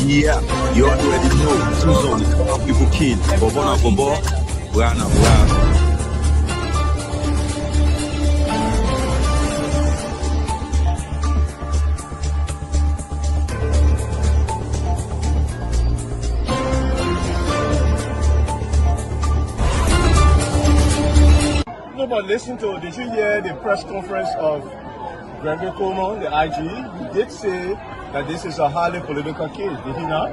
Yeah, you already know. Susan, people king. Bobona Bobo, Brana Bra. No, but did you hear the press conference of Seleke Kromah, the IG? He did say that this is a highly political case, did he not?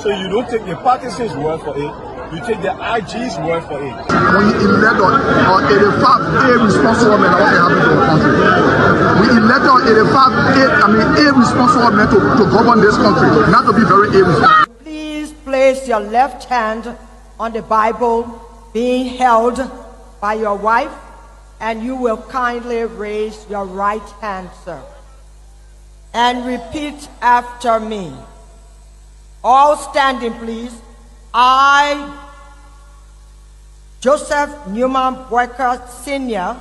So you don't take the partisans' word for it, you take the IG's word for it. We elected on 85 irresponsible men what happened to our country. We elected on 85 irresponsible men to govern this country, not to be very irresponsible. Please place your left hand on the Bible being held by your wife, and you will kindly raise your right hand, sir, and repeat after me. All standing, please. I, Joseph Newman Boyka Sr.,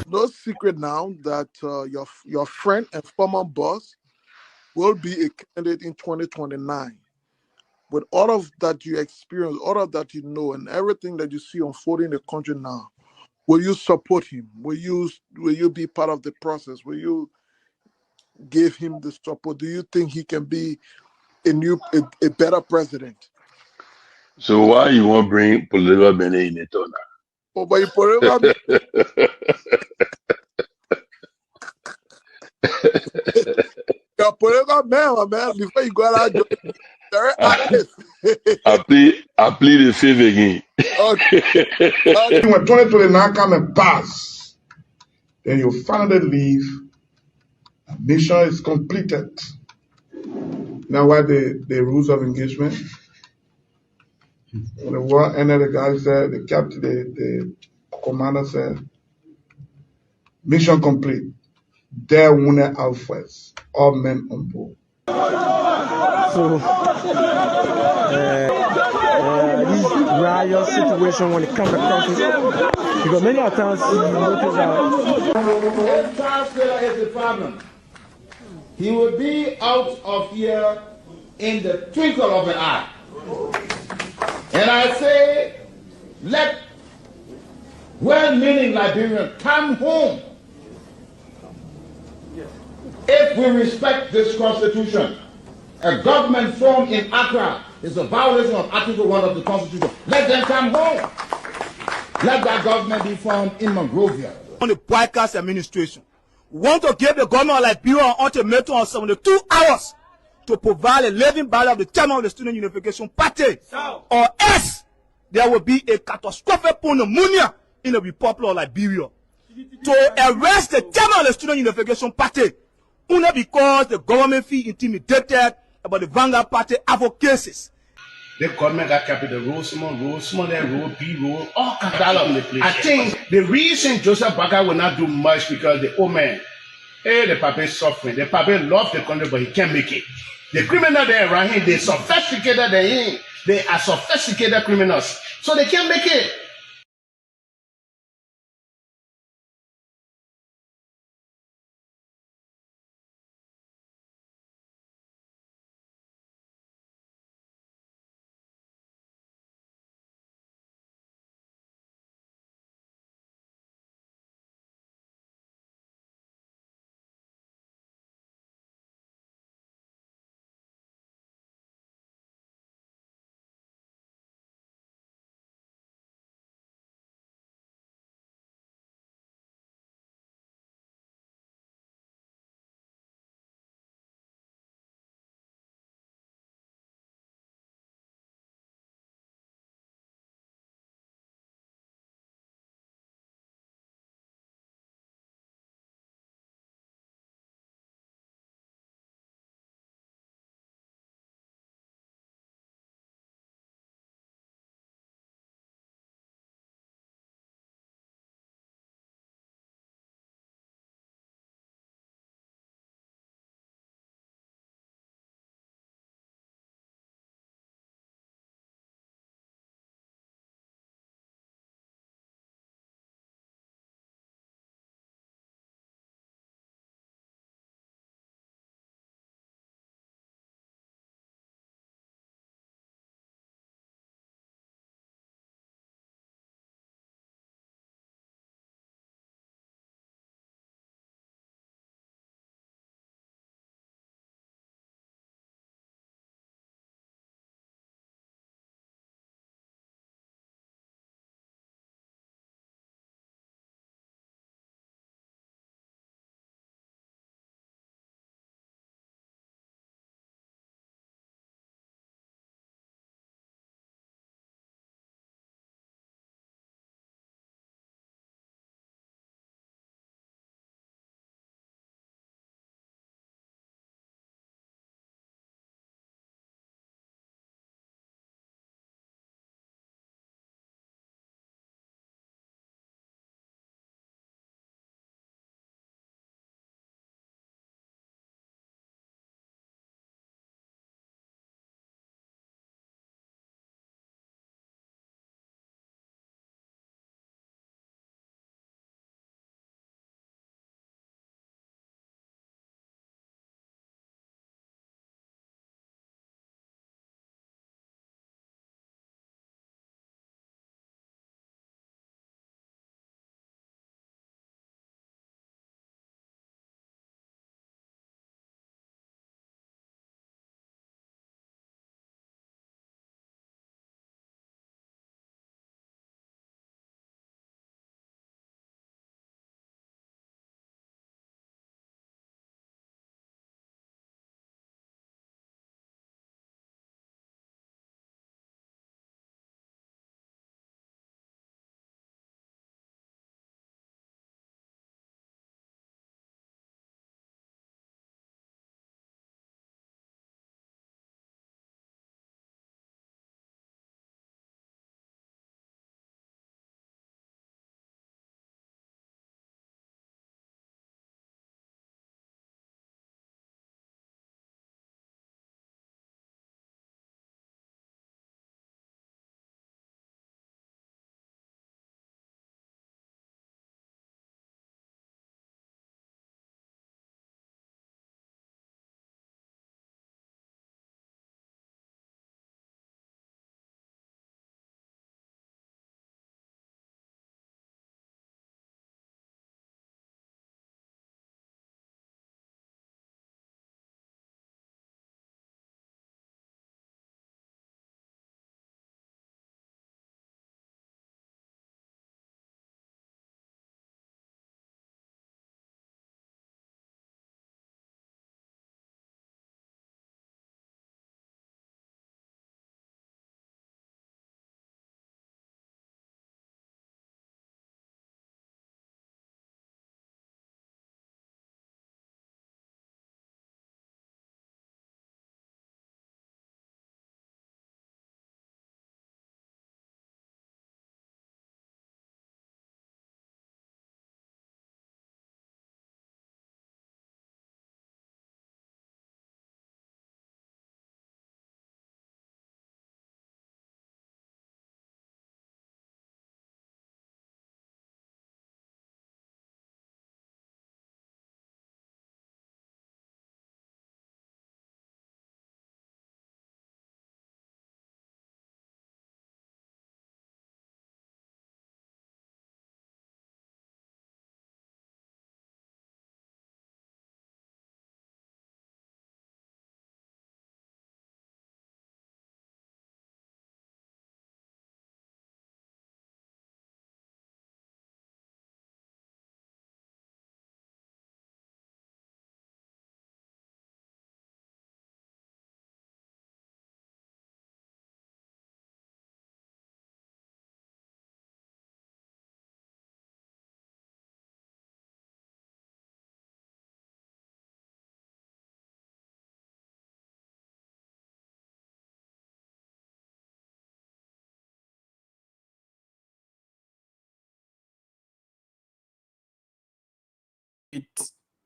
No secret now that your friend and former boss will be a candidate in 2029. With all of that you experience, all of that you know, and everything that you see unfolding in the country now, will you support him? Will you be part of the process? Will you give him the support? Do you think he can be a better president? So why you want to bring political Benin in it or not? Oh, but political you're political man, before you go out, very active. I plead the fifth again. Okay. When 2029 come and pass, then you finally leave. Mission is completed. Now, what the rules of engagement? When the war ended, the guy said, the captain, the commander said, mission complete. There wounded out first. All men on board. So, this riot situation when it comes across it, because many times you notice that. If Charles Taylor is the problem, he will be out of here in the twinkle of an eye. And I say, let well-meaning Liberians come home. If we respect this constitution, a government formed in Accra is a violation of Article 1 of the Constitution. Let them come home. Let that government be formed in Monrovia. On the broadcast administration, we want to give the government of Liberia an ultimatum of 72 hours to provide a living ballot of the chairman of the Student Unification Party, or else there will be a catastrophic pneumonia in the Republic of Liberia. To arrest the chairman of the Student Unification Party, only because the government feel intimidated about the Vanguard Party advocacies. The government got capital road, small, road, B road, all kinds of I think the reason Joseph Baga will not do much because the old man, the papa is suffering. The papa loves the country, but he can't make it. The criminal there around him, they sophisticated than him. They are sophisticated criminals, so they can't make it.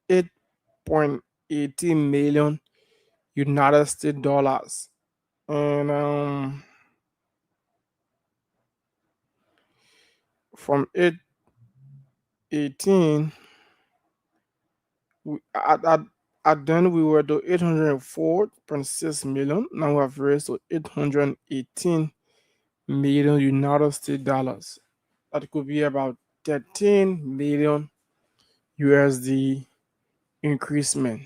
8.80 million United States dollars. And from 818, at then we were to 804.6 million. Now we have raised to 818 million United States dollars. That could be about 13 million USD increasement.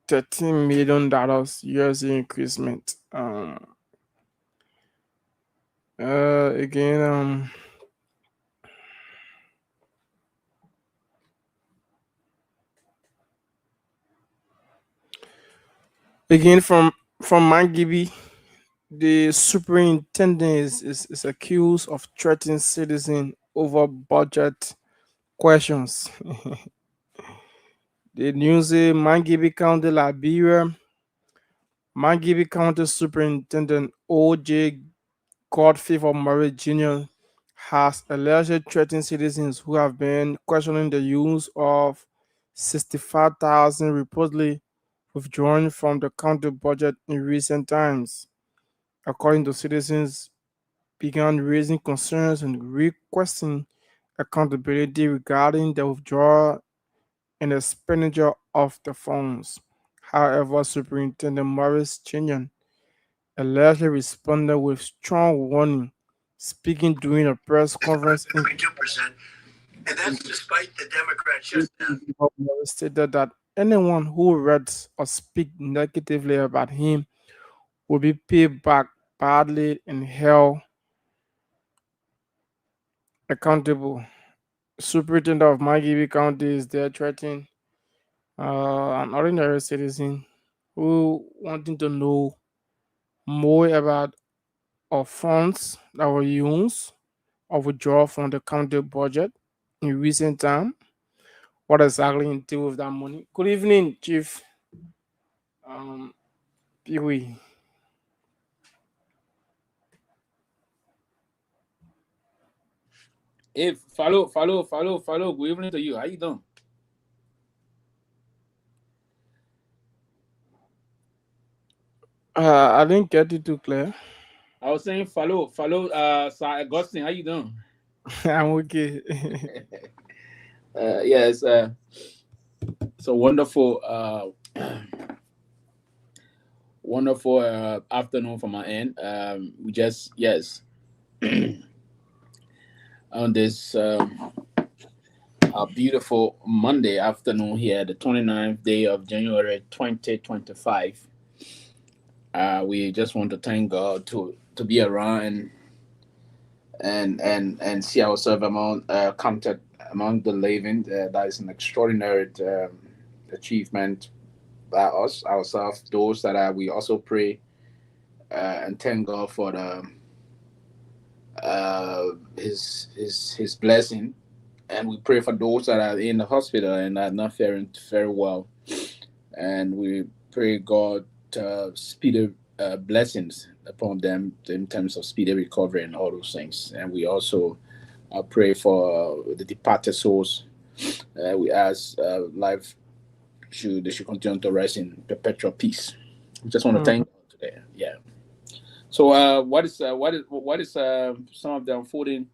$13 million USD increasement. Again, from Mangibi, the superintendent is accused of threatening citizens over budget questions. The news say Mangibi County, Liberia, Mangibi County Superintendent O.J. Godfrey Murray Jr. has allegedly threatened citizens who have been questioning the use of 65,000 reportedly withdrawn from the county budget in recent times. According to citizens, began raising concerns and requesting accountability regarding the withdrawal and expenditure of the funds. However, Superintendent Morris Chinyan allegedly responded with strong warning, speaking during a press conference in 2%, and that's despite the Democrat shutdown. Morris stated that anyone who reads or speaks negatively about him will be paid back badly and held accountable. Superintendent of Mangibi County is there threatening an ordinary citizen who wanting to know more about our funds that were used or withdraw from the county budget in recent time. What exactly entail with that money? Good evening, Chief Pewee. Hey, follow. Good evening to you. How you doing? I didn't get it too clear. I was saying follow, Sir Augustine. How you doing? I'm okay. Yes, it's a wonderful, wonderful afternoon from my end. We just, yes, on this beautiful Monday afternoon here, the 29th day of January 2025. We just want to thank God to be around and see ourselves counted among the living. That is an extraordinary achievement by us ourselves. Those that we also pray and thank God for the his blessing, and we pray for those that are in the hospital and are not faring very well, and we pray God speedy blessings upon them in terms of speedy recovery and all those things. And we also pray for the departed souls. We ask life they should continue to rest in perpetual peace. We just want to thank God today. Yeah. So what is some of the unfolding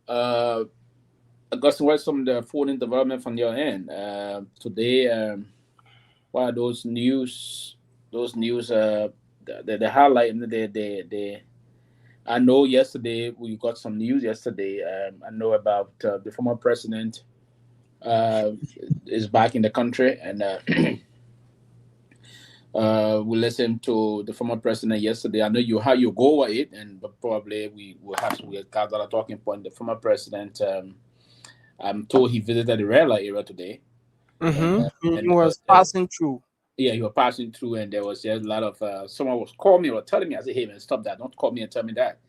Augustine, what is some of the unfolding development from your end today? What are those news? The highlight. I know yesterday we got some news. Yesterday, I know about the former president is back in the country, and we listened to the former president yesterday. I know how you go with it, but probably we will have to gather a talking point. The former president, I'm told he visited the Rela area today. Mm-hmm. He was passing through. Yeah, you were passing through, and there was just a lot of someone was calling me or telling me. I said, "Hey man, stop that! Don't call me and tell me that."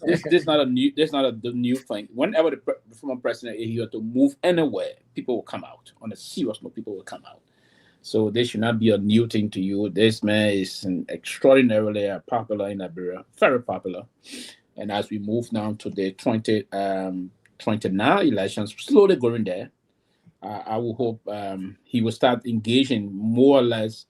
This not a new thing. Whenever the former president is here to move anywhere, people will come out. On a serious note, people will come out. So this should not be a new thing to you. This man is extraordinarily popular in Liberia, very popular. And as we move now to the 2029 elections, slowly going there, I will hope he will start engaging more or less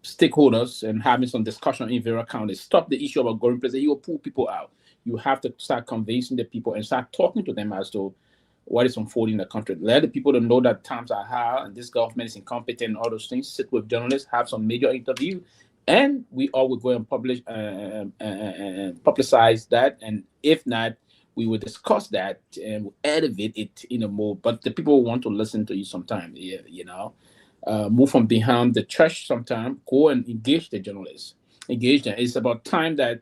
stakeholders and having some discussion in various counties. Stop the issue about going president. He will pull people out. You have to start convincing the people and start talking to them as to what is unfolding in the country. Let the people know that times are hard and this government is incompetent and all those things. Sit with journalists, have some major interview, and we all will go and publish and publicize that. And if not, we will discuss that and we'll elevate it in a more. But the people want to listen to you sometimes. Yeah, you know. Move from behind the church sometime, go and engage the journalists, engage them. It's about time that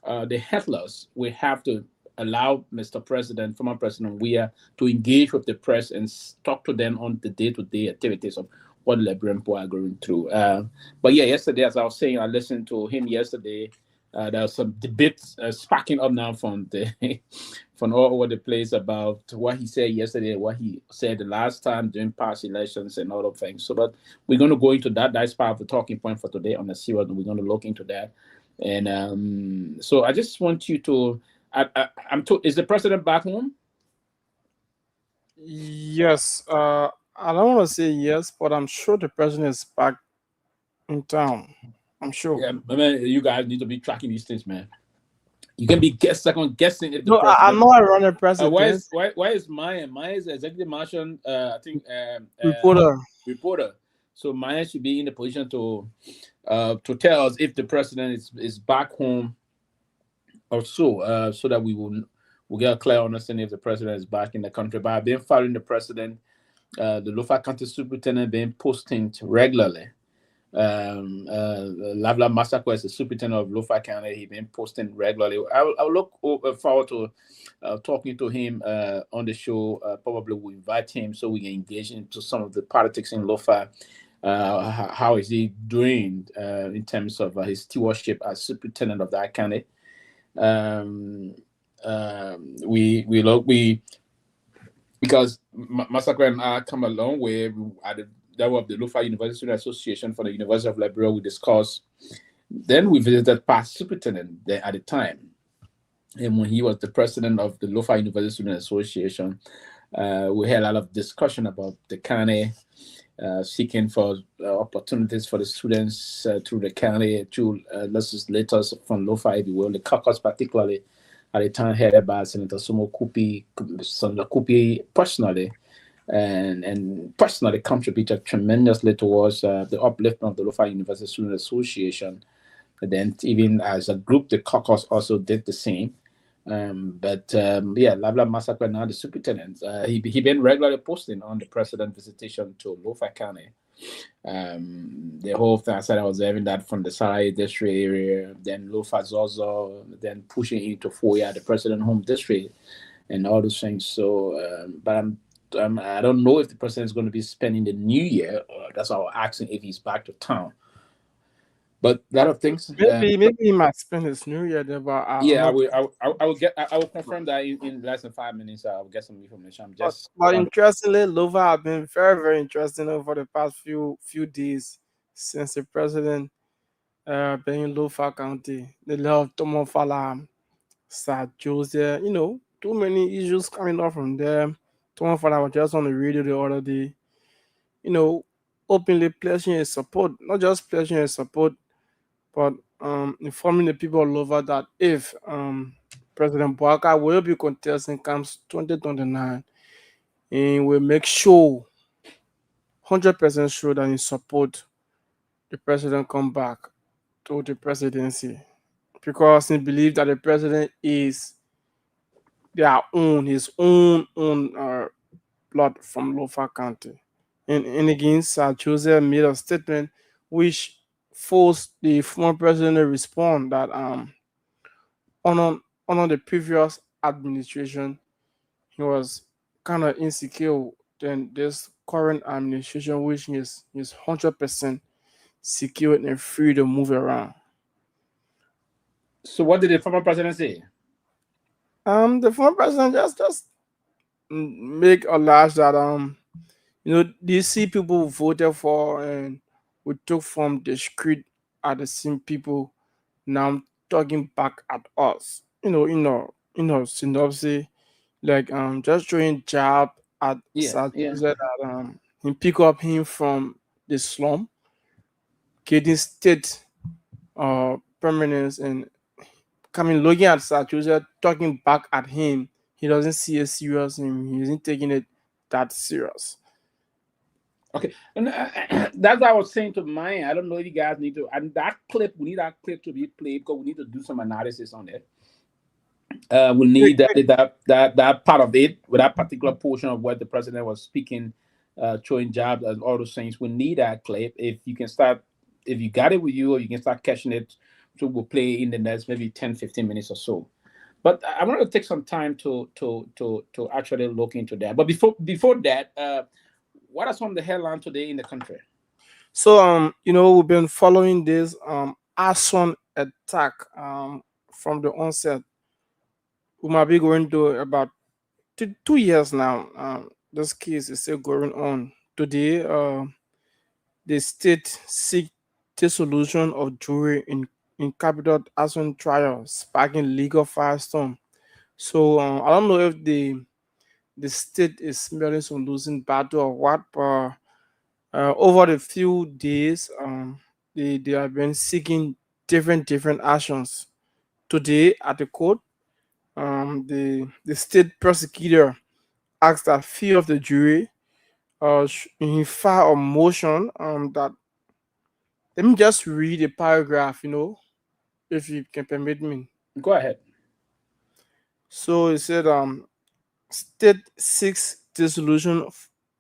the headless will have to allow Mr. President, former President Weah, to engage with the press and talk to them on the day-to-day activities of what Liberian people are going through. But yeah, yesterday, as I was saying, I listened to him yesterday. There was some debates sparking up now from from all over the place about what he said yesterday, what he said the last time during past elections and all of things. So, but we're going to go into that. That's part of the talking point for today on the series. We're going to look into that. And so I just want you to, is the president back home? Yes. I don't want to say yes, but I'm sure the president is back in town. I'm sure. Yeah, man, you guys need to be tracking these things, man. You can be second guessing if the No, president. I'm not running president. Why is Myean? Myean is executive marshal. I think reporter. So Myean should be in the position to tell us if the president is back home or so, so that we'll get a clear understanding if the president is back in the country. But I've been following the president, the Lofa County Superintendent, been posting regularly. Lavla Masako is the superintendent of Lofa County. He's been posting regularly. I'll look forward to talking to him on the show. Probably we'll invite him so we can engage into some of the politics in Lofa. How is he doing in terms of his stewardship as superintendent of that county? Because Masako and I come a long way at the level of the Lofa University Student Association for the University of Liberia. We discussed. Then we visited past superintendent there at the time, and when he was the president of the Lofa University Student Association, we had a lot of discussion about the county, seeking for opportunities for the students through the county, through legislators from Lofa, if you will, the caucus particularly at the time headed by Senator Somo Kupi personally, and personally contributed tremendously towards the upliftment of the Lofa University Student Association. And then even as a group, the caucus also did the same. Lavla Masako now the superintendent. He been regularly posting on the president visitation to Lofa County. The whole thing I said I was having that from the Sarai district area, then Lofa Zozo, then pushing into Foya, the president home district, and all those things. So, but I don't know if the president is going to be spending the new year. That's why I was asking if he's back to town. But a lot of things. Maybe he might spend his new year there. But I will confirm that in less than 5 minutes. I'll get some information. But interestingly, Lofa have been very, very interesting over the past few days since the president been in Lofa County. The love Tomofala, Sir Joseph, too many issues coming up from them. Tomofala was just on the radio the other day, openly pledging his support, not just pledging his support, but informing the people all over that if President Bouaka will be contesting comes 2029, and will make sure, 100% sure that he support the president come back to the presidency, because he believes that the president is his own blood from Lofa County. And again, Sir Joseph made a statement which forced the former president to respond that on the previous administration, he was kind of insecure than this current administration, which is 100% secure and free to move around. So what did the former president say? The former president just make a lash that DC people voted for and we took from the street are the same people now talking back at us. Synopsis, like just throwing jab at Yeah, yeah. Sarkozy that he pick up him from the slum, getting state permanence, and coming looking at Sarkozy talking back at him. He doesn't see it serious, and he isn't taking it that serious. Okay, and that's what I was saying to Myean. I don't know if you guys need to, and that clip, we need that clip to be played because we need to do some analysis on it. We need that part of it with that particular portion of what the president was speaking, showing jobs and all those things. We need that clip. If you can start, if you got it with you, or you can start catching it, so we'll play in the next maybe 10-15 minutes or so. But I want to take some time to actually look into that. But before that, what are some of the headlines today in the country? So we've been following this arson attack from the onset. We might be going to about 2 years now. This case is still going on. Today, the state seek dissolution of jury in capital arson trial, sparking legal firestorm. So I don't know if the state is smelling some losing battle or what, but over the few days, they have been seeking different actions. Today at the court, the state prosecutor asked that few of the jury he file a motion that, let me just read a paragraph, if you can permit me. Go ahead. So it said, state seeks dissolution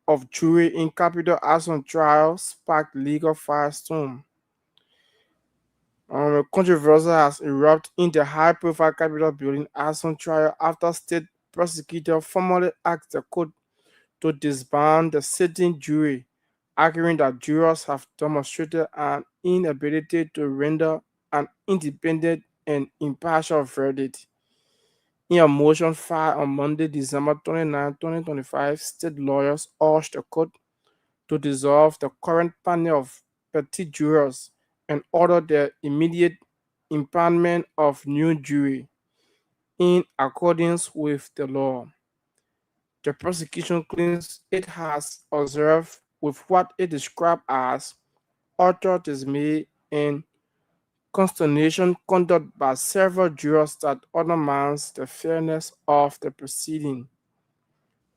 of jury in capital arson trial, sparked legal firestorm. A controversy has erupted in the high-profile Capitol building arson trial after state prosecutor formally asked the court to disband the sitting jury, arguing that jurors have demonstrated an inability to render an independent and impartial verdict. In a motion filed on Monday, December 29, 2025, state lawyers urged the court to dissolve the current panel of petty jurors and order the immediate impanelment of new jury in accordance with the law. The prosecution claims it has observed with what it described as utter dismay and consternation conduct by several jurors that undermines the fairness of the proceeding.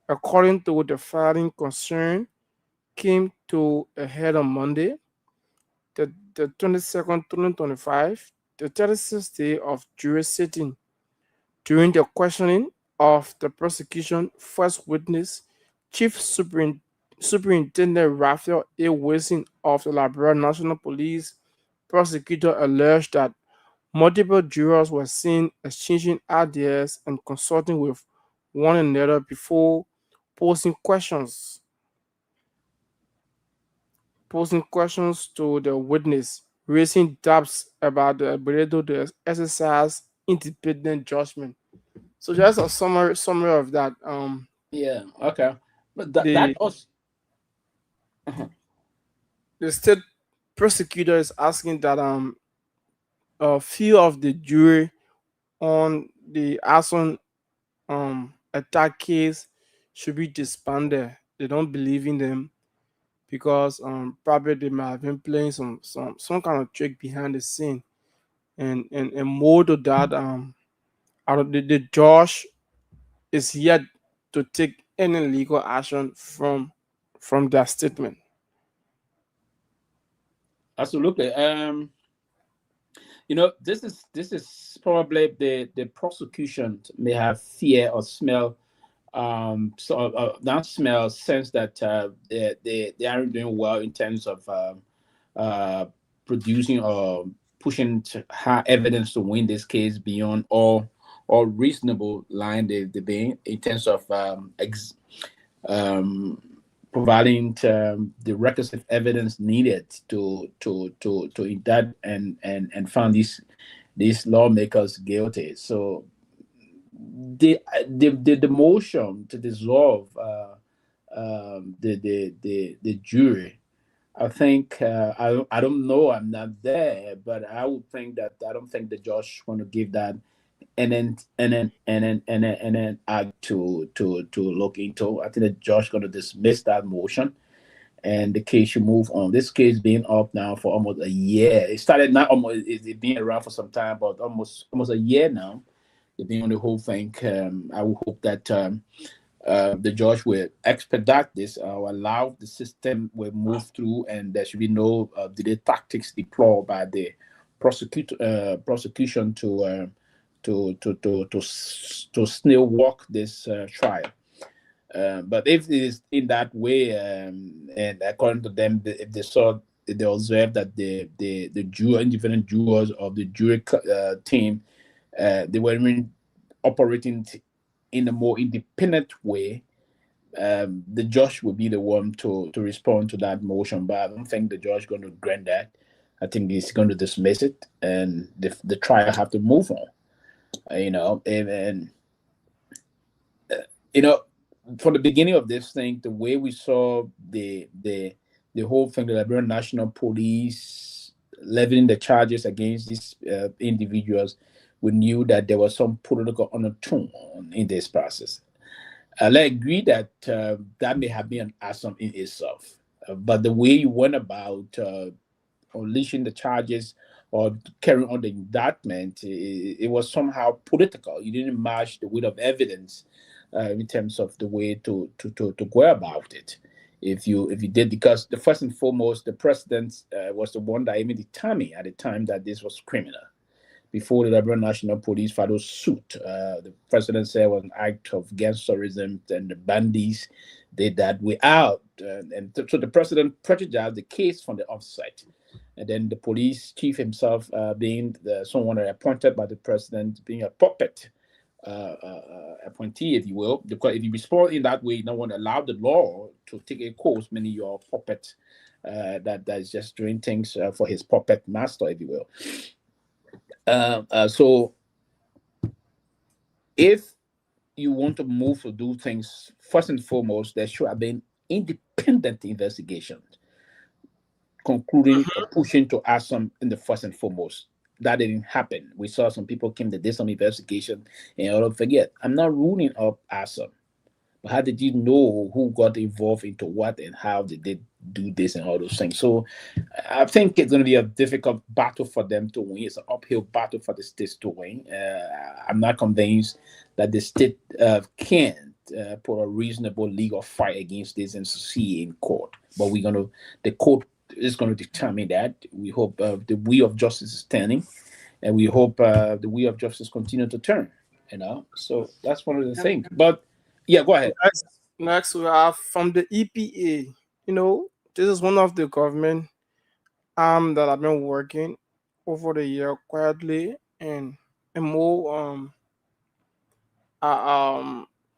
According to the filing concern, came to a head on Monday, the 22nd, 2025, the 36th day of jury sitting. During the questioning of the prosecution first witness, Chief Superintendent Raphael A. Wilson of the Liberia National Police, prosecutor alleged that multiple jurors were seen exchanging ideas and consulting with one another before posing questions to the witness, raising doubts about the ability to exercise independent judgment. So just a summary of that. Yeah. Okay. But that The was. the state prosecutor is asking that a few of the jury on the arson attack case should be disbanded. They don't believe in them because probably they might have been playing some kind of trick behind the scene, and more to that, the judge is yet to take any legal action from their statement. Absolutely. This is probably the prosecution may have fear or smell, not smell, sense that they aren't doing well in terms of producing or pushing to hard evidence to win this case beyond all reasonable line they've been in terms of providing the requisite evidence needed to indict and find these lawmakers guilty. So the motion to dissolve the jury, I think I don't know. I'm not there, but I would think that I don't think the judge want to give that and then act to look into. I think the judge going to dismiss that motion, and the case should move on. This case being up now for almost a year. It started not almost it being around for some time, but almost a year now. It's been on the whole thing. I would hope that the judge will expedite this or allow the system will move through, and there should be no delay tactics deployed by the prosecution to snail walk this trial. But if it is in that way, and according to them, if they observe that the independent jurors of the jury team, they were operating in a more independent way, the judge will be the one to respond to that motion. But I don't think the judge is going to grant that. I think he's going to dismiss it, and the trial have to move on. And from the beginning of this thing, the way we saw the whole thing, the Liberian National Police levying the charges against these individuals, we knew that there was some political undertone in this process. I agree that that may have been an awesome in itself, but the way you went about unleashing the charges or carrying on the indictment, it was somehow political. You didn't match the weight of evidence in terms of the way to go about it. If you did, because the first and foremost, the president was the one that even determined at the time that this was criminal. Before the Liberia National Police filed suit, the president said it was an act of gangsterism, and the bandits did that without. So the president prejudiced the case from the offset. And then the police chief himself being someone appointed by the president, being a puppet appointee, if you will. Because if you respond in that way, you don't want to allow the law to take a course, meaning you're a puppet that is just doing things for his puppet master, if you will. So if you want to move to do things, first and foremost, there should have been independent investigations concluding or pushing to ASAM in the first and foremost. That didn't happen. We saw some people came, they did some investigation, and all of forget. I'm not ruling up ASAM, but how did you know who got involved into what and how they did do this and all those things? So I think it's going to be a difficult battle for them to win. It's an uphill battle for the states to win. I'm not convinced that the state can put a reasonable legal fight against this and succeed in court. But the court is going to determine that. We hope the wheel of justice is turning, and we hope the wheel of justice continue to turn. So that's one of the things. But yeah, go ahead. Next, we have from the EPA. This is one of the government that have been working over the year quietly and more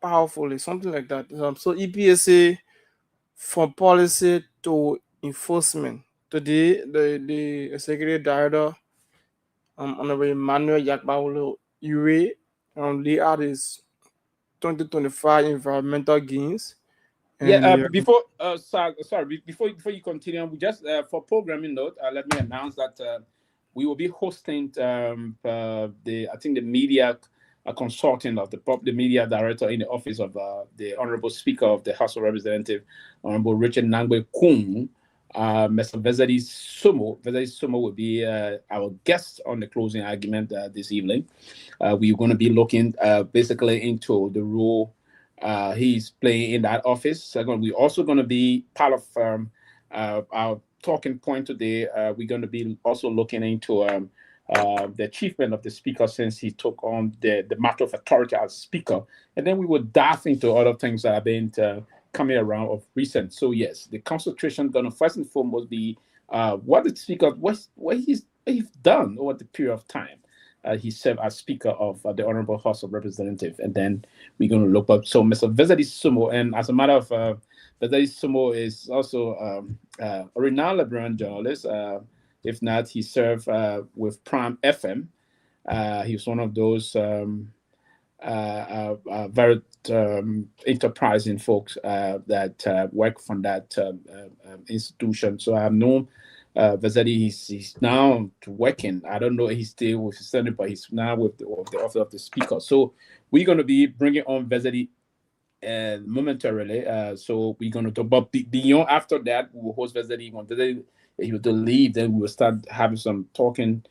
powerfully, something like that. So EPA say from policy to enforcement. Today, the Executive Director, Honorable Emmanuel Yakbaulo Ure, laid out his 2025 environmental gains. Before you continue, we just for programming note, let me announce that we will be hosting I think the media consultant of the media director in the office of the Honorable Speaker of the House of Representatives, Honorable Richard Nagbe Kung. Mr. Vezadi Sumo will be our guest on the closing argument this evening. We're going to be looking basically into the role he's playing in that office. We're also going to be part of our talking point today. We're going to be also looking into the achievement of the speaker since he took on the matter of authority as speaker. And then we will dive into other things that have been coming around of recent. So yes, the concentration going to first and foremost be what the speaker, what he's done over the period of time. He served as Speaker of the Honorable House of Representatives, and then we're going to look up. So Mr. Vezadi Sumo, and as a matter of Vezadi Sumo is also a renowned Liberian journalist. If not, he served with Prime FM. He was one of those very enterprising folks that work from that institution. So I have known Vezadi. He's now working. I don't know if he's still with the Senate, but he's now with the office of the Speaker. So we're going to be bringing on Vezadi momentarily. So we're going to talk about beyond after that. We will host Vezadi. When Vezadi he was to leave, then we will start having some talking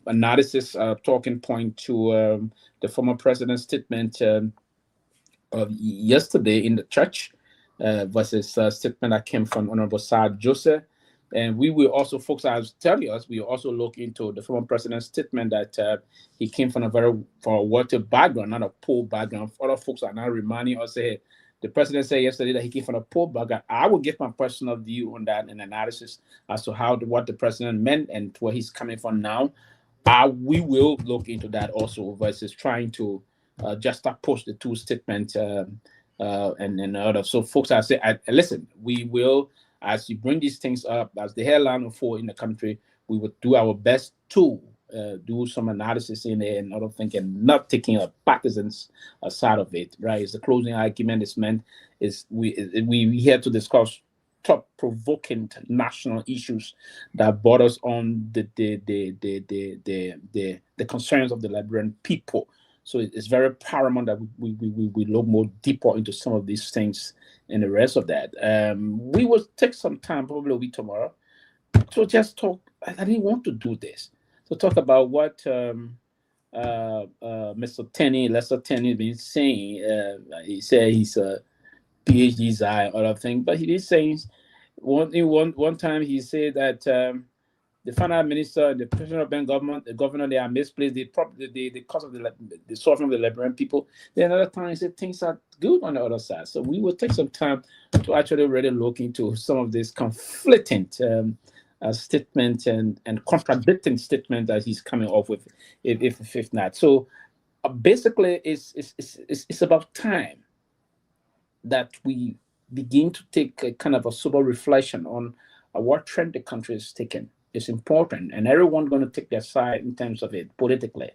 analysis, talking point to the former president's statement of yesterday in the church versus a statement that came from Honorable Sir Joseph. And we will also, folks, I was telling us, we will also look into the former president's statement that he came from a wealthy background, not a poor background. Other folks are now reminding us, hey, the president said yesterday that he came from a poor background. I will give my personal view on that and analysis as to what the president meant and where he's coming from now. We will look into that also versus trying to just post the two statements and other. So, folks, I say, listen, we will, as you bring these things up, as the headline of in the country, we will do our best to do some analysis in there and other things, and not taking a partisan side of it. Right? It's the closing argument is meant is we here to discuss thought-provoking national issues that borders on the concerns of the Liberian people. So it's very paramount that we look more deeper into some of these things and the rest of that. We will take some time, probably a week tomorrow, to just talk. I didn't want to do this. So talk about what Mr. Lester Tenney, been saying. He said he's a PhD's eye and other things, but he is saying one time he said that the finance minister and the president of the governor, they are misplaced. The cause of the suffering of the Liberian people. Then another time he said things are good on the other side. So we will take some time to actually really look into some of these conflicting statements and contradicting statements that he's coming off with, if not. So basically, it's about time that we begin to take a kind of a sober reflection on what trend the country is taking. It's important, and everyone's going to take their side in terms of it politically.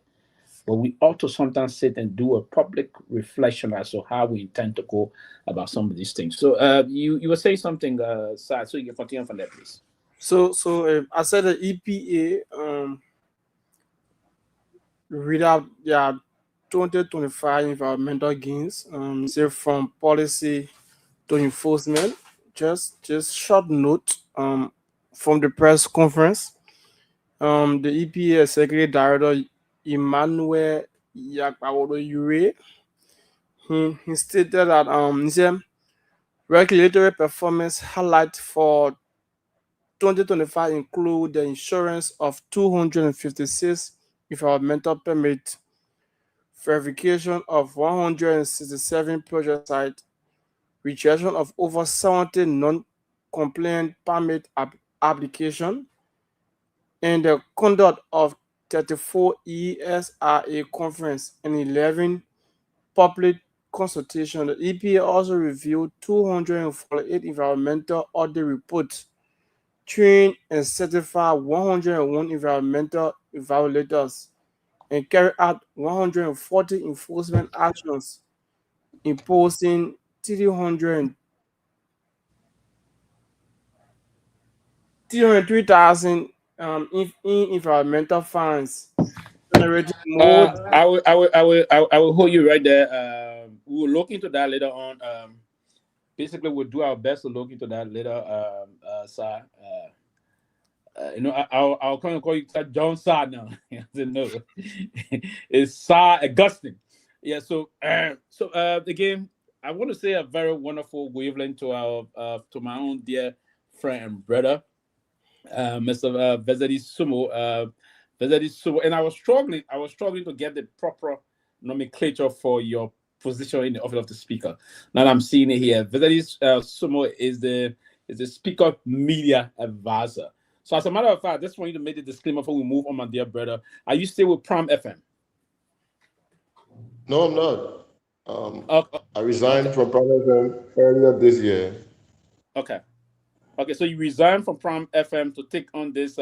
But we ought to sometimes sit and do a public reflection as to how we intend to go about some of these things. So you were saying something, Sir, so you can continue from there, please. So I said the EPA read out their 2025 environmental gains, say from policy to enforcement. Just short note from the press conference. The EPA Secretary Director Emmanuel Yakpawodo-Ure, he stated that he said regulatory performance highlights for 2025 include the insurance of 256 environmental permits, verification of 167 project sites, rejection of over 70 non-compliant permit application, and the conduct of 34 ESRA conference and 11 public consultation. The EPA also reviewed 248 environmental audit reports, trained and certified 101 environmental evaluators, and carried out 140 enforcement actions, imposing 303,000 in environmental fines, generating more. I will hold you right there. We will look into that later on. Basically, we'll do our best to look into that later, Sir. I'll kind of call you Sir John Sir now. No, it's Sir Augustine. Yeah. So again, I want to say a very wonderful good evening to my own dear friend and brother, Mr. Vezadi Sumo. And I was struggling to get the proper nomenclature for your position in the office of the speaker. Now I'm seeing it here. Vezadi Sumo is the speaker media advisor. So as a matter of fact, I just want you to make the disclaimer before we move on, my dear brother. Are you still with Prime FM? No, I'm not. I resigned from Prime FM earlier this year. Okay. So you resigned from Prime FM to take on this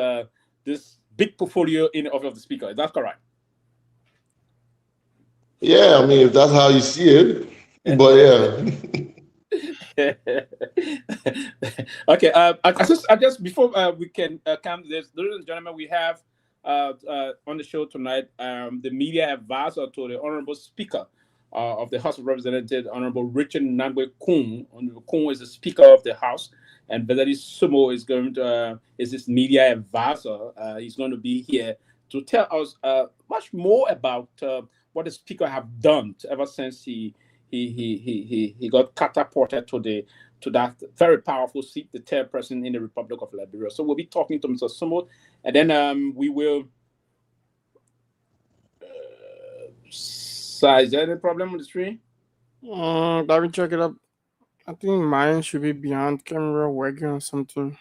big portfolio in the office of the speaker. Is that correct? Yeah, I mean, if that's how you see it, but yeah. Okay. I just before we can come to this, ladies and gentlemen, we have on the show tonight the media advisor to the Honorable Speaker of the House of Representatives, Honorable Richard Nagbe Kun. Honorable Kun is the Speaker of the House, and Valerie Sumo is going to is his media advisor. He's going to be here to tell us much more about what the Speaker have done ever since he got catapulted to that very powerful seat, the third person in the Republic of Liberia. So we'll be talking to Mr. Sumo, and then we will. Is there any problem with the screen? Let me check it up. I think mine should be behind camera working or something.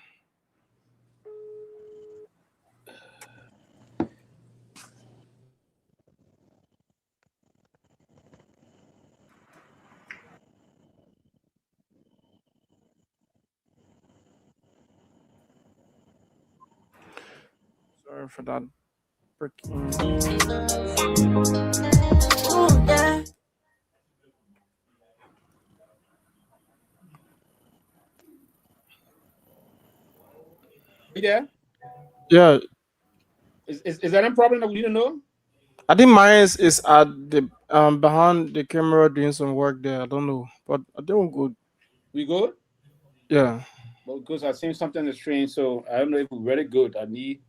Sorry for that breaking. Oh, yeah. Are you there? Yeah. Is there any problem that we didn't know? I think mine is at the behind the camera doing some work there. I don't know, but I think we're good. We good? Yeah. Well, because I seen something on the screen, so I don't know if we're very good. I need.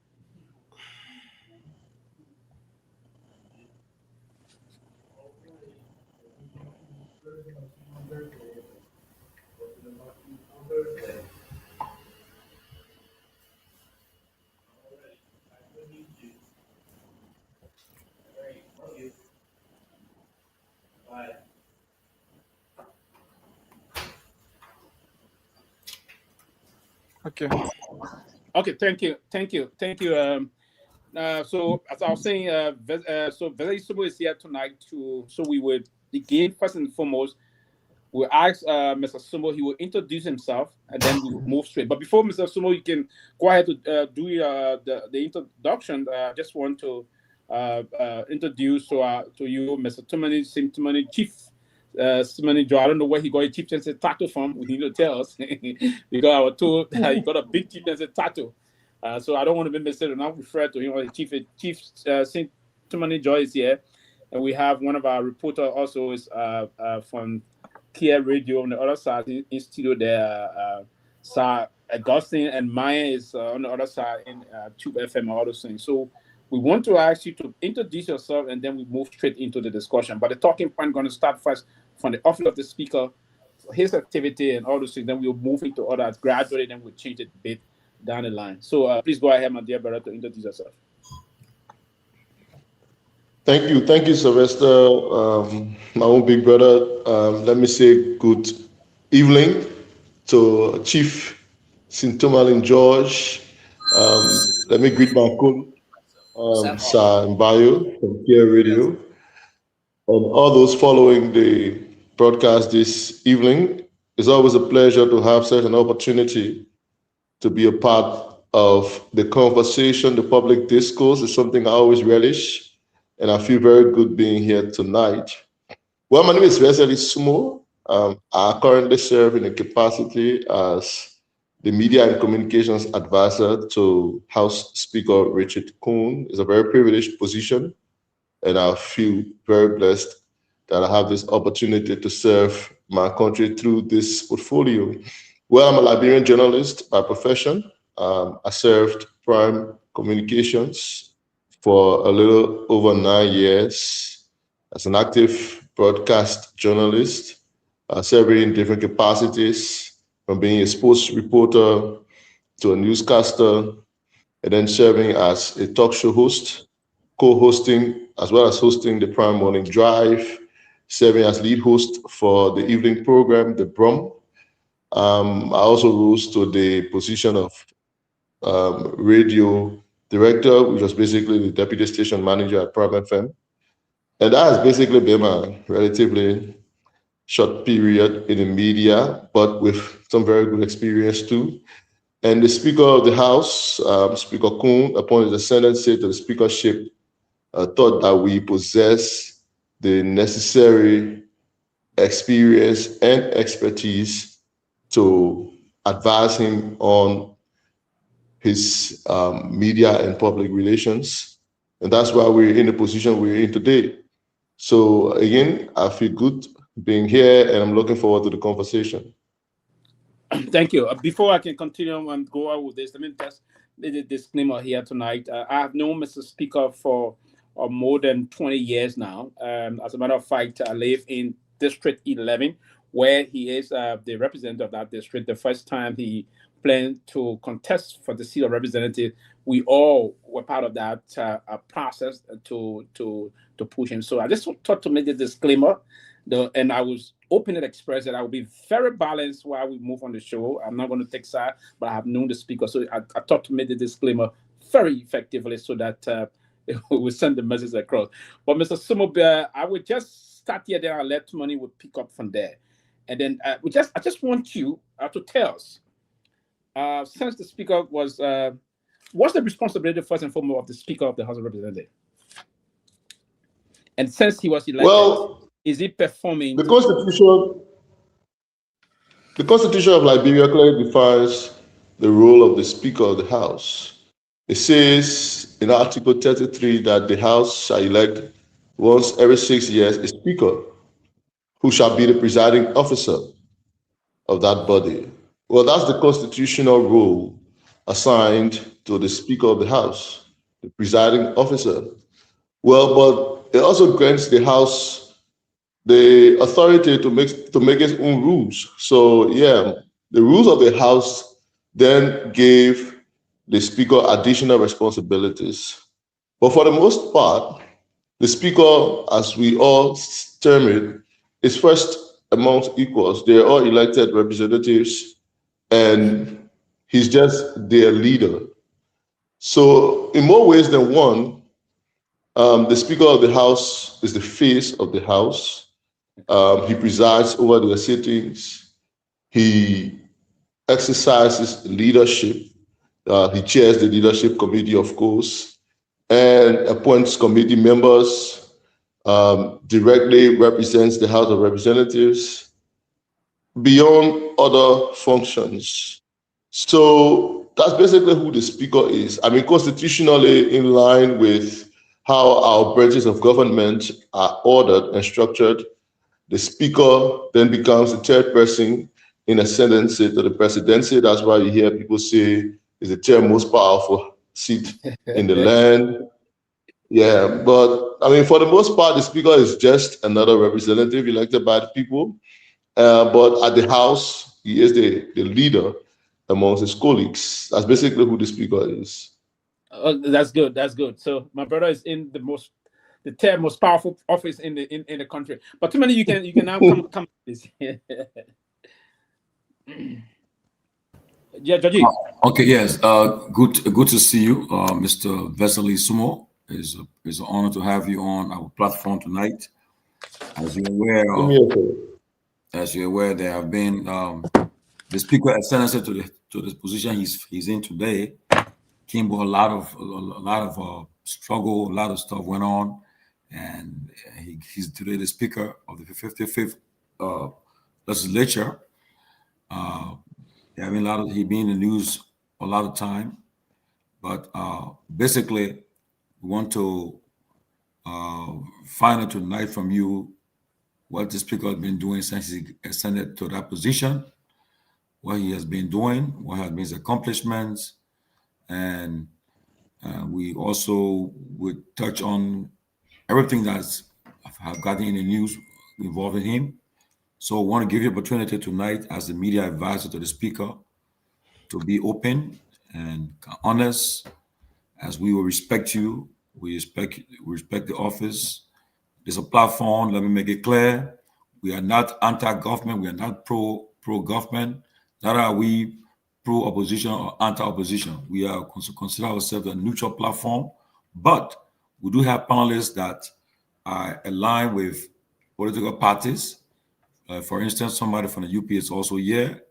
Okay. Okay, thank you. So as I was saying, so Valerie Sumo is here tonight so we would begin first and foremost. We'll ask Mr. Sumo. He will introduce himself, and then we will move straight. But before Mr. Sumo, you can go ahead to do the introduction. I just want to introduce to you Mr. Tomalin, Chief Simony Joe. I don't know where he got a chieftaincy title from. We need to tell us because I was told he got a big chieftaincy title. So I don't want to be mistaken. I'll refer to him as Chief Simony Joe is here, and we have one of our reporters also is from Kia Radio on the other side in studio there. Sir Augustine and Myean is on the other side in Tube FM, all those things. So we want to ask you to introduce yourself, and then we move straight into the discussion. But the talking point going to start first from the office of the speaker, his activity and all those things. Then we'll move into others gradually. Then we'll change it a bit down the line. So please go ahead, my dear brother, to introduce yourself. Thank you, Sylvester. My own big brother. Let me say good evening to Chief Tomalin George. Let me greet my colleague, Sir Mbayo from Kia Radio, and all those following the broadcast this evening. It's always a pleasure to have such an opportunity to be a part of the conversation. The public discourse is something I always relish, and I feel very good being here tonight. Well, my name is Valerie Sumo. I currently serve in a capacity as the Media and Communications Advisor to House Speaker Richard Kun. It's a very privileged position, and I feel very blessed that I have this opportunity to serve my country through this portfolio. Well, I'm a Liberian journalist by profession. I served Prime Communications for a little over 9 years as an active broadcast journalist, serving in different capacities, from being a sports reporter to a newscaster, and then serving as a talk show host, co-hosting, as well as hosting the Prime Morning Drive, serving as lead host for the evening program, The Brum. I also rose to the position of radio director, which was basically the deputy station manager at Prime FM. And that has basically been a relatively short period in the media, but with some very good experience too. And the Speaker of the House, Speaker Kun, appointed the Senate seat to the speakership, thought that we possess the necessary experience and expertise to advise him on his media and public relations. And that's why we're in the position we're in today. So again, I feel good being here, and I'm looking forward to the conversation. Thank you. Before I can continue and go out with this, let me just make a disclaimer here tonight. I have known Mr. Speaker for more than 20 years now. As a matter of fact, I live in District 11, where he is the representative of that district. The first time he planned to contest for the seat of representative, we all were part of that process to push him. So I just thought to make the disclaimer, and I was open and express that I will be very balanced while we move on the show. I'm not going to take side, but I have known the speaker, so I thought to make the disclaimer very effectively so that we will send the message across. But Mr. Sumo, I would just start here, then I'll let money would pick up from there, and then I just want you to tell us, since the speaker was, what's the responsibility first and foremost of the Speaker of the House of Representatives, and since he was elected. Well, is he performing? The Constitution of Liberia clearly defines the role of the Speaker of the House. It says in Article 33 that the House shall elect once every 6 years a Speaker who shall be the presiding officer of that body. Well, that's the constitutional role assigned to the Speaker of the House, the presiding officer. Well, but it also grants the House the authority to make its own rules. So yeah, the rules of the House then gave the Speaker additional responsibilities. But for the most part, the Speaker, as we all term it, is first amongst equals. They're all elected representatives, and he's just their leader. So in more ways than one, the Speaker of the House is the face of the House. He presides over their sittings. He exercises leadership. He chairs the leadership committee, of course, and appoints committee members, directly represents the House of Representatives beyond other functions. So that's basically who the Speaker is. I mean, constitutionally in line with how our branches of government are ordered and structured, the Speaker then becomes the third person in ascendancy to the presidency. That's why you hear people say it's the third most powerful seat in the land. Yeah, but I mean, for the most part, the Speaker is just another representative elected by the people. But at the House, he is the leader amongst his colleagues. That's basically who the Speaker is. That's good. That's good. So my brother is in the third most powerful office in the country. But too many, you can now come please. Yeah, Georgie. Okay, yes. Good to see you, Mr. Vesely Sumo. It's an honor to have you on our platform tonight. As you're aware, there have been the Speaker ascended to the position he's in today. Came with a lot of struggle, a lot of stuff went on, and he's today the Speaker of the 55th legislature. He been in the news a lot of time, but basically we want to find out tonight from you what the Speaker has been doing since he ascended to that position, what he has been doing, what have been his accomplishments, and we also would touch on everything that's have gotten in the news involving him. So I want to give you opportunity tonight as the media advisor to the Speaker to be open and honest, as we will respect you. We respect the office. There's a platform, let me make it clear. We are not anti-government, we are not pro-government, neither are we pro-opposition or anti-opposition. We are consider ourselves a neutral platform, but we do have panelists that are aligned with political parties. For instance, somebody from the UP is also here.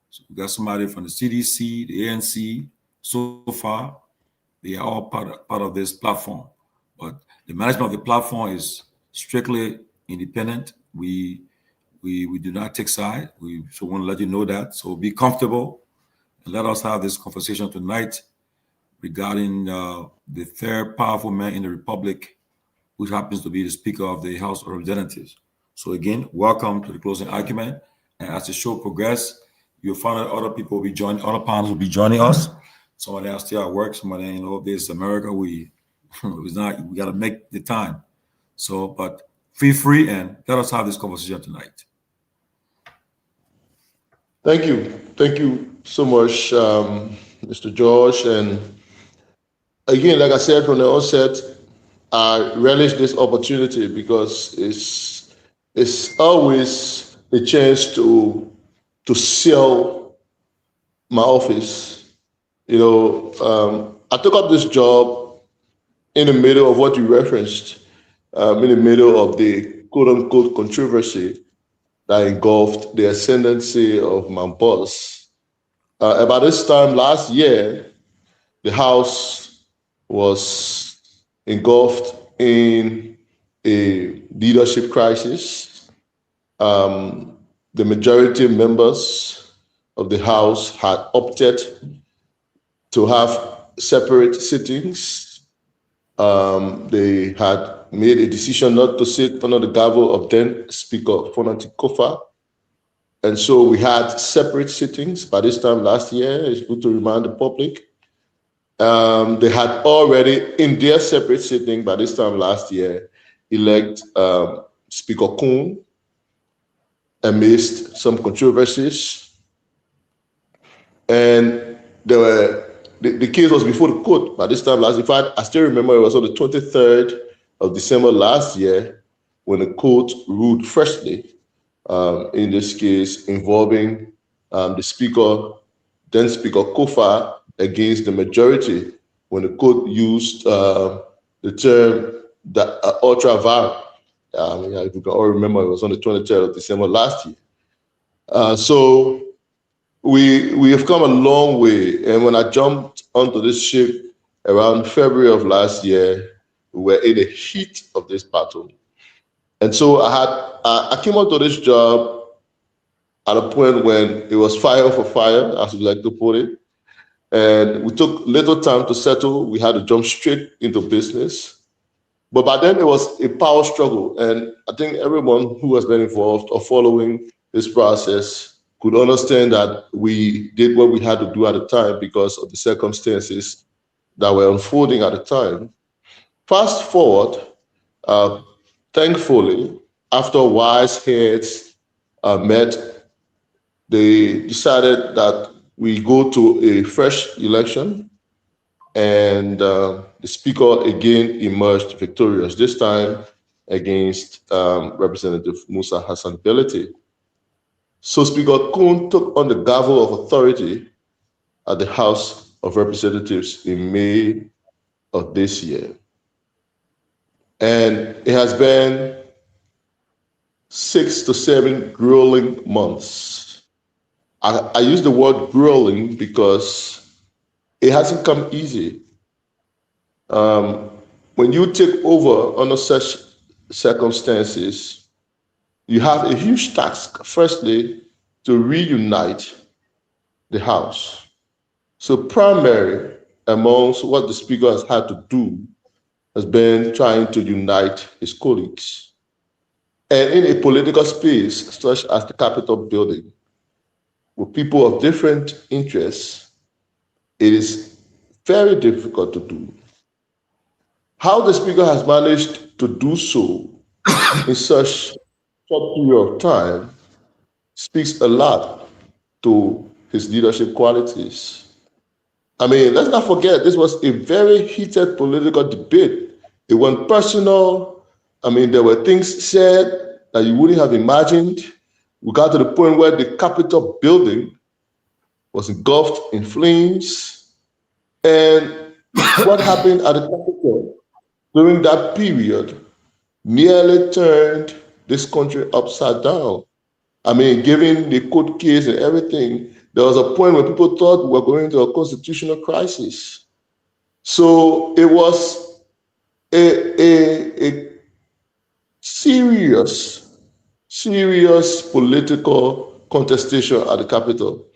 So we got somebody from the CDC, the ANC. So far, they are all part of this platform. But the management of the platform is strictly independent. We do not take side. We want to let you know that. So be comfortable and let us have this conversation tonight regarding the third powerful man in the Republic, which happens to be the Speaker of the House of Representatives. So again, welcome to the closing argument. And as the show progresses, you'll find that other people will be joining, other panels will be joining us. Some of them are still at work. Some of them, this is America. We got to make the time. So, but feel free and let us have this conversation tonight. Thank you. Thank you so much, Mr. George. And again, like I said from the onset, I relish this opportunity because it's always a chance to sell my office. You know, I took up this job in the middle of what you referenced, in the middle of the quote-unquote controversy that engulfed the ascendancy of my boss. About this time last year, the House was engulfed in a leadership crisis. The majority members of the House had opted to have separate sittings. They had made a decision not to sit under the gavel of then Speaker Fofana Kofa. And so we had separate sittings by this time last year. It's good to remind the public. They had already, in their separate sitting by this time last year, elect Speaker Kuhn amidst some controversies. And there were the case was before the court by this time last year. In fact, I still remember it was on the 23rd of December last year when the court ruled freshly in this case involving the Speaker, then Speaker Kofa, against the majority when the court used the term ultra vires. If you can all remember, it was on the 23rd of December last year. So we have come a long way. And when I jumped onto this ship around February of last year, we were in the heat of this battle. And so I came onto this job at a point when it was fire for fire, as we like to put it. And we took little time to settle. We had to jump straight into business. But by then it was a power struggle. And I think everyone who has been involved or following this process could understand that we did what we had to do at the time because of the circumstances that were unfolding at the time. Fast forward, thankfully, after wise heads met, they decided that we go to a fresh election, and the Speaker again emerged victorious, this time against Representative Musa Hassan Belete. So Speaker Kuhn took on the gavel of authority at the House of Representatives in May of this year. And it has been 6 to 7 grueling months. I use the word grueling because it hasn't come easy. When you take over under such circumstances, you have a huge task, firstly, to reunite the House. So primary amongst what the Speaker has had to do has been trying to unite his colleagues. And in a political space, such as the Capitol building, with people of different interests, it is very difficult to do. How the Speaker has managed to do so in such short period of time speaks a lot to his leadership qualities. I mean, let's not forget, this was a very heated political debate. It went personal. I mean, there were things said that you wouldn't have imagined. We got to the point where the Capitol building was engulfed in flames. And what happened at the Capitol during that period nearly turned this country upside down. I mean, given the court case and everything, there was a point where people thought we were going into a constitutional crisis. So it was a serious political contestation at the Capitol.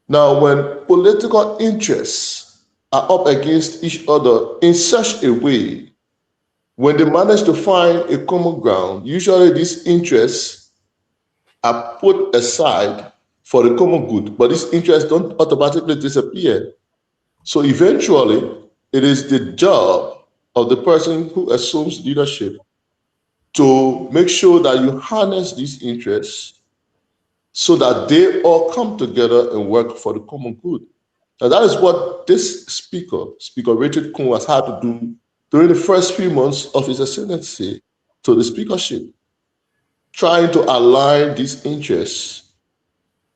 Now, when political interests are up against each other in such a way, when they manage to find a common ground, usually these interests are put aside for the common good, but these interests don't automatically disappear. So eventually, it is the job of the person who assumes leadership to make sure that you harness these interests so that they all come together and work for the common good. Now, that is what this speaker, Speaker Richard Kun, has had to do during the first few months of his ascendancy to the speakership, trying to align these interests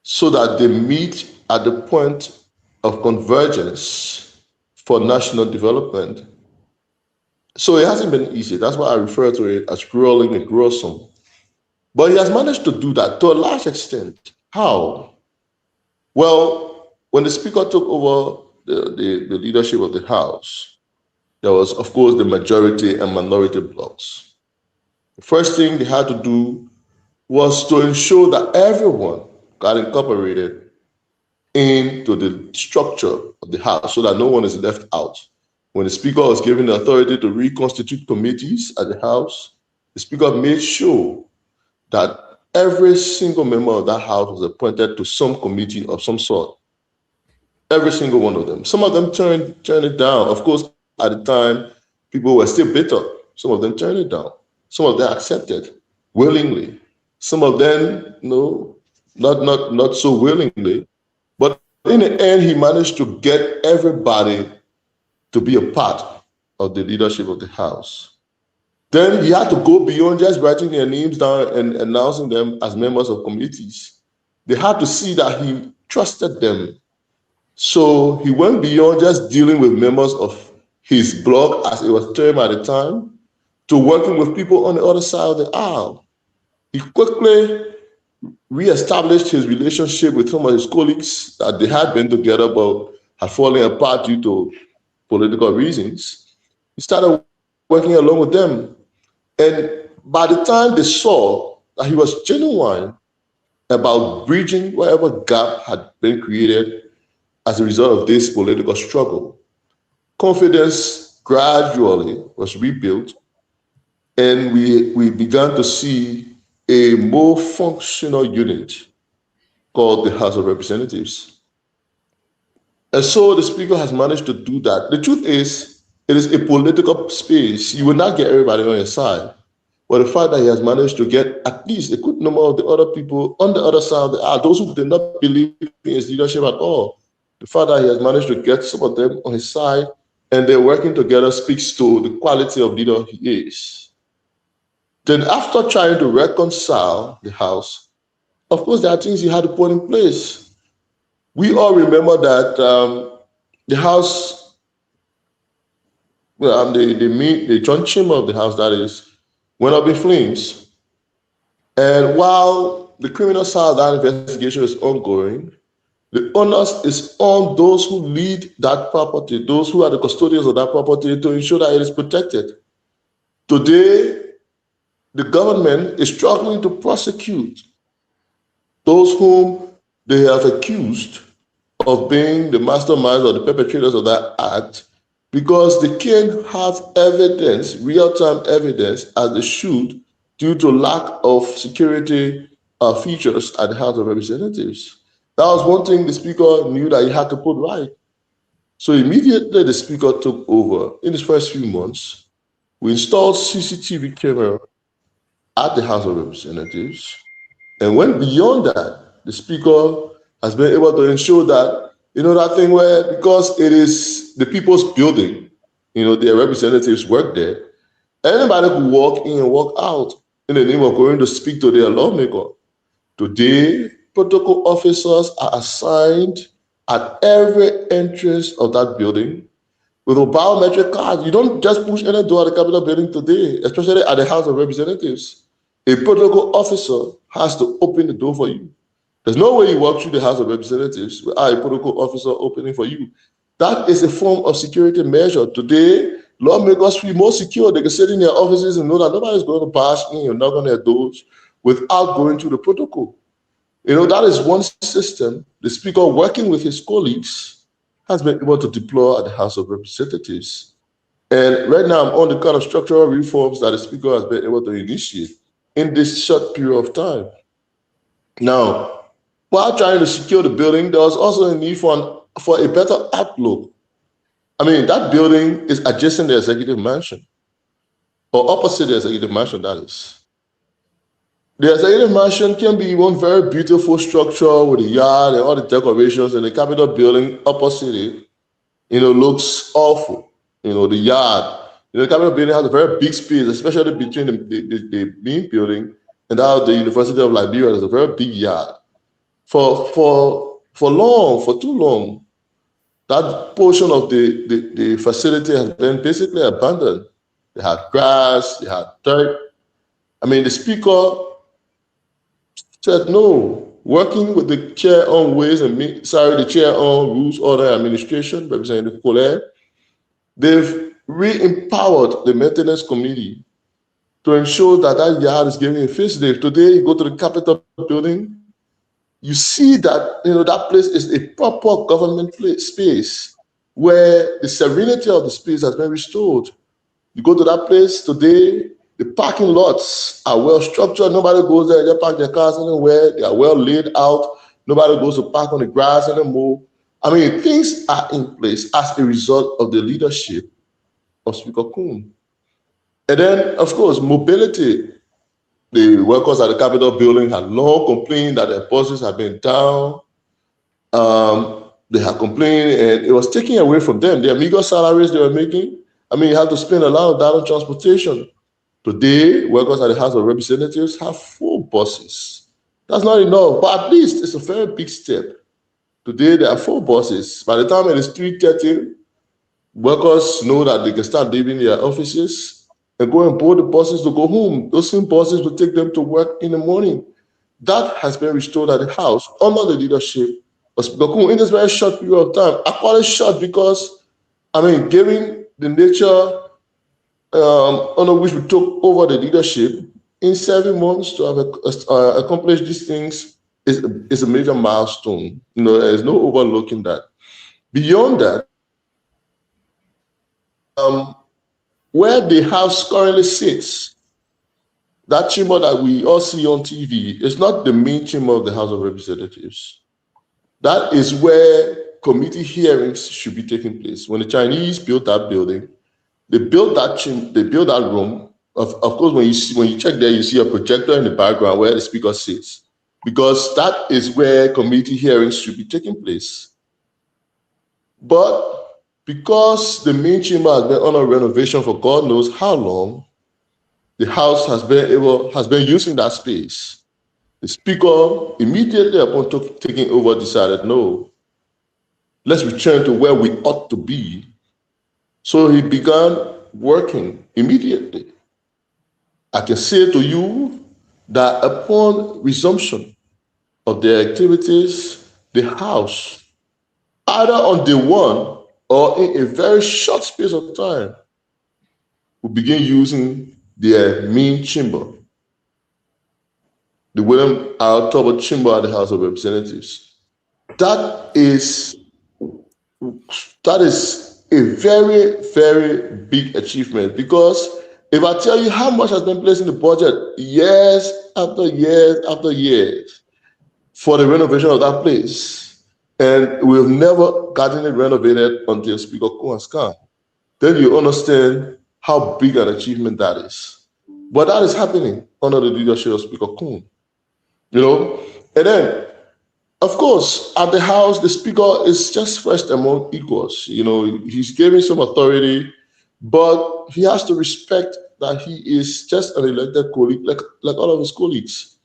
so that they meet at the point of convergence for national development. So it hasn't been easy. That's why I refer to it as grueling and gruesome. But he has managed to do that to a large extent. How? Well, when the speaker took over the leadership of the House, there was, of course, the majority and minority blocks. The first thing they had to do was to ensure that everyone got incorporated into the structure of the House so that no one is left out. When the Speaker was given the authority to reconstitute committees at the House, the Speaker made sure that every single member of that House was appointed to some committee of some sort. Every single one of them. Some of them turned it down. Of course, at the time, people were still bitter. Some of them turned it down. Some of them accepted willingly. Some of them, not so willingly. But in the end, he managed to get everybody to be a part of the leadership of the House. Then he had to go beyond just writing their names down and announcing them as members of committees. They had to see that he trusted them. So he went beyond just dealing with members of his bloc, as it was termed at the time, to working with people on the other side of the aisle. He quickly reestablished his relationship with some of his colleagues that they had been together but had fallen apart due to political reasons. He started working along with them. And by the time they saw that he was genuine about bridging whatever gap had been created as a result of this political struggle, confidence gradually was rebuilt, and we began to see a more functional unit called the House of Representatives. And so the Speaker has managed to do that. The truth is, it is a political space. You will not get everybody on your side. But the fact that he has managed to get at least a good number of the other people on the other side of the aisle, those who did not believe in his leadership at all, the fact that he has managed to get some of them on his side and they're working together speaks to the quality of leader he is. Then after trying to reconcile the House, of course, there are things he had to put in place. We all remember that the House, the joint chamber of the House, that is, went up in flames. And while the criminal side of that investigation is ongoing, the onus is on those who lead that property, those who are the custodians of that property, to ensure that it is protected. Today, the government is struggling to prosecute those whom they have accused of being the masterminds or the perpetrators of that act, because they can't have evidence, real-time evidence, as they should, due to lack of security features at the House of Representatives. That was one thing the Speaker knew that he had to put right. So immediately the Speaker took over. In his first few months, we installed CCTV camera at the House of Representatives and went beyond that. The Speaker has been able to ensure that, that thing where, because it is the people's building, their representatives work there, anybody could walk in and walk out in the name of going to speak to their lawmaker. Today, protocol officers are assigned at every entrance of that building with a biometric card. You don't just push any door at the Capitol building today, especially at the House of Representatives. A protocol officer has to open the door for you. There's no way you walk through the House of Representatives without a protocol officer opening for you. That is a form of security measure. Today, lawmakers feel more secure. They can sit in their offices and know that nobody's going to bash me or knock on their doors without going through the protocol. That is one system the Speaker, working with his colleagues, has been able to deploy at the House of Representatives. And right now, I'm on the kind of structural reforms that the Speaker has been able to initiate in this short period of time. Now, while trying to secure the building, there was also a need for a better outlook. I mean, that building is adjacent to the Executive Mansion, or opposite the Executive Mansion, that is. The Executive Mansion can be one very beautiful structure with a yard and all the decorations, and the Capitol building opposite it, looks awful. The yard. The Capitol building has a very big space, especially between the main building and that of the University of Liberia. There's a very big yard. For too long, that portion of the facility has been basically abandoned. They had grass, they had dirt. I mean, the Speaker said no, working with the chair on the chair on Rules, Order, Administration, Representative Collier, they've re-empowered the maintenance committee to ensure that yard is given a facelift. Today, you go to the Capitol building, you see that that place is a proper government space where the serenity of the space has been restored. You go to that place today, the parking lots are well structured. Nobody goes there, they park their cars anywhere. They are well laid out. Nobody goes to park on the grass anymore. I mean, things are in place as a result of the leadership of Speaker Coon. And then, of course, mobility. The workers at the Capitol building had long complained that their bosses had been down. They had complained, and it was taken away from them. Their meager salaries they were making, you had to spend a lot of that on transportation. Today, workers at the House of Representatives have 4 buses. That's not enough, but at least it's a very big step. Today, there are 4 buses. By the time it is 3:30, workers know that they can start leaving their offices and go and board the buses to go home. Those same buses will take them to work in the morning. That has been restored at the House under the leadership of Speaker Coon in this very short period of time. I call it short because, given the nature under which we took over the leadership, in 7 months to have accomplished these things is a major milestone. There's no overlooking that. Beyond that, where the House currently sits, that chamber that we all see on TV is not the main chamber of the House of Representatives. That is where committee hearings should be taking place. When the Chinese built that building, they built that room. Of course, when you check there, you see a projector in the background where the Speaker sits, because that is where committee hearings should be taking place. But because the main chamber has been under renovation for God knows how long, the House has been using that space. The Speaker, immediately upon taking over, decided, no, let's return to where we ought to be. So he began working immediately. I can say to you that upon resumption of their activities, the House, either on day one or in a very short space of time, will begin using their main chamber, the William R. Tolbert chamber at the House of Representatives. That is a very, very big achievement, because if I tell you how much has been placed in the budget years after years after years for the renovation of that place, and we've never gotten it renovated until Speaker Coon has come, then you understand how big an achievement that is. But that is happening under the leadership of Speaker Coon. And then, of course, at the House, the Speaker is just first among equals. He's given some authority, but he has to respect that he is just an elected colleague, like all of his colleagues.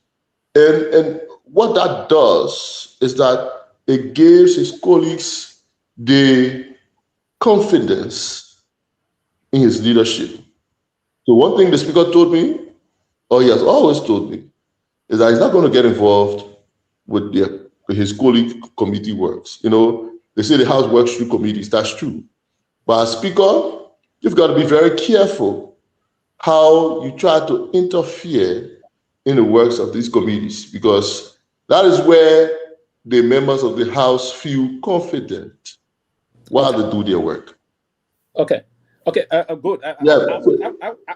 And what that does is that it gives his colleagues the confidence in his leadership. So one thing the Speaker told me, or he has always told me, is that he's not going to get involved with his colleague committee works. They say the House works through committees. That's true. But as Speaker, you've got to be very careful how you try to interfere in the works of these committees, because that is where the members of the House feel confident while they do their work. Okay. Okay. Good.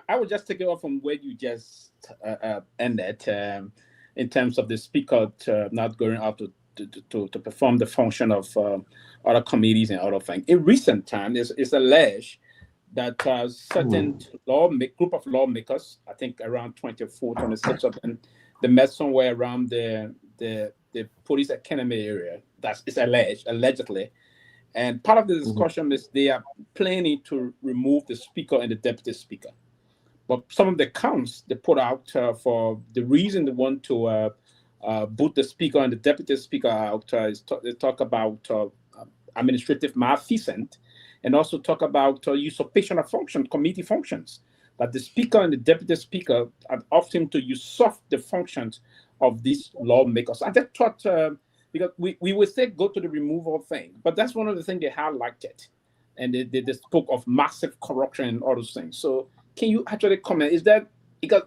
I would just take it off from where you just ended in terms of the speaker not going out to perform the function of other committees and other things. In recent times, it's alleged that certain group of lawmakers, I think around 24, 26 of them, they met somewhere around the police academy area. It's allegedly. And part of the discussion is they are planning to remove the speaker and the deputy speaker. But some of the counts they put out for the reason they want to boot the speaker and the deputy speaker out they talk about administrative malfeasance, and also talk about usurpation of function, committee functions. That the speaker and the deputy speaker are often to usurp the functions of these lawmakers. I just thought, because we would say go to the removal thing, but that's one of the things they highlighted. And they spoke of massive corruption and all those things. So can you actually comment? Is that because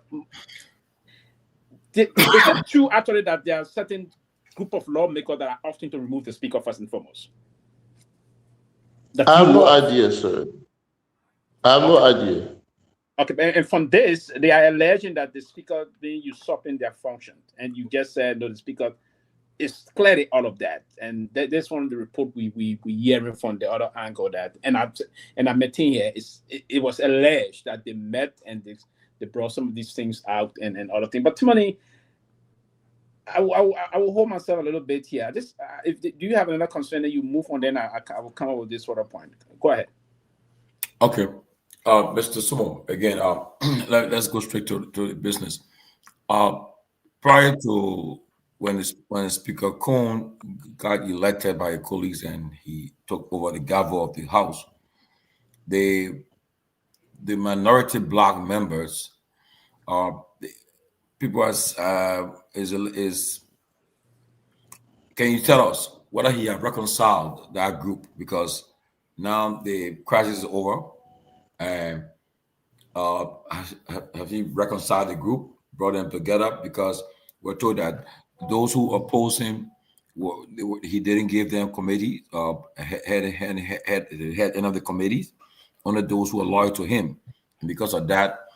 is it true actually that there are certain group of lawmakers that are often to remove the speaker first and foremost? I have no idea, sir. I have no idea. Okay, and from this, they are alleging that the speaker being usurping their function, and you just said no, the speaker is clearly all of that, and that's one of the report we hearing from the other angle that, and I'm meeting here it was alleged that they met and they brought some of these things out and other things. But Tomalin, I will hold myself a little bit here. Do you have another concern that you move on? Then I will come up with this sort of point. Go ahead. Okay, Mr. Sumo, again, let's go straight to the business. Prior to when Speaker Cohn got elected by colleagues and he took over the gavel of the House, the minority bloc members, people can you tell us whether he have reconciled that group? Because now the crisis is over, and have he reconciled the group, brought them together? Because we're told that those who oppose him, he didn't give them committee, head end of the committees, only those who are loyal to him. And because of that,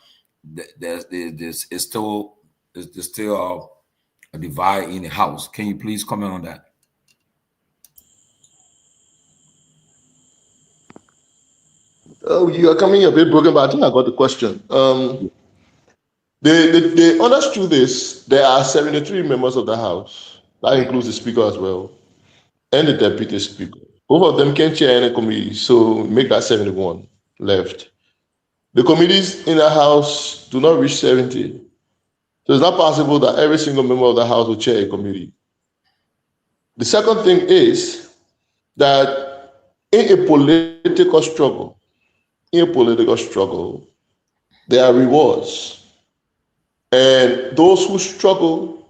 there's still a divide in the House. Can you please comment on that? Oh, you are coming a bit broken, but I think I got the question. They understood this. There are 73 members of the House. That includes the Speaker as well, and the Deputy Speaker. Both of them can chair any committee, so make that 71 left. The committees in the House do not reach 70. So it's not possible that every single member of the House will chair a committee. The second thing is that in a political struggle, there are rewards. And those who struggle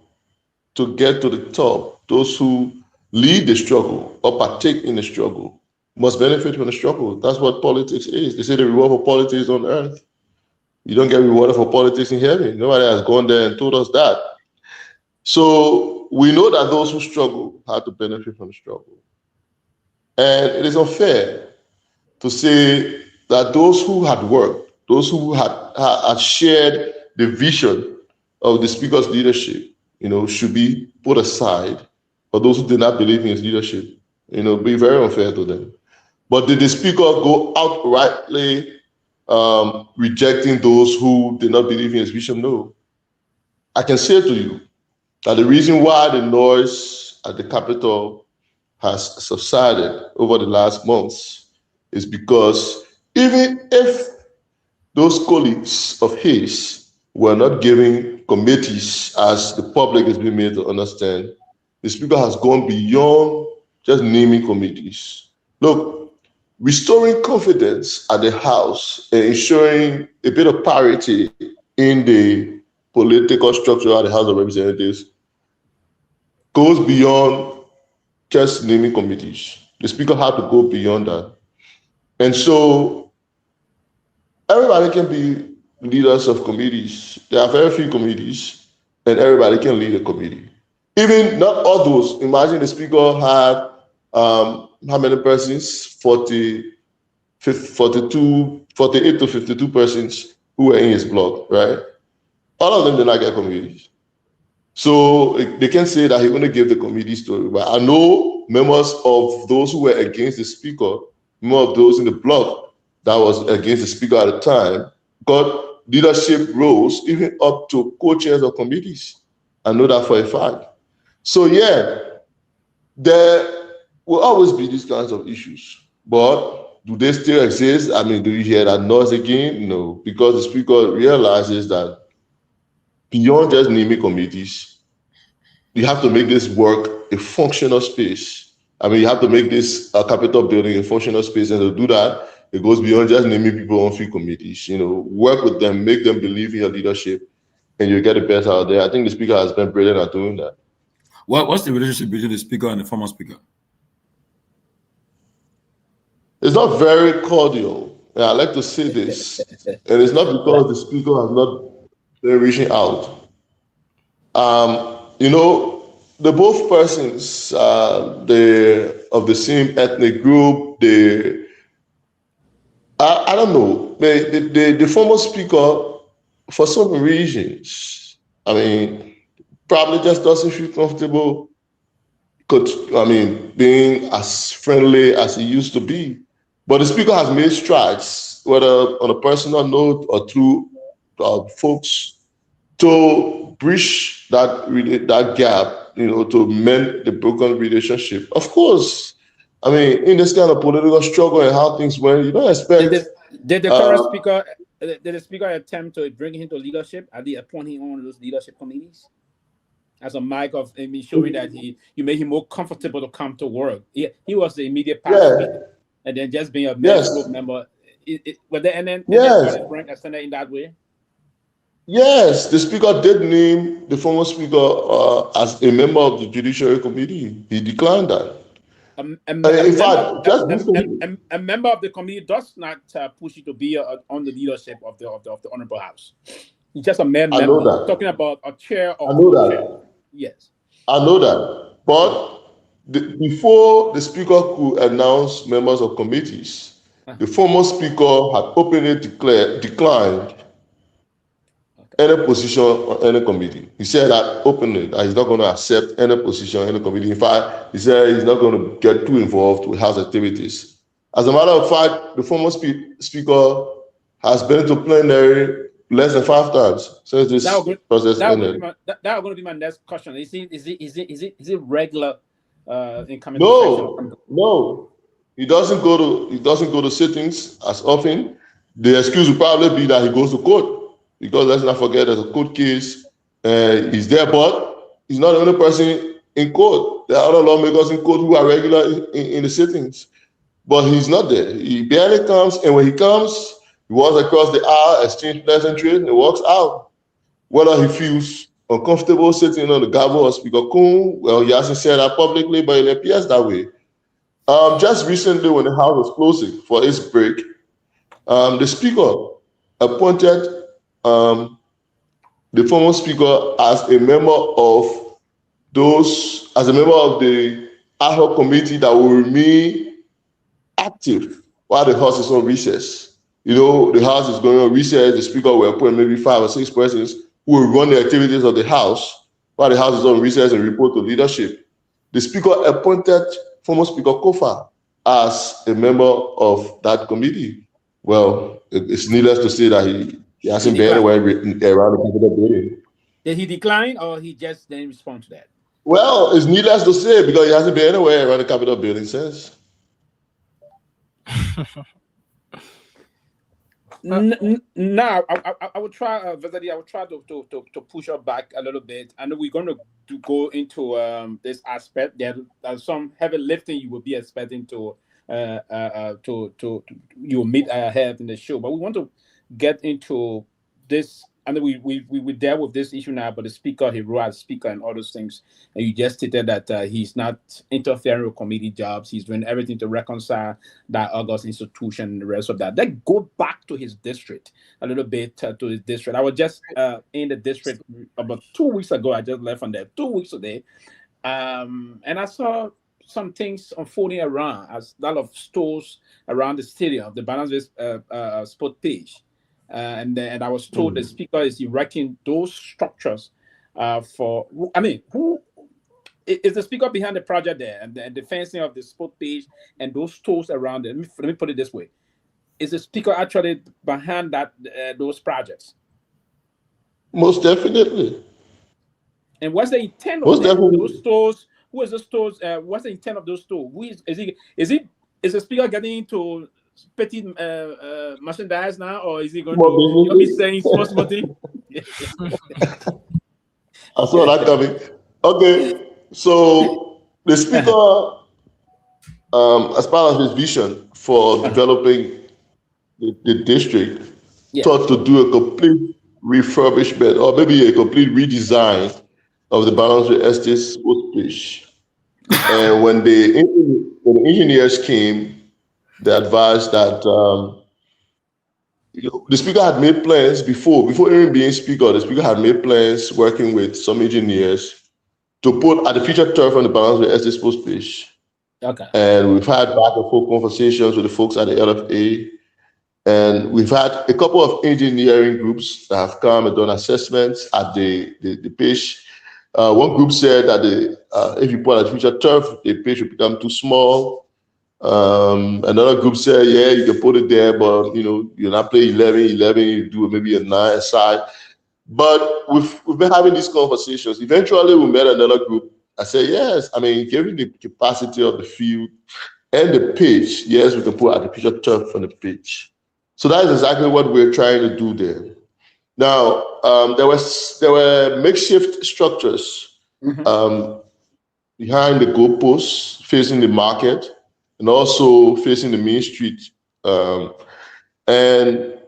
to get to the top, those who lead the struggle or partake in the struggle, must benefit from the struggle. That's what politics is. They say the reward for politics on earth. You don't get rewarded for politics in heaven. Nobody has gone there and told us that. So we know that those who struggle have to benefit from the struggle. And it is unfair to say that those who had worked, those who had shared the vision of the Speaker's leadership, should be put aside for those who did not believe in his leadership, be very unfair to them. But did the Speaker go outrightly rejecting those who did not believe in his vision? No. I can say to you that the reason why the noise at the Capitol has subsided over the last months is because even if those colleagues of his were not giving committees as the public has been made to understand, the Speaker has gone beyond just naming committees. Look, restoring confidence at the House and ensuring a bit of parity in the political structure of the House of Representatives goes beyond just naming committees. The Speaker had to go beyond that. And so everybody can be leaders of committees. There are very few committees, and everybody can lead a committee. Even not all those. Imagine the speaker had how many persons? 48 to 52 persons who were in his block, right? All of them did not get committees. So they can say that he only gave the committee story. But I know members of those who were against the speaker, more of those in the block that was against the speaker at the time, got leadership roles, even up to co-chairs of committees. I know that for a fact. So yeah, there will always be these kinds of issues. But do they still exist? I mean, do you hear that noise again? No, because the speaker realizes that beyond just naming committees, you have to make this work a functional space. I mean, you have to make this Capitol building a functional space, and to do that, it goes beyond just naming people on few committees. You know, work with them, make them believe in your leadership, and you get the best out there. I think the speaker has been brilliant at doing that. What's the relationship between the speaker and the former speaker? It's not very cordial. And I like to say this, and it's not because the speaker has not been reaching out. You know, the both persons, they of the same ethnic group. I don't know. The former speaker, for some reasons, I mean, probably just doesn't feel comfortable. Being as friendly as he used to be. But the speaker has made strides, whether on a personal note or through folks, to bridge that gap, you know, to mend the broken relationship. Of course, I mean, in this kind of political struggle and how things went, you don't expect. Did the current speaker, did the speaker attempt to bring him to leadership? Are they appointing on those leadership committees? As a mic of showing that you made him more comfortable to come to work. He was the immediate past speaker, and then just being a group member. Rank extended in that way. Yes, the speaker did name the former speaker as a member of the Judiciary Committee. He declined that. A member of the committee does not push you to be on the leadership of the Honorable House. He's just a member. Talking about a chair or co-chair. Yes. I know that. But before the speaker could announce members of committees, the former speaker had openly declined any position on any committee. He said that openly, that he's not going to accept any position on any committee. In fact, he said he's not going to get too involved with House activities. As a matter of fact, the former speaker has been to plenary less than 5 times since this process ended. That was going to be my next question. Is it regular in coming? No. He doesn't go to sittings as often. The excuse will probably be that he goes to court, because let's not forget there's a court case. He's there, but he's not the only person in court. There are other lawmakers in court who are regular in the sittings, but he's not there. He barely comes, and when he comes, he walks across the aisle, exchange pleasantries, and walks out. Whether he feels uncomfortable sitting on the gavel of Speaker Kun, well, he hasn't said that publicly, but it appears that way. Just recently, when the House was closing for its break, the Speaker appointed the former Speaker as a member of the ad hoc committee that will remain active while the House is on recess. You know, the House is going on recess. The Speaker will appoint maybe 5 or 6 persons who will run the activities of the House while the House is on recess and report to leadership. The Speaker appointed former Speaker Kofa as a member of that committee. Well, it's needless to say that he hasn't been anywhere around the Capitol building. Did he decline, or he just didn't respond to that? Well, it's needless to say because he hasn't been anywhere around the Capitol building since. Now, I would try, I would try to push her back a little bit. I know we're going to go into this aspect. There's some heavy lifting you will be expecting to you meet have in the show, but we want to get into this and we dealt with this issue now, but the speaker, he wrote as speaker and all those things, and you just stated that he's not interfering with committee jobs. He's doing everything to reconcile that August institution and the rest of that. Let's go back to his district a little bit, to his district. I was just in the district about 2 weeks ago. I just left from there 2 weeks today, and I saw some things unfolding around, as a lot of stores around the stadium, the Balance sport page. And I was told the speaker is erecting those structures for, I mean, who is the speaker behind the project there, and the fencing of the sport page and those stores around it? Let me put it this way. Is the speaker actually behind that those projects? Most definitely. And what's the intent of those stores? Who is the stores? What's the intent of those stores? Who is the speaker getting into petty merchandise now, or is he going to be saying small thing? I saw that coming. Okay, so the speaker, as part of his vision for developing the district, thought to do a complete refurbishment or maybe a complete redesign of the Balance Estate sports pitch. And when the engineers came, they advised that the speaker had made plans before even being speaker. The speaker had made plans working with some engineers to put artificial turf on the Balance Estate sports pitch. Okay. And we've had back and forth conversations with the folks at the LFA. And we've had a couple of engineering groups that have come and done assessments at the pitch. One group said that if you put artificial turf, the pitch will become too small. Another group said, yeah, you can put it there, but you're not playing 11, you do maybe a 9 aside. But we've been having these conversations. Eventually, we met another group. I said, yes, I mean, given the capacity of the field and the pitch, yes, we can put artificial turf on the pitch. So that is exactly what we're trying to do there. Now, there were makeshift structures behind the goalposts facing the market and also facing the main street. And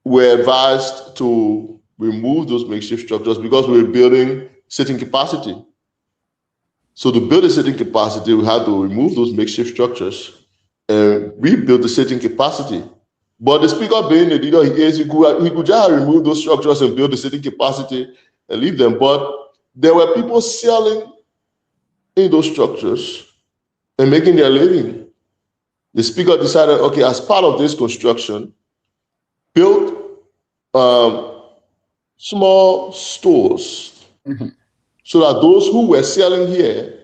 we're advised to remove those makeshift structures because we're building sitting capacity. So to build a sitting capacity, we had to remove those makeshift structures and rebuild the sitting capacity. But the speaker being the leader he is, he could just remove those structures and build the sitting capacity and leave them. But there were people selling in those structures and making their living. The speaker decided, okay, as part of this construction, build small stores so that those who were selling here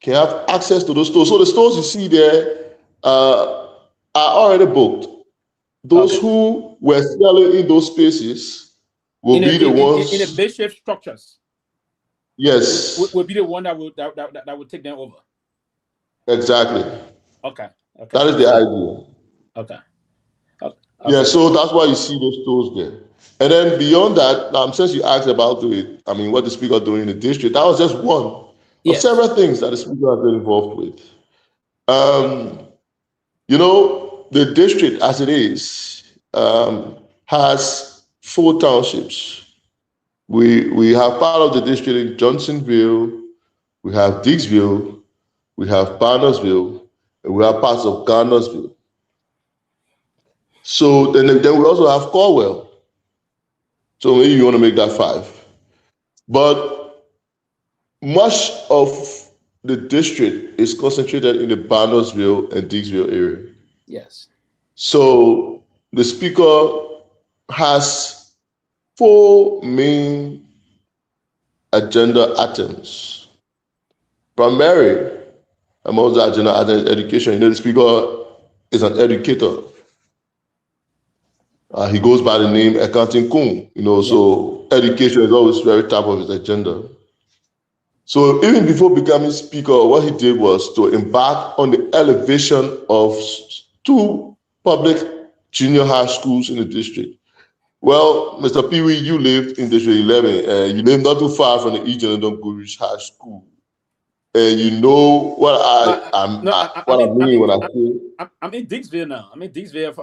can have access to those stores. So the stores you see there are already booked. Those who were selling in those spaces will be the ones in the makeshift structures. Yes, will be the one that will take them over. Exactly. Okay. That is the idea. Okay. Yeah, so that's why you see those stores there. And then beyond that, since you asked about what the speaker doing in the district, that was just one of several things that the speaker has been involved with. The district as it is has 4 townships. We have part of the district in Johnsonville, we have Dixville, we have Barnersville, and we have parts of Garnersville. So then we also have Corwell. So maybe you want to make that 5. But much of the district is concentrated in the Barnersville and Dixville area. Yes. So the speaker has 4 main agenda items. Primary among the agenda items is education. The speaker is an educator. He goes by the name Accounting Kung. So education is always very top of his agenda. So even before becoming speaker, what he did was to embark on the elevation of 2 public junior high schools in the district. Well, Mr. Pewee, you lived in District 11, and you live not too far from the Eastern and Goodrich High School. And you know what I mean when I say. I'm in Dixville now. I'm in Dixville.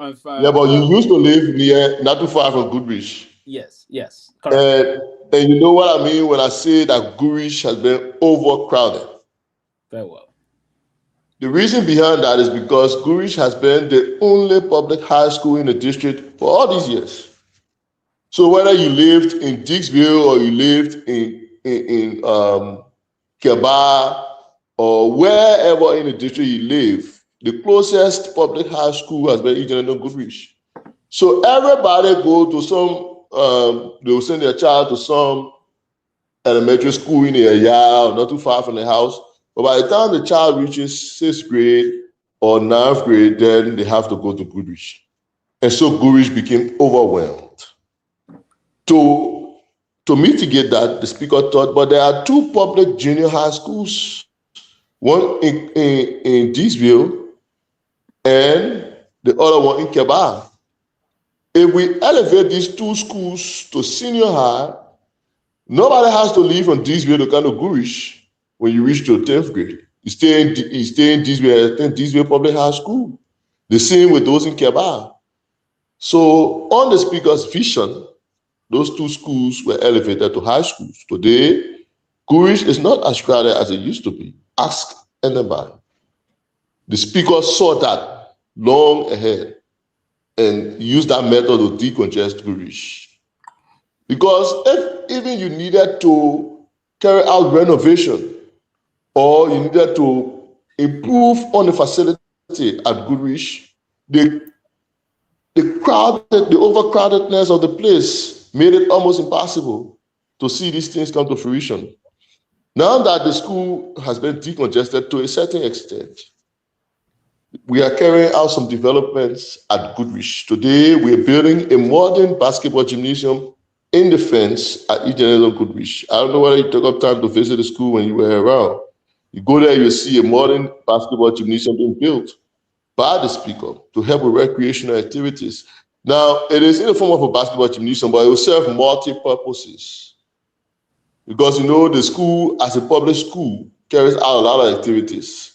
Yeah, but you used to live not too far from Goodrich. Yes, correct. And you know what I mean when I say that Gurish has been overcrowded. Very well. The reason behind that is because Gurish has been the only public high school in the district for all these years. So whether you lived in Dixville or you lived in Kehleboe or wherever in the district you live, the closest public high school has been Nyenwolo Gurish. So everybody go to some, they will send their child to some elementary school in a yard, not too far from the house. But by the time the child reaches 6th grade or 9th grade, then they have to go to Gurish. And so Gurish became overwhelmed. To mitigate that, the speaker thought, but there are 2 public junior high schools, one in Dixville and the other one in Kehleboe. If we elevate these 2 schools to senior high, nobody has to leave from Dixville to come to Gurish when you reach to 10th grade. You stay in Dixville, attend Dixville Public High School. The same with those in Kehleboe. So on the speaker's vision, those 2 schools were elevated to high schools. Today, Gurish is not as crowded as it used to be. Ask anybody. The speaker saw that long ahead and used that method to decongest Gurish. Because if even you needed to carry out renovation or you needed to improve on the facility at Gurish, the overcrowdedness of the place made it almost impossible to see these things come to fruition. Now that the school has been decongested to a certain extent, we are carrying out some developments at Gurish. Today, we are building a modern basketball gymnasium in the fence at Nyenwolo Gurish. I don't know whether you took up time to visit the school when you were around. You go there, you'll see a modern basketball gymnasium being built by the speaker to help with recreational activities. Now, it is in the form of a basketball gymnasium, but it will serve multi-purposes. Because, you know, the school, as a public school, carries out a lot of activities.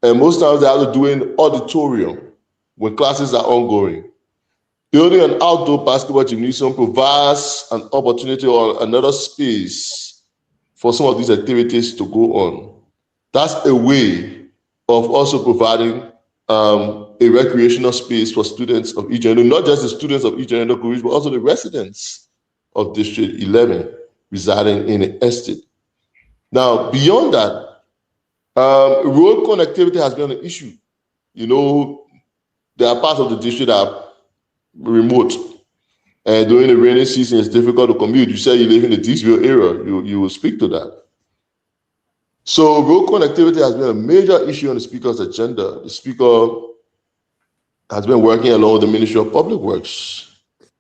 And most times they have to do it in the auditorium when classes are ongoing. Building an outdoor basketball gymnasium provides an opportunity or another space for some of these activities to go on. That's a way of also providing a recreational space for students of Nyenwolo, not just the students of Nyenwolo Gurish, but also the residents of District 11 residing in the estate. Now, beyond that, road connectivity has been an issue. You know, there are parts of the district that are remote, and during the rainy season, it's difficult to commute. You say you live in the Dixville area, you will speak to that. So road connectivity has been a major issue on the speaker's agenda. The speaker has been working along with the Ministry of Public Works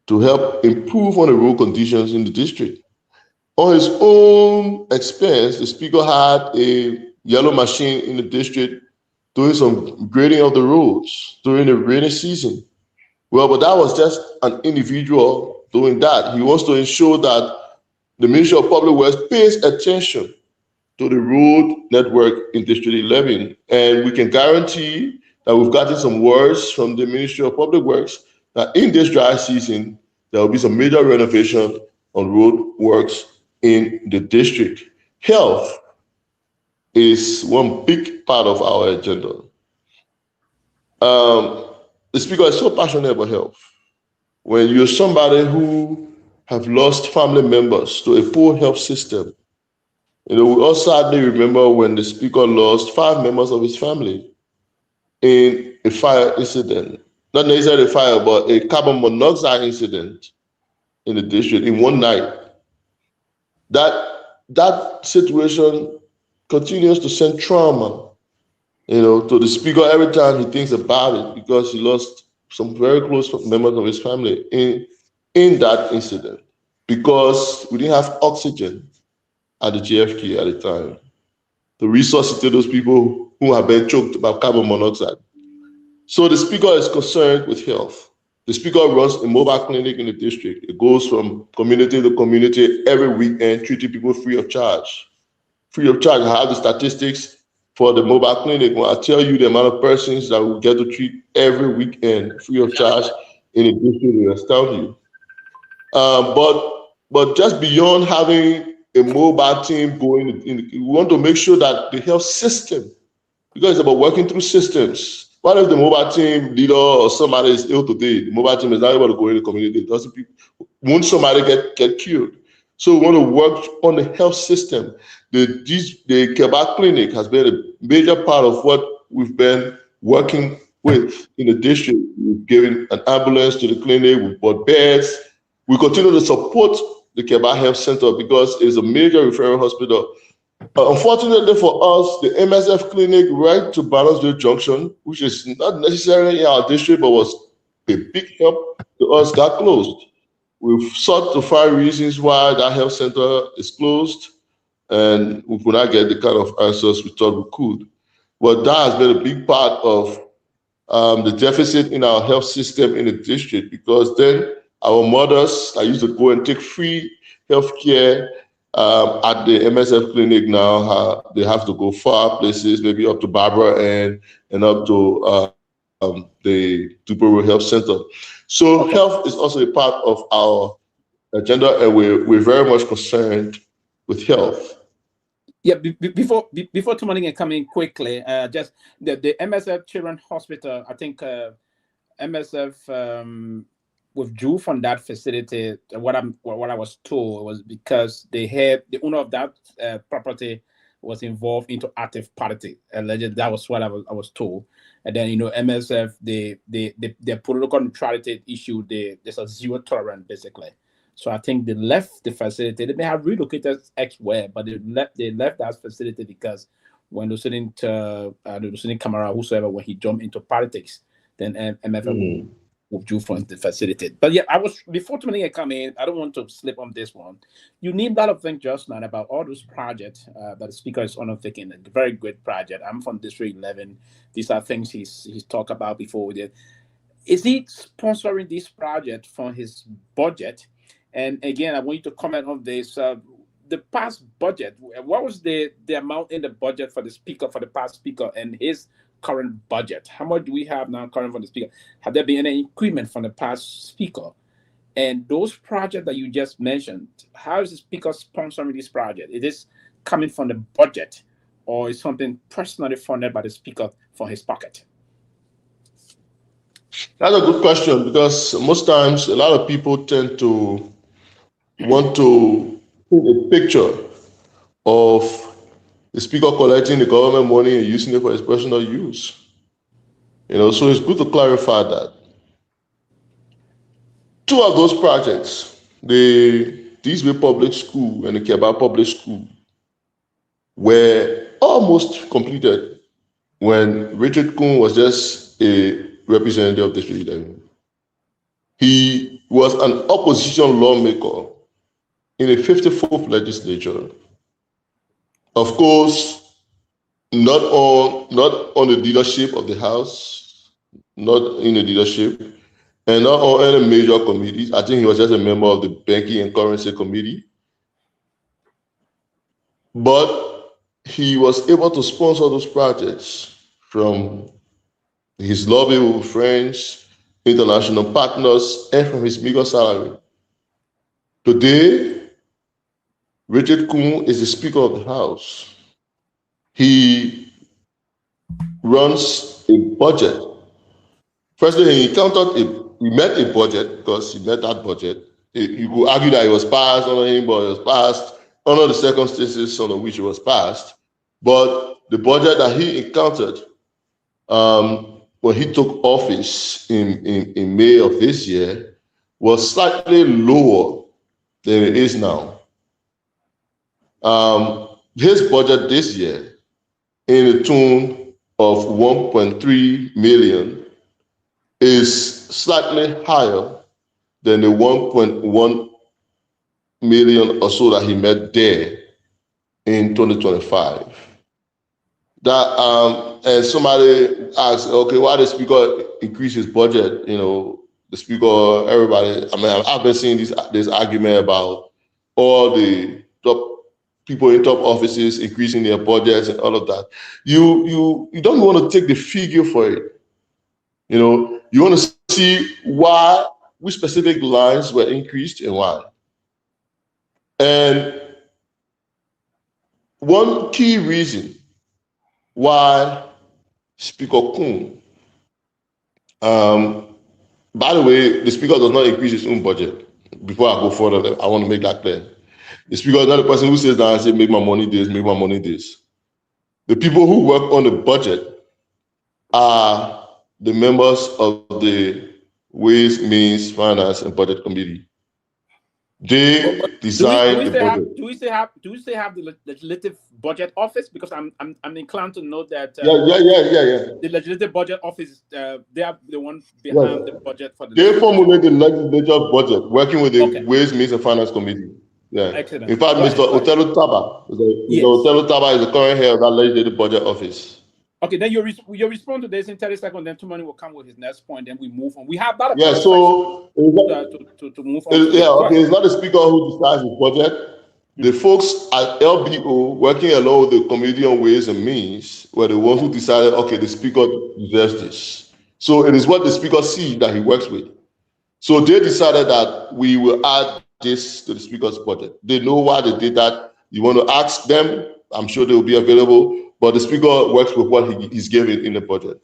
to help improve on the road conditions in the district. On his own expense, the speaker had a yellow machine in the district doing some grading of the roads during the rainy season. Well, but that was just an individual doing that. He wants to ensure that the Ministry of Public Works pays attention to the road network in District 11. And we can guarantee that we've gotten some words from the Ministry of Public Works that in this dry season, there will be some major renovation on road works in the district. Health is one big part of our agenda. The speaker is so passionate about health. When you're somebody who have lost family members to a poor health system, you know, we all sadly remember when the speaker lost 5 members of his family in a fire incident. Not necessarily a fire, but a carbon monoxide incident in the district in one night. That situation continues to send trauma, you know, to the speaker every time he thinks about it, because he lost some very close members of his family in that incident because we didn't have oxygen at the JFK at the time to resuscitate those people who have been choked by carbon monoxide. So the speaker is concerned with health. The speaker runs a mobile clinic in the district. It goes from community to community every weekend, treating people free of charge. Free of charge. I have the statistics for the mobile clinic. When I tell you the amount of persons that we get to treat every weekend free of charge in the district, it will astound you. But just beyond having a mobile team going, we want to make sure that the health system, because it's about working through systems. What if the mobile team leader or somebody is ill today? The mobile team is not able to go in the community. Won't somebody get killed? So we want to work on the health system. The Kehleboe Clinic has been a major part of what we've been working with in the district. We've given an ambulance to the clinic, we've bought beds. We continue to support the Kehleboe Health Center because it's a major referral hospital. Unfortunately for us, the MSF clinic right to Barnesville Junction, which is not necessarily in our district, but was a big help to us, got closed. We've sought to find reasons why that health center is closed, and we could not get the kind of answers we thought we could. But that has been a big part of the deficit in our health system in the district, because then our mothers that used to go and take free health care at the MSF clinic now, they have to go far places, maybe up to Barbara and up to the Dopoh Health Center. So health is also a part of our agenda, and we're very much concerned with health. Yeah, before Tomalin can come in quickly, just the MSF Children's Hospital, I think MSF withdrew from that facility. What I was told was because they had the owner of that property was involved into active politics. Allegedly, that was what I was told. And then MSF, their political neutrality issue, there's a zero tolerance basically. So I think they left the facility. They may have relocated elsewhere, but they left that facility because when listening to Kamara, whosoever, when he jumped into politics, then MSF withdrew from the facility. But yeah, before Tomalin come in, I don't want to slip on this one. You need a lot of things just now about all those projects that the speaker is undertaking. A very good project. I'm from District 11. These are things he's talked about before. Is he sponsoring this project from his budget? And again, I want you to comment on this. The past budget, what was the amount in the budget for the past speaker and his current budget? How much do we have now current from the speaker? Have there been any increment from the past speaker? And those projects that you just mentioned, how is the speaker sponsoring this project? Is this coming from the budget, or is something personally funded by the speaker from his pocket? That's a good question, because most times a lot of people tend to want to paint a picture of the speaker collecting the government money and using it for his personal use. So it's good to clarify that. Two of those projects, the Deesway Public School and the Kehleboe Public School, were almost completed when Richard Kuhn was just a representative of District 11. He was an opposition lawmaker in the 54th legislature. Of course, not on the leadership of the House, not in the leadership, and not on any major committees. I think he was just a member of the Banking and Currency Committee. But he was able to sponsor those projects from his lobby with friends, international partners, and from his meager salary. Today, Richard Kuhn is the Speaker of the House. He runs a budget. Firstly, he met a budget because he met that budget. You could argue that it was passed on him, but it was passed under the circumstances under which it was passed. But the budget that he encountered when he took office in May of this year was slightly lower than it is now. His budget this year, in the tune of 1.3 million, is slightly higher than the 1.1 million or so that he met there in 2025. That and somebody asked, okay, why the speaker increase his budget? The speaker, everybody. I've been seeing this argument about all the top people in top offices increasing their budgets and all of that. You don't want to take the figure for it. You want to see why which specific lines were increased and why. And one key reason why Speaker Kun, by the way, the Speaker does not increase his own budget. Before I go further, I want to make that clear. The Speaker is not the person who says that and say, make my money this, make my money this. The people who work on the budget are the members of the Ways, Means, Finance, and Budget Committee. They design the budget. Do we still have the legislative budget office? Because I'm inclined to know that the legislative budget office, they are the one behind the budget for the. They formulate the legislative budget, working with the Ways, Means, and Finance Committee. Yeah. Excellent. In fact, Mr. Otelo Taba, Otelo Taba is the current head of that legislative budget office. Okay, then you respond to this in 30 seconds, then Tomalin will come with his next point, then we move on. We have that. Yeah, so to move on. It's not the Speaker who decides his budget. The folks at LBO, working along with the Committee on Ways and Means, were the ones who decided, okay, the Speaker deserves this. So it is what the Speaker sees that he works with. So they decided that we will add this to the Speaker's budget. They know why they did that. You want to ask them, I'm sure they will be available. But the Speaker works with what he's given in the budget.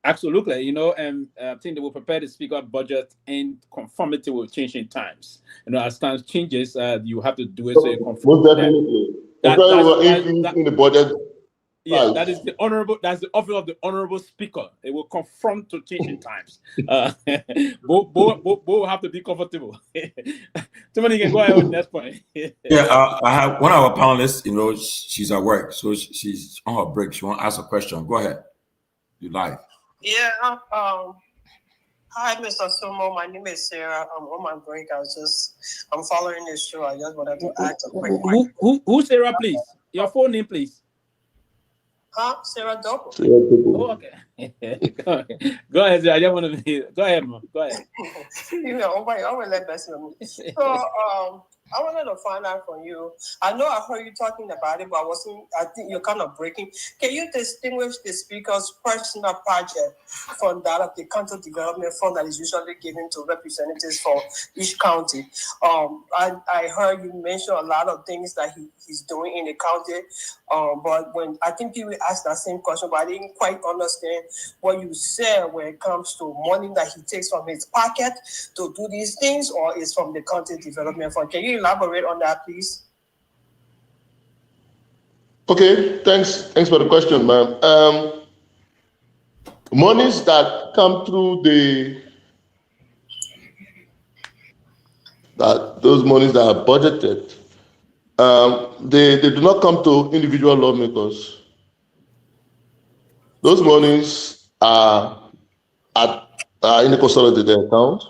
Absolutely, and I think they will prepare the Speaker budget in conformity with changing times. As times changes, you have to do it so you conform. Most definitely. That's in the budget. Yeah, that is the honorable. That's the office of the honorable Speaker. It will conform to changing times. Both will have to be comfortable. Somebody can go ahead with the next point. I have one of our panelists. She's at work, so she's on her break. She want to ask a question. Go ahead. You live. Yeah. Hi, Mr. Sumo. My name is Sarah. I'm on my break. I'm following this show. I just wanted to ask a quick question. Who Sarah, please? Your full name, please. Sarah Dopoh. Oh, okay. Go ahead, Sarah. I just want to be. Go ahead, man. Go ahead. I will let Bessie on me. So, I wanted to find out from you. I know I heard you talking about it, but I think you're kind of breaking. Can you distinguish the Speaker's personal project from that of the county development fund that is usually given to representatives for each county? I heard you mention a lot of things that he's doing in the county, but when I think people asked that same question, but I didn't quite understand what you said when it comes to money that he takes from his pocket to do these things, or is from the county development fund. Can you elaborate on that, please? Okay, thanks for the question, ma'am. Monies that come through those monies that are budgeted, they do not come to individual lawmakers. Those monies are in the consolidated account.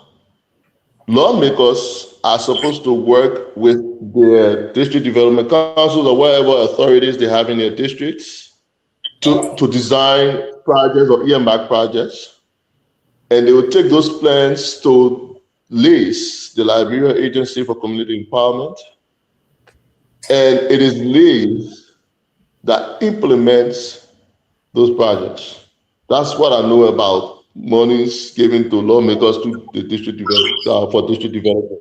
Lawmakers are supposed to work with their district development councils or whatever authorities they have in their districts to design projects or earmark projects. And they will take those plans to LACE, the Liberia Agency for Community Empowerment. And it is LACE that implements those projects. That's what I know about monies given to lawmakers to the district development for district development.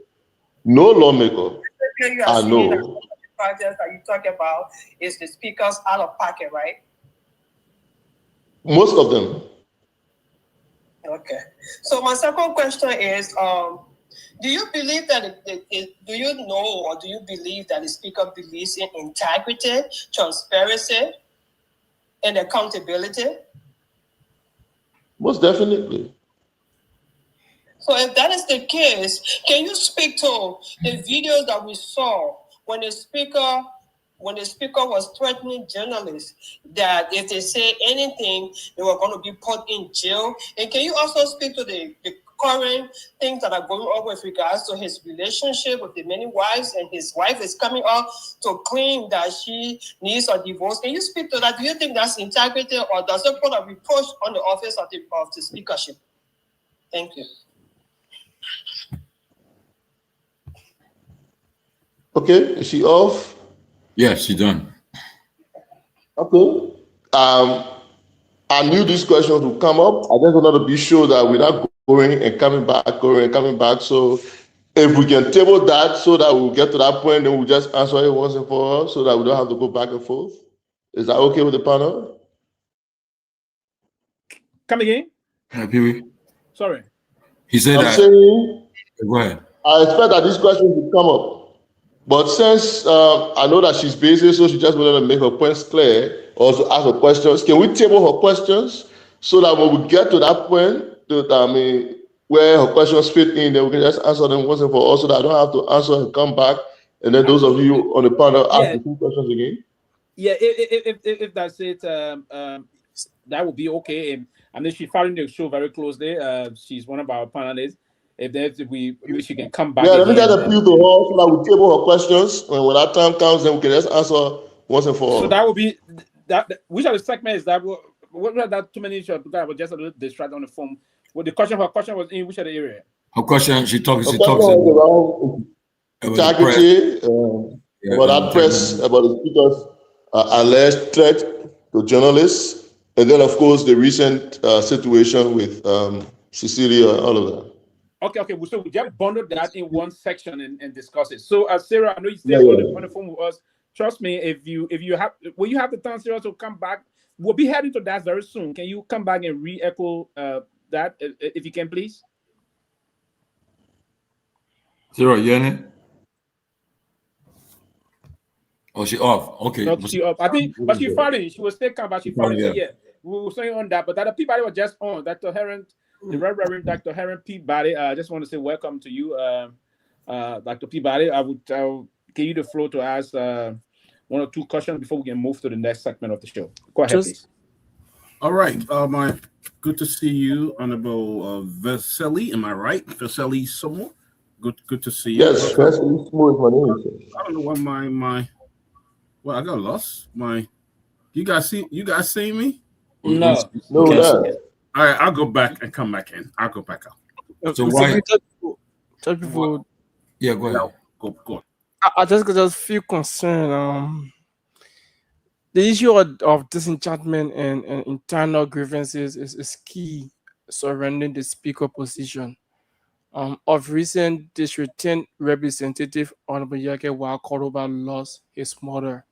No lawmaker I know. The project that you talk about is the Speaker's out of pocket, right? Most of them. Okay. So my second question is, do you believe that do you know or do you believe that the Speaker believes in integrity, transparency, and accountability? Most definitely. So if that is the case, can you speak to the videos that we saw when the speaker was threatening journalists that if they say anything, they were going to be put in jail? And can you also speak to the current things that are going on with regards to his relationship with the many wives, and his wife is coming up to claim that she needs a divorce? Can you speak to that? Do you think that's integrity, or does it put a reproach on the office of the speakership? Thank you. Okay, is she off? Yeah, she's done. Okay. I knew these questions would come up. I just wanted to be sure that we're not going and coming back, going and coming back. So if we can table that so that we'll get to that point, then we'll just answer it once and for all so that we don't have to go back and forth. Is that okay with the panel? Come again? Pewee. Sorry. He said I'm that. saying, Go ahead. I expect that these questions will come up. But since I know that she's busy, so she just wanted to make her points clear, also ask her questions. Can we table her questions so that when we get to that point, where her questions fit in, then we can just answer them once and for all, so that I don't have to answer and come back. And then those of you on the panel ask the 2 questions again. Yeah, if that's it, that would be okay. And I mean, she's following the show very closely. She's one of our panelists. If she can come back. Yeah, let me just appeal to her so that we table her questions. And when that time comes, then we can just answer once and for all. So that would be that. Which of the segments that what was that? Too many shows. I was just a little distracted on the phone. What the question? Her question was in which of the area? Her question. She talks. Around integrity, about that press, about the speaker's alleged threat to journalists, and then of course the recent situation with Cecilia and all of that. Okay. So we just bundled that in one section and discuss it. So, Sarah, I know you still on the phone with us. Trust me, if you have, will you have the time, Sarah, to come back? We'll be heading to that very soon. Can you come back and re-echo that, if you can, please? Sarah, you in it? Oh, she off. Okay. No, she off. I think, but she following. She was still come, but she following. So yeah, we were saying on that. But that Peabody was just on. Dr. Heron. The Reverend Dr. Heron Peabody. I just want to say welcome to you, Dr. Peabody. I'll give you the floor to ask 1 or 2 questions before we can move to the next segment of the show. Go ahead, please. All right. Good to see you, Honorable Vesely. Am I right? Vesely Somo. Good to see you. Yes, Vesely Somo is my name. I don't know what well, I got lost. You guys see me? No. All right, I'll go back and come back in. I'll go back out. So why? Just before. Yeah, go ahead. Go. I just feel concerned. The issue of disenchantment and internal grievances is key surrounding the speaker position. Of recent, District 10 Representative Honorable Yake Wakoroba lost his mother,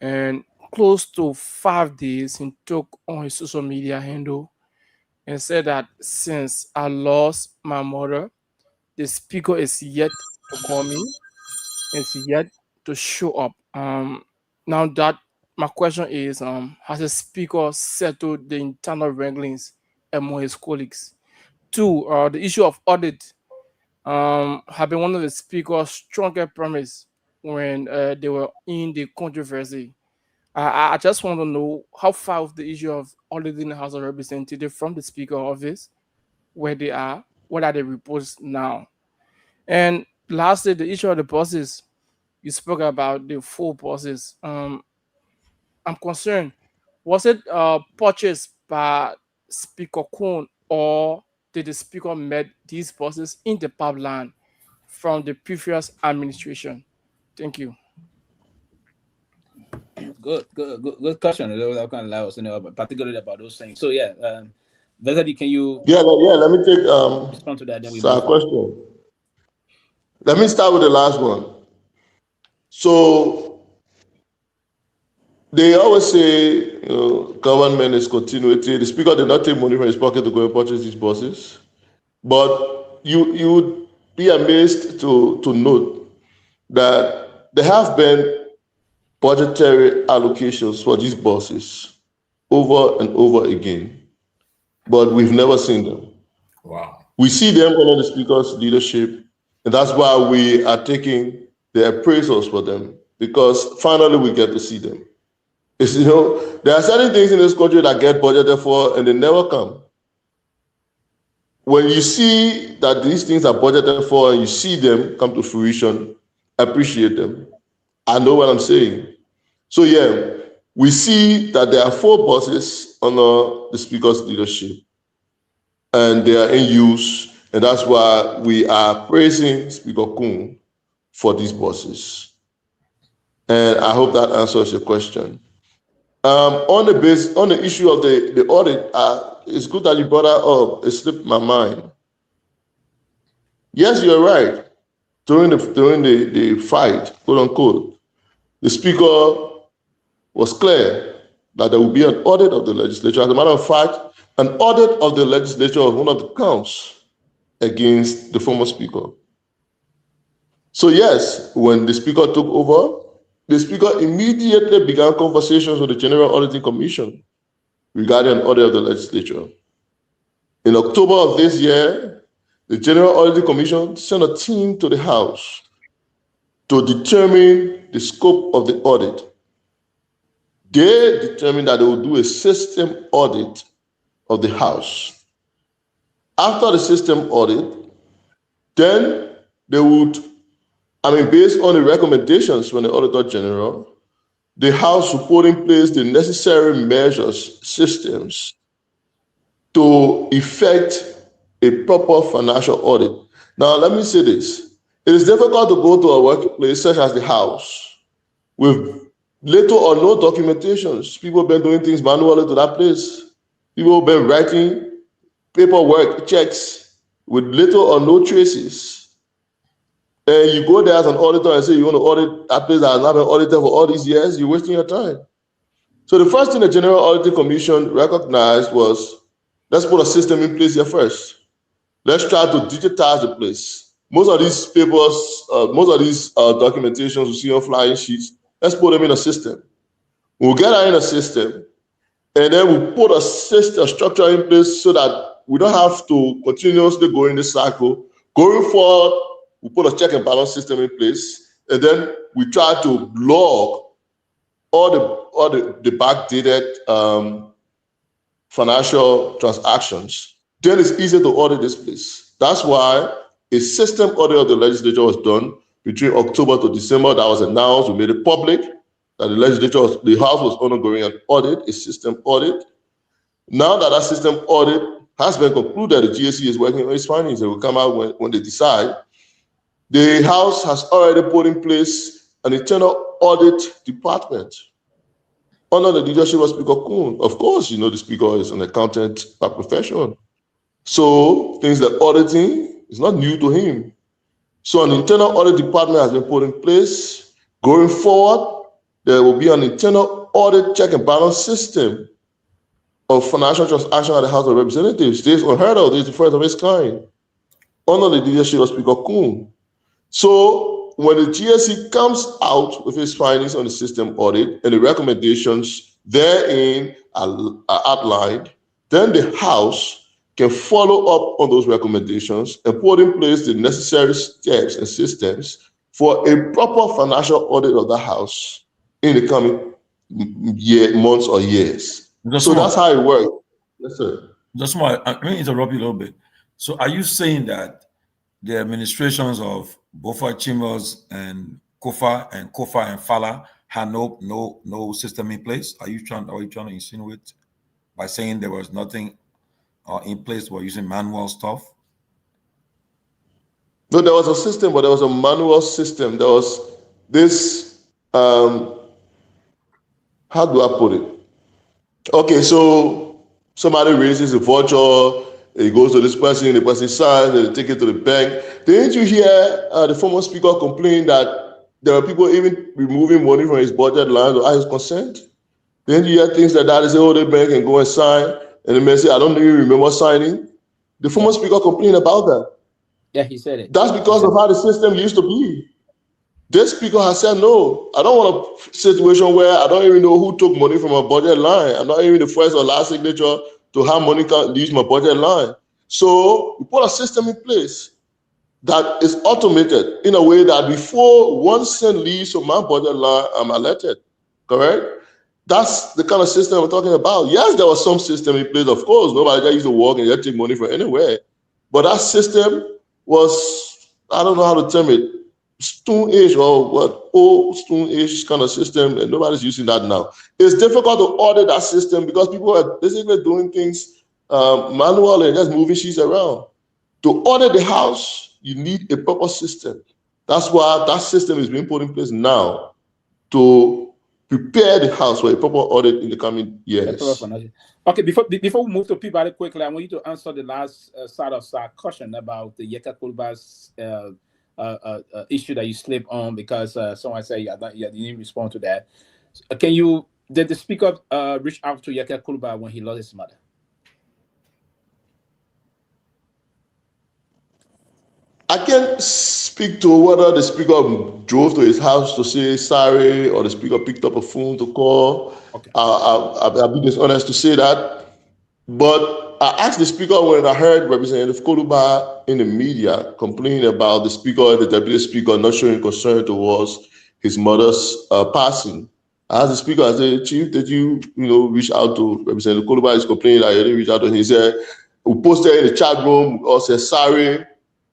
and close to 5 days he took on his social media handle and said that since I lost my mother, the speaker is yet to call me, is yet to show up. Now that my question is, has the speaker settled the internal wranglings among his colleagues? 2, the issue of audit have been one of the speaker's strongest promise when they were in the controversy. I just want to know how far of the issue of auditing the House of Representatives from the Speaker office, where they are, what are the reports now? And lastly, the issue of the buses. You spoke about the 4 buses. I'm concerned. Was it purchased by Speaker Kuhn, or did the Speaker met these buses in the pipeline from the previous administration? Thank you. Good question. That kind of allow us to know, particularly about those things. So yeah, Vesely, can you? Yeah. Let me take respond to that. Then we question. Let me start with the last one. So they always say, government is continuity. The speaker did not take money from his pocket to go and purchase these buses, but you would be amazed to note that there have been budgetary allocations for these buses over and over again, but we've never seen them. Wow. We see them under the speaker's leadership, and that's why we are taking the appraisals for them, because finally we get to see them. It's, there are certain things in this country that get budgeted for and they never come. When you see that these things are budgeted for and you see them come to fruition, appreciate them. I know what I'm saying. So yeah, we see that there are 4 buses under the speaker's leadership and they are in use, and that's why we are praising Speaker Kuhn for these buses. And I hope that answers your question. On the issue of the audit, it's good that you brought that up. It slipped my mind. Yes, you're right. During the fight, quote unquote, the speaker was clear that there will be an audit of the legislature. As a matter of fact, an audit of the legislature was one of the counts against the former speaker. So yes, when the speaker took over, the speaker immediately began conversations with the General Auditing Commission regarding an audit of the legislature. In October of this year, the General Auditing Commission sent a team to the House to determine the scope of the audit. They determined that they would do a system audit of the House. After the system audit, then they would, based on the recommendations from the Auditor General, the House would put in place the necessary measures, systems, to effect a proper financial audit. Now, let me say this. It is difficult to go to a workplace such as the House with little or no documentations. People have been doing things manually to that place. People have been writing paperwork, checks with little or no traces. And you go there as an auditor and say you want to audit that place that has not been audited for all these years, you're wasting your time. So the first thing the General Auditing Commission recognized was, let's put a system in place here first. Let's try to digitize the place. Most of these papers, documentations you see on flying sheets, let's put them in a system. We'll get that in a system, and then we'll put a structure in place so that we don't have to continuously go in this cycle. Going forward, we put a check and balance system in place, and then we try to log all the backdated financial transactions. Then it's easier to audit this place. That's why a system audit of the legislature was done between October to December. That was announced. We made it public that the House was undergoing an audit, a system audit. Now that system audit has been concluded, the GSC is working on its findings. It will come out when they decide. The House has already put in place an internal audit department under the leadership of Speaker Kuhn. Of course, the Speaker is an accountant by profession. So things like auditing is not new to him. So an internal audit department has been put in place. Going forward, there will be an internal audit check and balance system of financial transaction at the House of Representatives. This is unheard of. This is the first of its kind under the leadership of Speaker Kuhn. So when the GSC comes out with its findings on the system audit and the recommendations therein are outlined, then the House can follow up on those recommendations and put in place the necessary steps and systems for a proper financial audit of the House in the coming months or years. So that's how it works. Yes, sir. Just more, let me interrupt you a little bit. So are you saying that the administrations of Bofa Chambers and Kofa and Fala had no system in place? Are you trying to insinuate by saying there was nothing in place? We're using manual stuff? No, there was a system, but there was a manual system. There was this, how do I put it? Okay, so somebody raises a voucher, it goes to this person, the person signs, they take it to the bank. Didn't you hear the former speaker complain that there are people even removing money from his budget line without his consent? Didn't you hear things like that? They say, oh, the bank can go and sign. And the man say, I don't even remember signing. The former speaker complained about that. Yeah, he said it. That's because of how the system used to be. This speaker has said, no, I don't want a situation where I don't even know who took money from my budget line. I'm not even the first or last signature to have money leave my budget line. So we put a system in place that is automated in a way that before 1 cent leaves from my budget line, I'm alerted. Correct? That's the kind of system we're talking about. Yes, there was some system in place, of course. Nobody just used to walk and just take money from anywhere. But that system was, I don't know how to term it, Stone Age or what, old Stone Age kind of system, and nobody's using that now. It's difficult to audit that system because people are basically doing things manually and just moving sheets around. To audit the House, you need a proper system. That's why that system is being put in place now to prepare the house for a proper audit in the coming years. Okay, before we move to Peabody quickly, I want you to answer the last side of our question about the Yeka Kuluba's issue that you slipped on, because someone said you didn't respond to that. Did the speaker reach out to Yeka Kuluba when he lost his mother? I can't speak to whether the speaker drove to his house to say sorry or the speaker picked up a phone to call. Okay. I'll be dishonest to say that. But I asked the speaker when I heard Representative Kuluba in the media complaining about the speaker, the deputy speaker, not showing concern towards his mother's passing. I asked the speaker, I said, Chief, did you reach out to Representative Kuluba? He's complaining that he didn't reach out to him. He said, we posted in the chat room, we all said sorry.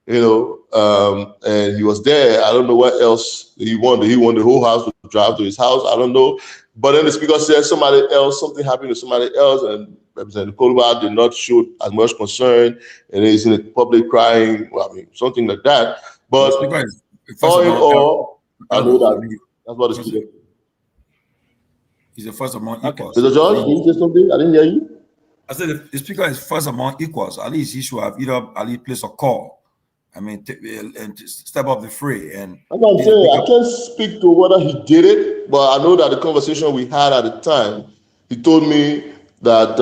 And he was there. I don't know what else he wanted. He wanted the whole house to drive to his house. I don't know. But then the speaker said something happened to somebody else, and Representative Kuluba did not show as much concern, and he's in the public crying. Well, I mean, something like that. But all in all, I know that that's what the speaker. He's the first among equals. Mr. George, did you say something? I didn't hear you. I said the speaker is first among equals. At least he should have either at least placed a call. I mean, and step up the fray. And that's what I'm saying. I can't speak to whether he did it, but I know that the conversation we had at the time, he told me that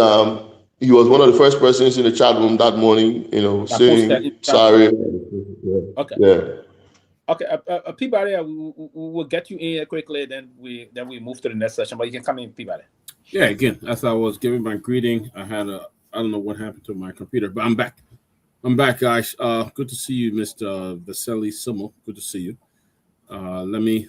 he was one of the first persons in the chat room that morning, saying sorry. Okay. Yeah. Okay. Peabody, we'll get you in here quickly, then we move to the next session. But you can come in, Peabody. Yeah. Again, as I was giving my greeting, I don't know what happened to my computer, but I'm back. I'm back, guys. Good to see you, Mr. Vasily Sumo. Good to see you. Let me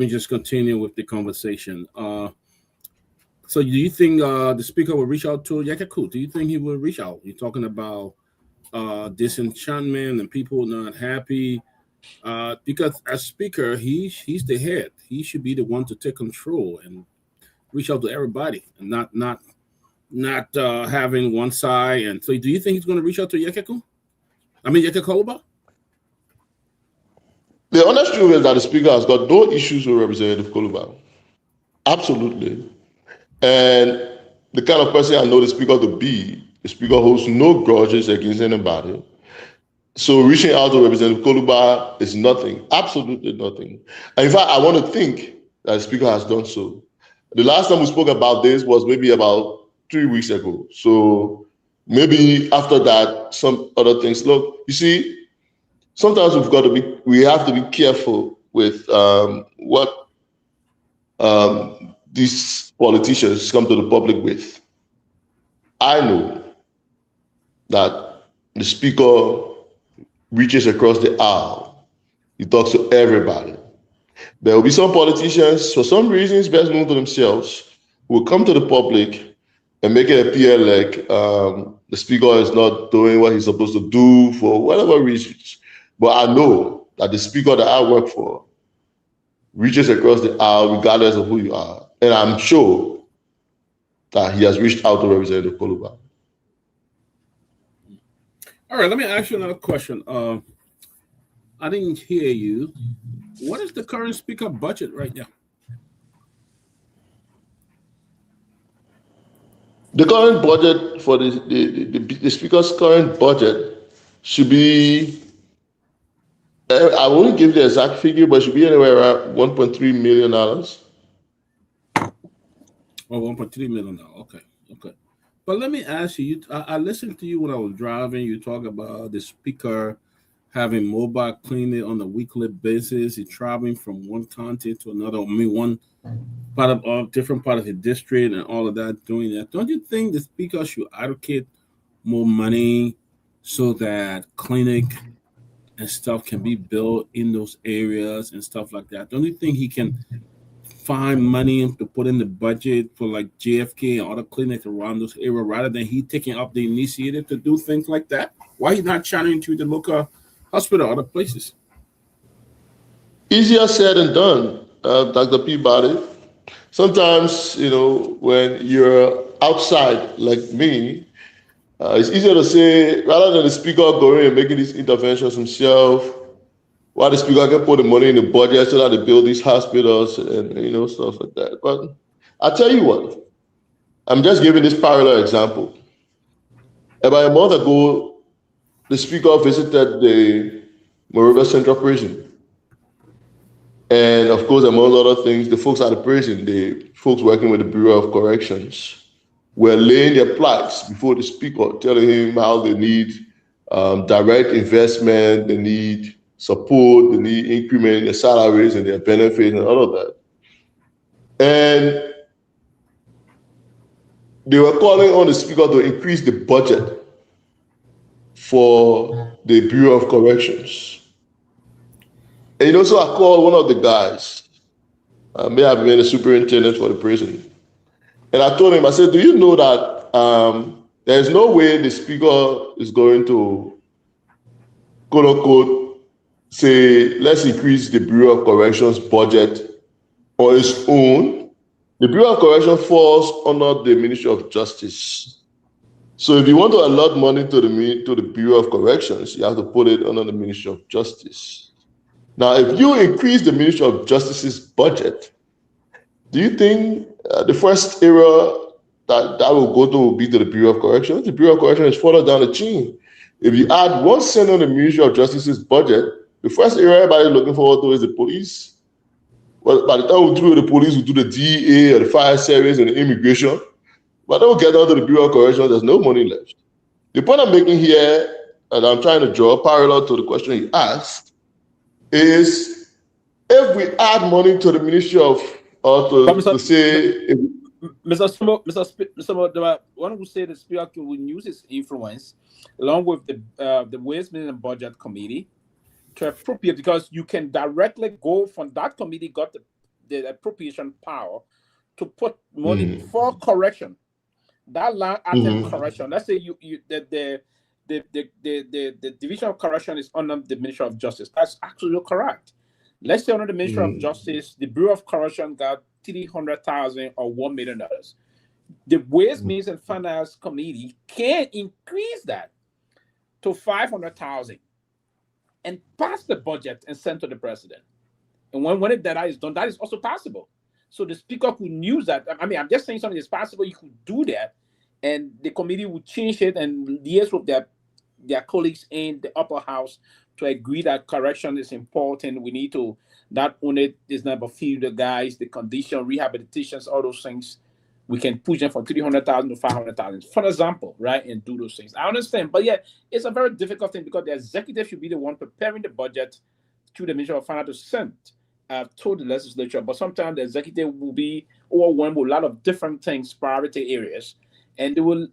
just continue with the conversation. So do you think the speaker will reach out to Yekaku? Do you think he will reach out? You're talking about disenchantment and people not happy. Because as speaker, he's the head. He should be the one to take control and reach out to everybody and not having one side. And so do you think he's going to reach out to Yeka Kuluba? The honest truth is that the speaker has got no issues with Representative Kuluba. Absolutely. And the kind of person I know the speaker to be, the speaker holds no grudges against anybody. So reaching out to Representative Kuluba is nothing, absolutely nothing. And in fact, I want to think that the speaker has done so. The last time we spoke about this was maybe about 3 weeks ago. So maybe after that, some other things. Look, you see, sometimes we have to be careful with what these politicians come to the public with. I know that the speaker reaches across the aisle. He talks to everybody. There will be some politicians, for some reasons best known to themselves, who will come to the public and make it appear like the speaker is not doing what he's supposed to do for whatever reasons. But I know that the speaker that I work for reaches across the aisle regardless of who you are. And I'm sure that he has reached out to Representative Kuluba. All right, let me ask you another question. I didn't hear you. What is the current speaker budget right now? The current budget for the speaker's current budget should be, I won't give the exact figure, but it should be anywhere around $1.3 million. Oh, $1.3 million. Okay. But let me ask you, I listened to you when I was driving. You talk about the speaker having mobile clinic on a weekly basis. He's traveling from one county to another. I mean, one part of a different part of the district and all of that, doing that. Don't you think the speaker should allocate more money so that clinic and stuff can be built in those areas and stuff like that? Don't you think he can find money to put in the budget for like JFK and other clinics around those areas rather than he taking up the initiative to do things like that? Why he's not channeling to the local hospital or other places? Easier said than done, Dr. Peabody. Sometimes, when you're outside like me, it's easier to say, rather than the speaker going and making these interventions himself, why the speaker can put the money in the budget so that they build these hospitals and, you know, stuff like that. But I tell you what, I'm just giving this parallel example. About a month ago, the speaker visited the Monrovia Central Prison. And of course, among other things, the folks at the prison, the folks working with the Bureau of Corrections, were laying their plights before the speaker, telling him how they need direct investment, they need support, they need increment in their salaries and their benefits and all of that. And they were calling on the speaker to increase the budget for the Bureau of Corrections. And you know, so I called one of the guys, may have been the superintendent for the prison. And I told him, I said, do you know that there's no way the speaker is going to, quote unquote, say, let's increase the Bureau of Corrections budget on its own. The Bureau of Corrections falls under the Ministry of Justice. So if you want to allot money to the Bureau of Corrections, you have to put it under the Ministry of Justice. Now, if you increase the Ministry of Justice's budget, do you think the first area that will go to will be to the Bureau of Corrections? The Bureau of Corrections is further down the chain. If you add 1 cent on the Ministry of Justice's budget, the first area everybody's looking forward to is the police. Well, by the time we do the police, we do the DEA or the fire service and the immigration. But then we get down to the Bureau of Corrections, there's no money left. The point I'm making here, and I'm trying to draw parallel to the question you asked, is if we add money to the Ministry of, or to say... Mr. Samo, one who said the speaker will use his influence along with the Ways, Means and Budget Committee to appropriate, because you can directly go from that committee, got the appropriation power to put money for correction. That land item correction. Let's say the Division of Correction is under the Ministry of Justice. That's absolutely correct. Let's say under the Ministry of Justice, the Bureau of Correction got $300,000 or $1 million. The Ways, Means and Finance Committee can increase that to $500,000 and pass the budget and send to the president. And when that is done, that is also possible. So the speaker could use that. I mean, I'm just saying something is possible. You could do that, and the committee would change it and liaise with their colleagues in the upper house to agree that correction is important. We need to not only is not but feed the guys, the condition, rehabilitations, all those things. We can push them from $300,000 to $500,000, for example, right, and do those things. I understand, but yeah, it's a very difficult thing because the executive should be the one preparing the budget to the Ministry of Finance to send to the legislature. But sometimes the executive will be overwhelmed with a lot of different things, priority areas, and they will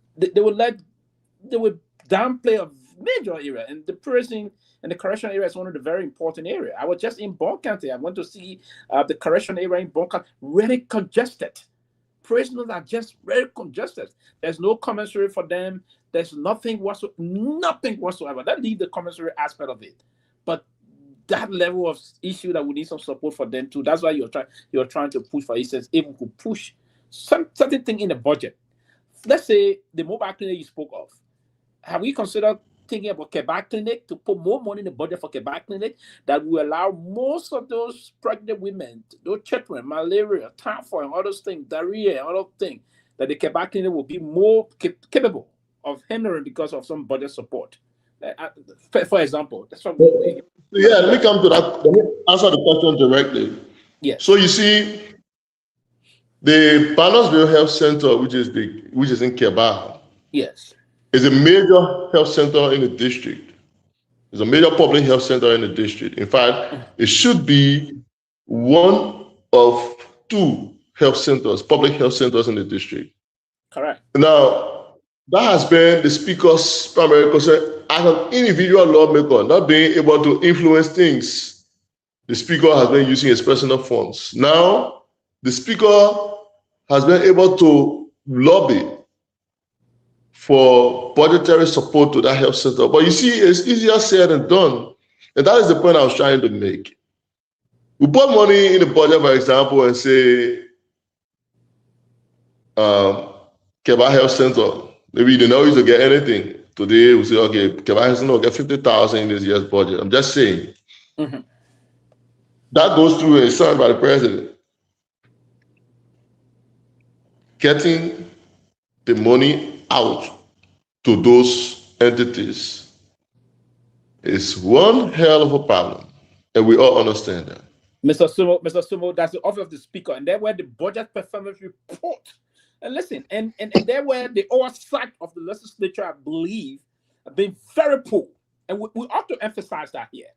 downplay a major area, and the prison and the correction area is one of the very important areas. I was just in Bon County. I went to see the correction area in Bon County, really congested. Prisoners are just very congested. There's no commissary for them. There's nothing whatsoever. That leaves the commissary aspect of it. But that level of issue that we need some support for them too. That's why you're trying to push, for instance, if we could push certain thing in the budget. Let's say the mobile clinic you spoke of. Have we considered thinking about Kehleboe Clinic to put more money in the budget for Kehleboe Clinic that will allow most of those pregnant women, those children, malaria, typhoid, and all those things, diarrhea, and all those things, that the Kehleboe Clinic will be more capable of handling because of some budget support. For example, that's what yeah, let me come to that. Let me answer the question directly. Yes. So you see, the Panelistsville Health Center, which is in Kehleboe, yes, is a major health center in the district. It's a major public health center in the district. In fact, it should be one of 2 health centers, public health centers in the district. Correct. Now, that has been the speaker's primary concern as an individual lawmaker, not being able to influence things. The speaker has been using his personal funds. Now, the speaker has been able to lobby for budgetary support to that health center. But you see, it's easier said than done. And that is the point I was trying to make. We put money in the budget, for example, and say, Kehleboe Health Center, maybe they know to get anything. Today, we say, okay, Kehleboe Health Center will get $50,000 in this year's budget. I'm just saying. That goes through a sign by the president. Getting the money out to those entities is one hell of a problem, and we all understand that. Mr. Sumo, that's the office of the speaker, and there where the budget performance report. And listen, and there where the oversight of the legislature, I believe, have been very poor. And we ought to emphasize that here.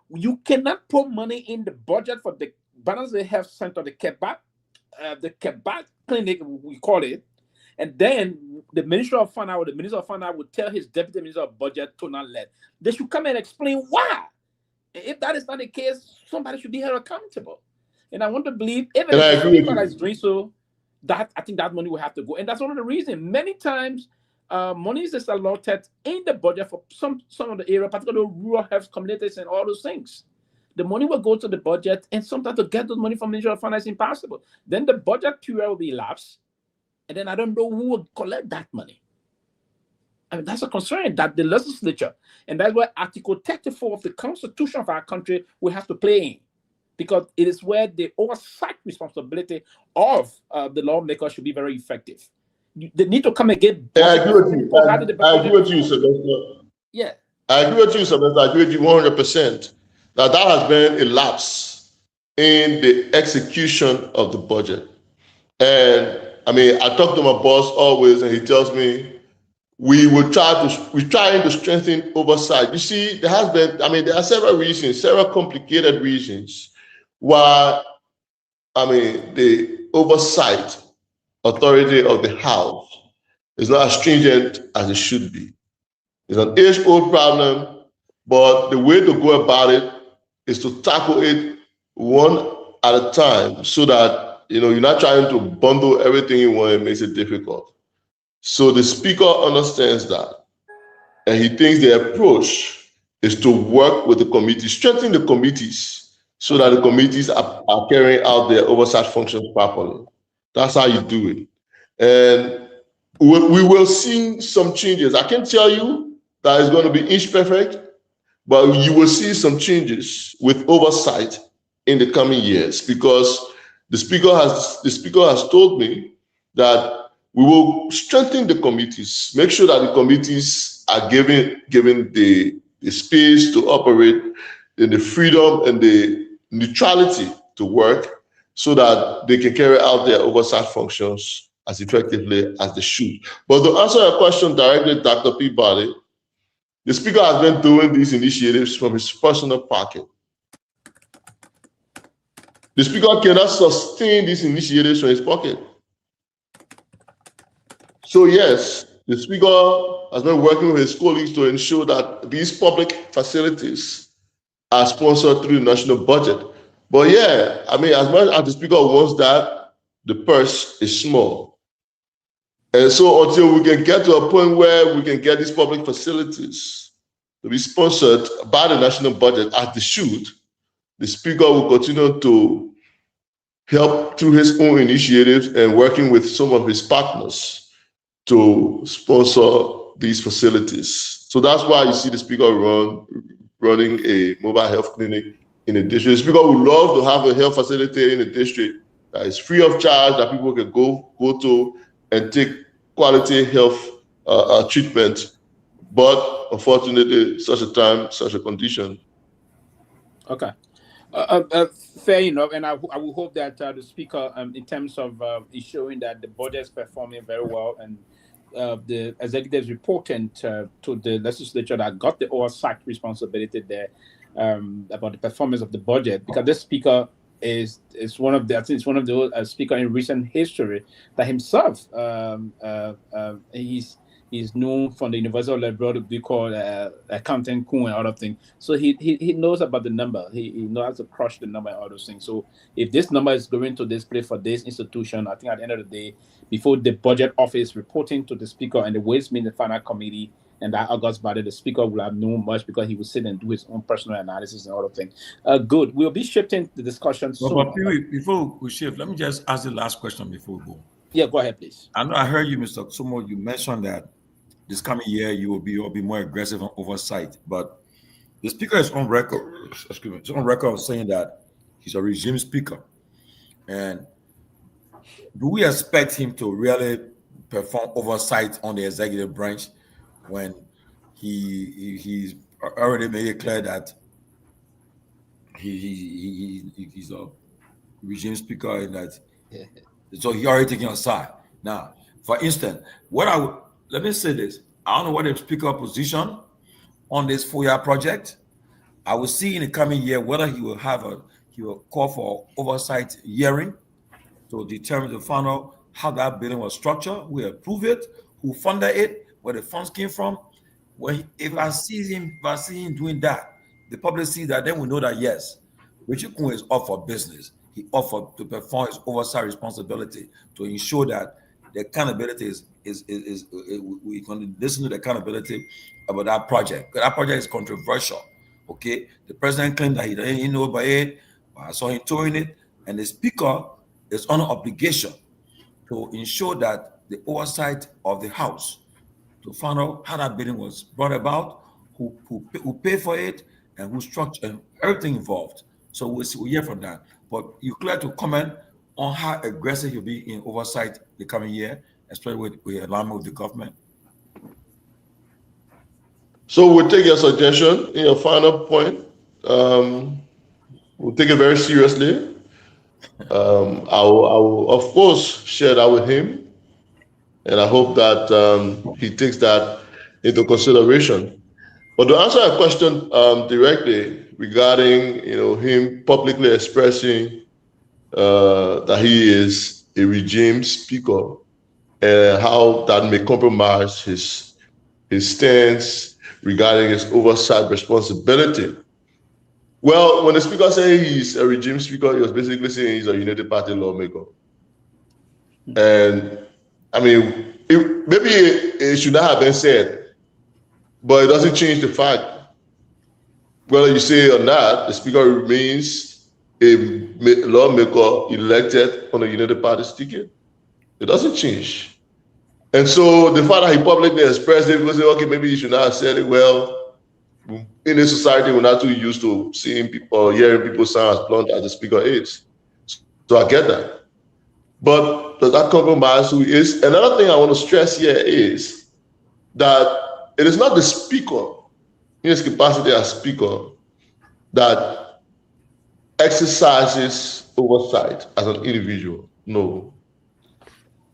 You cannot put money in the budget for the Banaze Health Center, the Kehleboe Clinic, we call it, and then the Minister of Finance would tell his Deputy Minister of Budget to not let. They should come and explain why. If that is not the case, somebody should be held accountable. And I want to believe, even if the speaker is doing so, that I think that money will have to go. And that's one of the reasons. Many times, money is allotted in the budget for some of the area, particularly rural health communities and all those things. The money will go to the budget, and sometimes to get the money from Ministry of Finance is impossible. Then the budget period will be elapsed, and then I don't know who will collect that money. I mean, that's a concern that the legislature, and that's where Article 34 of the Constitution of our country will have to play in, because it is where the oversight responsibility of the lawmaker should be very effective. They need to come and get. I agree with you. I agree with you, Sylvester. Yeah. I agree with you, Sylvester. I agree with you 100%. Now, that has been a lapse in the execution of the budget. And I mean, I talk to my boss always, and he tells me, we're trying to strengthen oversight. You see, there are several reasons, several complicated reasons why, the oversight authority of the House is not as stringent as it should be. It's an age-old problem, but the way to go about it is to tackle it one at a time, so that you're not trying to bundle everything in one. It makes it difficult. So the speaker understands that, and he thinks the approach is to work with the committee, strengthen the committees, so that the committees are carrying out their oversight functions properly. That's how you do it. And we will see some changes. I can't tell you that it's going to be inch perfect, but you will see some changes with oversight in the coming years, because the speaker has told me that we will strengthen the committees, make sure that the committees are given the space to operate, and the freedom and the neutrality to work, so that they can carry out their oversight functions as effectively as they should. But to answer your question directly, Dr. Peabody, the speaker has been doing these initiatives from his personal pocket. The speaker cannot sustain these initiatives from his pocket. So yes, the speaker has been working with his colleagues to ensure that these public facilities are sponsored through the national budget. But yeah, as much as the speaker wants that, the purse is small. And so until we can get to a point where we can get these public facilities to be sponsored by the national budget as they should, the speaker will continue to help through his own initiatives and working with some of his partners to sponsor these facilities. So that's why you see the speaker running a mobile health clinic in a district. The speaker would love to have a health facility in a district that is free of charge, that people can go to and take quality health treatment. But unfortunately, such a time, such a condition. Okay. Fair enough, and I will hope that the speaker, in terms of ensuring that the budget is performing very well, and the executives reporting to the legislature that got the oversight responsibility there about the performance of the budget, because this speaker is one of the, I think it's one of the speaker in recent history that himself he's known from the University of Liberia to be called accounting coon and other things. So he knows about the number. He knows how to crush the number and all those things. So if this number is going to display for this institution, I think at the end of the day, before the budget office reporting to the speaker and the Ways, Means and Finance Committee and that August body, the speaker will have known much, because he will sit and do his own personal analysis and all of things. Good. We'll be shifting the discussion soon. But before we shift, let me just ask the last question before we go. Yeah, go ahead, please. I know I heard you, Mr. Sumo. You mentioned that this coming year you will be more aggressive on oversight, but the speaker is on record. Excuse me, it's on record saying that He's a regime speaker. And do we expect him to really perform oversight on the executive branch when he's already made it clear that he's a regime speaker and that so he already taken a side. Now, for instance, let me say this. I don't know what the speaker position on this 4-year project. I will see in the coming year whether he will call for oversight hearing to determine the final how that building was structured, who approved it, who funded it, where the funds came from. If I see him doing that, the public see that, then we know that yes, Richard Kun is up for business. He offered to perform his oversight responsibility to ensure that the accountability is we can listen to the accountability about that project. Because that project is controversial. Okay, the president claimed that he didn't know about it, but I saw him touring it, and the speaker is under obligation to ensure that the oversight of the House to find out how that bidding was brought about, who paid for it, and who structured and everything involved. So we'll hear from that. But you're clear to comment on how aggressive you'll be in oversight the coming year, especially with alignment with the government. So we'll take your suggestion in your final point. We'll take it very seriously. I will of course share that with him, and I hope that he takes that into consideration. But to answer a question directly regarding him publicly expressing that he is a regime speaker and how that may compromise his stance regarding his oversight responsibility. Well, when the speaker said he's a regime speaker, he was basically saying he's a United Party lawmaker. And I mean, maybe it should not have been said, but it doesn't change the fact, whether you say it or not, the speaker remains a lawmaker elected on a United Party ticket. It doesn't change. And so the fact that he publicly expressed it, people say, okay, maybe he should not have said it. Well, in a society, we're not too used to seeing people or hearing people sound as blunt as the speaker is. So I get that. But does that compromise who he is? Another thing I want to stress here is that it is not the speaker in his capacity as speaker that exercises oversight as an individual. No.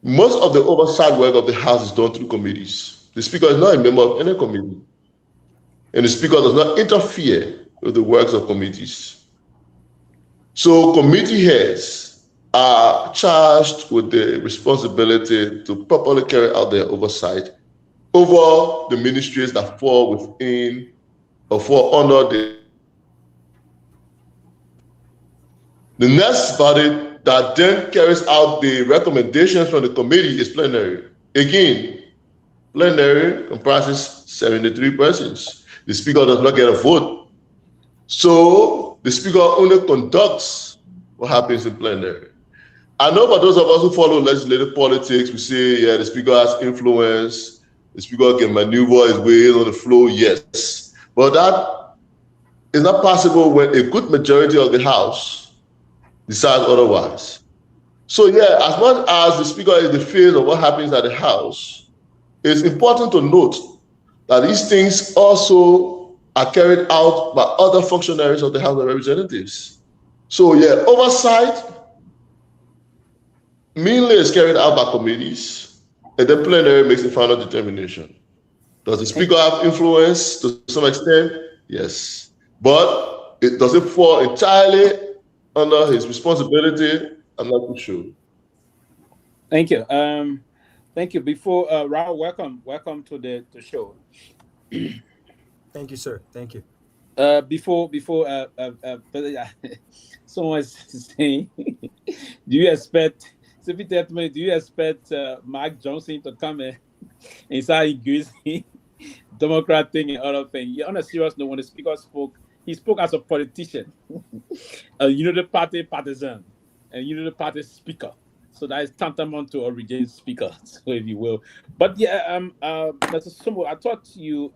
Most of the oversight work of the House is done through committees. The speaker is not a member of any committee. And the speaker does not interfere with the works of committees. So committee heads are charged with the responsibility to properly carry out their oversight over the ministries that fall within or fall under the next body that then carries out the recommendations from the committee is plenary. Again, plenary comprises 73 persons. The speaker does not get a vote. So the speaker only conducts what happens in plenary. I know for those of us who follow legislative politics, we say, yeah, the speaker has influence, the speaker can maneuver his way on the floor, yes. But that is not possible when a good majority of the House decides otherwise. So yeah, as much as the speaker is the face of what happens at the House, it's important to note that these things also are carried out by other functionaries of the House of Representatives. So yeah, oversight mainly is carried out by committees, and then plenary makes the final determination. Does the speaker have influence to some extent? Yes. But it doesn't fall entirely under his responsibility. I'm not too sure. Thank you. Thank you. Before Raul, welcome to the show. Thank you, sir. Thank you. Before someone's saying, do you expect Mark Johnson to come in and start increasing Democrat thing and other thing? On a serious note, when the speaker spoke, he spoke as a politician, a United Party partisan, and United Party speaker. So that is tantamount to a regime speaker, so if you will. But yeah, Mr. Sumo, I thought you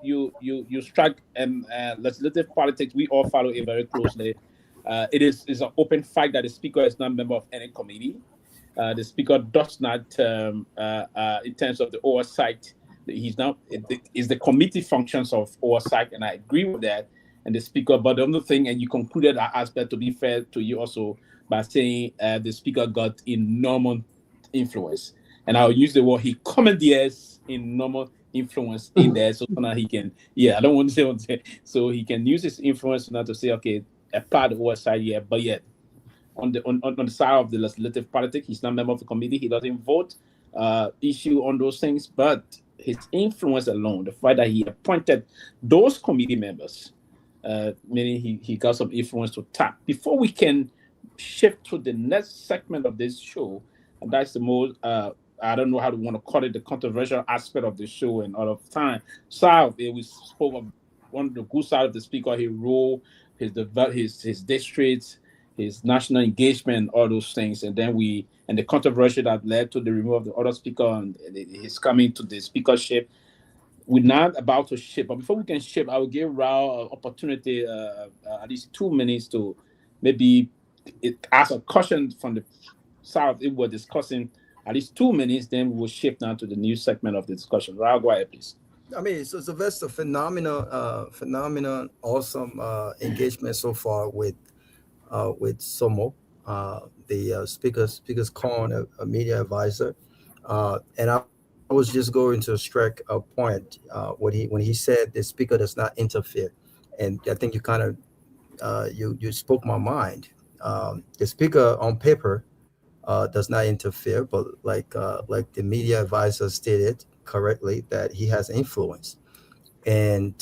struck legislative politics. We all follow it very closely. It is an open fact that the Speaker is not a member of any committee. The Speaker does not, in terms of the oversight, he's now is the committee functions of oversight, and I agree with that. And the Speaker, but the other thing, and you concluded that aspect, to be fair to you also, by saying the Speaker got enormous influence, and I'll use the word he commandeers enormous influence in there, so now he can, I don't want to say, so he can use his influence now to say, okay, apply the oversight here, but yet on the side of the legislative politics, he's not a member of the committee, he doesn't vote, issue on those things, but his influence alone, the fact that he appointed those committee members, meaning he got some influence to tap. Before we can shift to the next segment of this show, and that's the most, I don't know how to want to call it, the controversial aspect of the show and all of time. So we spoke of one of the good side of the Speaker, his role, his districts, his national engagement, all those things, and then the controversy that led to the removal of the other Speaker and his coming to the speakership. We're not about to shift, but before we can shift, I will give Raul an opportunity, at least 2 minutes, to maybe ask a question from the South. If we're discussing at least 2 minutes, then we will shift now to the new segment of the discussion. Raul, go ahead, please. I mean, so Sylvester, phenomenal, awesome engagement so far with Somo, the Speaker's Con, a media advisor, and I was just going to strike a point when he said the Speaker does not interfere, and I think you kind of you spoke my mind. The Speaker on paper does not interfere, but like the media advisor stated correctly, that he has influence, and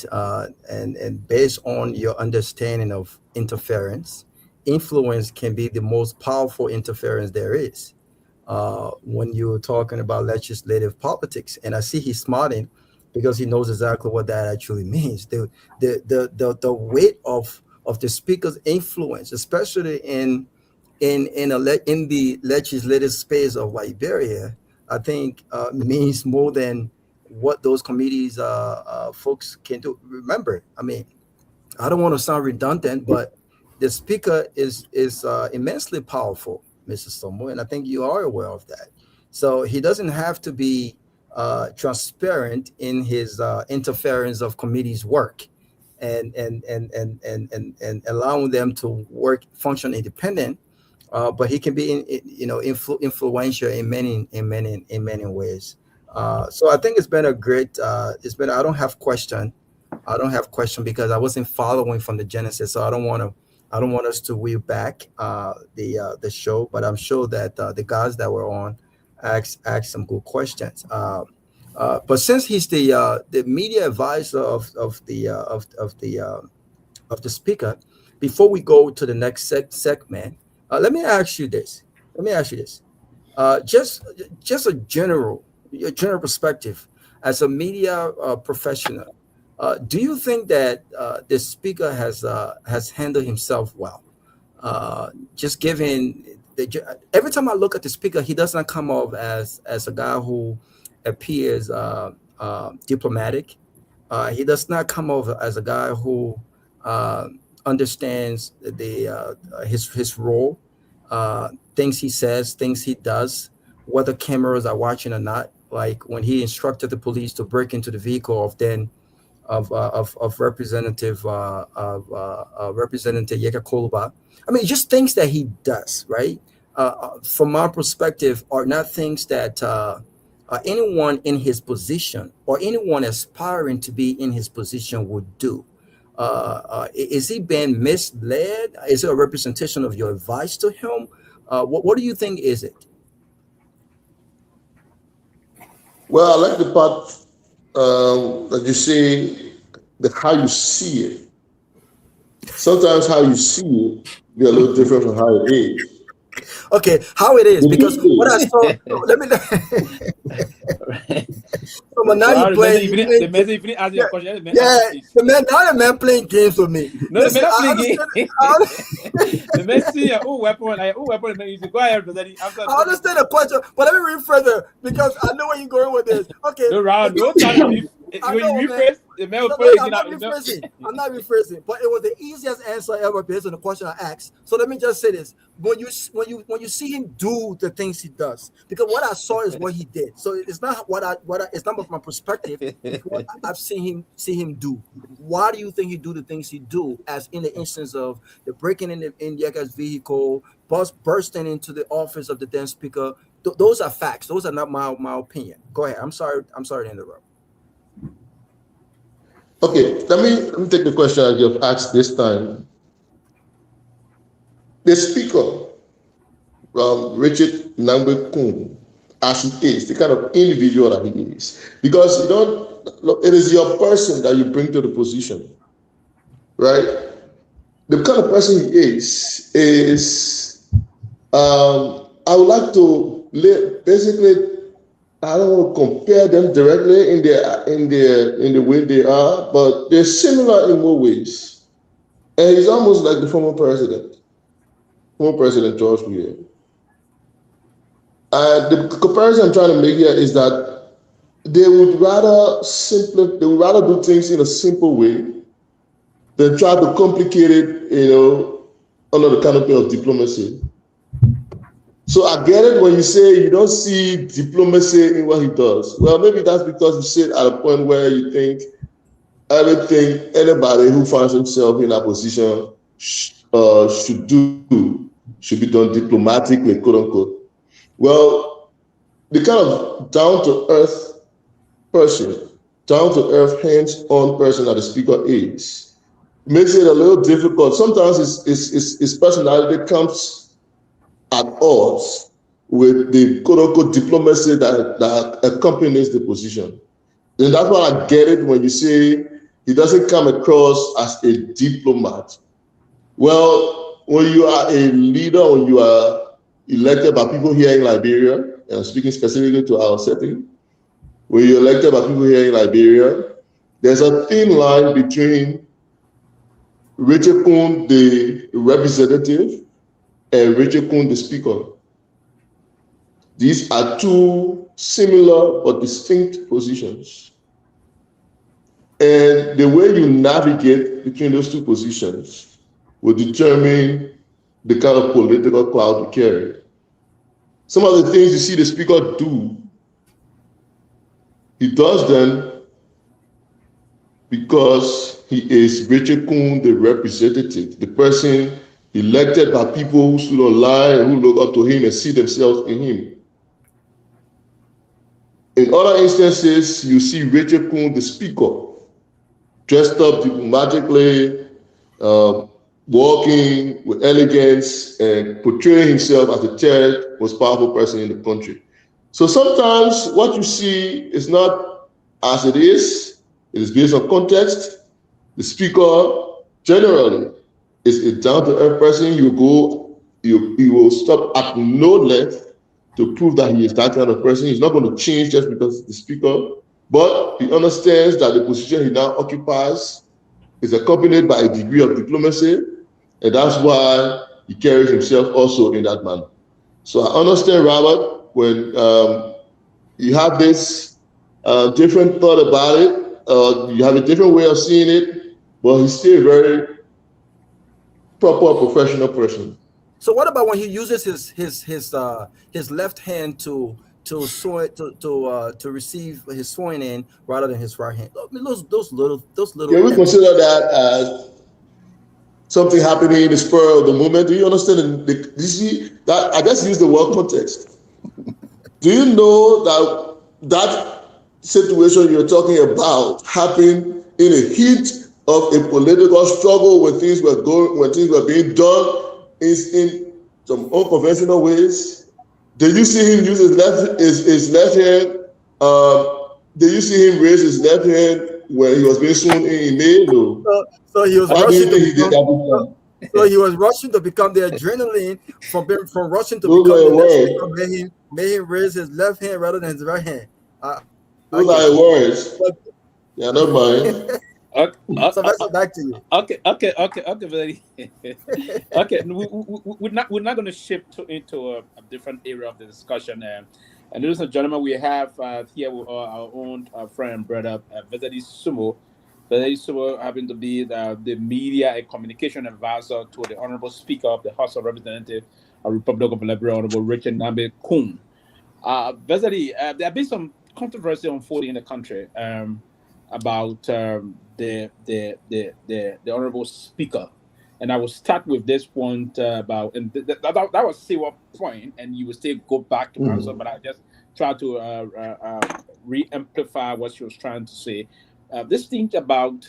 based on your understanding of interference, influence can be the most powerful interference there is. When you're talking about legislative politics, and I see he's smiling because he knows exactly what that actually means. The weight of the Speaker's influence, especially in the legislative space of Liberia, I think means more than what those committees folks can do. Remember, I mean, I don't want to sound redundant, but the Speaker is immensely powerful, Mr. Somo, and I think you are aware of that. So he doesn't have to be transparent in his interference of committees' work and allowing them to function independent. But he can be, influential in many ways. So I think it's been a great. I don't have question because I wasn't following from the genesis. So I don't want us to wheel back the show. But I'm sure that the guys that were on asked some good questions. But since he's the media advisor of the Speaker, before we go to the next segment. Let me ask you this. Just a general perspective as a media professional. Do you think that the Speaker has handled himself well? Just given every time I look at the Speaker, he does not come off as a guy who appears diplomatic. He does not come off as a guy who understands his role, things he says, things he does, whether cameras are watching or not. Like when he instructed the police to break into the vehicle of Representative Yeka Koloba. I mean, just things that he does, right? From my perspective, are not things that anyone in his position or anyone aspiring to be in his position would do. Is he being misled? Is it a representation of your advice to him? What do you think is it? Well, I like the part that you say, how you see it. Sometimes how you see it be a little different from how it is. Okay, how it is, because what I saw, let me so now you play. The man playing games with me. No, the man playing games. The man see who weapon, you go ahead. I understand the question, but let me read further because I know where you're going with this. Okay. No, Raul, no time. You rephrase. I'm not rephrasing. I'm not rephrasing, but it was the easiest answer ever based on the question I asked. So let me just say this: when you see him do the things he does, because what I saw is what he did. So it's not it's not my perspective. It's what I've seen him do. Why do you think he do the things he do? As in the instance of the breaking in the guy's vehicle, bursting into the office of the then speaker. Those are facts. Those are not my opinion. Go ahead. I'm sorry to interrupt. Okay, let me take the question that you've asked this time. The speaker, Richard Nagbe, as he is, the kind of individual that he is, because it is your person that you bring to the position, right? The kind of person he is I would like to basically, I don't want to compare them directly in the way they are, but they're similar in more ways. And he's almost like the former president George Weah. And the comparison I'm trying to make here is that they would rather do things in a simple way than try to complicate it, under the canopy of diplomacy. So I get it when you say you don't see diplomacy in what he does. Well, maybe that's because you sit at a point where you think anybody who finds himself in that position should be done diplomatically, quote unquote. Well, the kind of down-to-earth person, down-to-earth, hands-on person that the speaker is, makes it a little difficult. Sometimes his personality comes at odds with the quote-unquote diplomacy that accompanies the position. And that's why I get it when you say he doesn't come across as a diplomat. Well, when you are a leader, when you are elected by people here in Liberia, and I'm speaking specifically to our setting, when you're elected by people here in Liberia, there's a thin line between Richard Kun, the representative, and Richard Kun, the speaker. These are two similar but distinct positions. And the way you navigate between those two positions will determine the kind of political cloud you carry. Some of the things you see the speaker do, he does them because he is Richard Kun, the representative, the person elected by people who stood online and who look up to him and see themselves in him. In other instances, you see Richard Kun, the speaker, dressed up diplomatically, walking with elegance and portraying himself as the third most powerful person in the country. So sometimes what you see is not as it is based on context. The speaker generally is a down-to-earth person. You will stop at no length to prove that he is that kind of person. He's not going to change just because he's the speaker, but he understands that the position he now occupies is accompanied by a degree of diplomacy, and that's why he carries himself also in that manner. So I understand, Robert, when you have this different thought about it, you have a different way of seeing it, but he's still a very proper professional person. So what about when he uses his left hand to receive his swearing in rather than his right hand? I mean, those little. Can we consider that as something happening in the spur of the moment? Do you understand? Do you see that? I just use the word context. Do you know that situation you're talking about happened in a heat of a political struggle when things were being done in some unconventional ways? Did you see him use his left hand? Did you see him raise his left hand when he was being sworn in May? No. So he was rushing. So he was rushing to become the adrenaline from rushing to become the next. Made him raise his left hand rather than his right hand. Those are words. Yeah, don't mind. So that's back to you. Okay, buddy. Okay, we're not going to shift into a different area of the discussion. And ladies and gentlemen, we have here our own friend and brother, Vesadi Sumo. They also happen to be the media and communication advisor to the Honorable Speaker of the House of Representatives of the Republic of Liberia, Honorable Richard Nagbe Kun. Basically, there have been some controversy unfolding in the country about the Honorable Speaker. And I will start with this point about, and that was say one point, and you will still go back to answer, but I just try to re-amplify what she was trying to say. This thing about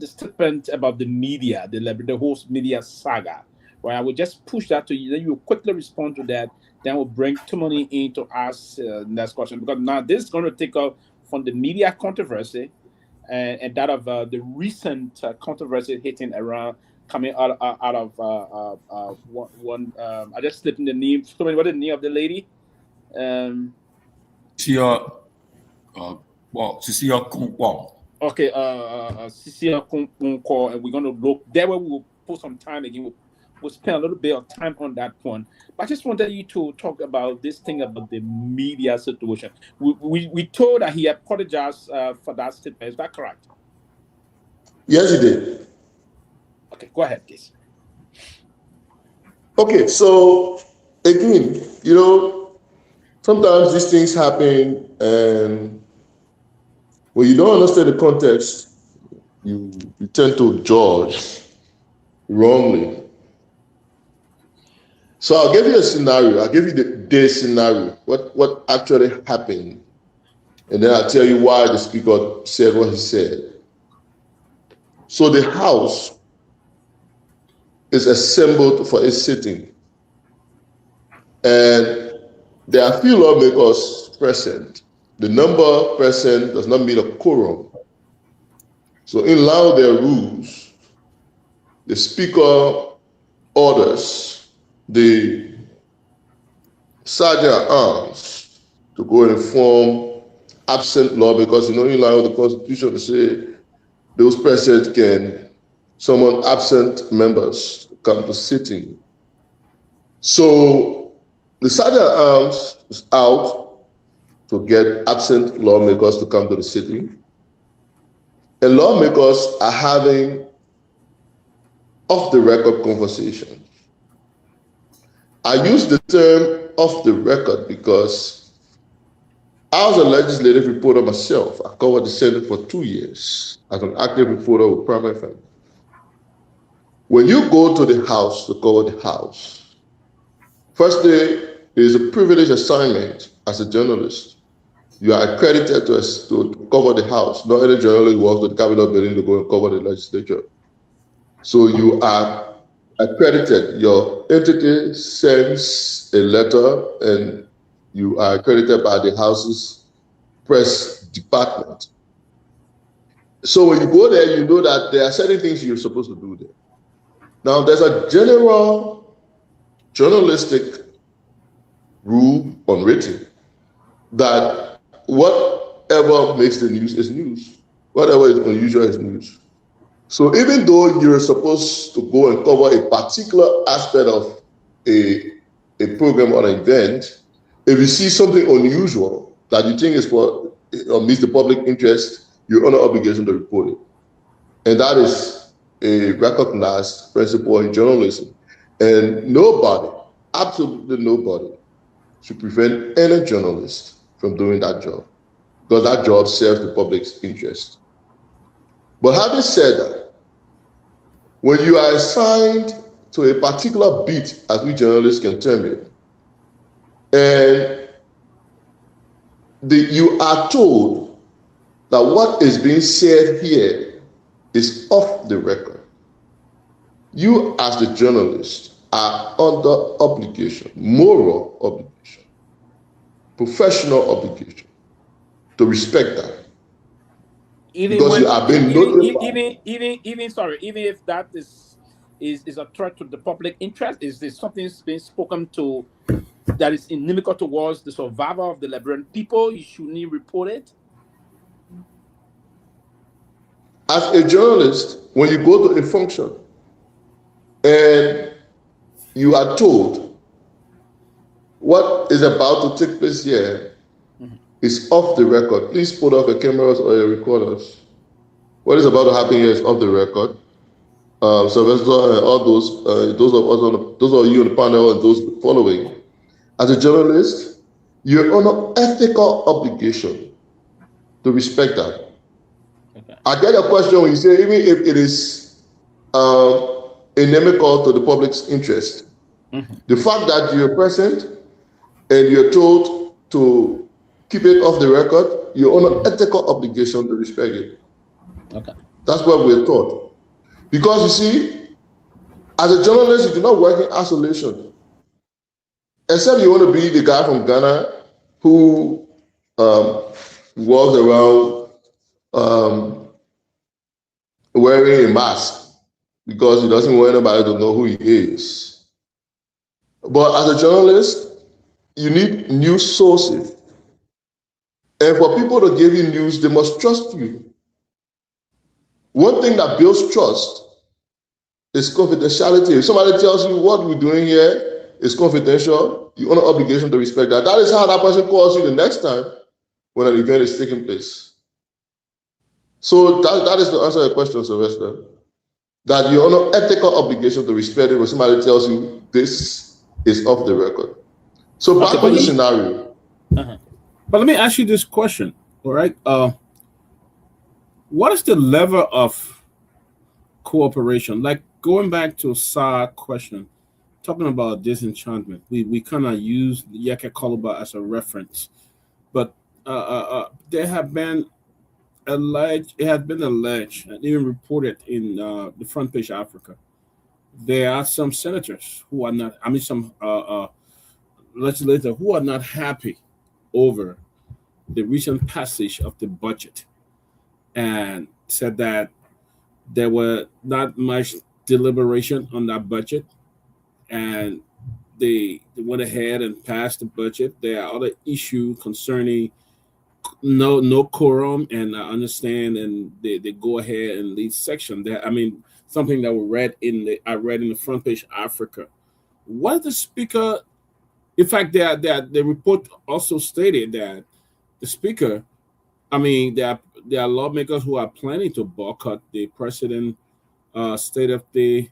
the statement about the media, the whole media saga, right? I will just push that to you, then you will quickly respond to that. Then we'll bring Tomalin in to ask next question, because now this is going to take off from the media controversy and that of the recent controversy hitting around coming out of one. I just slipped in the name. What is the name of the lady? Cecilia Konkwo. Okay, Cecilia Konkwo, and we're going to look there where we will put some time again. We'll spend a little bit of time on that one. But I just wanted you to talk about this thing about the media situation. We told that he apologized for that statement. Is that correct? Yes, he did. Okay, go ahead, please. Okay, so again, sometimes these things happen, and when you don't understand the context, you tend to judge wrongly. So I'll give you a scenario. I'll give you the scenario, what actually happened, and then I'll tell you why the speaker said what he said. So the House is assembled for a sitting, and there are few lawmakers present. The number present does not mean a quorum. So in line with their rules, the speaker orders the sergeant at arms to go and inform absent lawmakers. In line with the Constitution, to say those present can summon absent members to come to sitting. So the sergeant at arms is out to get absent lawmakers to come to the sitting. And lawmakers are having off-the-record conversations. I use the term off the record because I was a legislative reporter myself. I covered the Senate for 2 years as an active reporter with Prime FM. When you go to the House to cover the House, firstly, it is a privileged assignment as a journalist. You are accredited to cover the House. Not any journalist works with the Capitol building to go and cover the legislature. So you are accredited. Your entity sends a letter and you are accredited by the House's press department. So when you go there, you know that there are certain things you're supposed to do there. Now, there's a general journalistic rule unwritten that whatever makes the news is news. Whatever is unusual is news. So even though you're supposed to go and cover a particular aspect of a program or an event, if you see something unusual that you think is for or meets the public interest, you're under obligation to report it. And that is a recognized principle in journalism. And nobody, absolutely nobody, should prevent any journalist from doing that job, because that job serves the public's interest. But having said that, when you are assigned to a particular beat, as we journalists can term it, and you are told that what is being said here is off the record, you as the journalist are under obligation, moral obligation, professional obligation, to respect that. Even because when, you have been notified. Even if that is a threat to the public interest, is this something being spoken to that is inimical towards the survival of the Liberian people? You should need report it. As a journalist, when you go to a function and you are told what is about to take place here is off the record, please put off your cameras or your recorders. What is about to happen here is off the record. Sylvester and all those those of you on the panel and those following, as a journalist, you're on an ethical obligation to respect that. Okay. I get your question when you say even if it is inimical to the public's interest, the fact that you're present and you're told to keep it off the record, you're on an ethical obligation to respect it. Okay. That's what we're taught. Because you see, as a journalist, you do not work in isolation. Except you want to be the guy from Ghana who walks around wearing a mask because he doesn't want anybody to know who he is. But as a journalist, you need news sources. And for people to give you news, they must trust you. One thing that builds trust is confidentiality. If somebody tells you what we're doing here is confidential, you're under obligation to respect that. That is how that person calls you the next time when an event is taking place. So that is the answer to your question, Sylvester. That you're under ethical obligation to respect it when somebody tells you this is off the record. So back to the scenario. But let me ask you this question, all right? What is the level of cooperation? Like going back to Sa's question, talking about disenchantment, we kind of use Yeke Koloba as a reference, but there have been it has been alleged and even reported in the Front Page Africa. There are some senators who are not, some legislators who are not happy over the recent passage of the budget and said that there were not much deliberation on that budget and they went ahead and passed the budget. There are other issues concerning no quorum, and I understand, and they go ahead and lead section. That something that I read in the Front Page Africa. What the speaker? In fact, the report also stated that the speaker, there are lawmakers who are planning to boycott the president State of the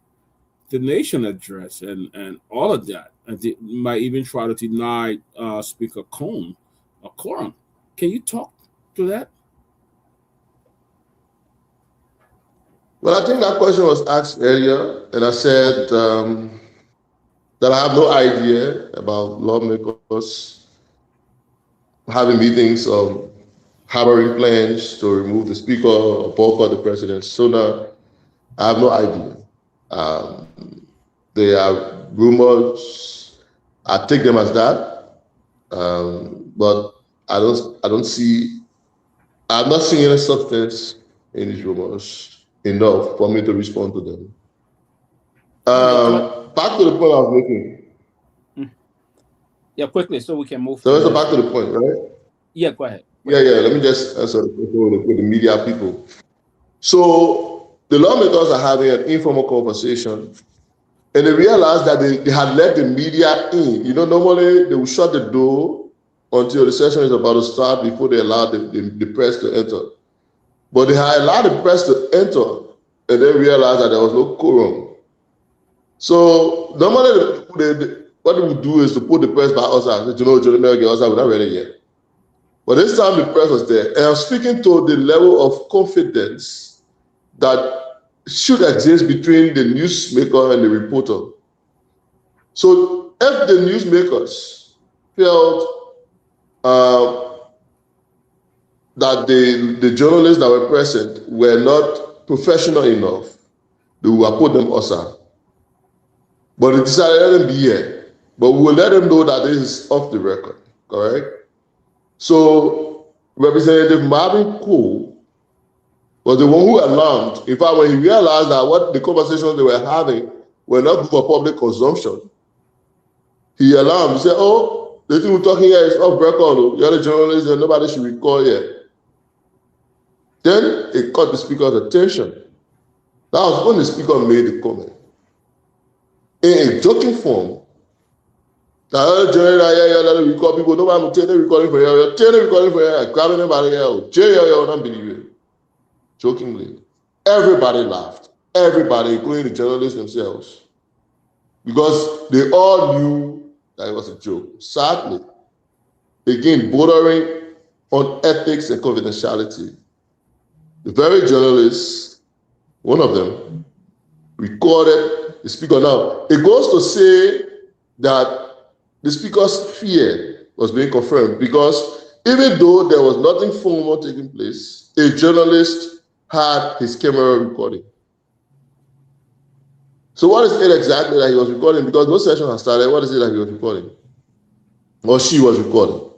Nation address and all of that, and they might even try to deny Speaker Cohn a quorum. Can you talk to that? Well, I think that question was asked earlier, and I said that I have no idea about lawmakers having meetings or harboring plans to remove the speaker or boycott the president sooner. I have no idea. There are rumors. I take them as that, but I don't see. I'm not seeing any substance in these rumors enough for me to respond to them. Back to the point I was making. Yeah, quickly, so we can move. So let's back to the point, right? Yeah, go ahead. Yeah. Let me just answer with the media people. So the lawmakers are having an informal conversation, and they realized that they had let the media in. Normally they would shut the door until the session is about to start before they allow the press to enter. But they had allowed the press to enter, and they realized that there was no quorum. So normally what they would do is to put the press by outside. Jerome Gayman, we're not ready yet. But this time the press was there. And I'm speaking to the level of confidence that should exist between the newsmaker and the reporter. So if the newsmakers felt that the journalists that were present were not professional enough, they will put them aside. But they decided to let them be here. But we will let them know that this is off the record, correct? So Representative Marvin Cole was the one who alarmed. In fact, when he realized that what the conversations they were having were not good for public consumption, he alarmed. He said, "Oh, the thing we're talking here is off record. You're the journalist, and nobody should recall here." Then it caught the speaker's attention. That was when the speaker made the comment. In a joking form, that let me record people, nobody will take the recording for you, take the recording for you, grabbing them by the hair, don't believe it. jokingly. Everybody laughed. Everybody, including the journalists themselves, because they all knew that it was a joke. Sadly, again, bordering on ethics and confidentiality, the very journalists, one of them, recorded the speaker. Now, it goes to say that the speaker's fear was being confirmed because even though there was nothing formal taking place, a journalist had his camera recording. So what is it exactly that he was recording? Because no session has started, what is it that he was recording? Or she was recording?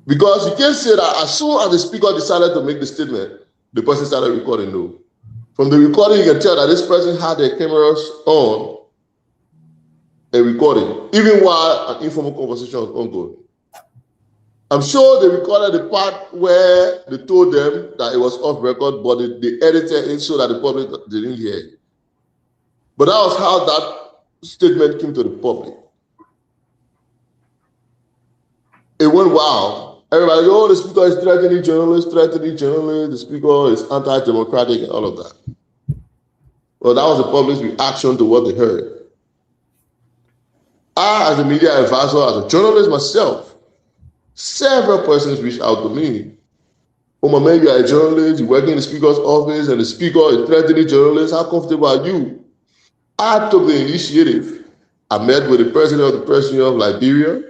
Because you can't say that as soon as the speaker decided to make the statement, the person started recording. No. From the recording, you can tell that this person had their cameras on and recording, even while an informal conversation was ongoing. I'm sure they recorded the part where they told them that it was off record, but they edited it so that the public didn't hear it. But that was how that statement came to the public. It went wild. Everybody, oh, the speaker is threatening journalists, the speaker is anti-democratic and all of that. Well, that was the public's reaction to what they heard. I, as a media advisor, as a journalist myself, several persons reached out to me. Oh, my man, you are a journalist, you're working in the speaker's office, and the speaker is threatening journalists. How comfortable are you? I took the initiative. I met with the president of the press union of Liberia.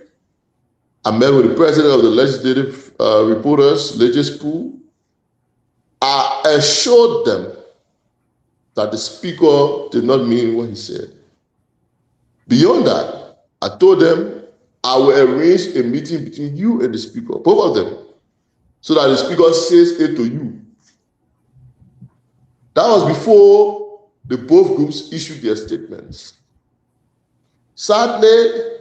I met with the president of the legislative reporters, Legispool. I assured them that the speaker did not mean what he said. Beyond that, I told them I will arrange a meeting between you and the speaker, both of them, so that the speaker says it to you. That was before the both groups issued their statements. Sadly,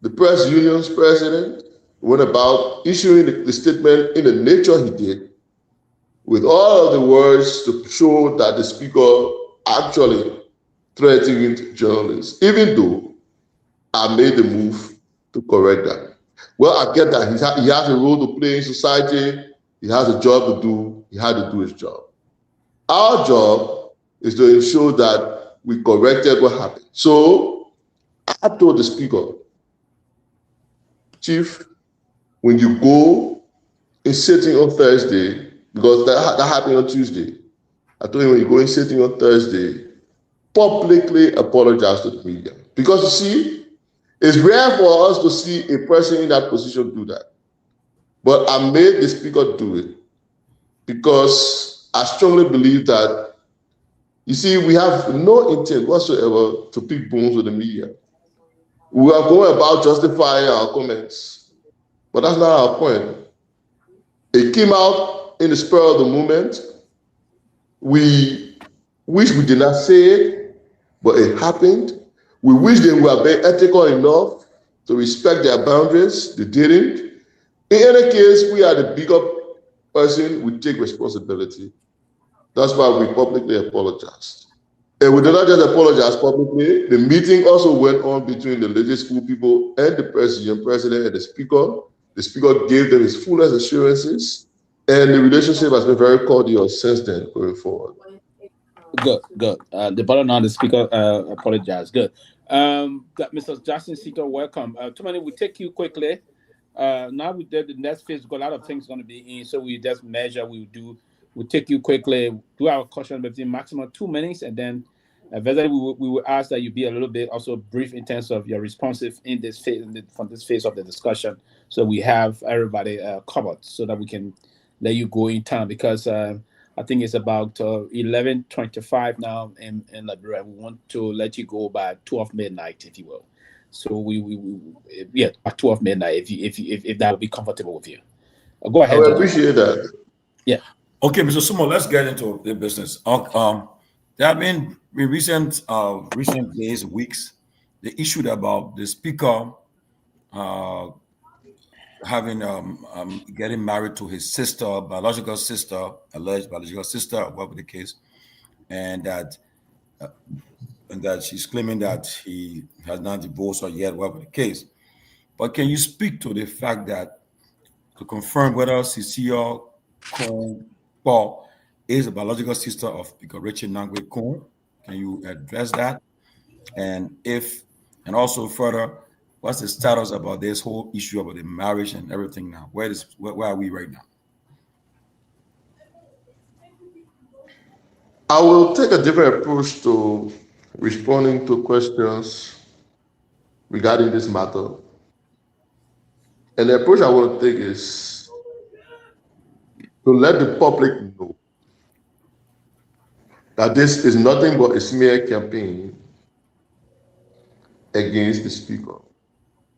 the press union's president went about issuing the statement in the nature he did, with all of the words to show that the speaker actually threatened journalists, even though I made the move to correct that. Well, I get that. He has a role to play in society. He has a job to do. He had to do his job. Our job is to ensure that we corrected what happened. So I told the speaker, Chief, when you go in sitting on Thursday, because that happened on Tuesday, I told him when you go in sitting on Thursday, publicly apologize to the media. Because you see, it's rare for us to see a person in that position do that. But I made the speaker do it because I strongly believe that, you see, we have no intent whatsoever to pick bones with the media. We are going about justifying our comments, but that's not our point. It came out in the spur of the moment. We wish we did not say it, but it happened. We wish they were being ethical enough to respect their boundaries. They didn't. In any case, we are the bigger person. We take responsibility. That's why we publicly apologized. And we did not just apologize publicly. The meeting also went on between the legislative people and the president and the speaker. The speaker gave them his fullest assurances, and the relationship has been very cordial since then going forward. Good. The bottom line, the speaker apologized. Good. Mr. Justin Sito, welcome. Tomalin, we take you quickly. Now we did the next phase. Got a lot of things going to be in, so we just measure. We'll take you quickly. Do our question within maximum 2 minutes, and then eventually we will ask that you be a little bit also brief in terms of your responsive in this phase, from this phase of the discussion, so we have everybody covered, so that we can let you go in time, because I think it's about 11:25 now in Liberia. We want to let you go by 12 midnight, if you will. So we at 12 midnight, if that would be comfortable with you. Go ahead. I appreciate that. Yeah. Okay, Mr. Sumo, let's get into the business. There have been in recent days, weeks, the issue about the speaker getting married to his sister, alleged biological sister, whatever the case, and that she's claiming that he has not divorced her yet, whatever the case. But can you speak to the fact that, to confirm whether Seleke Kromah is a biological sister of Speaker Richard Nagbe Kun. Can you address that? And also further, what's the status about this whole issue about the marriage and everything now? Where are we right now? I will take a different approach to responding to questions regarding this matter. And the approach I want to take is to let the public know that this is nothing but a smear campaign against the speaker.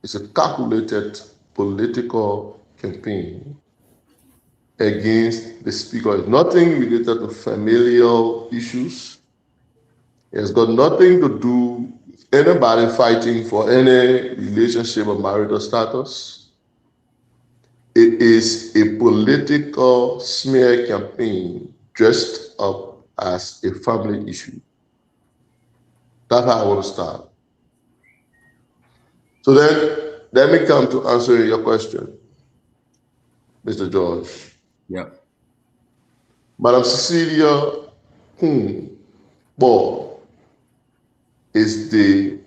It's a calculated political campaign against the speaker. It's nothing related to familial issues. It's got nothing to do with anybody fighting for any relationship or marital status. It is a political smear campaign dressed up as a family issue. That's how I want to start. So then, let me come to answer your question, Mr. George. Yeah. Madam Cecilia Kehleboe is the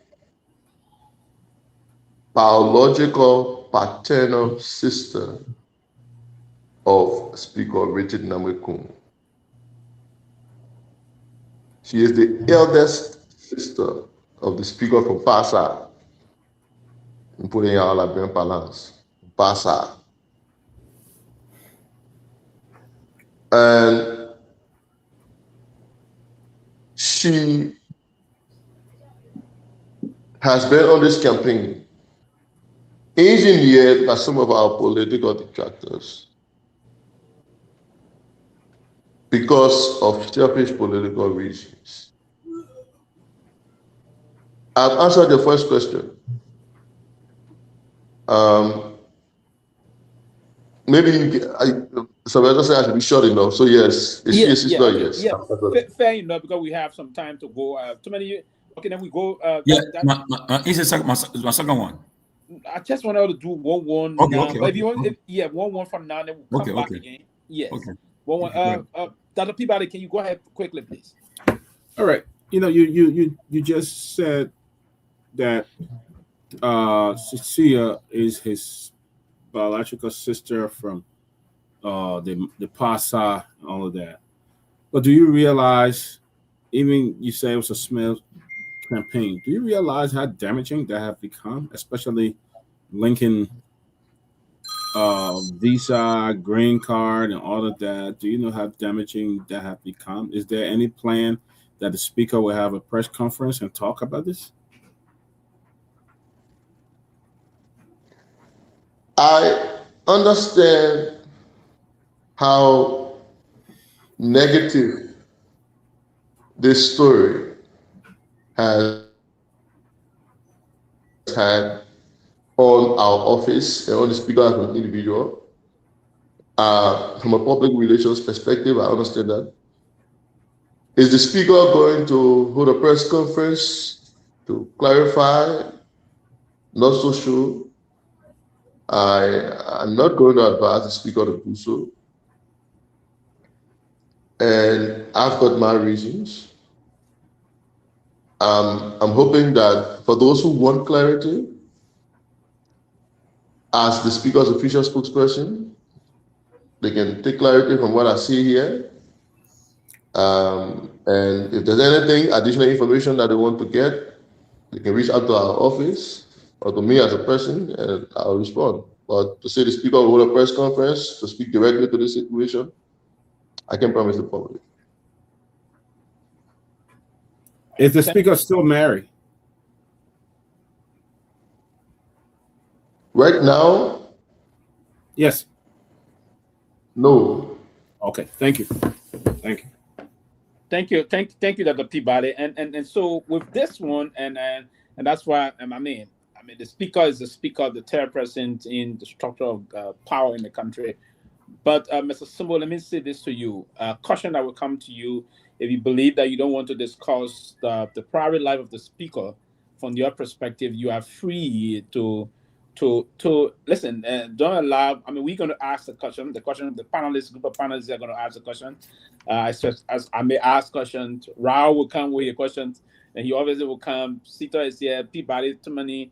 biological paternal sister of Speaker Richard Nagbe Kun. She is the eldest sister of the Speaker from Pasa. I'm putting out la bien balance. Pasa. And she has been on this campaign, engineered by some of our political detractors because of selfish political reasons. I've answered the first question. Maybe Sylvester said I should be short enough. So yes, is she a sister? Okay. Yes. Yeah, fair enough, because we have some time to go. Too many. Okay, then we go. My second one. I just want to do 1-1 Okay, now. okay, But if you okay, want, 1-1 from now, then we'll come back again. Yes. Okay. 1-1. Dr. Peabody, can you go ahead quickly, please? All right. You just said that Cecilia is his biological sister from the Pasa and all of that. But do you realize, even you say it was a smear campaign, do you realize how damaging that have become, especially linking visa, green card, and all of that? Do you know how damaging that have become? Is there any plan that the speaker will have a press conference and talk about this? I understand how negative this story has had on our office and on the speaker as an individual. From a public relations perspective, I understand that. Is the speaker going to hold a press conference to clarify? Not so sure. I'm not going to advise the speaker to do so. And I've got my reasons. I'm hoping that for those who want clarity, as the speaker's official spokesperson, they can take clarity from what I see here. And if there's anything, additional information that they want to get, they can reach out to our office or to me as a person, and I'll respond. But to say the speaker will hold a press conference to speak directly to this situation, I can promise the public. Is the speaker still married? Right now? Yes. No. Okay. Thank you. Thank you. Thank you, Dr. Peabody. And so with this one, and that's why I mean, the speaker is the speaker of the third person in the structure of power in the country. But Mr. Simbo, let me say this to you: caution that will come to you if you believe that you don't want to discuss the private life of the speaker from your perspective. You are free to listen, don't allow. I mean, we're going to ask the question. The panelists, group of panelists are going to ask the question. As I may ask questions. Raul will come with your questions, and he obviously will come. Sito is here. Peabody, too many.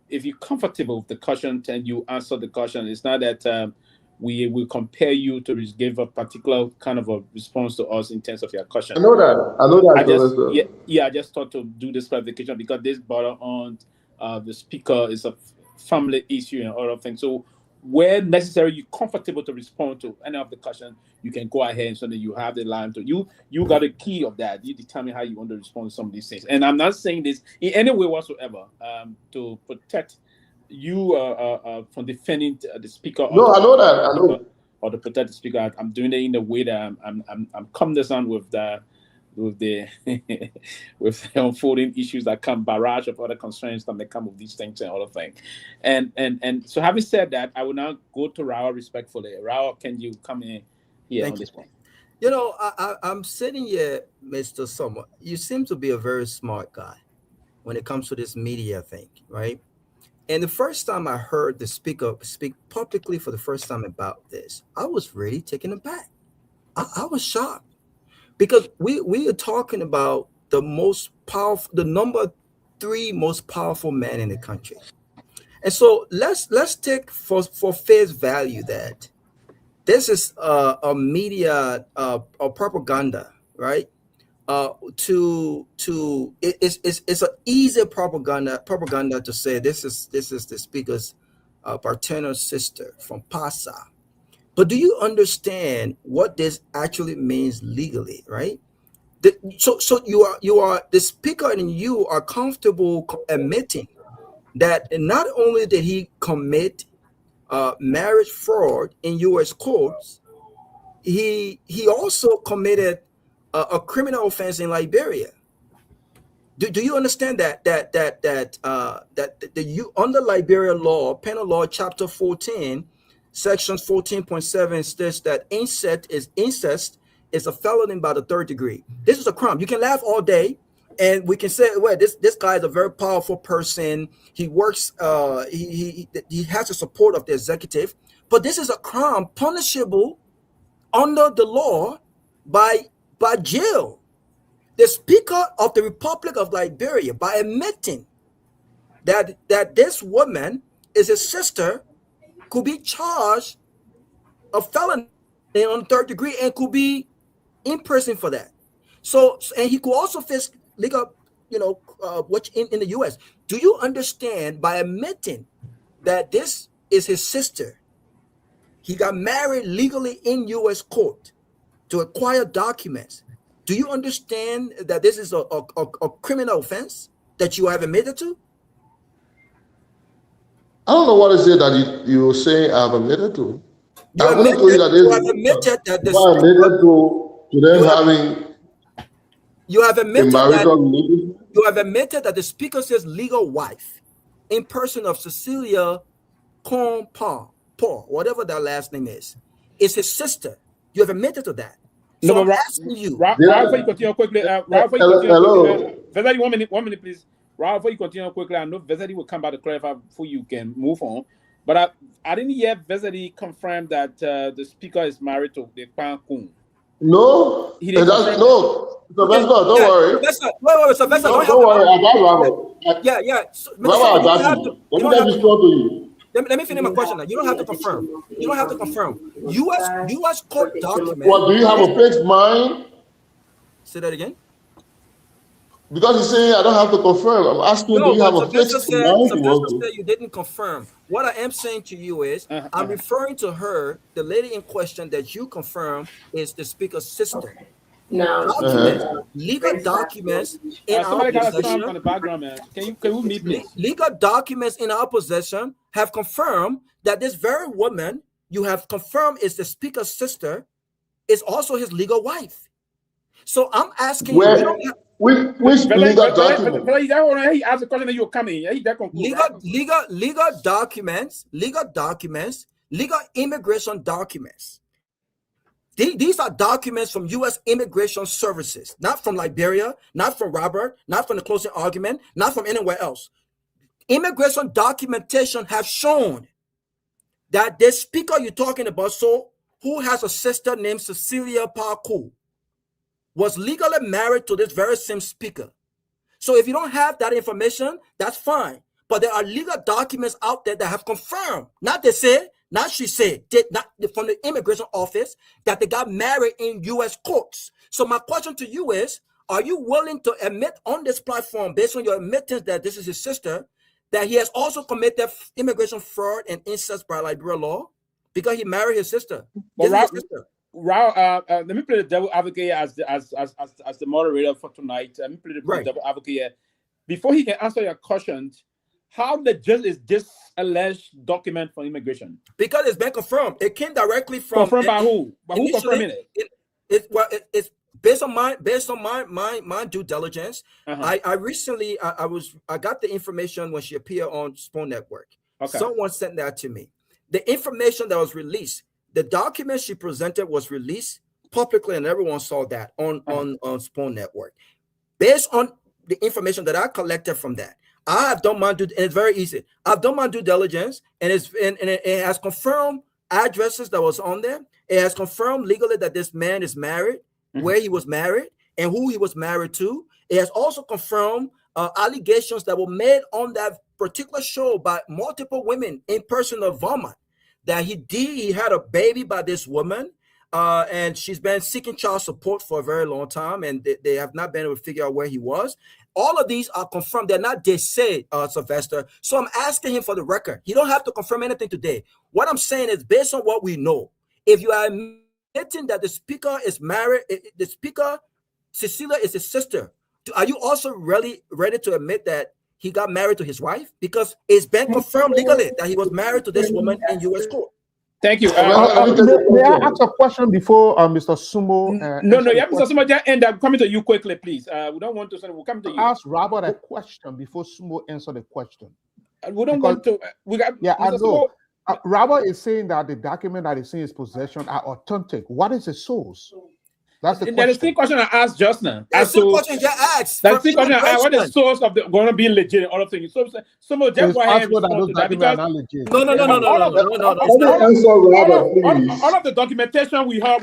If you're comfortable with the question and you answer the question, it's not that we will compare you to give a particular kind of a response to us in terms of your question. I know that. I just thought to do this clarification because this border on the speaker is a family issue and other things. So where necessary, you're comfortable to respond to any of the questions, you can go ahead and so that you have the line to you. You got a key of that. You determine how you want to respond to some of these things. And I'm not saying this in any way whatsoever to protect you from defending the speaker. No, I know that. I know. Or to protect the speaker. I'm doing it in a way that I'm cognizant with the with the unfolding issues that come, barrage of other constraints that may come with these things and other things. And so having said that, I will now go to Raul respectfully. Raul, can you come in here on this point? You know, I'm sitting here, Mr. Summer. You seem to be a very smart guy when it comes to this media thing, right? And the first time I heard the speaker speak publicly for the first time about this, I was really taken aback. I was shocked. Because we are talking about the most powerful, the number 3 most powerful man in the country. And so let's take for face value that this is a media a propaganda, right? It's an easy propaganda to say this is the speaker's paternal sister from Pasa. But do you understand what this actually means legally, right? So you are the speaker and you are comfortable admitting that not only did he commit marriage fraud in U.S. courts, he also committed a criminal offense in Liberia. Do you understand that you under Liberia law, penal law, chapter 14? Section 14.7 states that incest is a felony by the 3rd degree. This is a crime. You can laugh all day, and we can say, well, this guy is a very powerful person. He works. He has the support of the executive, but this is a crime punishable under the law by jail. The Speaker of the Republic of Liberia, by admitting that this woman is his sister, could be charged a felony on the 3rd degree and could be in prison for that. So, and he could also face legal, what in the U.S. Do you understand, by admitting that this is his sister, he got married legally in U.S. court to acquire documents? Do you understand that this is a criminal offense that you have admitted to? I don't know what is it that you say I've admitted to. You have admitted that the speaker says legal wife in person of Cecilia Kromah, whatever that last name is his sister. You have admitted to that. So I'm asking you. Ralph, before you continue quickly, Vezadi, 1 minute, please. Ralph, before you continue quickly, I know Vezadi will come back to clarify before you can move on. But I didn't hear Vezadi confirm that the speaker is married to the Pankun. No, he didn't. No, Sylvester, don't worry. Wait, Sylvester, don't worry. Yeah. Let me respond to you. Let me finish my question now. You don't have to confirm. U.S. court documents. What, do you have a fixed mind? Say that again. Because he's saying I don't have to confirm. I'm asking, do you have a fixed mind? Sylvester said you didn't confirm. What I am saying to you is, I'm referring to her, the lady in question that you confirm is the speaker's sister. No. Legal documents in our possession. On the background, man. Can we meet, please? Legal documents in our possession have confirmed that this very woman you have confirmed is the speaker's sister is also his legal wife. So I'm asking you. Which legal document? He asked the question that you're coming. Legal documents, legal immigration documents. These are documents from U.S. Immigration Services, not from Liberia, not from Robert, not from the closing argument, not from anywhere else. immigration documentation have shown that this speaker you're talking about, so who has a sister named Cecilia Parkour, was legally married to this very same speaker. So if you don't have that information, that's fine. But there are legal documents out there that have confirmed, not they say, not she said, not from the immigration office, that they got married in U.S. courts. So my question to you is, are you willing to admit on this platform, based on your admittance that this is his sister, that he has also committed immigration fraud and incest by Liberia law because he married his sister? Let me play the devil advocate as the moderator for tonight. Let me play the devil advocate. Before he can answer your questions, how legit is this alleged document for immigration? Because it's been confirmed. It came directly from. Confirmed by who? By who confirming it? It's based on my due diligence. I recently I got the information when she appeared on Spoon Network. Okay. Someone sent that to me. The information that was released, the document she presented was released publicly, and everyone saw that on Spoon Network. Based on the information that I collected from that, I have done my due, and it's very easy. I've done my due diligence, and it has confirmed addresses that was on there. It has confirmed legally that this man is married, where he was married, and who he was married to. It has also confirmed allegations that were made on that particular show by multiple women in person of Vermont, that he had a baby by this woman, and she's been seeking child support for a very long time, and they have not been able to figure out where he was. All of these are confirmed. They're not they say, Sylvester. So I'm asking him for the record. He don't have to confirm anything today. What I'm saying is based on what we know. If you are admitting that the speaker is married, the speaker, Cecilia, is his sister, are you also really ready to admit that he got married to his wife? Because it's been confirmed legally that he was married to this woman in U.S. court. Thank you. May I ask a question before Mr. Sumo? Mr. Sumo, just end up coming to you quickly, please. We don't want to send. We'll come to you. Ask Robert a question before Sumo answer the question. We don't want to. We got. Yeah, I know. Robert is saying that the document that is in his possession are authentic. What is the source? That's the question. That's the question I asked just now. That's the question you asked. That's the question I asked. What is the source of the going to be legit? All of things. So Sumo, just go ahead and respond to that because all of the documentation we have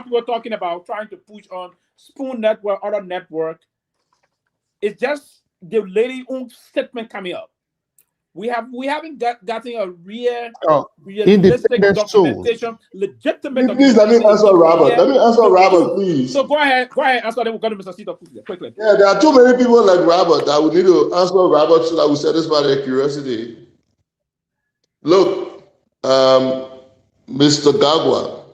people talking about trying to push on Spoon Network, other network. It's just the lady own statement coming up. We haven't gotten a realistic documentation, legitimate. Please let me answer Robert. Let me answer Robert, please. So go ahead, answer. Then we'll go to Mr. Sito quickly. Yeah, there are too many people like Robert that we need to answer Robert so that we satisfy their curiosity. Look, Mr. Garguah,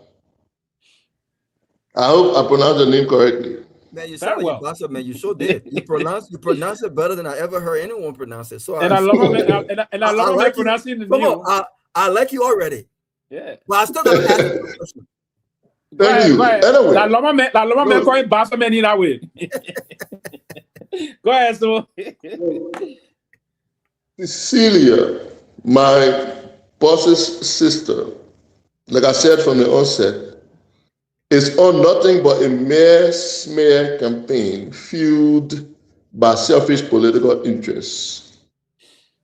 I hope I pronounced the name correctly. Man, you sound like a bastard, man. You sure did. You pronounce it better than I ever heard anyone pronounce it. So I love pronouncing the name. I like you already. Yeah. But I still got to ask you a question. Thank you. Anyway. La loma me calling bastard man in that way. Go ahead, so. Cecilia, my boss's sister, like I said from the onset, is on nothing but a mere smear campaign fueled by selfish political interests.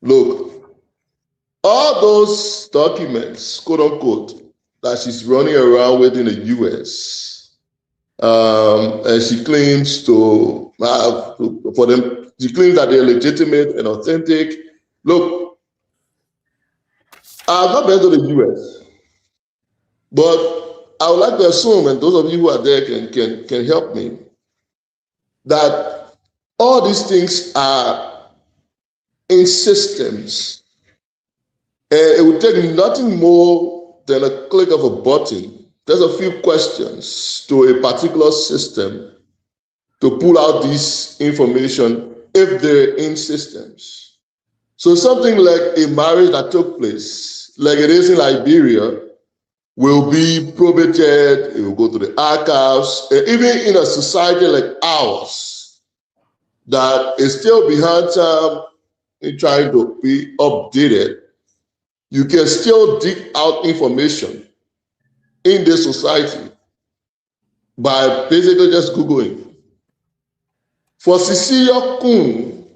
Look, all those documents, quote unquote, that she's running around with in the US, and she claims to have for them, she claims that they're legitimate and authentic. Look, I've not been to the US, but I would like to assume, and those of you who are there can help me, that all these things are in systems. And it would take nothing more than a click of a button. There's a few questions to a particular system to pull out this information if they're in systems. So something like a marriage that took place, like it is in Liberia, will be probated, it will go to the archives, and even in a society like ours that is still behind time in trying to be updated, you can still dig out information in this society by basically just Googling. For Cecilia Kun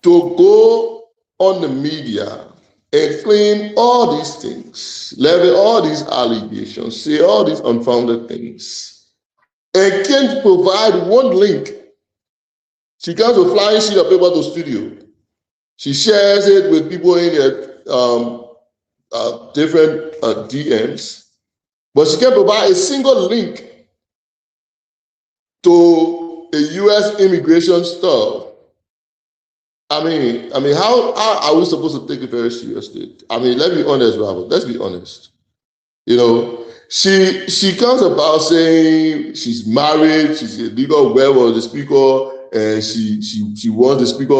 to go on the media and claim all these things, levy all these allegations, say all these unfounded things, and can't provide one link. She comes with flying sheet of paper to studio. She shares it with people in her different DMs, but she can't provide a single link to a U.S. immigration stuff. I mean, how are we supposed to take it very seriously? I mean, let's be honest, Robert. Let's be honest. You know, she comes about saying she's married, she's a legal wife of the speaker, and she wants the speaker,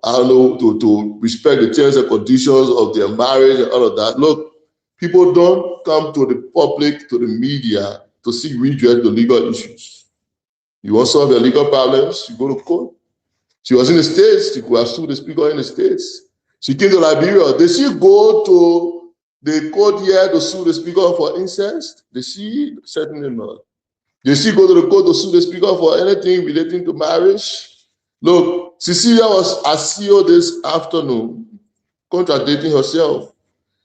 I don't know, to respect the terms and conditions of their marriage and all of that. Look, people don't come to the public, to the media, to seek redress to legal issues. You want to solve your legal problems, you go to court. She was in the States, she could have sued the speaker in the States. She came to Liberia. Did she go to the court here to sue the speaker for incest? Did she? Certainly not. Did she go to the court to sue the speaker for anything relating to marriage? Look, Cecilia was at CEO this afternoon, contradicting herself,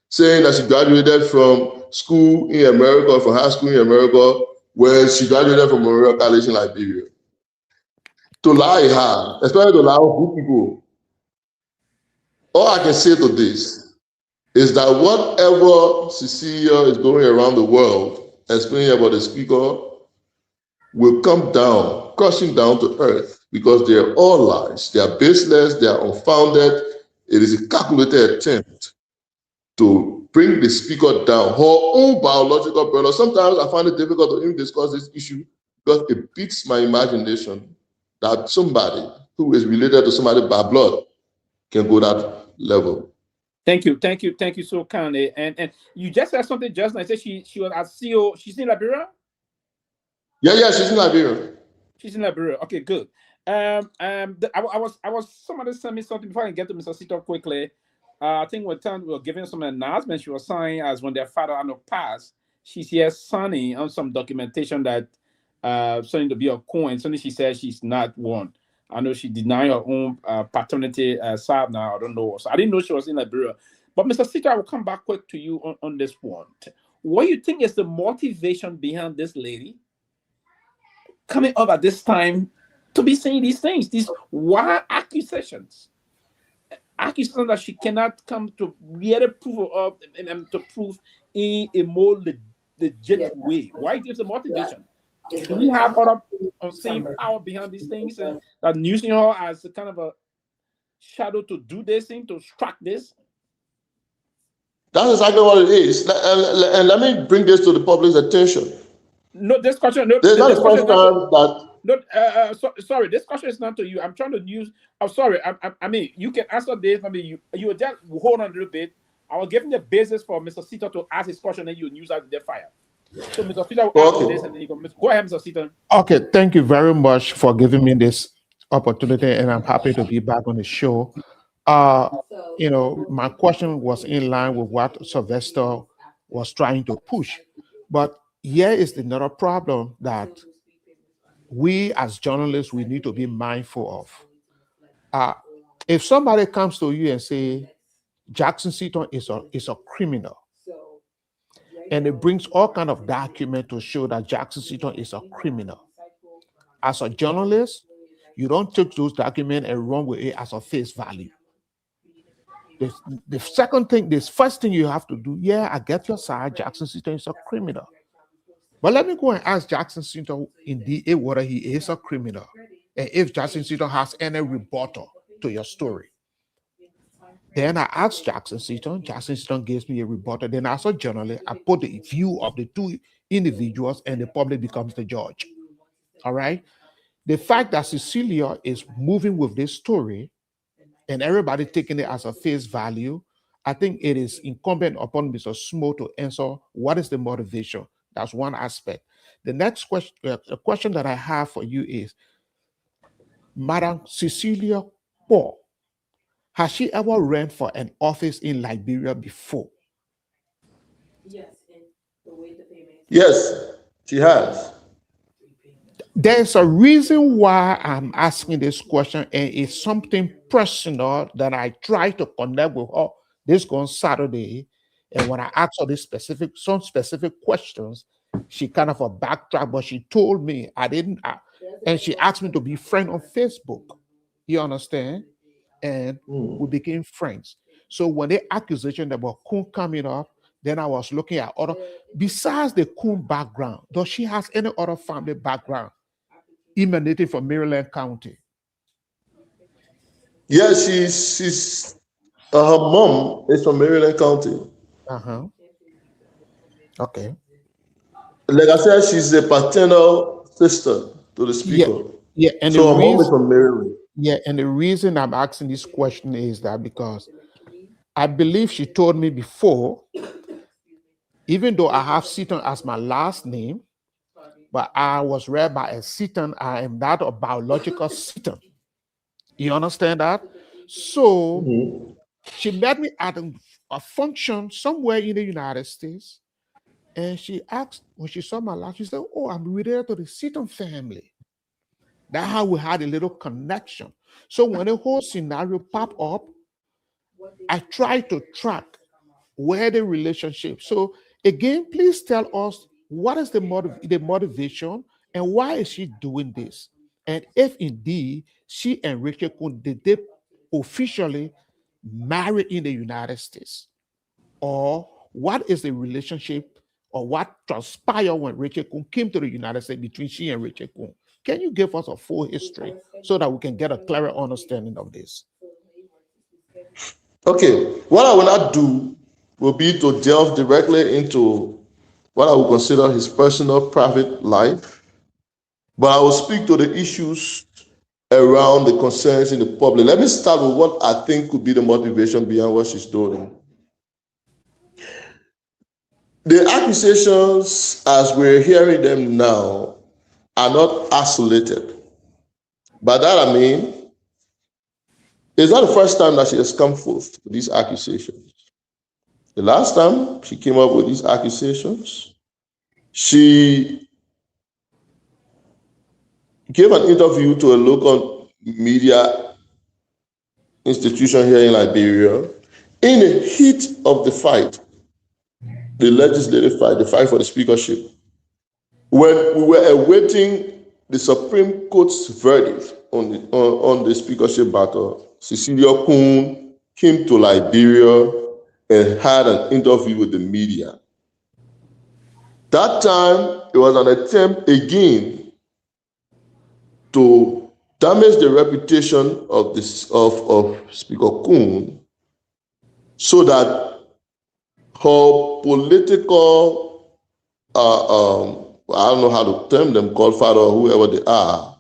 saying that she graduated from school in America, from high school in America, where she graduated from Memorial College in Liberia. To lie hard, especially to lie good people. All I can say to this is that whatever Cecilia is going around the world explaining about the speaker will come down, crushing down to earth, because they are all lies. They are baseless, they are unfounded. It is a calculated attempt to bring the speaker down, her own biological brother. Sometimes I find it difficult to even discuss this issue because it beats my imagination that somebody who is related to somebody by blood can go that level. Thank you so kindly. And you just said something just now. I said she was at CEO. She's in Liberia? Yeah, she's in Liberia. She's in Liberia. Okay, good. I was somebody sent me something before I can get to Mr. Sito quickly. I think we were giving some announcement. She was saying as when their father passed, she's here Sonny on some documentation that Sonny to be a coin. Sonny, she said she's not one. I know she denied her own paternity side now. I don't know. So I didn't know she was in Liberia. But Mr. Sito, I will come back quick to you on this one. What do you think is the motivation behind this lady coming up at this time to be saying these things, these wild accusations that she cannot come to really prove of and to prove in a more legit way? Why gives the motivation? Do we have other unseen power behind these things and that using her as a kind of a shadow to do this thing, to strike this? That's exactly what it is. And let me bring this to the public's attention. No, this question. No, there's not the first time that. No, sorry. This question is not to you. I'm trying to use. I'm sorry. I mean, you can answer this. I mean, you just hold on a little bit. I was giving the basis for Mr. Sito to ask his question, and you use that the fire. So, Mr. Sito will answer this, and then you go ahead, Mr. Sito. Okay, thank you very much for giving me this opportunity, and I'm happy to be back on the show. You know, my question was in line with what Sylvester was trying to push, but here is another problem that we as journalists, we need to be mindful of. If somebody comes to you and say, Jackson Seaton is a criminal, and it brings all kind of document to show that Jackson Seaton is a criminal, as a journalist, you don't take those documents and run with it as a face value. The second thing, this first thing you have to do, yeah, I get your side, Jackson Seaton is a criminal. But let me go and ask Jackson Seaton indeed whether he is a criminal, and if Jackson Seaton has any rebuttal to your story. Then I ask Jackson Seaton gives me a rebuttal. Then as a journalist, I put the view of the two individuals and the public becomes the judge. All right? The fact that Cecilia is moving with this story and everybody taking it as a face value, I think it is incumbent upon Mr. Smo to answer what is the motivation. That's one aspect. The next question, the question that I have for you is, Madam Cecilia Paul, has she ever ran for an office in Liberia before? Yes, she has. There's a reason why I'm asking this question, and it's something personal that I try to connect with her this going Saturday. And when I asked her some specific questions, she kind of a backtrack, but she told me I didn't, and she asked me to be friend on Facebook. You understand? And we became friends. So when the accusation about Kun coming up, then I was looking at other, besides the Kun background, does she have any other family background emanating from Maryland County? Yeah, she's her mom is from Maryland County. Okay. Like I said, she's a paternal sister to the speaker. Yeah, and so her mom is from Maryland. Yeah, and the reason I'm asking this question is that because I believe she told me before, even though I have Seaton as my last name, but I was reared by a Seaton, I am not a biological Seaton. You understand that? So she met me at a function somewhere in the United States, and she asked, when she saw my last, she said, "Oh, I'm related to the Seaton family." That's how we had a little connection. So when the whole scenario popped up, I tried to track where the relationship. So again, please tell us what is the motivation and why is she doing this? And if indeed she and Richard Kun, did they officially marry in the United States? Or what is the relationship or what transpired when Richard Kun came to the United States between she and Richard Kun? Can you give us a full history so that we can get a clearer understanding of this? Okay, what I will not do will be to delve directly into what I would consider his personal private life, but I will speak to the issues around the concerns in the public. Let me start with what I think could be the motivation behind what she's doing. The accusations, as we're hearing them now, are not isolated. By that I mean, it's not the first time that she has come forth with these accusations. The last time she came up with these accusations, she gave an interview to a local media institution here in Liberia in the heat of the fight, the legislative fight, the fight for the speakership, when we were awaiting the Supreme Court's verdict on the speakership battle. Cecilia Kun came to Liberia and had an interview with the media. That time, it was an attempt again to damage the reputation of Speaker Kun so that her political, I don't know how to term them, godfather or whoever they are,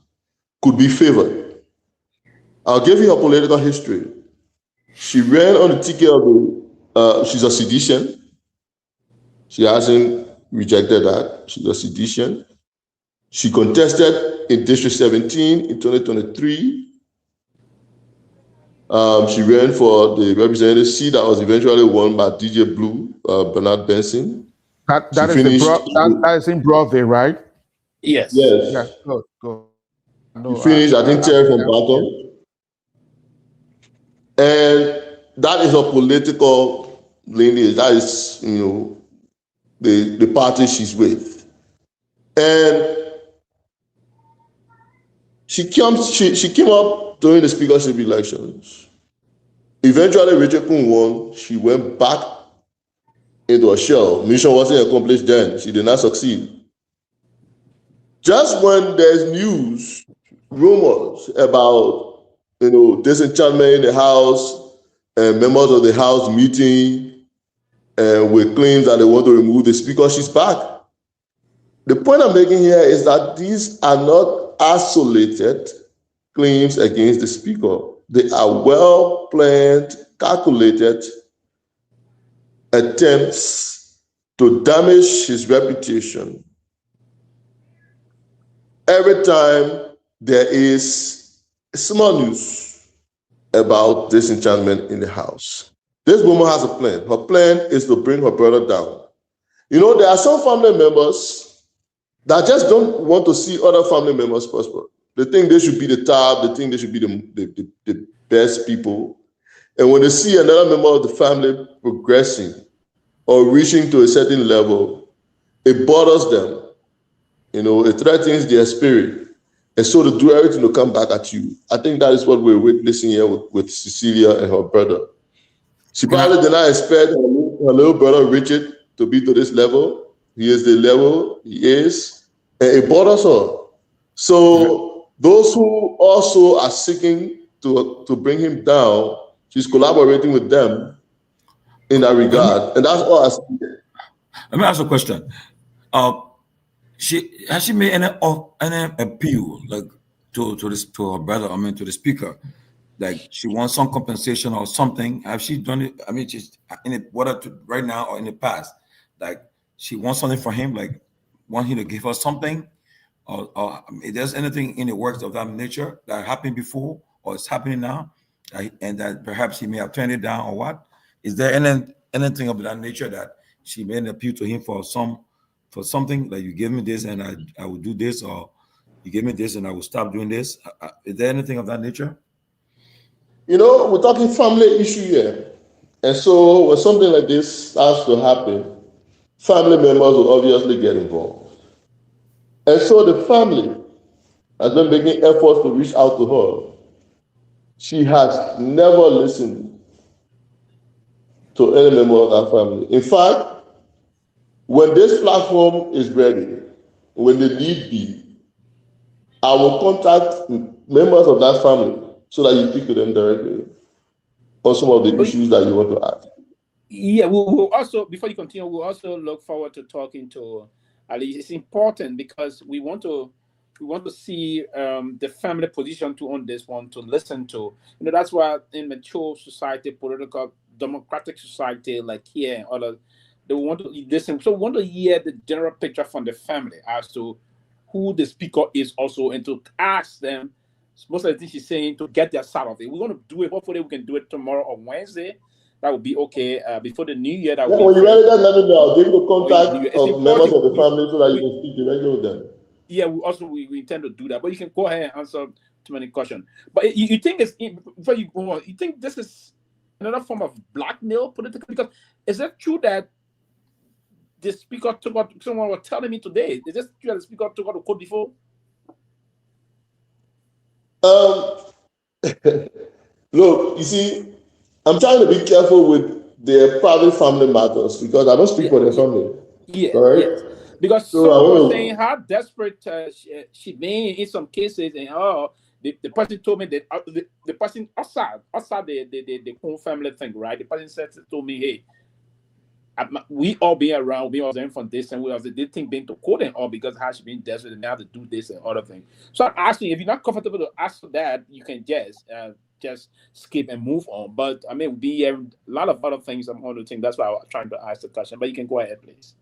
could be favored. I'll give you her political history. She ran on the ticket of she's a sedition. She hasn't rejected that. She's a sedition. She contested in District 17 in 2023. She ran for the representative seat that was eventually won by DJ Blue, Bernard Benson. That is in Broadway, right? Yes. Yes. Good. No, she finished, I think, third from bottom. And that is a political lineage. That is, the party she's with. And she came up during the speakership elections. Eventually, Richard Kun won. She went back into a shell. Mission wasn't accomplished then. She did not succeed. Just when there's news, rumors about, disenchantment in the House, and members of the House meeting, and with claims that they want to remove the speaker, she's back. The point I'm making here is that these are not isolated claims against the speaker. They are well-planned, calculated attempts to damage his reputation. Every time there is small news about disenchantment in the House, this woman has a plan. Her plan is to bring her brother down. There are some family members that just don't want to see other family members prosper. They think they should be the top. They think they should be the best people. And when they see another member of the family progressing or reaching to a certain level, it bothers them. You know, it threatens their spirit. And so they do everything to come back at you. I think that is what we're witnessing here with Cecilia and her brother. She probably did not expect her little brother Richard to be to this level. He is the level he is, and it bothers her. So those who also are seeking to bring him down, she's collaborating with them in that regard, and that's all I see. Let me ask a question. Has she made any appeal like to her brother? I mean, to the speaker, like she wants some compensation or something. Have she done it? I mean, she's in it right now or in the past, like she wants something for him, like want him to give her something, or if there's anything in the works of that nature that happened before or it's happening now, and that perhaps he may have turned it down or what? Is there anything of that nature that she made an appeal to him for something, like you give me this and I will do this, or you give me this and I will stop doing this? Is there anything of that nature? You know, we're talking family issue here. And so when something like this starts to happen, family members will obviously get involved. And so the family has been making efforts to reach out to her. She has never listened to any member of that family. In fact, when this platform is ready, when the need be, I will contact members of that family so that you speak to them directly on some of the issues that you want to ask. Yeah, we'll also, before you continue, we'll also look forward to talking to Ali. It's important because we want to see the family position too on this one, to listen to. You know, that's why in mature society, political, democratic society like here and other, they want to listen. So we want to hear the general picture from the family as to who the speaker is also, and to ask them most of the things she's saying to get their side of it. We're going to do it. Hopefully we can do it tomorrow or Wednesday. That would be okay. Before the new year. That when you're ready, let me know. I'll give you the contact of members of the family so that you can speak directly with them. Yeah, we intend to do that. But you can go ahead and answer too many questions. But you think it's, before you go on, you think this is another form of blackmail politically? Because is it true that the speaker took out, someone was telling me today, is this true that the speaker took out the Côte d'Ivoire? Look, you see, I'm trying to be careful with their private family matters because I don't speak for their family. Yeah, right? yes. Because So someone was saying how desperate she been in some cases, and the person told me that the person outside the whole family thing, right? The person told me, hey, we all be around, we all in from this, and we also did think being to court and all because how she been desperate and now to do this and other things. So I'm asking, if you're not comfortable to ask for that, you can just skip and move on. But I mean, be a lot of other things I'm going to think. That's why I was trying to ask the question. But you can go ahead, please.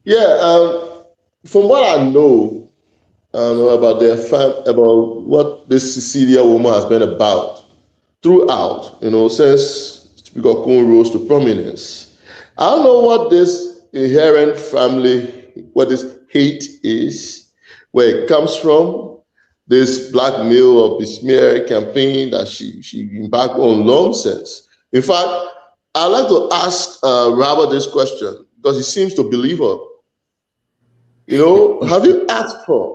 Yeah, from what I know about about what this Cecilia woman has been about throughout, since Speaker Kun rose to prominence. I don't know what this inherent family, what this hate is, where it comes from, this blackmail or besmear campaign that she embarked on nonsense. In fact, I'd like to ask Robert this question because he seems to believe her. Have you asked her,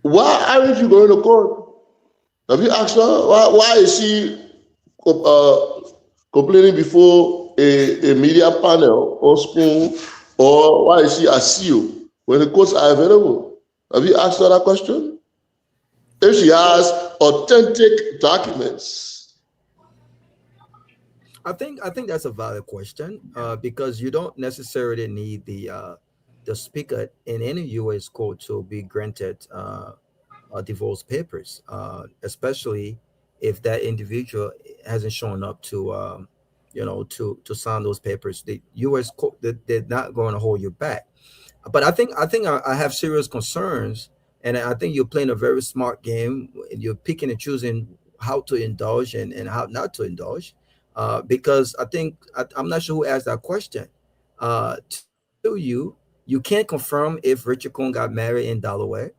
why aren't you going to court? Have you asked her, why is she complaining before a media panel or school, or why is she a CEO when the courts are available? Have you asked her that question? If she has authentic documents. I think that's a valid question because you don't necessarily need the speaker in any U.S. court to be granted divorce papers, especially if that individual hasn't shown up to to sign those papers. The U.S. court, they're not going to hold you back. But I think I have serious concerns, and I think you're playing a very smart game. You're picking and choosing how to indulge and how not to indulge, because I think I'm not sure who asked that question to you, You can't confirm if Richard Cohn got married in Delaware.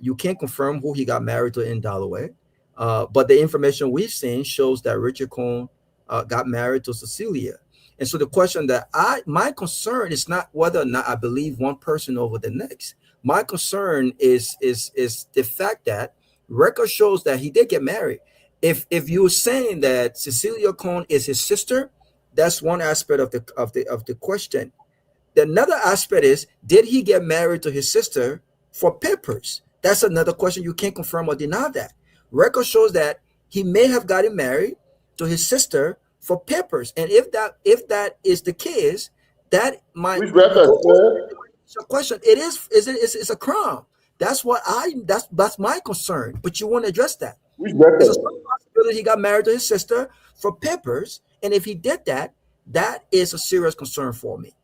You can't confirm who he got married to in Delaware. But the information we've seen shows that Richard Cohn got married to Cecilia. And so the question that my concern is not whether or not I believe one person over the next. My concern is the fact that record shows that he did get married. If you're saying that Cecilia Cohn is his sister, that's one aspect of the question. The another aspect is, did he get married to his sister for papers? That's another question. You can't confirm or deny that. Record shows that he may have gotten married to his sister for papers, and if that is the case, that might. Which record? Question. It's a crime. That's my concern. But you want to address that. Which record? There's a possibility he got married to his sister for papers, and if he did that, that is a serious concern for me.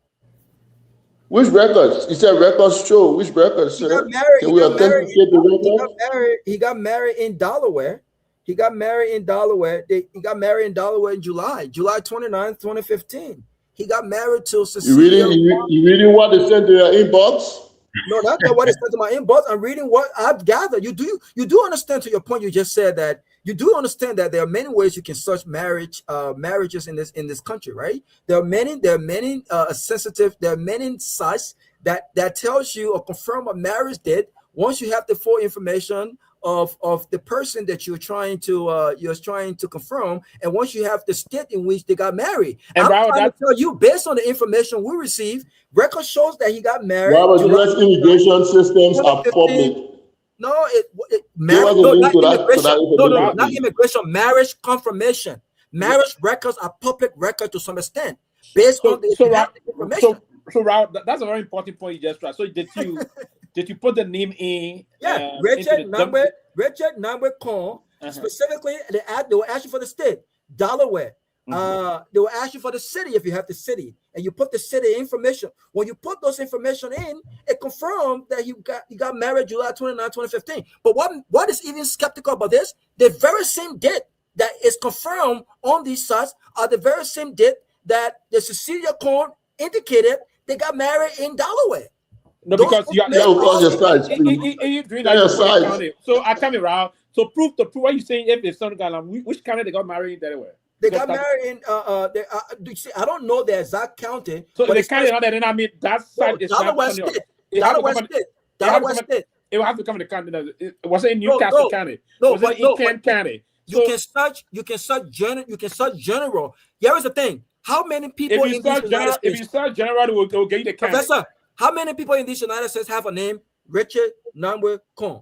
Which records? It's a records show. Which records, sir? Can we authenticate the record? He got married in Delaware. He got married in Delaware. He got married in Delaware in July 29th, 2015. He got married to Cecilia. You reading what they sent to your inbox? No, that's not what it said to my inbox. I'm reading what I've gathered. You do understand, to your point you just said, that you do understand that there are many ways you can search marriages in this country, right? There are many sensitive. There are many sites that tells you or confirm a marriage date once you have the full information of the person that you're trying to confirm, and once you have the state in which they got married. And I'm trying to tell you, based on the information we received, record shows that he got married. Robert, U.S. immigration systems are public. No, not immigration. Marriage confirmation. Marriage records are public record to some extent, based on the information. So, Raul, that's a very important point you just tried. So, did you put the name in? Yeah, Richard Nagbe Cohn. Specifically, they will ask you for the state, Delaware. They will ask you for the city if you have the city, and you put the city information. When you put those information in, it confirmed that he got married July 29, 2015. But what is even skeptical about this? The very same date that is confirmed on these sites are the very same date that the Cecilia Cohn indicated they got married in Delaware. No, because you your sides. So I come around. So proof what you saying if son got which county they got married in Delaware? They got married in I don't know the exact county. So the county that then I mean that side is Delaware State. Delaware State. Delaware State. It will have to come in the county. Was it in Newcastle County? Was it in Kent County? You can search general. Here is the thing. How many people if you search general, it will get you the county. Professor, how many people in these United States have a name Richard Nagbe Cohn?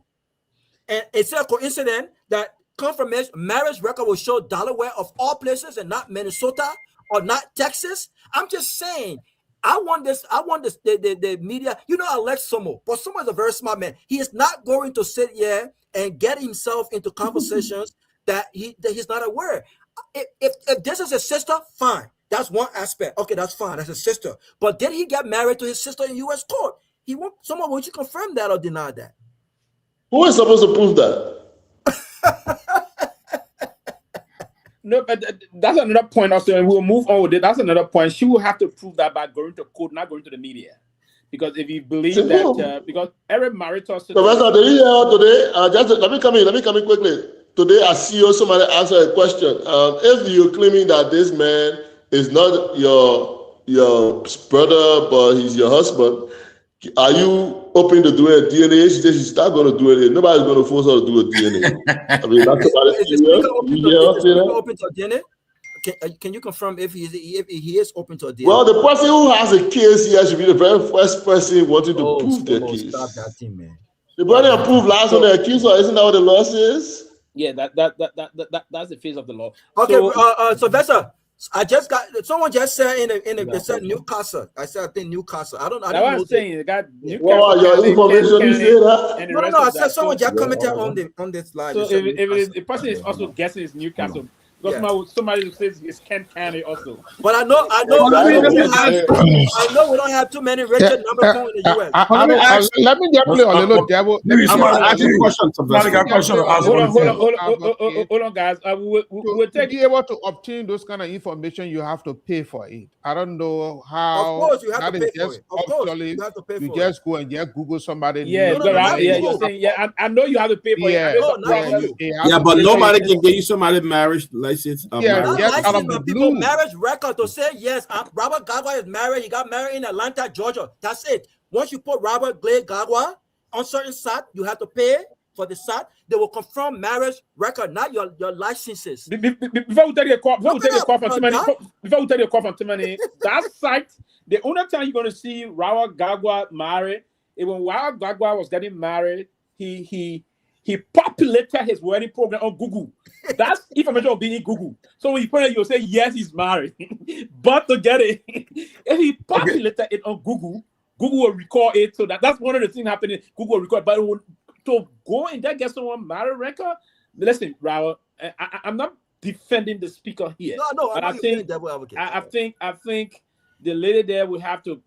And it's a coincidence that confirmation marriage record will show Delaware of all places and not Minnesota or not Texas. I'm just saying, I want the media. You know, I like Somo, but Somo is a very smart man. He is not going to sit here and get himself into conversations that he's not aware. If this is a sister, fine. That's one aspect. Okay, that's fine. That's a sister. But did he get married to his sister in U.S. court? Someone, would you confirm that or deny that? Who is supposed to prove that? No, but that's another point also, and we'll move on with it. That's another point. She will have to prove that by going to court, not going to the media. Because if you believe that, because Eric Maritos... So, did you hear today? Let me come in quickly. Today, I see you somebody answer a question. If you're claiming that this man is not your brother, but he's your husband, are you open to doing a DNA? She says she's not going to do it. Nobody's going to force her to do a DNA. I mean, that's about it. Is open to a DNA? Can you confirm if he is open to a DNA? Well, the person who has a case here should be the very first person wanting to prove their case. Stop that thing, man. The brother approved last on the accuser. Isn't that what the law says? Yeah, that's the phase of the law. Okay, so Vesa, I just got someone just said they said Newcastle. I said I think Newcastle. I don't know. I'm saying they got Newcastle. Well, your information you say that? No. I said someone just commented on this live. So if the person is also guessing it's Newcastle, Because somebody says it's Kent County also. But I know we don't have too many Richard number phone in the US. Let me just play a little devil. Maybe somebody ask you a question. Hold on, guys. We'll to be able to obtain those kind of information, you have to pay for it. I don't know how. Of course, you have to pay for it. Of course, you have to pay for it. You just go and just Google somebody. Yeah, you're saying, I know you have to pay for it. Yeah, but nobody can get you somebody marriage license. People marriage record to say yes. Robert Garguah is married. He got married in Atlanta, Georgia. That's it. Once you put Robert Garguah on certain site, you have to pay for the site. They will confirm marriage record, not your licenses. Before we take a call from too many, that site, the only time you're going to see Robert Garguah married is when Robert Garguah was getting married. He populated his wedding program on Google. That's information will be in Google. So when you put it, you'll say, yes, he's married. But to get it, if he populated it on Google, Google will record it. So that's one of the things happening. Google will record. But to go and then get someone married record, listen, Raul, I'm not defending the speaker here. No, but I think the lady there will have to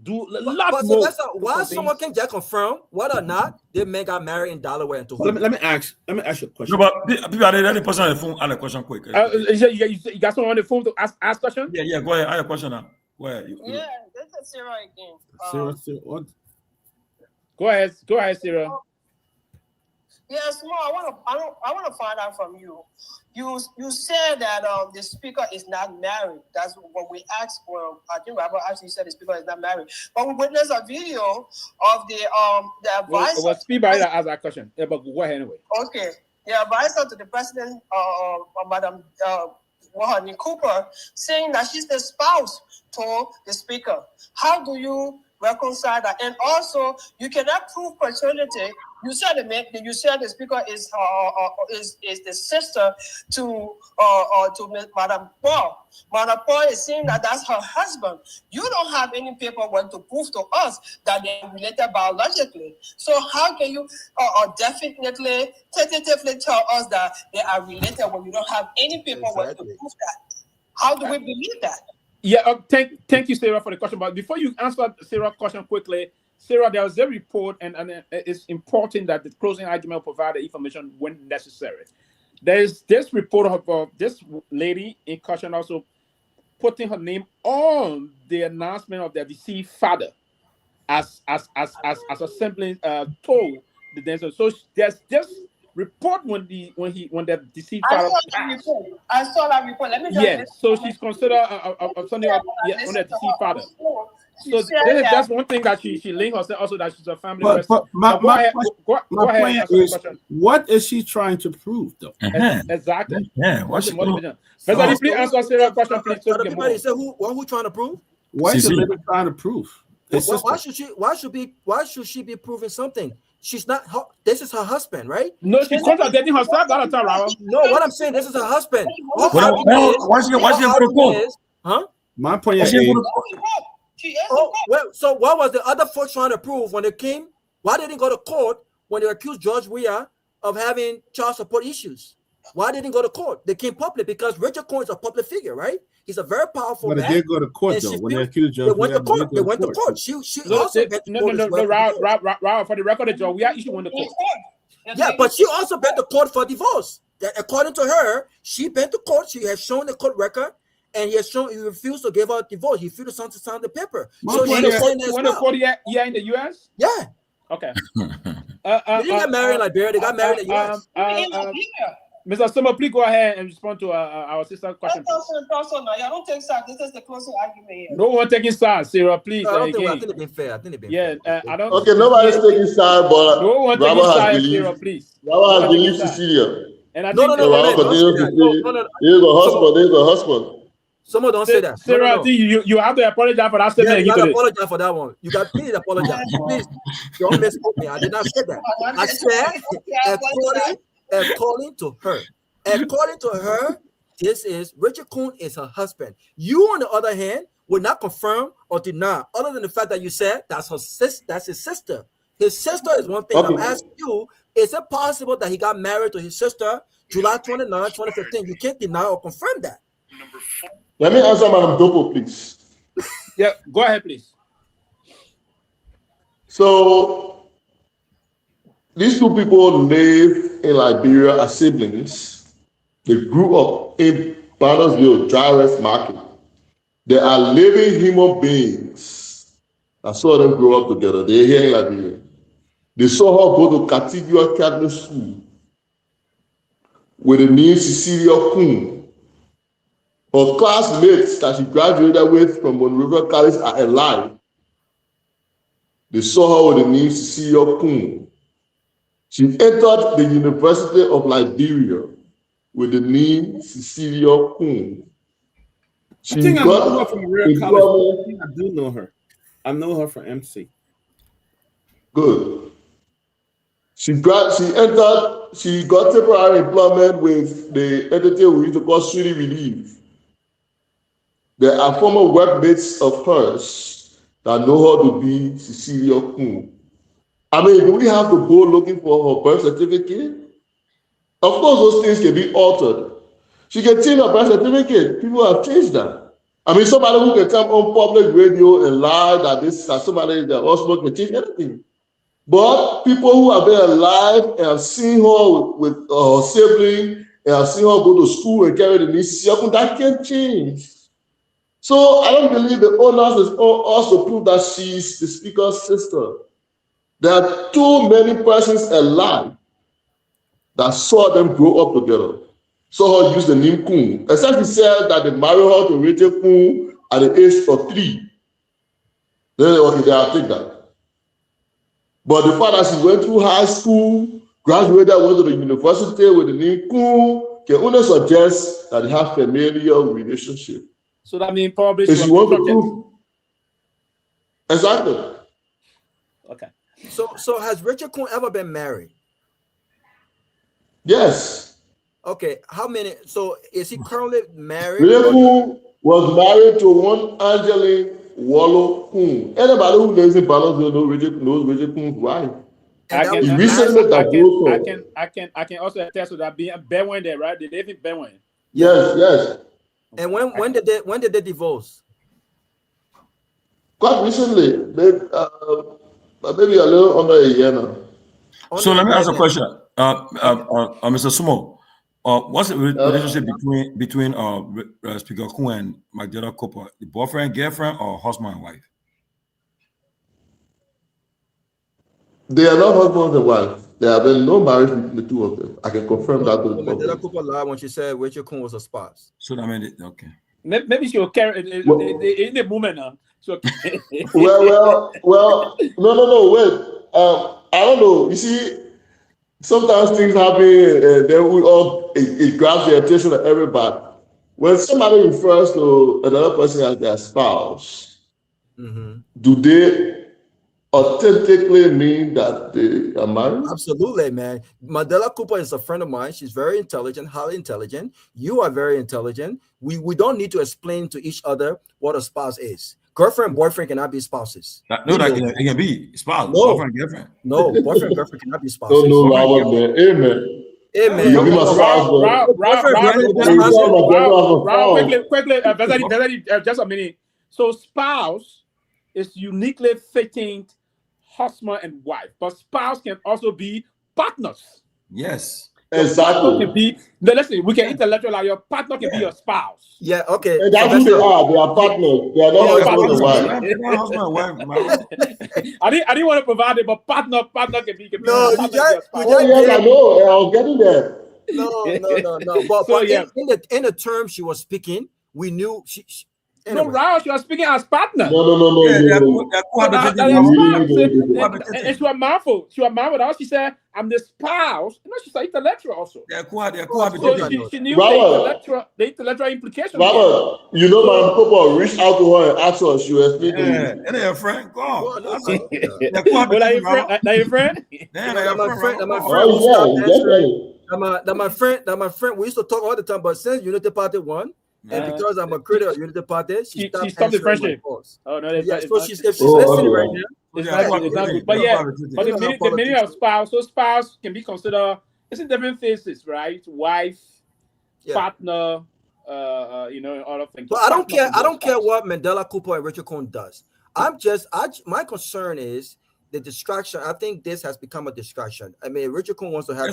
do a lot more. So why someone can just confirm whether or not they may got married in Delaware and let me ask you a question. No, but people are the person on the phone and a question quick. You got someone on the phone to ask question? Yeah, go ahead. I have a question now. Go ahead. Yeah, this is Sarah again. Sarah, what? Go ahead, Sarah. Yes, Mo, I want to find out from you. You said that the speaker is not married. That's what we asked for. I think Robert actually said the speaker is not married. But we witnessed a video of the advisor. Well, Peabody asked that question. Yeah, but go ahead anyway. Okay. The advisor to the president, Madam Wahani Cooper, saying that she's the spouse to the speaker. How do you reconcile that? And also, you cannot prove paternity. You said the speaker is the sister to Madam Paul. Madam Paul is saying that that's her husband. You don't have any paperwork to prove to us that they are related biologically. So how can you definitely, tentatively tell us that they are related when you don't have any paperwork to prove that? How do we believe that? Yeah, thank you, Sarah, for the question. But before you answer Sarah's question quickly, Sarah, there was a report, and it's important that the closing argument provide the information when necessary. There's this report of this lady in question also putting her name on the announcement of their deceased father as a sibling told the dancer. So there's this report when the deceased father passed. I saw that report. Let me just yes. So she's considered something on the deceased father. So that's one thing that she linked herself also that she's a family person. But my point is, what is she trying to prove though? Exactly. Yeah. What's please answer Sarah's question, please. So everybody say who trying to prove? What is the lady trying to prove? Why should she be proving something? She's not. This is her husband, right? No, she's contradicting herself. No, what I'm saying, this is her husband. What's the huh? My point is. Well, so what was the other folks trying to prove when they came? Why didn't go to court when they accused George Weah of having child support issues? Why didn't go to court? They came public because Richard Cohen is a public figure, right? He's a very powerful man. But they did go to court though. When they accused George, they went to court. They went to court. She also went to court. No, for the record, George Weah issued went to court. Yeah, but she also went to court for divorce. According to her, she went to court. She has shown the court record. And he refused to give her a divorce. He refused to sign the paper. So she was saying that. 40 year in the US? Yeah. Okay. They didn't get married in Liberia. They got married in the US. Mr. Summer, please go ahead and respond to our sister's question. I don't take sides. This is the closing argument here. No one taking sides, Sarah, please. I think they've been fair. fair. I don't. Okay, nobody's taking sides, but no one taking sides, Sarah, please. Robert has believed Cecilia. And I think no. There's a husband. Someone don't say that. Sarah, you have to apologize for that statement. You got to apologize for that one. You got to please apologize. Please, don't misquote me. I did not say that. I said according to her. According to her, this is Richard Cohen is her husband. You, on the other hand, will not confirm or deny, other than the fact that you said that's her sister. That's his sister. His sister is one thing. Okay. I'm asking you: is it possible that he got married to his sister July 29, 2015. You can't deny or confirm that. Let me answer Madam Dopoh, please. Yeah, go ahead, please. So these two people live in Liberia as siblings. They grew up in Barnesville, Dry Rest Market. They are living human beings. I saw them grow up together. They're here in Liberia. They saw her go to Cathedral Catholic School with the name Cecilia Kuhn. Her classmates that she graduated with from Monrovia College are alive. They saw her with the name Cecilia Kuhn. She entered the University of Liberia with the name Cecilia Kuhn. I think I know her from real college. I think I do know her. I know her from MC. Good. She got temporary employment with the entity we used to call Sweetie Relief. There are former workmates of hers that know her to be Cecilia Kuhn. I mean, do we have to go looking for her birth certificate? Of course, those things can be altered. She can change her birth certificate. People have changed that. I mean, somebody who can come on public radio and lie that this is somebody that also can change anything. But people who have been alive and have seen her with her sibling and have seen her go to school and carry the name, that can change. So I don't believe the onus is on us to prove that she's the speaker's sister. There are too many persons alive that saw them grow up together, saw her use the name Kuhn. Except he said that they married her to Rachel Kuhn at the age of 3. Then okay, I'll take that. But the fact that she went through high school, graduated, went to the university with the name Kuhn, can only suggest that they have familiar relationship. So that means probably if she wants to prove. Exactly. Okay. So has Richard Kuhn ever been married? Yes. Okay. How many? So is he currently married? Richard Kuhn was married to one Nyenwolo Kuhn. Anybody who lives in Barnesville knows Richard Kuhn's wife. I can also attest to that being Benwen there, right? They live in Benwen. Yes. And when did they divorce? Quite recently, maybe a little under a year now. So let me ask a question, Mr. Sumo. What's the relationship between Speaker Kuhn and Magdalena Cooper? The boyfriend, girlfriend, or husband and wife? They are not husband and wife. There have been no marriage between the two of them. I can confirm that to the public. Magdalena Cooper lied when she said Richard Kuhn was a spouse. So I mean, okay. Maybe she'll carry in the moment now. So well, no, wait. I don't know. You see, sometimes things happen, and then it grabs the attention of everybody. When somebody refers to another person as their spouse, do they authentically mean that they are married? Absolutely, man. Magdalena Cooper is a friend of mine. She's very intelligent, highly intelligent. You are very intelligent. We don't need to explain to each other what a spouse is. Girlfriend, boyfriend cannot be spouses. It can be spouse. No, boyfriend, girlfriend. No, boyfriend, girlfriend cannot be spouses. Amen. Amen. You be my spouse, quickly, just a minute. So spouse is uniquely fitting husband and wife, but spouse can also be partners. Yes. Exactly. Can be, listen, we can intellectualize your partner can be your spouse. Yeah, okay. And that's who they are. They are partners. They are not husband and wife. I didn't want to provide it, but partner can be. No, I know. I was getting there. No. But so, in the term she was speaking, we knew she anyway. No, Rao, she was speaking as partner. No. And she was mindful. That she said, I'm the spouse. And she's an intellectual also. So she knew the intellectual implications. Robert, you know, Madam Cooper reached out to her and asked her. She was speaking. And they're friend. Go on. Now your friend? My friend. We used to talk all the time, but since Unity Party won, and because I'm a critic of Unity Party, she stopped the friendship. Oh no, yeah. So if she's listening right now, it's not good. But yeah, but the meaning of spouse, so spouse can be considered it's in different phases, right? Wife, partner, other things. But I don't care. I don't care what Mandela Cooper and Richard Cohen does. My concern is the distraction. I think this has become a distraction. I mean, Richard Cohen wants to have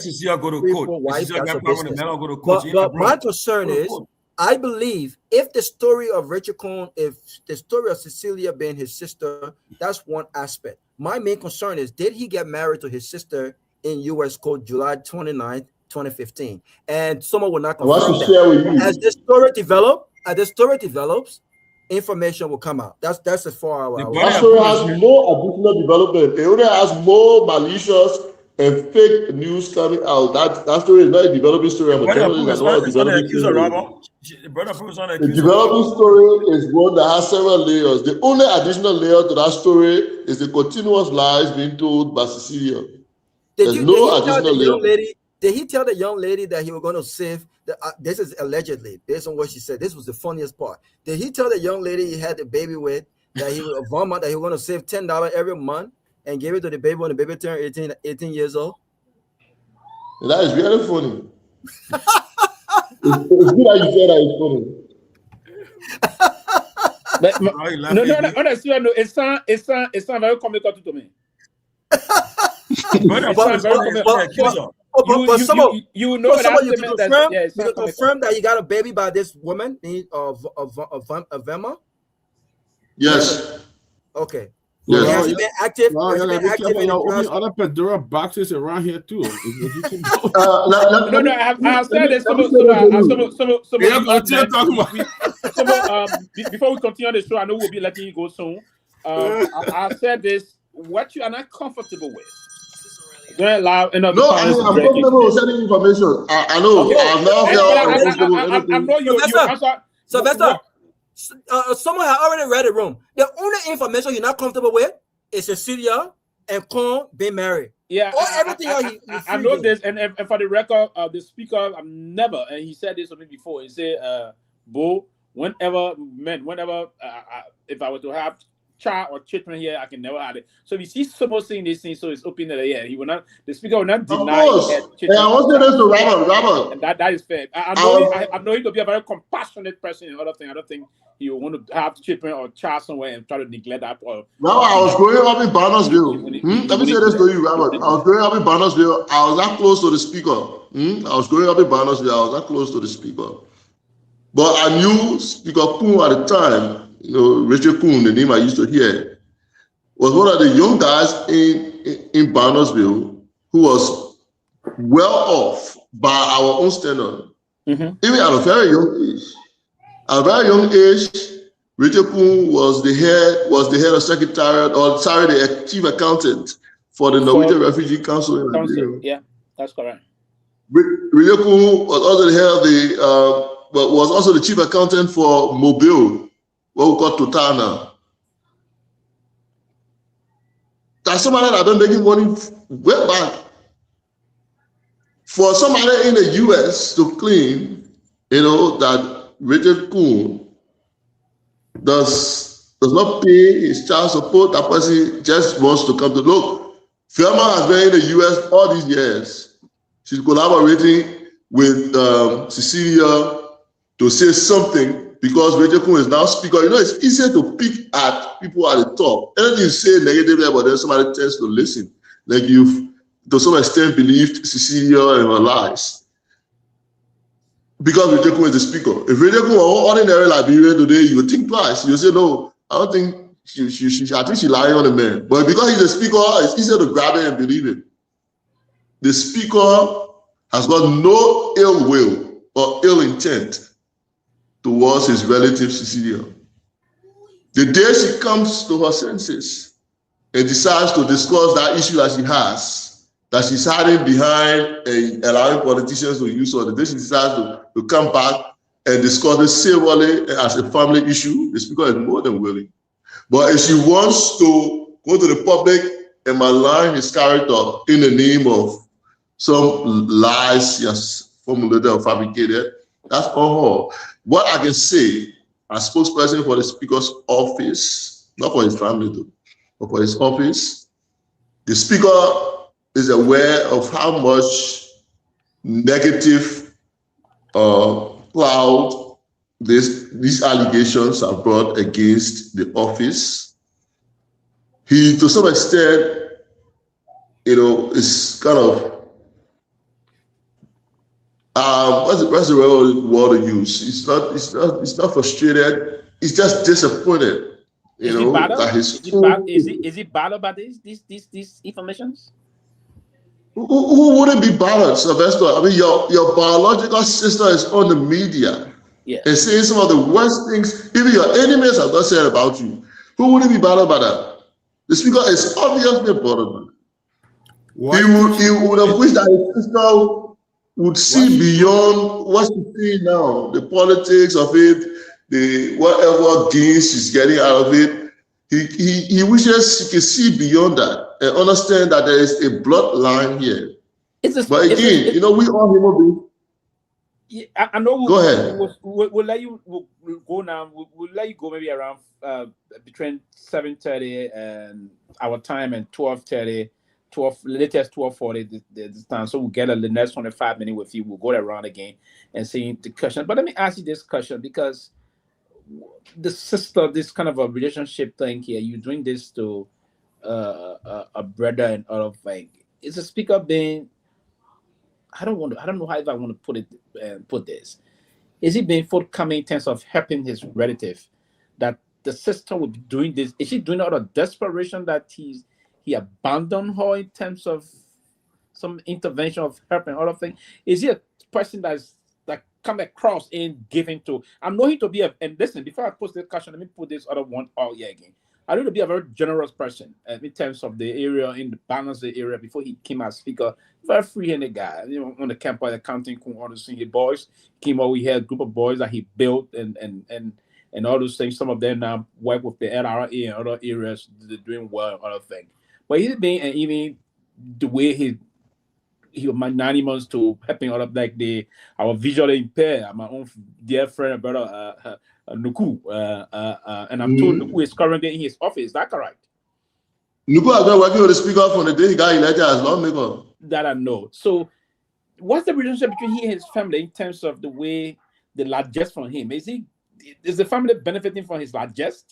But my concern is, I believe if the story of Richard Cohen, if the story of Cecilia being his sister, that's one aspect. My main concern is, did he get married to his sister in U.S. code July 29th, 2015? And someone will not confirm that. As this story develops, information will come out. That's as far as that story has more additional development. It only has more malicious and fake news coming out. That story is not a developing story. The developing story is one that has several layers. The only additional layer to that story is the continuous lies being told by Cecilia. There's no additional layer. Did he tell the young lady that he was going to save? This is allegedly, based on what she said. This was the funniest part. Did he tell the young lady he had the baby with that he was that he was going to save $10 every month and give it to the baby when the baby turned 18 years old? That is really funny. It's good that you said that it's funny. No, honestly, it's not very comical to me. You know that you can confirm that he got a baby by this woman of Vema? Yes. Okay. Yes. Has he been active? Other Pandora boxes around here too. I have said this. Before we continue the show, I know we'll be letting you go soon. I've said this. What you are not comfortable with, don't allow another. No, I'm comfortable with sending information. I know. Okay. I know you. Sylvester, someone has already read the room. The only information you're not comfortable with is Cecilia and Con being married. Yeah, everything I know this, and for the record, the speaker, I'm never, and he said this to me before. He said, "Bo, whenever if I were to have child or children here, I can never have it." So if you see someone saying this thing, so it's open that he will not. The speaker will not deny. Of course. I want to say this to Robert. And that is fair. I know him to be a very compassionate person and other thing. I don't think he will want to have children or child somewhere and try to neglect that. Or I was growing up in Barnesville. Let me say this to you, Robert. I was growing up in Barnesville. I was not close to the speaker. I was growing up in Barnesville. I was not close to the speaker. But I knew Speaker Poon at the time. Richard Poon, the name I used to hear, was one of the young guys in Barnesville who was well off by our own standard. Even at a very young age. At a very young age, Richard Poon was the head of secretariat, the chief accountant for the Norwegian Refugee Council in Liberia. Yeah, that's correct. Richard Poon was also the head of was also the chief accountant for Mobile, what we call Total now. That's somebody that been making money way back. For somebody in the US to claim, that Richard Coon does not pay his child support, that person just wants to come to look. Firma has been in the US all these years. She's collaborating with Cecilia to say something because Richard Coon is now speaker. It's easier to pick at people at the top. Anything you say negatively about them, somebody tends to listen. Like you've, to some extent, believed Cecilia and her lies. Because Richard Coon is the speaker. If Richard Coon were ordinary Liberia today, you would think twice. You say, no, I don't think I think she's lying on the man. But because he's the speaker, it's easier to grab it and believe it. The speaker has got no ill will or ill intent towards his relative Cecilia. The day she comes to her senses and decides to discuss that issue that she has, that she's hiding behind and allowing politicians to use her, the day she decides to come back and discuss it civilly as a family issue, the speaker is more than willing. But if she wants to go to the public and malign his character in the name of some lies she has formulated or fabricated, that's on her. What I can say as spokesperson for the speaker's office, not for his family too, but for his office, the speaker is aware of how much negative cloud these allegations are brought against the office. He, to some extent, is kind of what's the real word to use? It's not frustrated. He's just disappointed. Is he bothered by these informations? Who wouldn't be bothered, Sylvester? I mean, your biological sister is on the media and saying some of the worst things even your enemies have not said about you. Who wouldn't be bothered by that? The speaker is obviously bothered by that. He would have wished that his sister would see beyond what she's seeing now, the politics of it, the whatever gains she's getting out of it. He wishes she could see beyond that and understand that there is a bloodline here. But again, we all human beings. Yeah, I know. Go ahead. We'll let you go now. We'll let you go maybe around between 7:30 and our time and 12:30. Latest 12:40 this time. So we'll get the next 25 minutes with you. We'll go around again and see the question. But let me ask you this question, because the sister, this kind of a relationship thing here, you're doing this to a brother and all of like, is the speaker being, I don't know how I want to put this. Is he being forthcoming in terms of helping his relative, that the sister will be doing this? Is she doing it out of desperation that he abandoned her in terms of some intervention of helping all of things? Is he a person that come across in giving to? I'm knowing to be and listen, before I post this question, let me put this other one out here again. I know to be a very generous person in terms of the area, in the balance of the area. Before he came as speaker, very free-handed guy. On the campus, accounting, all the senior boys came out. We had a group of boys that he built and all those things. Some of them now work with the LRA and other areas. They're doing well, other things. But he's been, and even the way he was magnanimous to helping all of like our visually impaired, my own dear friend and brother Nuku, and I'm told Nuku is currently in his office. Is that correct? Nuku has been working with the speaker from the day he got elected as lawmaker. That I know. So, what's the relationship between he and his family in terms of the way the largesse from him? Is the family benefiting from his largesse?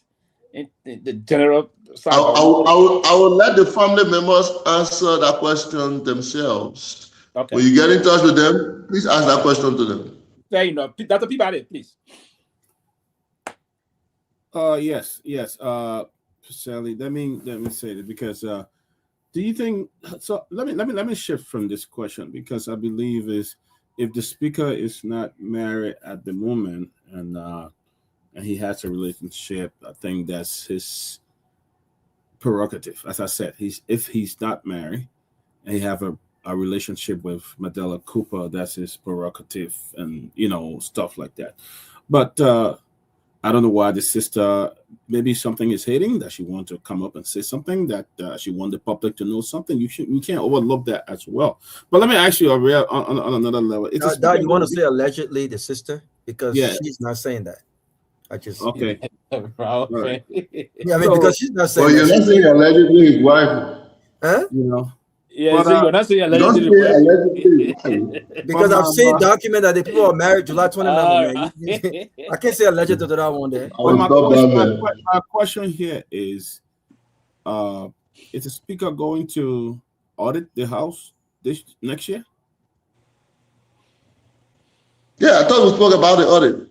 In the general side. I will let the family members answer that question themselves. Okay. When you get in touch with them, please ask that question to them. There you know, Dr. Peabody, please. Yes. Sally, let me say that, because do you think so? Let me shift from this question, because I believe is if the speaker is not married at the moment and he has a relationship, I think that's his prerogative. As I said, if he's not married and he have a relationship with Mandela Cooper, that's his prerogative, and stuff like that. But I don't know why the sister, maybe something is hitting that she wants to come up and say something that she want the public to know something. You can't overlook that as well. But let me ask you on another level. You want to say allegedly the sister, because she's not saying that. Okay. Right. Yeah, I mean, because she's not saying. Well, you're not saying allegedly his wife. Huh? Yeah, so you're not saying allegedly. Because I've seen documents that the people are married July 29th. I can't say alleged to that one day. My question here is the speaker going to audit the house next year? Yeah, I thought we spoke about the audit.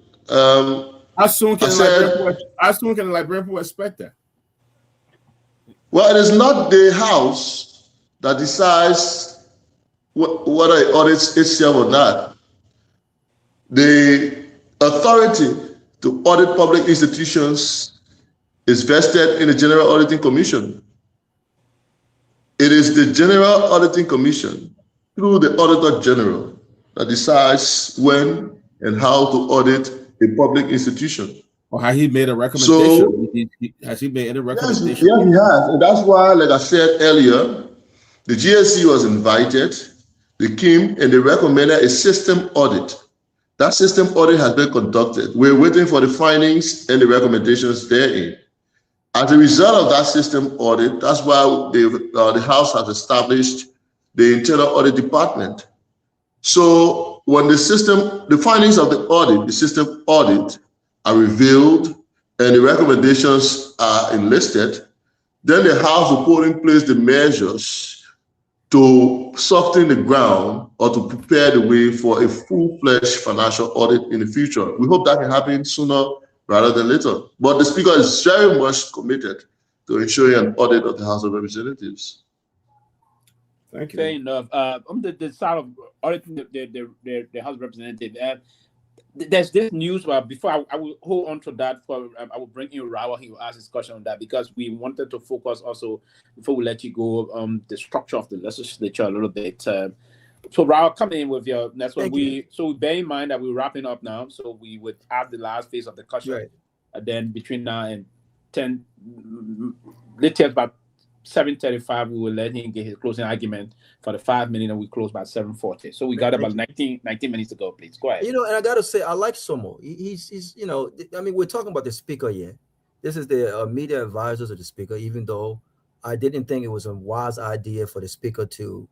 How soon can the librarian expect that? Well, it is not the house that decides whether it audits itself or not. The authority to audit public institutions is vested in the General Auditing Commission. It is the General Auditing Commission, through the Auditor General, that decides when and how to audit a public institution. Or has he made a recommendation? Has he made any recommendation? Yes, he has. And that's why, like I said earlier, the GSC was invited, they came and they recommended a system audit. That system audit has been conducted. We're waiting for the findings and the recommendations therein. As a result of that system audit, that's why the House has established the Internal Audit Department. So when the findings of the audit, the system audit, are revealed and the recommendations are enlisted, then the House will put in place the measures to soften the ground or to prepare the way for a full-fledged financial audit in the future. We hope that can happen sooner rather than later. But the Speaker is very much committed to ensuring an audit of the House of Representatives. Thank you. Fair enough. On the side of auditing the House of Representatives, there's this news. But before I will hold on to that, I will bring in Rawa. He will ask his question on that because we wanted to focus also before we let you go on the structure of the legislature a little bit. So Rawa, come in with your next one. So bear in mind that we're wrapping up now. So we would have the last phase of the question, right. And then between now and 10, let's about 7:35, we will let him get his closing argument for the 5 minutes, and we close by 7:40. So we got about 19 minutes to go. Please go ahead. And I gotta say, I like Somo. He's I mean, we're talking about the Speaker here. This is the media advisors of the Speaker. Even though I didn't think it was a wise idea for the Speaker to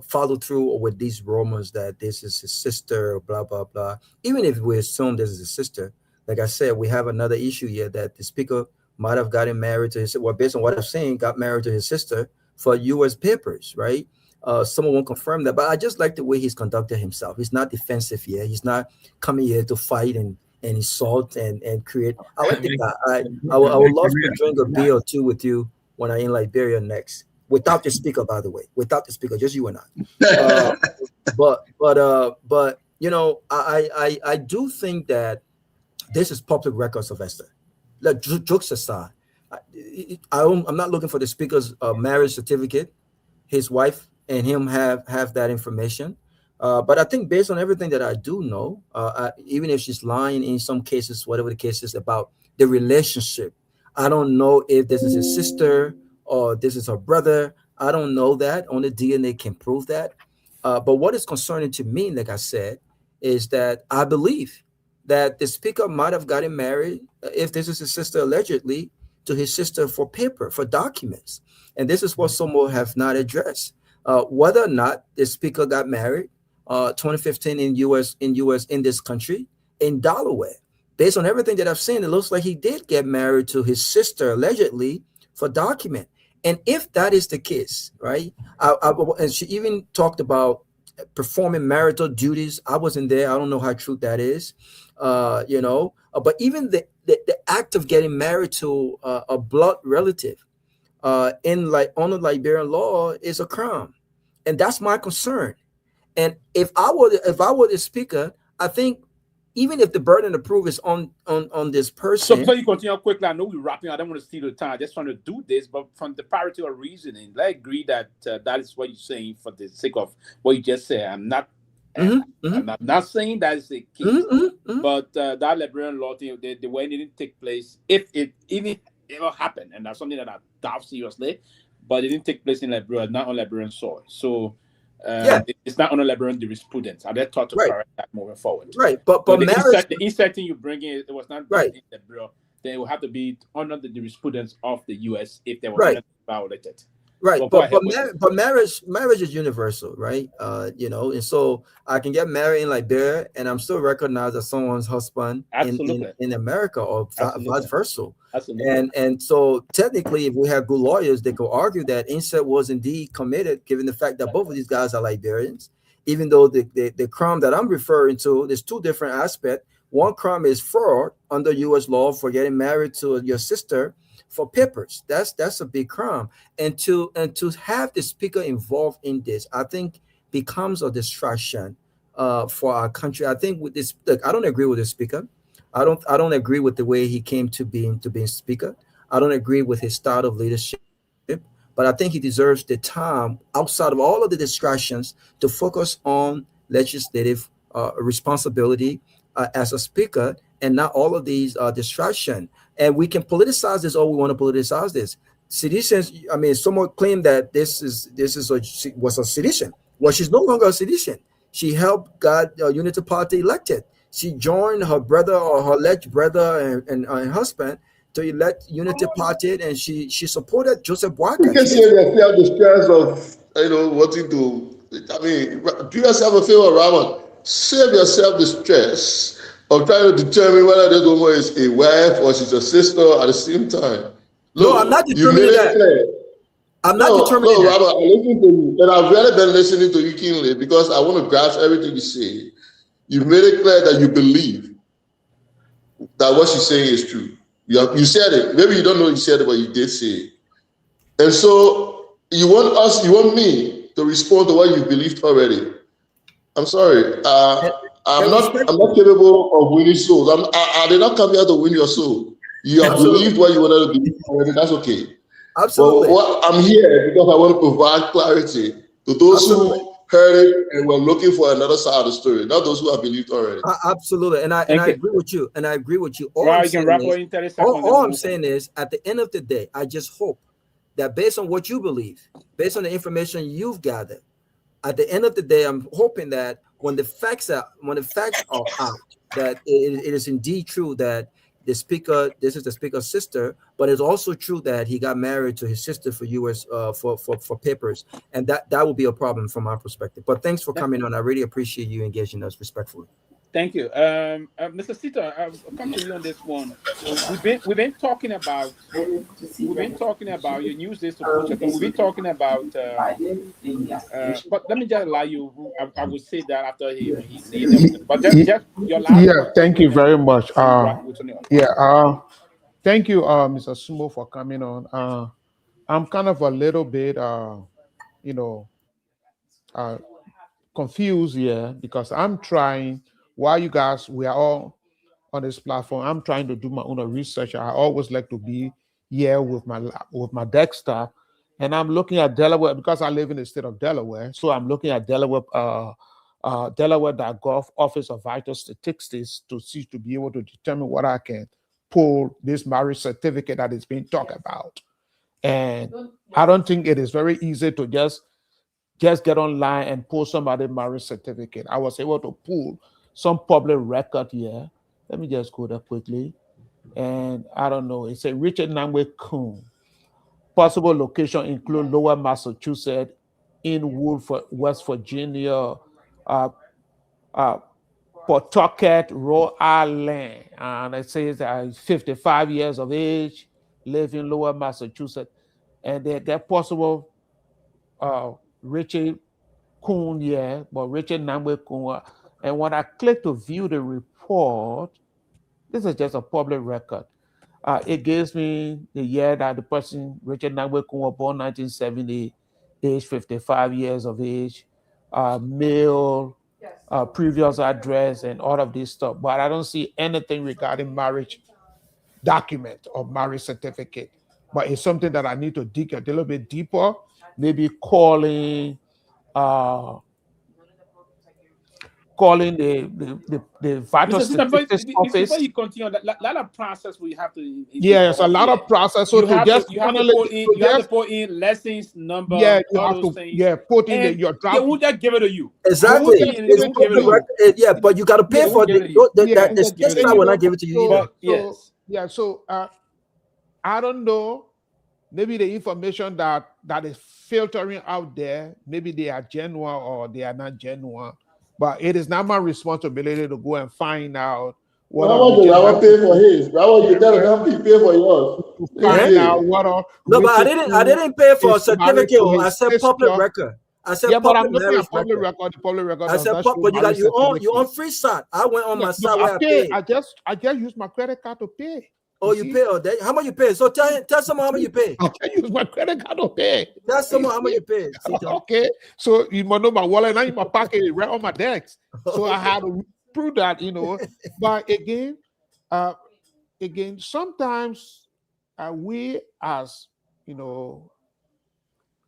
follow through with these rumors that this is his sister, blah blah blah. Even if we assume this is his sister, like I said, we have another issue here that the Speaker might have gotten married to his, well, based on what I'm saying, got married to his sister for U.S. papers, right? Someone won't confirm that, but I just like the way he's conducted himself. He's not defensive here. He's not coming here to fight and insult and create. I like the guy. I would love to drink a beer or two with you when I'm in Liberia next, without the Speaker, by the way, without the Speaker, just you and I. But I do think that this is public record, Sylvester. Like, jokes aside, I'm not looking for the Speaker's marriage certificate. His wife and him have that information. But I think based on everything that I do know, even if she's lying in some cases, whatever the case is about the relationship, I don't know if this is his sister or this is her brother. I don't know that. Only DNA can prove that. But what is concerning to me, like I said, is that I believe that the Speaker might have gotten married, if this is his sister allegedly, to his sister for paper, for documents. And this is what some more have not addressed. Whether or not the Speaker got married 2015 in this country, in Delaware. Based on everything that I've seen, it looks like he did get married to his sister allegedly for document. And if that is the case, right? And she even talked about performing marital duties. I wasn't there. I don't know how true that is. But even the act of getting married to a blood relative under Liberian law is a crime, and that's my concern. And if I were the Speaker, I think even if the burden of proof is on this person. So before you continue quickly, I know we're wrapping. I don't want to steal the time. I just want to do this, but from the parity of reasoning, I agree that that is what you're saying for the sake of what you just said. I'm not saying that is the case, but that Liberian law thing, the way it didn't take place, if it ever happened, and that's something that I doubt seriously, but it didn't take place in Liberia, not on Liberian soil. So it's not on Liberian jurisprudence. I just thought to correct that moving forward. Right, but the insert thing you bring in, it was not right in Liberia. Then it will have to be under the jurisprudence of the U.S. if they were violated. Right, but marriage is universal, right? And so I can get married in Liberia, and I'm still recognized as someone's husband in America, or vice versa. Absolutely. And so technically, if we have good lawyers, they could argue that incest was indeed committed, given the fact that both of these guys are Liberians. Even though the crime that I'm referring to, there's two different aspects. One crime is fraud under U.S. law for getting married to your sister for papers. That's a big crime. And to have the Speaker involved in this, I think becomes a distraction for our country. I think with this, I don't agree with the Speaker. I don't agree with the way he came to being Speaker. I don't agree with his style of leadership. But I think he deserves the time outside of all of the distractions to focus on legislative responsibility as a Speaker, and not all of these distractions. And we can politicize this all we want to politicize this. Seditions, I mean, someone claimed that this was a sedition. Well, she's no longer a sedition. She helped got Unity Party elected. She joined her brother or her alleged brother and husband to elect Unity Party, and she supported Joseph Boakai. You can say they felt the stress of wanting to I mean, do yourself a favor, Rahman. Save yourself the stress of trying to determine whether this woman is a wife or she's a sister at the same time. Look, No, I'm not you made determining it that. clear. I'm not determining that. Robert, I listen to you, and I've really been listening to you keenly because I want to grasp everything you say. You've made it clear that you believe that what she's saying is true. You said it. Maybe you don't know you said it, but you did say it. And so you want me to respond to what you believed already. I'm sorry. I'm not capable of winning souls. I did not come here to win your soul. You have believed what you wanted to believe already. That's okay. Absolutely. But I'm here because I want to provide clarity to those who heard it and were looking for another side of the story, not those who have believed already. Absolutely, and I agree with you. And I agree with you. All I'm saying is, at the end of the day, I just hope that based on what you believe, based on the information you've gathered, at the end of the day, I'm hoping that when the facts are out, that it is indeed true that this is the speaker's sister, but it's also true that he got married to his sister for U.S. for papers, and that will be a problem from our perspective. But thanks for coming on. I really appreciate you engaging us respectfully. Thank you, Mr. Sita. I'll come to you on this one. We've been talking about your news this. We've been talking about. But let me just allow you. I would say that after he said everything. But just your last. Yeah, thank you very much. Thank you, Mr. Sumo, for coming on. I'm kind of a little bit, confused here because I'm trying. While you guys, we are all on this platform, I'm trying to do my own research. I always like to be here with my Dexter, and I'm looking at Delaware because I live in the state of Delaware. So I'm looking at Delaware, Delaware.gov Office of Vital Statistics to be able to determine what I can pull this marriage certificate that is being talked about. And I don't think it is very easy to just get online and pull somebody's marriage certificate. I was able to pull some public record here. Let me just go there quickly. And I don't know. It's a Richard Nagbe Coon. Possible location include Lower Massachusetts, Inwood, West Virginia, Pawtucket, Rhode Island. And it says 55 years of age, live in Lower Massachusetts. And they're possible Richard Coon, yeah, but Richard Nagbe Coon. And when I click to view the report, this is just a public record. It gives me the year that the person, Richard Nagbe Coon, was born 1970, age 55 years of age, male, previous address, and all of this stuff. But I don't see anything regarding marriage document or marriage certificate. But it's something that I need to dig a little bit deeper, maybe calling the vital statistics office. Before you continue, a lot of process we have to. Yeah, it's a lot of process. So you have to put in lessons, number. Yeah, you have to. Things. Yeah, put in your draft. They won't just give it to you. Exactly. Yeah, but you got to pay for it. The state will not give it to you either. Yes. Yeah. So I don't know. Maybe the information that is filtering out there, maybe they are genuine or they are not genuine. But it is not my responsibility to go and find out what. I want to pay for his. I want you to pay for yours. Find out what. No, but I didn't pay for a certificate. I said public record. I said but I'm looking at public record. The public record. I said but you on free site. I went on my site where I paid. I just used my credit card to pay. Oh, you pay? Oh, how much you pay? So tell someone how much you pay. I can use my credit card to pay. Tell someone how much you pay. Okay, so you might know my wallet now in my pocket, right on my desk. So I had to prove that, But again, sometimes we as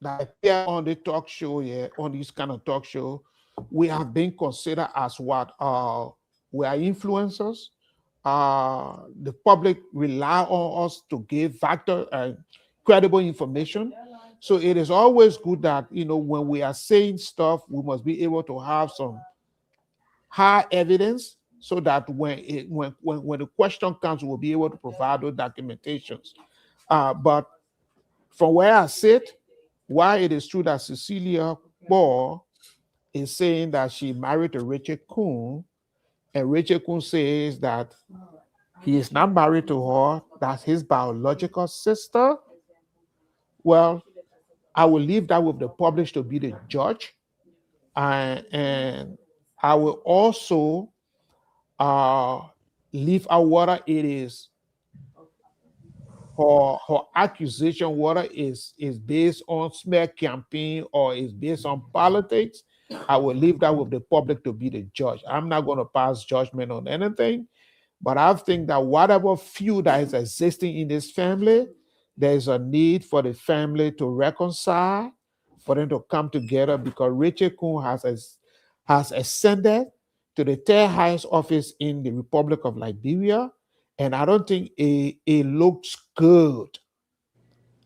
that appear on the talk show, on this kind of talk show, we have been considered as what we are influencers. The public rely on us to give credible information. So it is always good that, when we are saying stuff, we must be able to have some high evidence so that when the question comes, we'll be able to provide those documentations. But from where I sit, while it is true that Cecilia Ball is saying that she married to Richard Kuhn, and Richard Kuhn says that he is not married to her, that's his biological sister. Well, I will leave that with the public to be the judge. And I will also leave out whether it is her accusation, whether is based on smear campaign or is based on politics. I will leave that with the public to be the judge. I'm not going to pass judgment on anything, but I think that whatever feud that is existing in this family, there's a need for the family to reconcile, for them to come together, because Richard Kuhn has ascended to the third highest office in the Republic of Liberia, and I don't think it looks good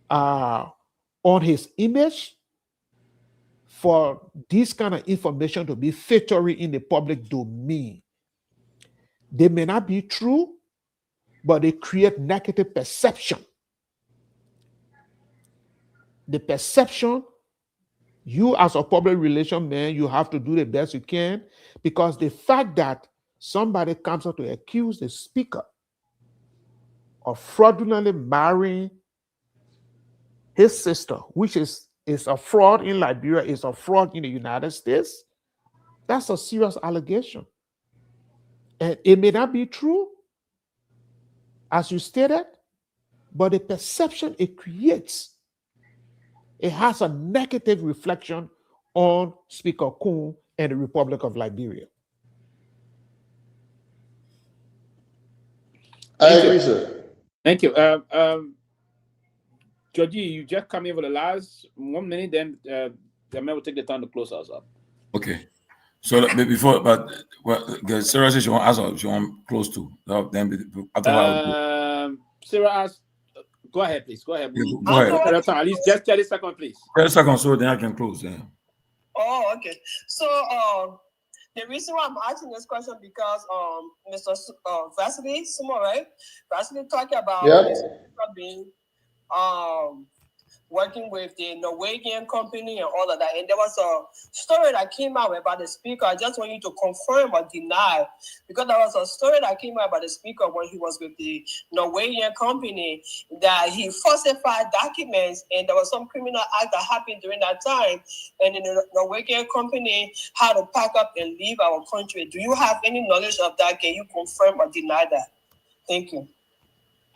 on his image for this kind of information to be featuring in the public domain. They may not be true, but they create negative perception. The perception, you as a public relation man, you have to do the best you can, because the fact that somebody comes out to accuse the speaker of fraudulently marrying his sister, which is a fraud in Liberia, is a fraud in the United States, that's a serious allegation. And it may not be true, as you stated, but the perception it creates, it has a negative reflection on Speaker Kuhn and the Republic of Liberia. I agree, sir. Thank you. Georgie, you just come in for the last 1 minute, then the man will take the time to close us up. Okay. So before, but Sarah says she want to ask, she want close to. Then after Sarah asked, go ahead, please. Go ahead. Go ahead. At least just 30 seconds, please. 30 seconds, so then I can close. Yeah. Oh, okay. So the reason why I'm asking this question because Mr. Vasily Sumo, right? Vasily talking about being working with the Norwegian company and all of that. And there was a story that came out about the speaker. I just want you to confirm or deny, because there was a story that came out about the speaker when he was with the Norwegian company that he falsified documents, and there was some criminal act that happened during that time. And the Norwegian company had to pack up and leave our country. Do you have any knowledge of that? Can you confirm or deny that? Thank you.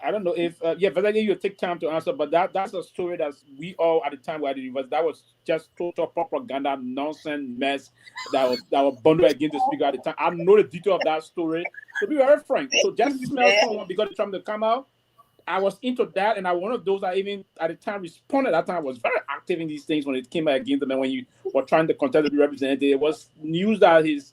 I don't know if Valerie, you take time to answer, but that's a story that we all at the time were at the university. That was just total propaganda, nonsense mess that was bundled against the speaker at the time. I know the detail of that story. To be very frank, so just smell someone because Trump to come out. I was into that, and I one of those that even at the time responded. At that time, I was very active in these things when it came out against them, and when you were trying to contest to be represented, it was news that his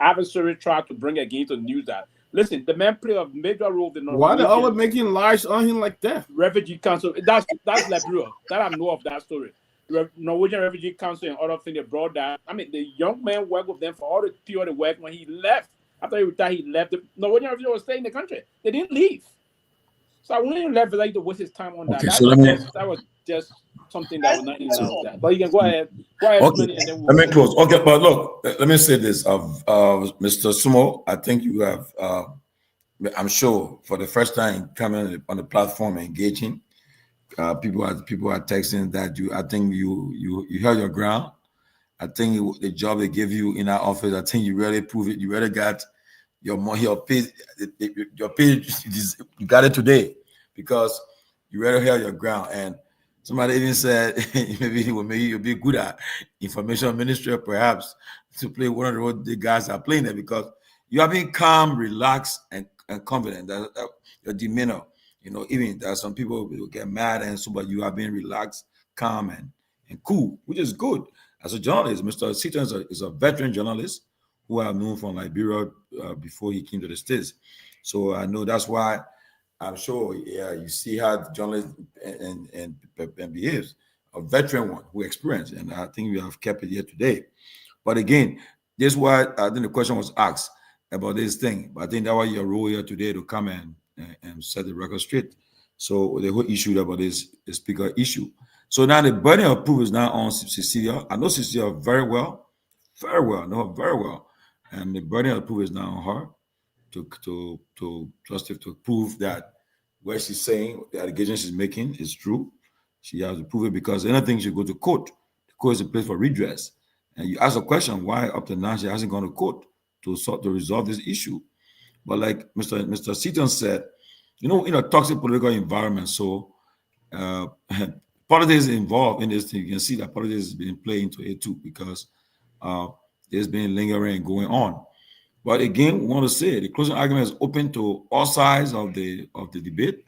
adversary tried to bring against the news that. Listen, the man played a major role in the Why they always making lies on him like that? Refugee Council. That's Liberia. That I know of that story. The Norwegian Refugee Council and other things they brought that. I mean, the young man worked with them for all the period of work. When he left, after he retired, he left. The Norwegian refugee was staying in the country. They didn't leave. So I wouldn't let Valerie to waste his time on that. Okay, That was just something that was not in that. But you can go ahead. Okay. And then let me close. Okay, but look, let me say this. Mr. Sumo, I think you have, I'm sure, for the first time coming on the platform engaging, people are texting that I think you held your ground. I think the job they gave you in our office, I think you really proved it. You really got your pay, you got it today because you really held your ground. And somebody even said maybe you'll be good at information ministry, perhaps, to play one of the role the guys are playing there, because you have been calm, relaxed, and confident. That your demeanor, even there are some people who get mad and so, but you have been relaxed, calm, and cool, which is good. As a journalist, Mr. Seaton is a veteran journalist who I knew from Liberia before he came to the States. So I know that's why I'm sure, you see how the journalist and behaves, a veteran one who experienced, and I think we have kept it here today. But again, this is why I think the question was asked about this thing. But I think that was your role here today to come and set the record straight. So the whole issue about this speaker issue, So now the burden of proof is now on Cecilia. I know Cecilia very well, I know her very well, and the burden of proof is now on her to prove that what she's saying, the allegation she's making is true. She has to prove it, because anything should go to court. The court is a place for redress. And you ask a question, why up to now she hasn't gone to court to resolve this issue? But like Mr. Seaton said, in a toxic political environment, so politics is involved in this thing. You can see that politics has been played into it too, because there's been lingering and going on. But again, we want to say the closing argument is open to all sides of the debate,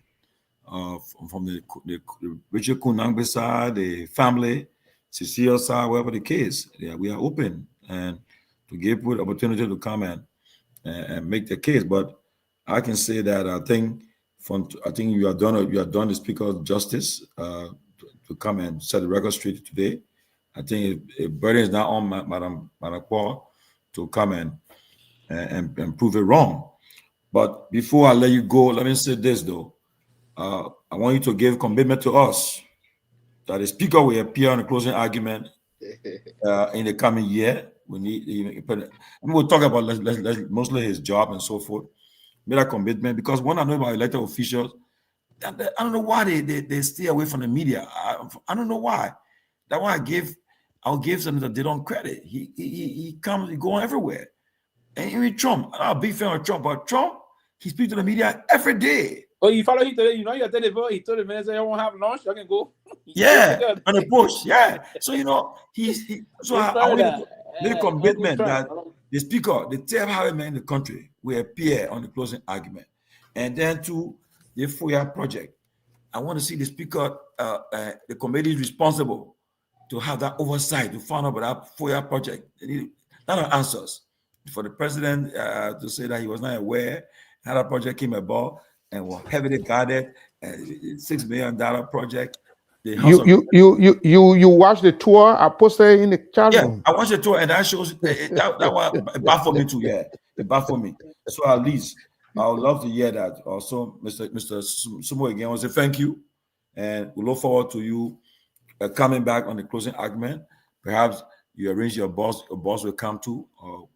from the Richard Nagbe side, the family, Cecilia side, whatever the case. Yeah, we are open and to give people the opportunity to come and make the case. But I can say that I think you have done the Speaker justice to come and set the record straight today. I think a burden is now on Madam Paul to come and prove it wrong. But before I let you go, let me say this though. I want you to give commitment to us that the Speaker will appear on the closing argument in the coming year. We'll talk about mostly his job and so forth. Make that commitment, because when I know about elected officials, I don't know why they stay away from the media. I don't know why. That's why I'll give them that they don't credit. He comes, he goes everywhere. And even Trump, I'm a big fan of Trump, but Trump, he speaks to the media every day. Oh, you follow him today? You got to he told the minister you won't have lunch. You can go. Yeah, on the push. Yeah. So I want to make a commitment that the Speaker, the third highest man in the country, will appear on the closing argument. And then to the FOIA project, I want to see the Speaker, the committee is responsible to have that oversight, to find out about that FOIA project. They need a lot of answers. For the president to say that he was not aware how that project came about and was heavily guarded, $6 million project. You watched the tour I posted in the chat room. I watched the tour, and that shows that was bad for me too. Yeah, it bad for me. So at least I would love to hear that. Also, Mr. Sumo again, I want to say thank you, and we look forward to you coming back on the closing argument. Perhaps you arrange your boss will come too, or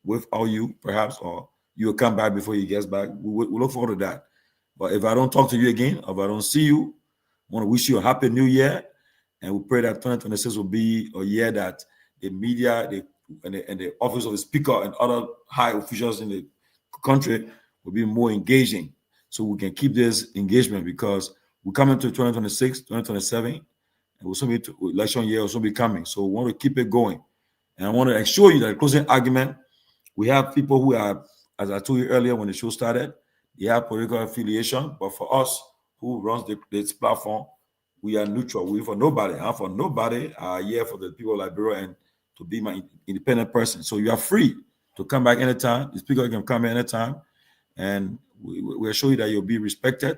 without you, perhaps, or you will come back before he gets back. We look forward to that. But if I don't talk to you again, or if I don't see you, I want to wish you a happy new year, and we pray that 2026 will be a year that the media, and the office of the Speaker and other high officials in the country will be more engaging, so we can keep this engagement, because we're coming to 2026, 2027, and we'll soon be election year will soon be coming. So we want to keep it going. And I want to assure you that the closing argument, we have people who are, as I told you earlier when the show started, they have political affiliation, but for us who runs this platform, we are neutral. We for nobody. I'm for nobody. Here for the people of Liberia and to be my independent person. So you are free to come back anytime. The Speaker can come anytime, and we assure you that you'll be respected,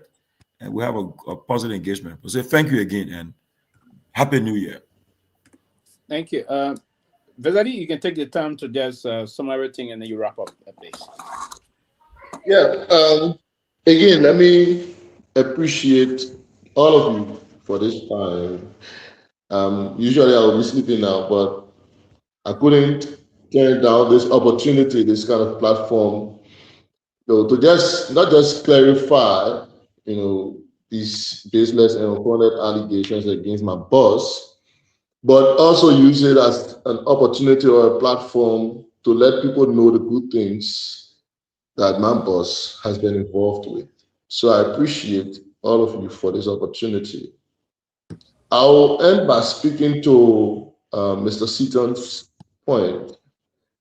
and we have a positive engagement. So say thank you again, and Happy New Year. Thank you. Vezadi, you can take the time to just sum everything, and then you wrap up, please. Yeah. Again, let me appreciate all of you for this time. Usually I will be sleeping now, but I couldn't turn down this opportunity, this kind of platform, to just not just clarify, these baseless and unfounded allegations against my boss, but also use it as an opportunity or a platform to let people know the good things that my boss has been involved with. So I appreciate all of you for this opportunity. I'll end by speaking to Mr. Seaton's point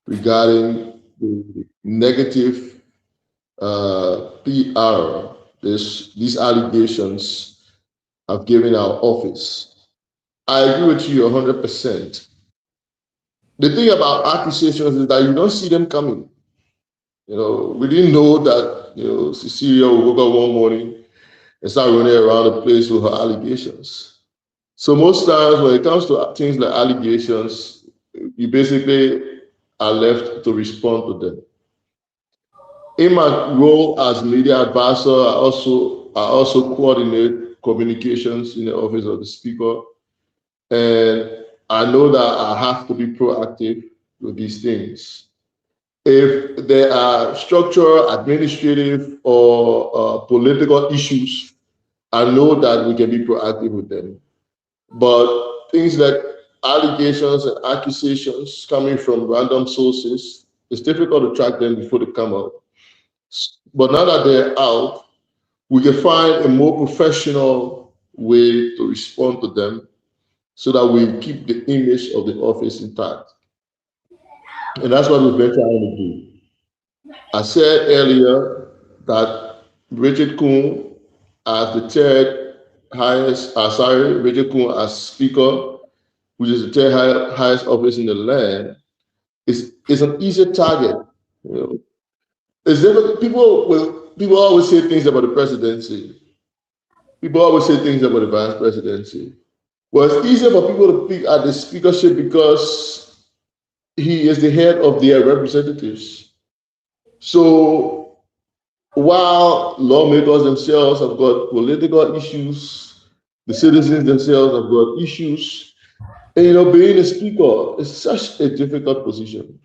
regarding the negative PR these allegations have given our office. I agree with you 100%. The thing about accusations is that you don't see them coming. We didn't know that, Cecilia will wake up one morning and start running around the place with her allegations. So most times when it comes to things like allegations, you basically are left to respond to them. In my role as media advisor, I also coordinate communications in the office of the Speaker. And I know that I have to be proactive with these things. If there are structural, administrative, or political issues, I know that we can be proactive with them. But things like allegations and accusations coming from random sources, it's difficult to track them before they come out. But now that they're out, we can find a more professional way to respond to them so that we keep the image of the office intact. And that's what we've been trying to do. I said earlier that Richard Kuhn as the third highest, Richard Kuhn as Speaker, which is the third highest office in the land, is an easy target. You know, it's difficult. People always say things about the presidency. People always say things about the vice presidency. Well, it's easier for people to pick at the speakership because he is the head of their representatives. So while lawmakers themselves have got political issues, the citizens themselves have got issues, and being a speaker is such a difficult position.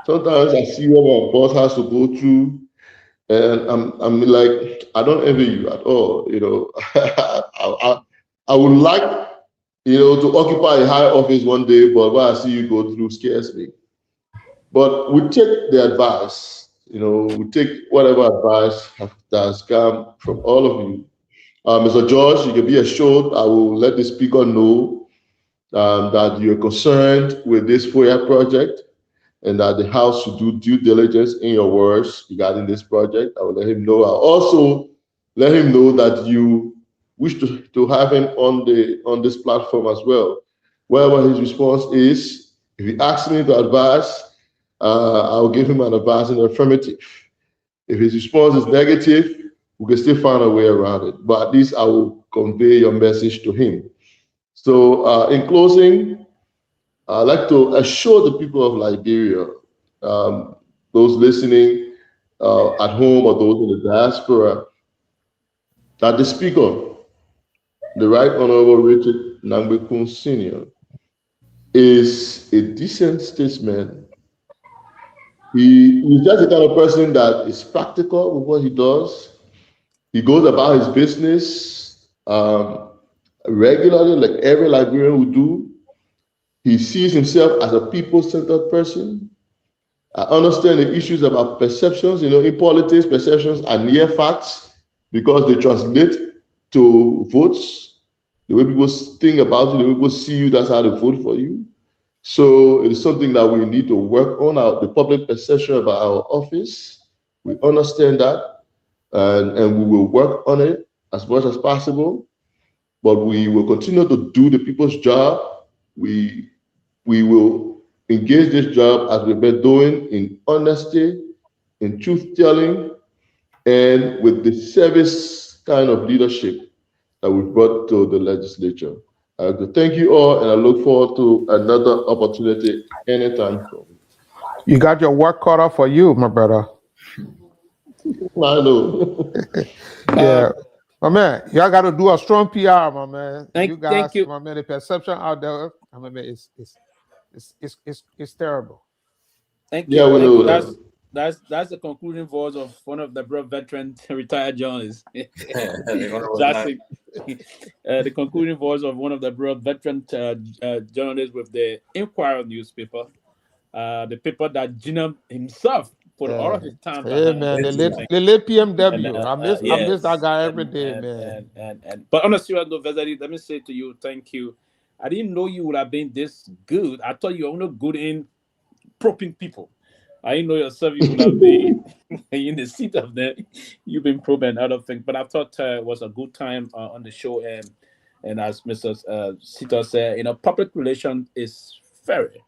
Sometimes I see what my boss has to go through, and I'm like, I don't envy you at all. I would like, to occupy a high office one day, but what I see you go through scares me. But we take the advice, we take whatever advice that has come from all of you. Mr. George, you can be assured I will let the speaker know that you're concerned with this FOIA project and that the House should do due diligence in your words regarding this project. I will let him know. I'll also let him know that you wish to have him on this platform as well. Whatever his response is, if he asks me to advise, I'll give him an advice in the affirmative. If his response is negative, we can still find a way around it. But at least I will convey your message to him. So in closing, I'd like to assure the people of Liberia, those listening at home or those in the diaspora, that the Speaker, the Right Honorable Richard Nagbe Kuhn Sr., is a decent statesman. He's just the kind of person that is practical with what he does. He goes about his business regularly, like every Liberian would do. He sees himself as a people-centered person. I understand the issues about perceptions. In politics, perceptions are near facts because they translate to votes. The way people think about you, the way people see you, that's how they vote for you. So it is something that we need to work on, the public perception about our office. We understand that, and we will work on it as much as possible. But we will continue to do the people's job. We will engage this job as we've been doing in honesty, in truth-telling, and with the service kind of leadership that we brought to the legislature. I like to thank you all, and I look forward to another opportunity anytime soon. You got your work cut out for you, my brother. I know. Yeah. My man, y'all got to do a strong PR, my man. Thank you. My man, the perception out there, it's terrible. Thank you. Yeah, we know that's the concluding voice of one of the veteran retired journalists. The concluding voice of one of the veteran journalists with the Inquirer newspaper, the paper that Gina himself put all of his time. Yeah, man, the late PMW. I miss that guy every day, man. But on a serious note, Vezari, let me say to you, thank you. I didn't know you would have been this good. I thought you were only good in probing people. I didn't know yourself you would have been in the seat of them. You've been probing other things. But I thought it was a good time on the show. And as Mr. Sita said, public relations is very,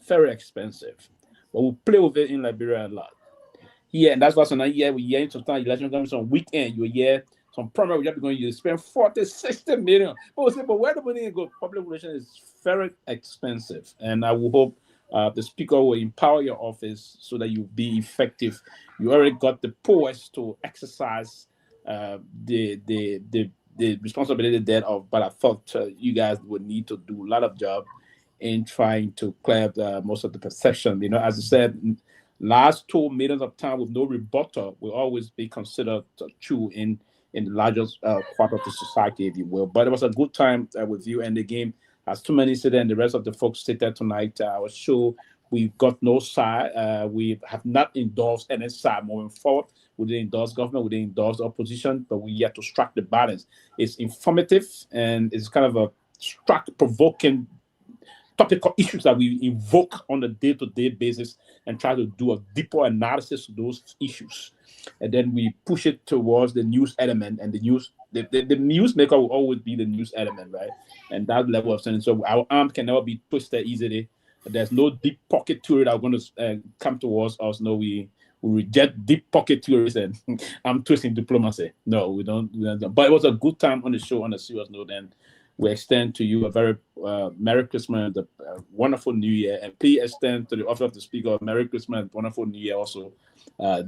very expensive. But we play with it in Liberia a lot. Yeah, and that's why sometimes we hear sometimes election comes on weekend, you hear some primary we have to go, you spend 40-60 million. But we say, but where the money go? Public relations is very expensive. And I will hope the speaker will empower your office so that you be effective. You already got the powers to exercise the the responsibility there of, but I thought you guys would need to do a lot of job in trying to clear most of the perception. You know, as I said, last 2 millions of time with no rebuttal will always be considered true in the largest part of the society, if you will. But it was a good time with you, and the game, as too many said, and the rest of the folks stated tonight, I was sure we've got no side. We have not endorsed any side moving forward. We didn't endorse government, we didn't endorse opposition, but we have to strike the balance. It's informative and it's kind of a provoking topical issues that we invoke on a day-to-day basis and try to do a deeper analysis of those issues. And then we push it towards the news element, and the newsmaker will always be the news element, right? And that level of sentence. So our arm can never be twisted easily. There's no deep pocket theory that are going to come towards us. No, we reject deep pocket theories and I'm twisting diplomacy. No, we don't. But it was a good time on the show on a serious note, and we extend to you a very Merry Christmas and a wonderful New Year. And please extend to the office of the speaker Merry Christmas and wonderful New Year also. I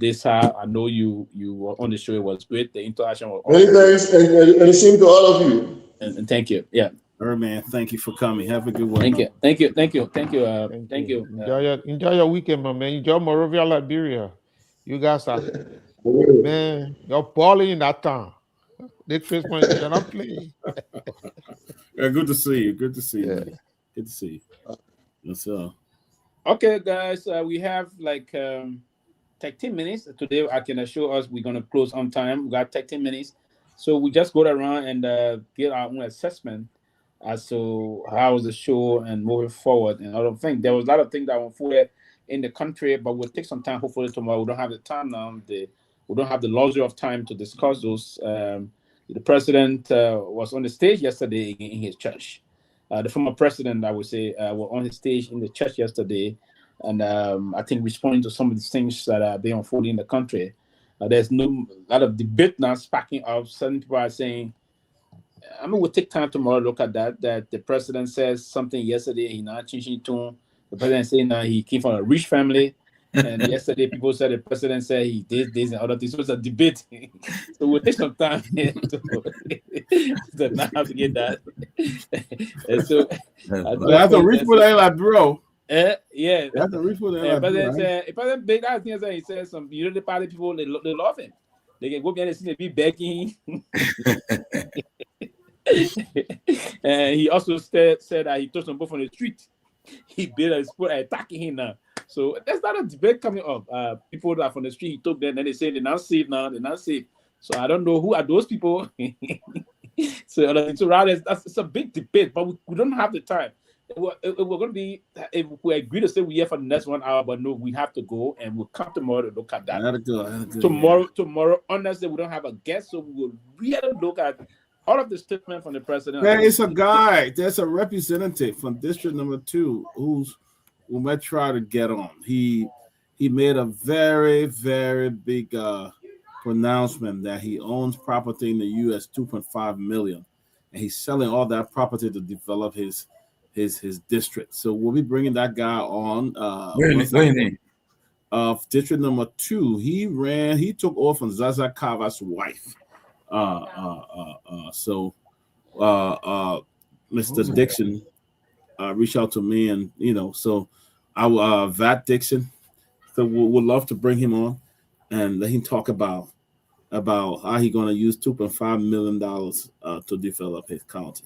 know you were on the show. It was great. The interaction was many thanks, and the same to all of you. And thank you. Yeah. Man, thank you for coming. Have a good one. Thank you. Enjoy your weekend, my man. Enjoy Monrovia, Liberia. You guys are, man, you're balling in that town. They Christmas, you're not playing. Yeah, good to see you. Good to see you. Man. Good to see you. Yes, sir. Okay, guys, we have like 13 minutes. Today, I can assure us we're going to close on time. We got 13 minutes. So we just go around and get our own assessment as to how was the show and moving forward. And I don't think there was a lot of things that were forward in the country, but we'll take some time. Hopefully tomorrow. We don't have the time now. We don't have the luxury of time to discuss those. The president was on the stage yesterday in his church. The former president, I would say, was on his stage in the church yesterday, and I think responding to some of the things that are being unfolding in the country. There's a lot of debate now sparking up. Some people are saying, I mean, we'll take time tomorrow to look at that. That the president says something yesterday, he's not changing tune. The president saying now he came from a rich family. And yesterday, people said the president said he did this and other things. So it's a debate. So we'll take some time to navigate that. And so, that's a rich for that, like, bro. Yeah, that's a rich for that. President big that thing. He said some unity party people they love him. They can go behind the scene and be begging. And he also said that he took some people from the street. He built a sport attacking him now. So there's not a debate coming up. People that are from the street, he took them, and they say they're not safe now. They're not safe. So I don't know who are those people. So rather, it's a big debate, but we don't have the time. We're going to be, if we agree to stay here for the next 1 hour, but no, we have to go, and we'll come tomorrow to look at that. Tomorrow, honestly, we don't have a guest, so we will really look at all of the statement from the president. There is a guy, there's a representative from District Number 2 who might try to get on. He made a very, very big pronouncement that he owns property in the U.S. 2.5 million, and he's selling all that property to develop his district. So we'll be bringing that guy on. Of District Number 2, he took off from Zaza Kava's wife. Mr. Dixon reached out to me, and so I Vat Dixon. So we'd love to bring him on and let him talk about how he's going to use $2.5 million to develop his county.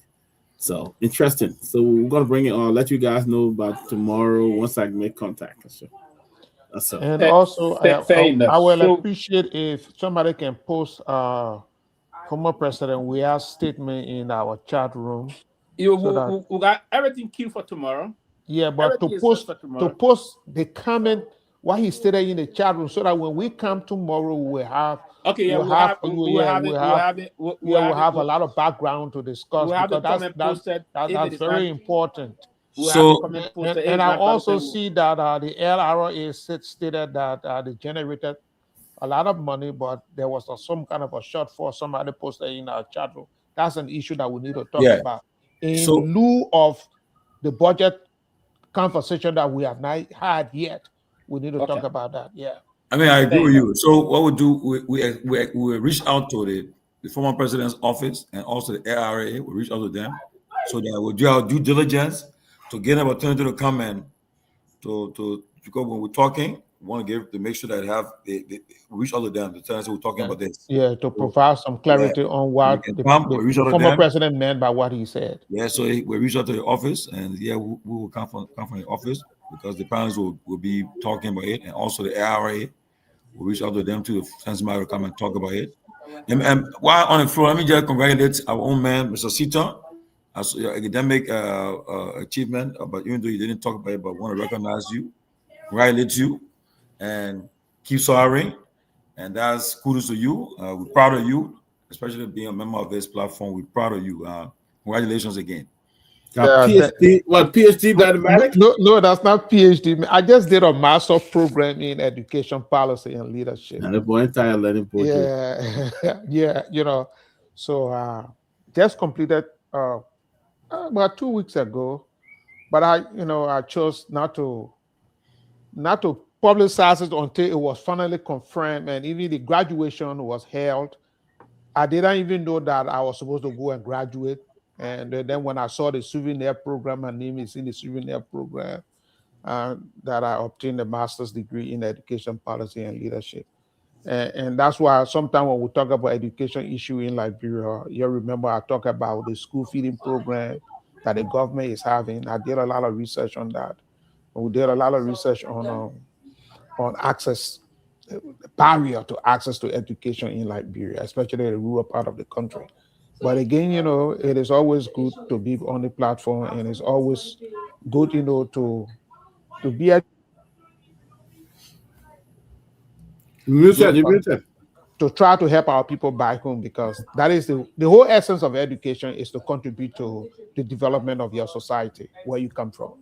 So interesting. So we're going to bring it on. Let you guys know about tomorrow once I make contact. So. And also, I will appreciate if somebody can post former President Weah's statement in our chat room. We got everything queued for tomorrow. Yeah, but to post the comment what he stated in the chat room, so that when we come tomorrow, we'll have a lot of background to discuss. We'll that's very important. And I also see that the LRA stated that they generated a lot of money, but there was some kind of a shortfall. Somebody posted in our chat room. That's an issue that we need to talk about. In lieu of the budget conversation that we have not had yet, we need to talk about that. Yeah. I mean, I agree with you. So what we do, we reach out to the former president's office and also the ARA will reach out to them so that we'll do our due diligence to get an opportunity to come in to because when we're talking, we want to make sure that they reach out to them to tell us we're talking about this. Yeah, to provide some clarity on what the former president meant by what he said. Yeah, so we reach out to the office, and we will come from the office because the parents will be talking about it, and also the ARA will reach out to them to send somebody to come and talk about it. And while on the floor, let me just congratulate our own man, Mr. Seaton, as your academic achievement. But even though you didn't talk about it, but want to recognize you, congratulate you, and keep soaring. And that's kudos to you. We're proud of you, especially being a member of this platform. We're proud of you. Congratulations again. PhD, what PhD mathematics? No, that's not PhD. I just did a master program in education policy and leadership. And the entire learning project. Yeah, yeah, you know. So just completed about 2 weeks ago, but I chose not to publicize it until it was finally confirmed, and even the graduation was held. I didn't even know that I was supposed to go and graduate. And then when I saw the souvenir program, my name is in the souvenir program, that I obtained a master's degree in education policy and leadership. And that's why sometimes when we talk about education issue in Liberia, you remember I talk about the school feeding program that the government is having. I did a lot of research on that. We did a lot of research on access, barrier to access to education in Liberia, especially the rural part of the country. But again, it is always good to be on the platform, and it's always good, to be at to try to help our people back home, because that is the whole essence of education, is to contribute to the development of your society where you come from.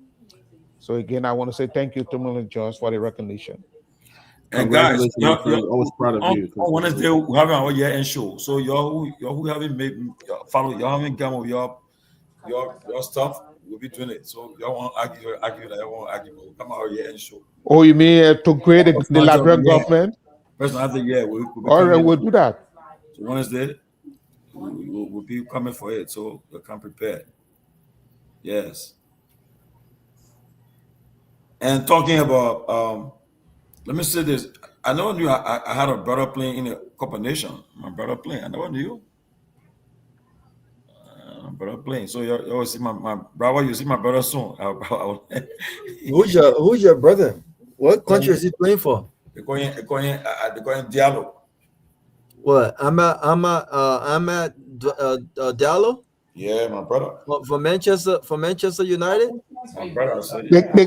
So again, I want to say thank you to Tomalin George for the recognition. And guys, always proud of you. On Wednesday, we're having our year-end show. So y'all who haven't come with your stuff, we'll be doing it. So y'all want to argue that y'all want to argue, but come our year-end show. Oh, you mean to create the Liberian government? First after we'll all right, we'll do that. So Wednesday, we'll be coming for it. So you'll come prepared. Yes. And talking about let me say this. I never knew I had a brother playing in a Cup of Nations. My brother playing. I never knew. Brother playing. So you always see my brother. You see my brother soon. Who's your brother? What country is he playing for? They're going Diallo. What? I'm at Diallo. Yeah, my brother. For Manchester United. My brother.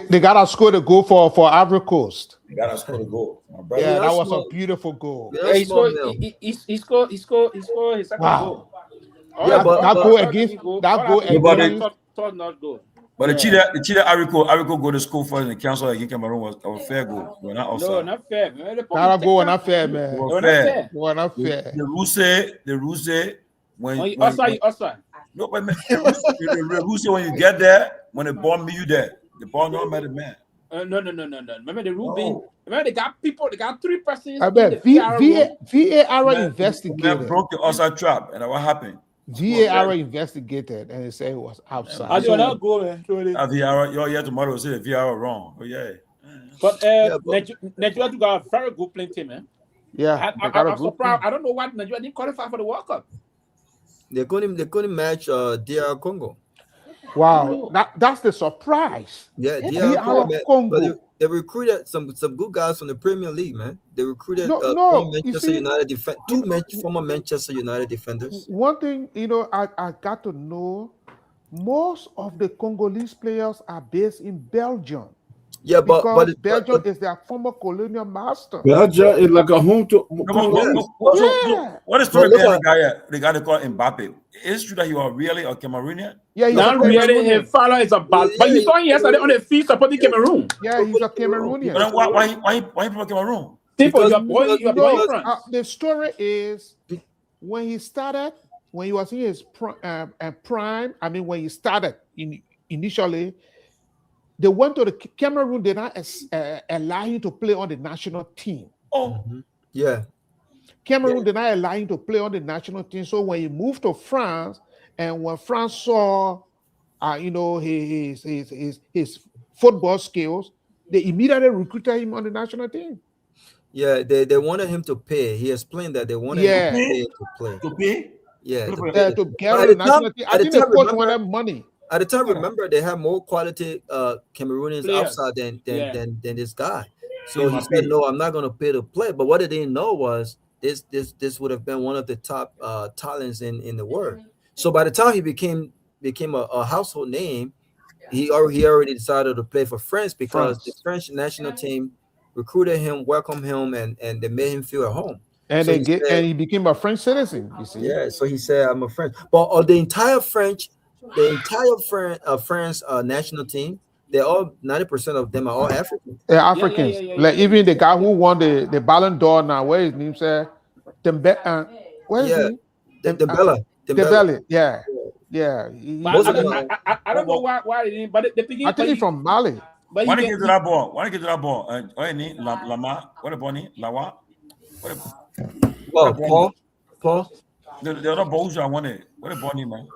They got to score the goal for Ivory Coast. They got to score the goal. My brother. Yeah, that was a beautiful goal. Yeah, he scored his second goal. Yeah, but that goal against not goal. But the cheated Ivory Coast go to school first in the council against Cameroon was a fair goal. No, not fair. That goal was not fair, man. It was not fair. The Ruse when you outside. No, but the Ruse when you get there, when the ball meet you there, the ball not met the man. No. Remember the rule being. Remember they got 3 persons. I bet VAR investigated. Broke the outside trap, and what happened? VAR investigated, and they say it was outside. I do not go, man. VAR, tomorrow will say the VAR wrong. Oh yeah. But Nigeria got a very good playing team, man. Yeah, I'm surprised. I don't know why Nigeria didn't qualify for the World Cup. They couldn't match DR Congo. Wow, that's the surprise. Yeah, DR Congo. They recruited some good guys from the Premier League, man. They recruited two former Manchester United defenders. One thing, I got to know, most of the Congolese players are based in Belgium. Yeah, but Belgium is their former colonial master. Belgium is like a home to. What is the story behind the guy they call Mbappe? Is it true that he was really a Cameroonian? Yeah, he's not really. His father is a bad. But you saw him yesterday on the field supporting Cameroon. Yeah, he's a Cameroonian. But why from Cameroon? The story is when he was in his prime. I mean, when he started initially. They went to the Cameroon. Did not allow him to play on the national team. Oh, yeah. Cameroon did not allow him to play on the national team. So when he moved to France, and when France saw, his football skills, they immediately recruited him on the national team. Yeah, they wanted him to pay. He explained that they wanted him to pay to play. To pay? Yeah, to get on the national team. I think the coach wanted money. At the time, remember, they had more quality Cameroonians outside than this guy. So he said, "No, I'm not going to pay to play." But what they didn't know was this would have been one of the top talents in the world. So by the time he became a household name, he already decided to play for France because the French national team recruited him, welcomed him, and they made him feel at home. And so he became a French citizen. You see? Yeah. So he said, "I'm a French." But the entire France national team, they're all 90% of them are all African. They're Africans. Like even the guy who won the Ballon d'Or now, where his name said, where is he? Dembele. Yeah. I don't know why they didn't, but the beginning. I think he's from Mali. But why get to that ball? Why get to that ball? Lama, what about it? Lawa? Well, Paul. The other balls I wanted. What about him, man?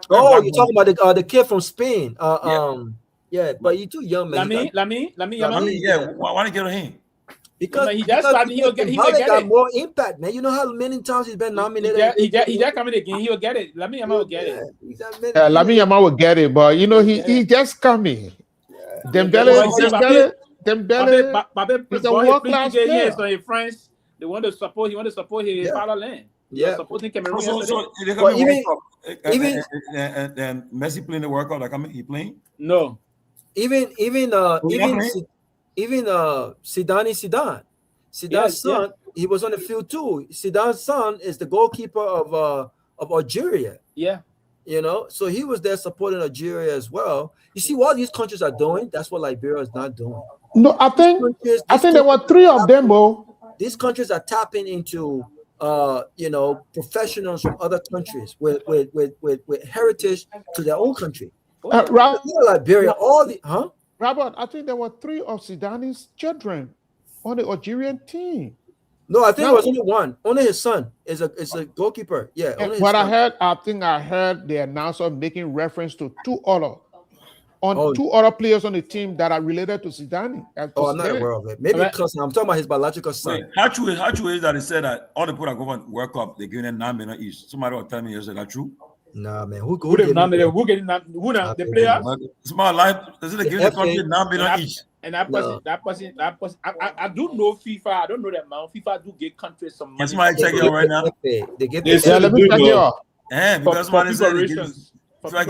Oh, you're talking about the kid from Spain. Yeah, but you're too young, man. Lami. Yeah, why get him? Because he got more impact, man. You know how many times he's been nominated. He just coming again. He will get it. Lami Yamal will get it. Lami Yamal will get it, but he just coming. Dembele is a world-class player. So in France, they want to support. He want to support his fatherland. Yeah, supporting Cameroon. So even Messi playing the World Cup. Like he playing? No. Even Zidane's son, he was on the field too. Zidane's son is the goalkeeper of Algeria. Yeah. You know, so he was there supporting Algeria as well. You see what these countries are doing? That's what Liberia is not doing. No, I think there were 3 of them, Bo. These countries are tapping into professionals from other countries with heritage to their own country. Liberia, Robert, I think there were 3 of Zidane's children on the Algerian team. No, I think it was only one. Only his son is a goalkeeper. Yeah. I heard the announcer making reference to 2 other players on the team that are related to Zidane. I'm not aware of it. Maybe because I'm talking about his biological son. How true is that he said that all the people that go on World Cup, they're giving them $9 million each? Somebody will tell me, is that true? Nah, man. Who getting the player? It's my life. Is it giving the country $9 million each? And that person, I do know FIFA. I don't know that man. FIFA do give countries some money. Can somebody check it out right now? They get let me check it out. Because somebody said but I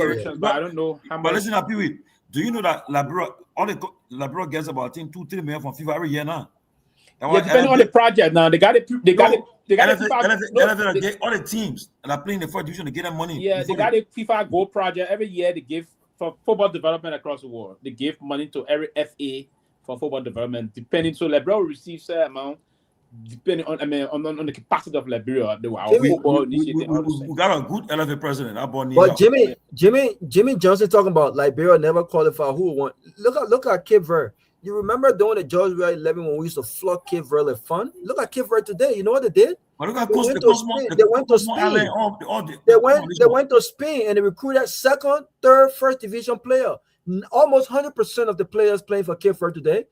don't know how much. But listen, Pewee, do you know that Liberia gets about $2-3 million from FIFA every year now? Yeah, depending on the project now. They got it. All the teams that are playing the first division, they get them money. Yeah, they got a FIFA Gold project every year. They give for football development across the world. They give money to every FA for football development, depending. So Liberia will receive certain amount depending on the capacity of Liberia. We got a good LFA president. But Jimmy Johnson talking about Liberia never qualified. Who won? Look at Cape Verde. You remember during the George Weah 11 when we used to flog Cape Verde at fun? Look at Cape Verde today. You know what they did? They went to Spain and they recruited 2nd, 3rd, 1st division player. Almost 100% of the players playing for Cape Verde today,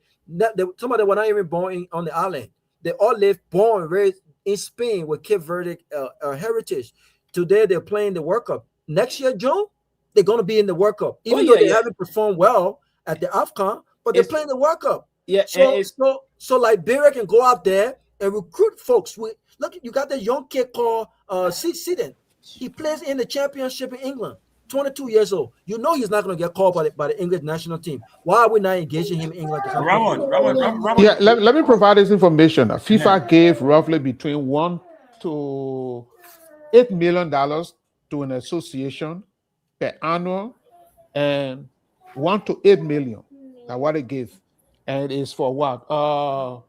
some of them were not even born on the island. They all born and raised in Spain with Cape Verde heritage. Today they're playing the World Cup. Next year, Joe, they're going to be in the World Cup. Even though they haven't performed well at the AFCON, but they're playing the World Cup. Yeah, so Liberia can go out there and recruit folks. Look, you got the young kid called Sidon. He plays in the championship in England, 22 years old. You know he's not going to get called by the English national team. Why are we not engaging him in England? Ramon. Yeah, let me provide this information. FIFA gave roughly between $1 to $8 million to an association per annum, and $1 to $8 million. That's what it gave, and it's for what? For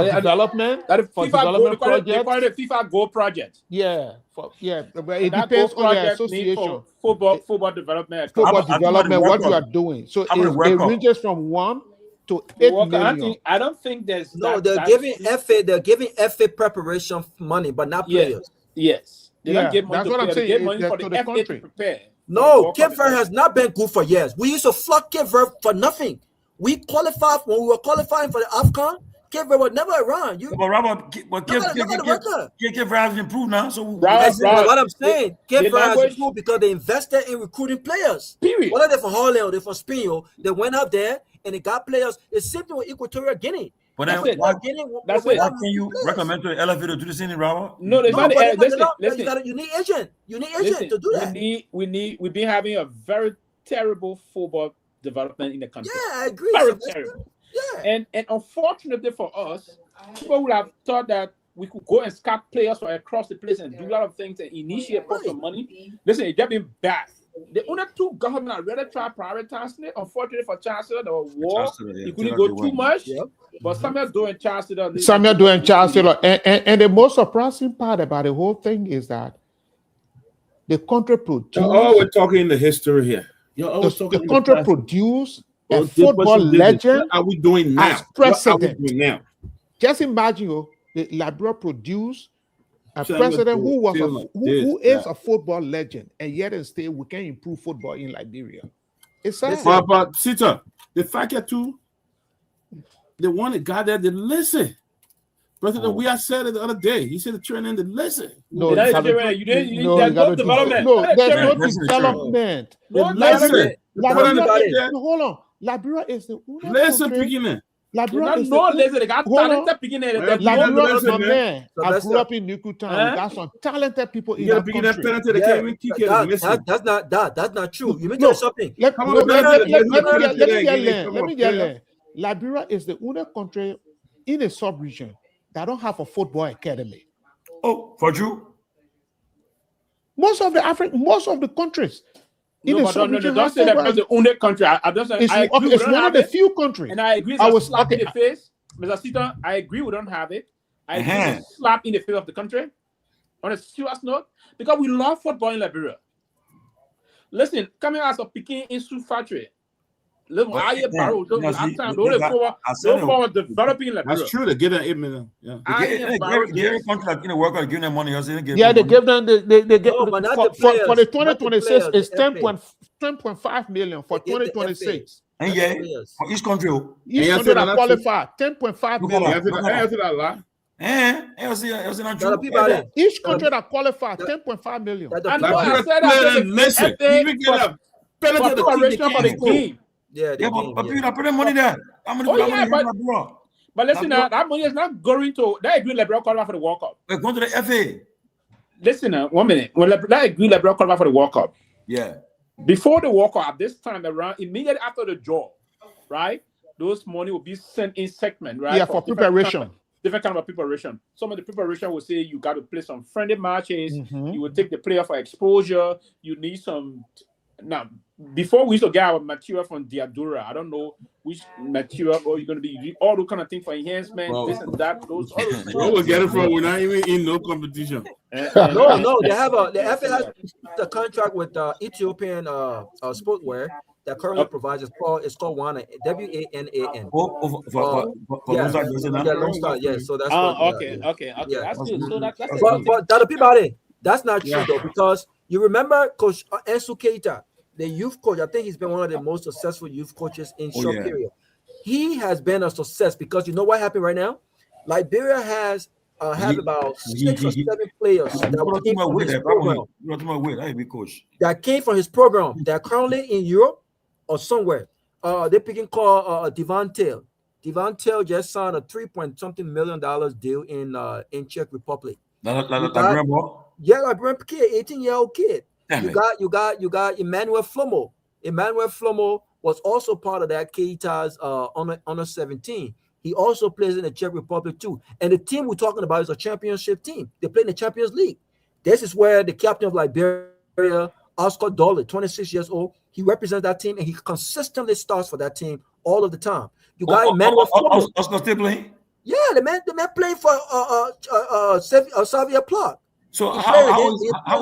development, for development project. They call it a FIFA Gold project. But it depends on the association. Football development. What you are doing. So it ranges from $1 to 8 Walker, million. I don't think there's no. They're giving FA preparation money, but not players. Yes, they don't give money that's to what I'm players. They saying. give money for the FA country to prepare. No, Cape Verde has not been good for years. We used to flog Cape Verde for nothing. We qualified when we were qualifying for the AFCON. Cape Verde was never around. But Robert, Cape Verde has improved now. So that's what I'm saying. Cape Verde has improved because they invested in recruiting players. Period. Whether they're from Holland or they're from Spain, they went up there and they got players. It's same thing with Equatorial Guinea. But then why can you recommend to the elevator to do the same, Robert? No, there's not. Listen. You need agent. You need agent to do that. We've been having a very terrible football development in the country. Yeah, I agree. Very terrible. Yeah. And unfortunately for us, people would have thought that we could go and scout players from across the place and do a lot of things and initiate some money. Listen, it's just been bad. The only two governments that really try prioritizing it, unfortunately for Chancellor, the war, he couldn't go too much. Yep. But Samuel Doe and Chancellor. And the most surprising part about the whole thing is that the country produced. Oh, we're talking in the history here. The country produced a football legend. What are we doing now? As president. What are we doing now? Just imagine, the Liberia produced a president who is a football legend, and yet instead we can improve football in Liberia. It's sad. But Sita, the fact that the one that got there, they listen. President we said it the other day. He said the training to listen. No, there's no development. Hold on. Liberia is the beginning. Liberia is they got talented beginning. I grew up in Nuku Town. We got some talented people in that country. That's not true. You mentioned something. Let me get there. Liberia is the only country in a sub-region that don't have a football academy. Oh, for you? Most of the countries. Don't say that that's the only country. It's one of the few countries. And I agree. It's a slap in the face, Mr. Sita. I agree we don't have it. I agree it's a slap in the face of the country. On a serious note, because we love football in Liberia. Listen, coming out of Peking Institute Factory. Developing Liberia. That's true. They give them 8 million. Yeah. Every contract in the worker give them money. They give them for the 2026 it's 10.5 million for 2026. And for each country. Each country that qualify 10.5 million. Each country that qualify 10.5 million. Listen, even get a preparation for the game. But people are putting money there. But listen, that money is not going to that agree Liberia qualify for the World Cup. We're going to the FA. Listen, 1 minute. When that agree Liberia qualify for the World Cup. Yeah. Before the World Cup, this time around, immediately after the draw, right? Those money will be sent in segment, right? Yeah, for preparation. Different kind of preparation. Some of the preparation will say you got to play some friendly matches. You will take the player for exposure. You need some. Now, before we used to get our material from Diadora, I don't know which material or you're going to be all those kind of things for enhancement, this and that. Those. Where we get it from? We're not even in no competition. No, they have the FA has the contract with Ethiopian sportswear that currently provides. It's called WANA, WANAN. Yeah, so that's okay. That's good. So that's but the Peabody, that's not true though, because you remember Coach Ensu Keita, the youth coach. I think he's been one of the most successful youth coaches in short period. He has been a success because you know what happened right now? Liberia has have about 6 or 7 players that came from his program. They're currently in Europe or somewhere. They're picking call Devon Tail. Devon Tail just signed a $3.something million deal in Czech Republic. Liberian kid, 18-year-old kid. You got Emmanuel Flomo. Emmanuel Flomo was also part of that Keita's under 17. He also plays in the Czech Republic too. And the team we're talking about is a championship team. They play in the Champions League. This is where the captain of Liberia, Oscar Dolly, 26 years old, he represents that team and he consistently starts for that team all of the time. You got Emmanuel Flomo. Oscar still playing? Yeah, the man playing for Xavier Plot. So how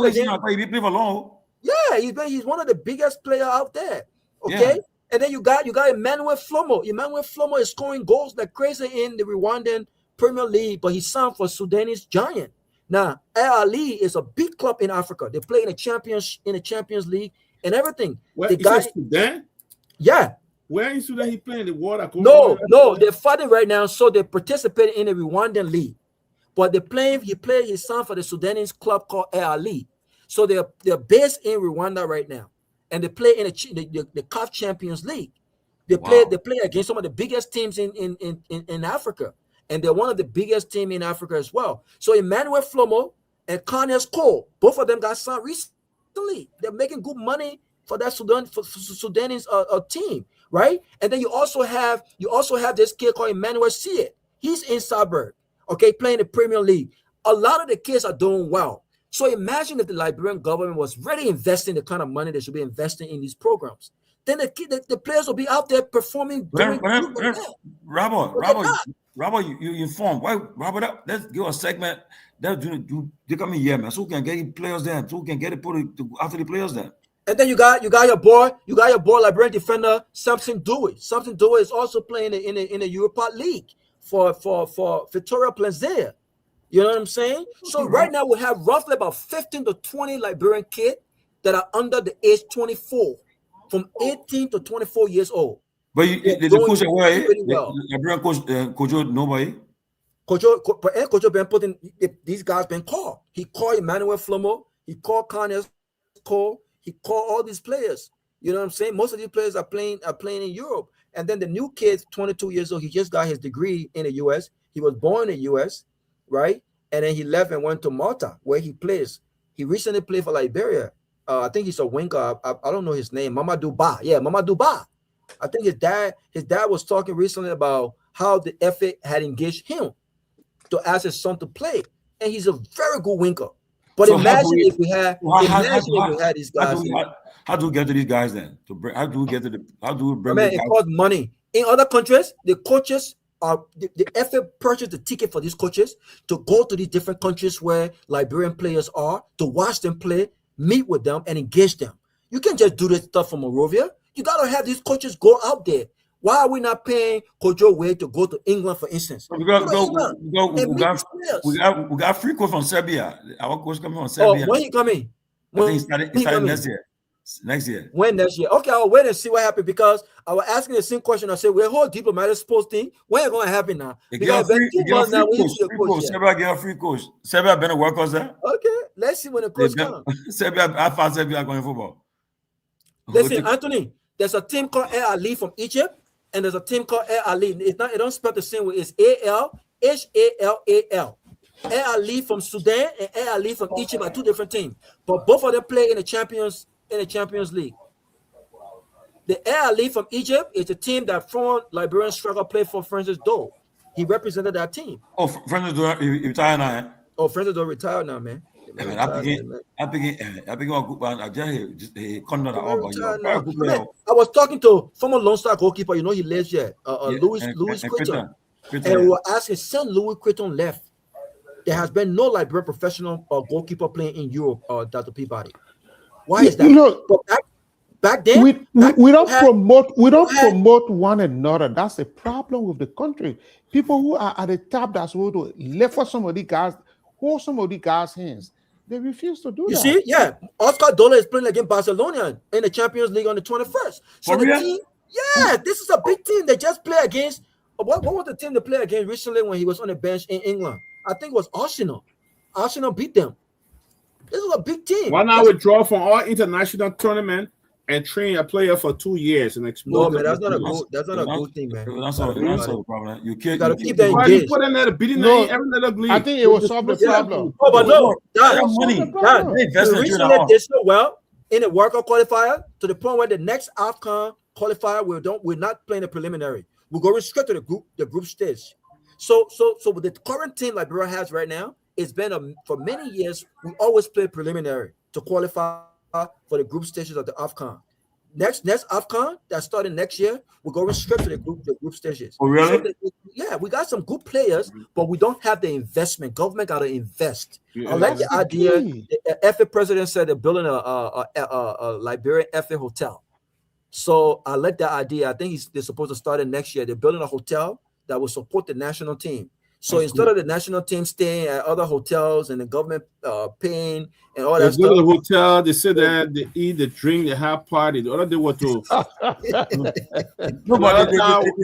is he not playing? He play for long. Yeah, he's one of the biggest players out there. Okay, And then you got Emmanuel Flomo. Emmanuel Flomo is scoring goals like crazy in the Rwandan Premier League, but he signed for Sudanese Giant. Now, Al Ahly is a big club in Africa. They play in the Champions League and everything. The guy, Sudan? Yeah. Where in Sudan he playing? The water? No, they're fighting right now, so they participate in the Rwandan league. But he signed for the Sudanese club called Al Ahly. So they're based in Rwanda right now. And they play in the CAF Champions League. They play against some of the biggest teams in Africa. And they're one of the biggest teams in Africa as well. So Emmanuel Flomo and Kanyas Cole, both of them got signed recently. They're making good money for that Sudanese team, right? And then you also have this kid called Emmanuel Siet. He's in Salzburg, okay, playing the Premier League. A lot of the kids are doing well. So imagine if the Liberian government was really investing the kind of money they should be investing in these programs. Then the players will be out there performing. Robert, you informed. Why, Robert? Let's give a segment. They come in here, man. So we can get players there. So we can get after the players there. And then you got your boy Liberian defender Samson Dewey. Samson Dewey is also playing in the Europa League for Victoria Plzeň. You know what I'm saying? So right now we have roughly about 15 to 20 Liberian kids that are under the age 24, from 18 to 24 years old. But the coach away, Liberian coach nobody. Coach Ben putting these guys been called. He called Emmanuel Flomo. He called Kanyas Cole. He called all these players. You know what I'm saying? Most of these players are playing in Europe. And then the new kid, 22 years old, he just got his degree in the U.S. He was born in the U.S., right? And then he left and went to Malta, where he plays. He recently played for Liberia. I think he's a winger. I don't know his name. Mamadou Ba. Yeah, Mamadou Ba. I think his dad was talking recently about how the FA had engaged him to ask his son to play. And he's a very good winger. But so imagine if we had these guys. How do we get to these guys then? How do we bring it costs money. In other countries, the coaches the FA purchased the ticket for these coaches to go to these different countries where Liberian players are, to watch them play, meet with them, and engage them. You can't just do this stuff from Monrovia. You got to have these coaches go out there. Why are we not paying Kojo Way to go to England, for instance? We got free coach from Serbia. Our coach coming from Serbia. When he coming? I think he started next year. Next year. When next year? Okay, I'll wait and see what happens, because I was asking the same question. I said, we're a whole diplomatic sports thing. When is it going to happen now? Because Serbia get a free coach. Serbia been a workers there. Okay, let's see when the coach comes. Serbia, I found Serbia going football. Listen, Anthony, there's a team called Al Ahly from Egypt, and there's a team called Al Ahly. It don't spell the same way. It's ALHALAL. Al Ahly from Sudan and Al Ahly from Egypt are two different teams, but both of them play in the Champions League. The Al Ahly from Egypt is a team that former Liberian striker played for Francis Doe. He represented that team. Oh, Francis Doe retired now. Eh? Oh, Francis Doe retired now, man. I was talking to former Lone Star goalkeeper. You know, he lives here, Louis Creighton. And we were asking, since Louis Creighton left, there has been no Liberian professional goalkeeper playing in Europe, Dr. Peabody. Why is that? You know, back then we don't promote one another. That's the problem with the country. People who are at the top that's going to live for somebody guys, hold somebody guys' hands. They refuse to do that. You see, yeah. Oscar Dola is playing against Barcelona in the Champions League on the 21st. So the team, this is a big team. They just play against. What was the team they played against recently when he was on the bench in England? I think it was Arsenal. Arsenal beat them. This is a big team. Why not withdraw from all international tournament and train a player for 2 years and explore? No, man, that's not a good thing, man. That's not a problem. You gotta keep them engaged. Put in there beating I think it will solve the problem. Oh, but no, recently they did so well in the World Cup qualifier to the point where the next AFCON qualifier we're not playing the preliminary. We're going straight to the group stage. So with the current team Liberia has right now, it's been for many years we always play preliminary to qualify for the group stages of the AFCON. Next AFCON that's starting next year, we're going straight to the group stages. Oh, really? So we got some good players, but we don't have the investment. Government got to invest. I like the idea. The FA president said they're building a Liberian FA hotel. So I like that idea. I think they're supposed to start it next year. They're building a hotel that will support the national team. So instead of the national team staying at other hotels and the government paying and all that They go to the stuff, hotel, they sit there, they eat, they drink, they have party. The other day was to the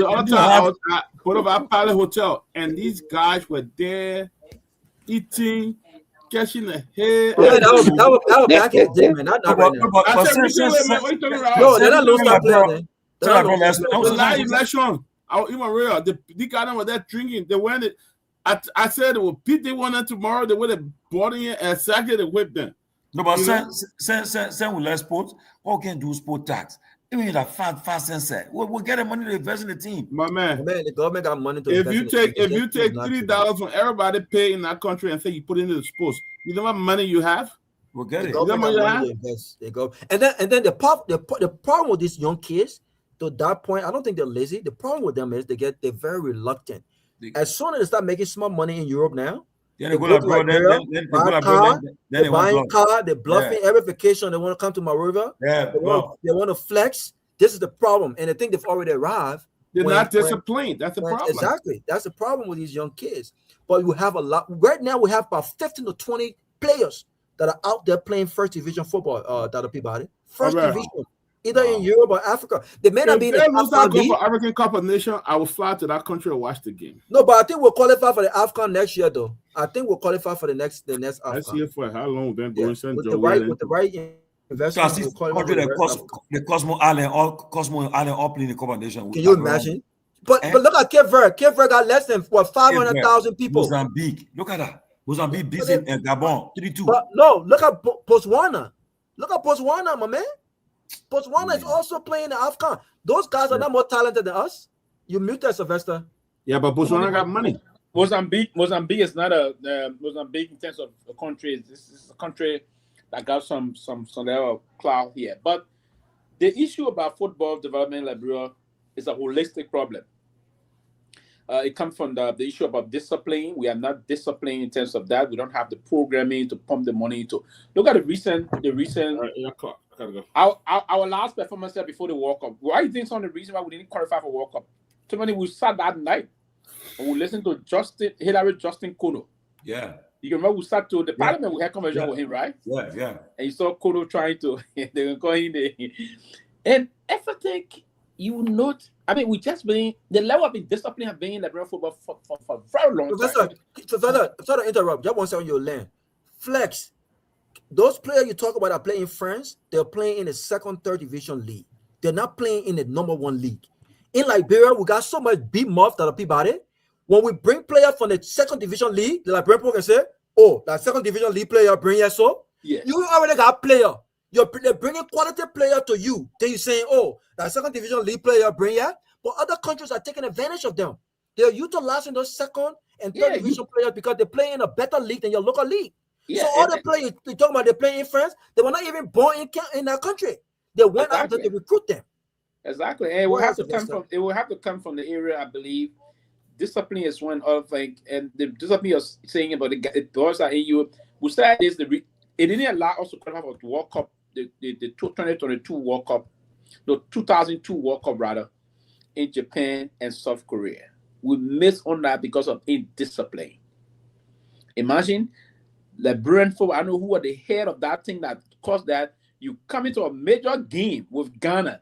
other time I put up at Pilot Hotel, and these guys were there eating, catching the head. Yeah, that was back in the day, man. Not right now. I said, recently, man, what you talking about? No, they're not Lone Star players. The live election, even real. The guy were there drinking. They went it. I said they will beat the one tomorrow. They would have bought in exactly the whip them. No, but send with less sports. What can do sport tax? Even that fast sense. We'll get the money to invest in the team. My man, the government got money to if invest you take $3 from everybody pay in that country and say you put it into the sports, you know how much money you have? We'll get it. You know money to invest. They go, and then the problem with these young kids, to that point, I don't think they're lazy. The problem with them is they're very reluctant. As soon as they start making small money in Europe now, they go abroad, they're buying car, they're bluffing every vacation. They want to come to my river. Yeah, they want to flex. This is the problem, and they think they've already arrived. They're not disciplined. That's the problem. Exactly, that's the problem with these young kids. But we have a lot right now. We have about 15 to 20 players that are out there playing first division football. That'll be about it. First division. Either in Europe or Africa. They may not be in the AFCON league. For African Cup of Nations, I will fly to that country and watch the game. No, but I think we'll qualify for the AFCON next year, though. I think we'll qualify for the next AFCon. Let's see for how long then going with the right investment. The Cosmo Island all playing the Cup of Nations. Can you imagine? But look at Cape Verde. Cape Verde got less than 500,000 people. Mozambique. Look at that. Mozambique beats Gabon 3-2. But no, look at Botswana. Look at Botswana, my man. Botswana is also playing the AFCON. Those guys are not more talented than us. You muted, Sylvester. Yeah, but Botswana got money. Mozambique is not a Mozambique in terms of a country. This is a country that got some level of clout here. But the issue about football development in Liberia is a holistic problem. It comes from the issue about discipline. We are not disciplined in terms of that. We don't have the programming to pump the money into. Look at the recent. Our last performance there before the World Cup. Why do you think some of the reason why we didn't qualify for World Cup? Too many we sat that night and we listened to Justin Kono. Yeah. You can remember we sat to the parliament, we had conversation with him, right? Yeah. And you saw Kono trying to they were going there. And if I think you note, I mean, we just been the level of discipline have been in Liberian football for a very long time. Sorry to interrupt. Just one second, your land. Flex. Those players you talk about are playing in France. They're playing in the second, third division league. They're not playing in the number one league. In Liberia, we got so much big mouth that Peabody. When we bring players from the second division league, the Liberian people can say, "Oh, that second division league player bring here so." Yes. You already got player. They're bringing quality player to you. Then you're saying, "Oh, that second division league player bring here." But other countries are taking advantage of them. They're utilizing those second and third division players because they play in a better league than your local league. Yeah, so all the players they talking about, they're playing in France. They were not even born in that country. They went out there to recruit them. Exactly, and it will have to come from the area. I believe discipline is one of and the discipline you're saying about the boys are in Europe. We said this: it didn't allow us to qualify for the World Cup, the 2022 World Cup, the 2002 World Cup rather, in Japan and South Korea. We missed on that because of indiscipline. Imagine. Liberian football, I know who are the head of that thing that caused that. You come into a major game with Ghana,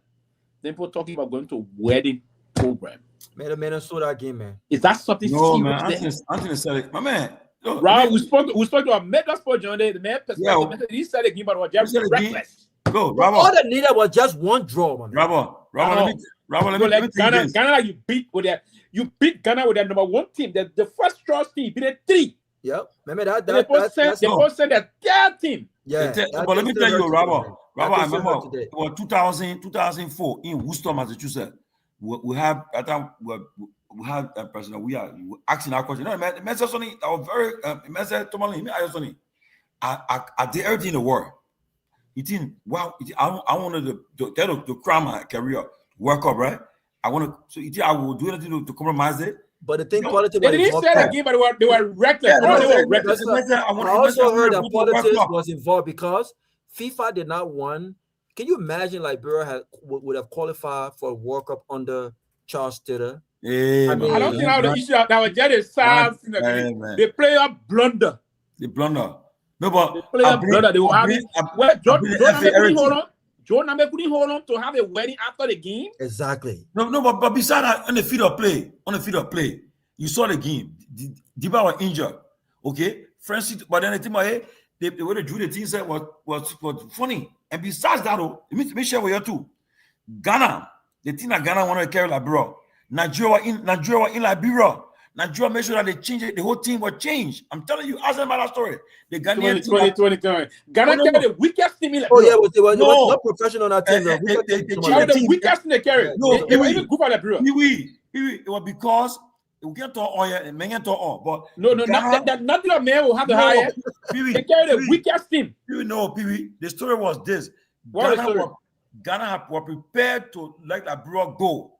then people talking about going to a wedding program. Man, I saw that game, man. Is that something no, serious? Man, Anthony said it. My man. Look, right, we spoke to a mega sport journalist. The man perspective. He said the game, but was just reckless. Go, Bravo. All they needed was just one draw, man. Bravo, let me Ghana, you beat Ghana with their number one team. The first draw team beat it 3. Yep. Remember that? They both sent their third team. Yeah. But let me tell you, Robert, I remember it was 2004 in Worcester, Massachusetts. We have President. We are asking our question. No, man, Sonny, I was very Tomalin. I did everything in the world. You think, wow, I wanted the Kromah career work up, right? I will do anything to compromise it. But the thing, quality. They didn't say the game, but they were reckless. I also heard that politics was involved because FIFA did not want Can you imagine Liberia would have qualified for a World Cup under Charles Taylor? Yeah, I don't think that was the issue. That was just a sad thing again. The player blunder. The blunder. No, but the player blunder. They were having. Well, John Nagbe couldn't hold on to have a wedding after the game. Exactly. No, but besides that, on the field of play, you saw the game. Diba was injured. Okay, Francis, but then the team, the way they drew the team set was funny. And besides that, let me share with you too. Ghana, the team that Ghana wanted to carry Liberia. Nigeria in Liberia. Nigeria made sure that they changed it. The whole team was changed. I'm telling you, ask them about that story. The Ghanaian team. 20. Ghana carried the weakest team in Liberia. Oh yeah, but they were not professional on that team. They the weakest team they carried. They were even good for Liberia. It was because we can't talk all and men talk all, but nothing of men will have the higher. They carried the weakest team. Pewee. The story was this. Ghana were prepared to let Liberia go.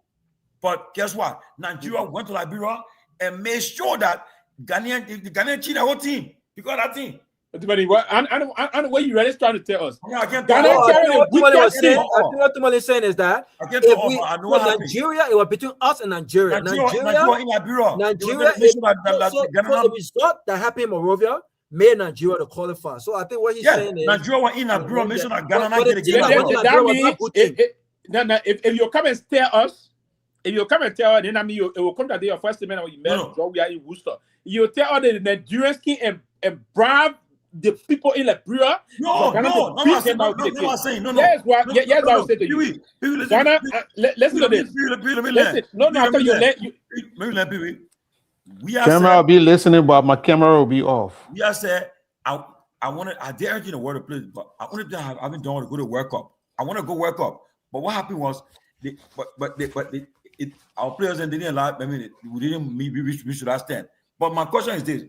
But guess what? Nigeria went to Liberia and made sure that the Ghanaian cheated the whole team because of that team. And what you really trying to tell us? I think what Tomalin is saying is that if Nigeria, it was between us and Nigeria. Nigeria, the result that happened in Monrovia made Nigeria to qualify. So I think what he's saying is Nigeria were in Liberia, made sure that Ghana not get a game. If you come and stare us. If you come and tell her, then I mean, it will come to your first statement when you met we are in Worcester. You tell her the Nigerians can and brave the people in Liberia. No, I'm saying no. Yes, I will say to you. Ghana, listen to this. Listen, no, I tell you, camera will be listening, but my camera will be off. We are saying, I did everything in the world to play, but I wanted to have, I've been doing to go to World Cup. I want to go World Cup, but what happened was, our players and they didn't allow. I mean, we didn't. We should understand. But my question is this: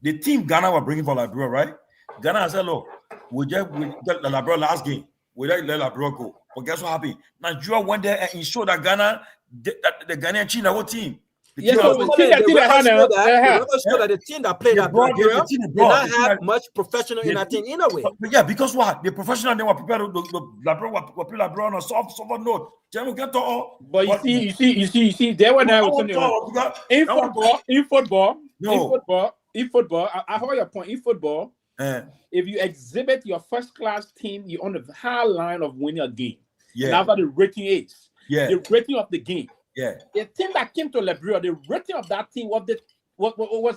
the team Ghana were bringing for Liberia, right? Ghana said, "Look, we got Liberia last game. We let Liberia go." But guess what happened? Nigeria went there and ensured that the Ghanaian cheated the whole team. The team that played at Nigeria did not have much professional in that team in a way. Yeah, because what? The professional they were prepared to play Liberia on a soft note. But you see, they were now in football. I heard your point. In football, if you exhibit your first class team, you're on the high line of winning a game. Yeah. And after the rating is, the rating of the game. Yeah, the team that came to Liberia, the rating of that team was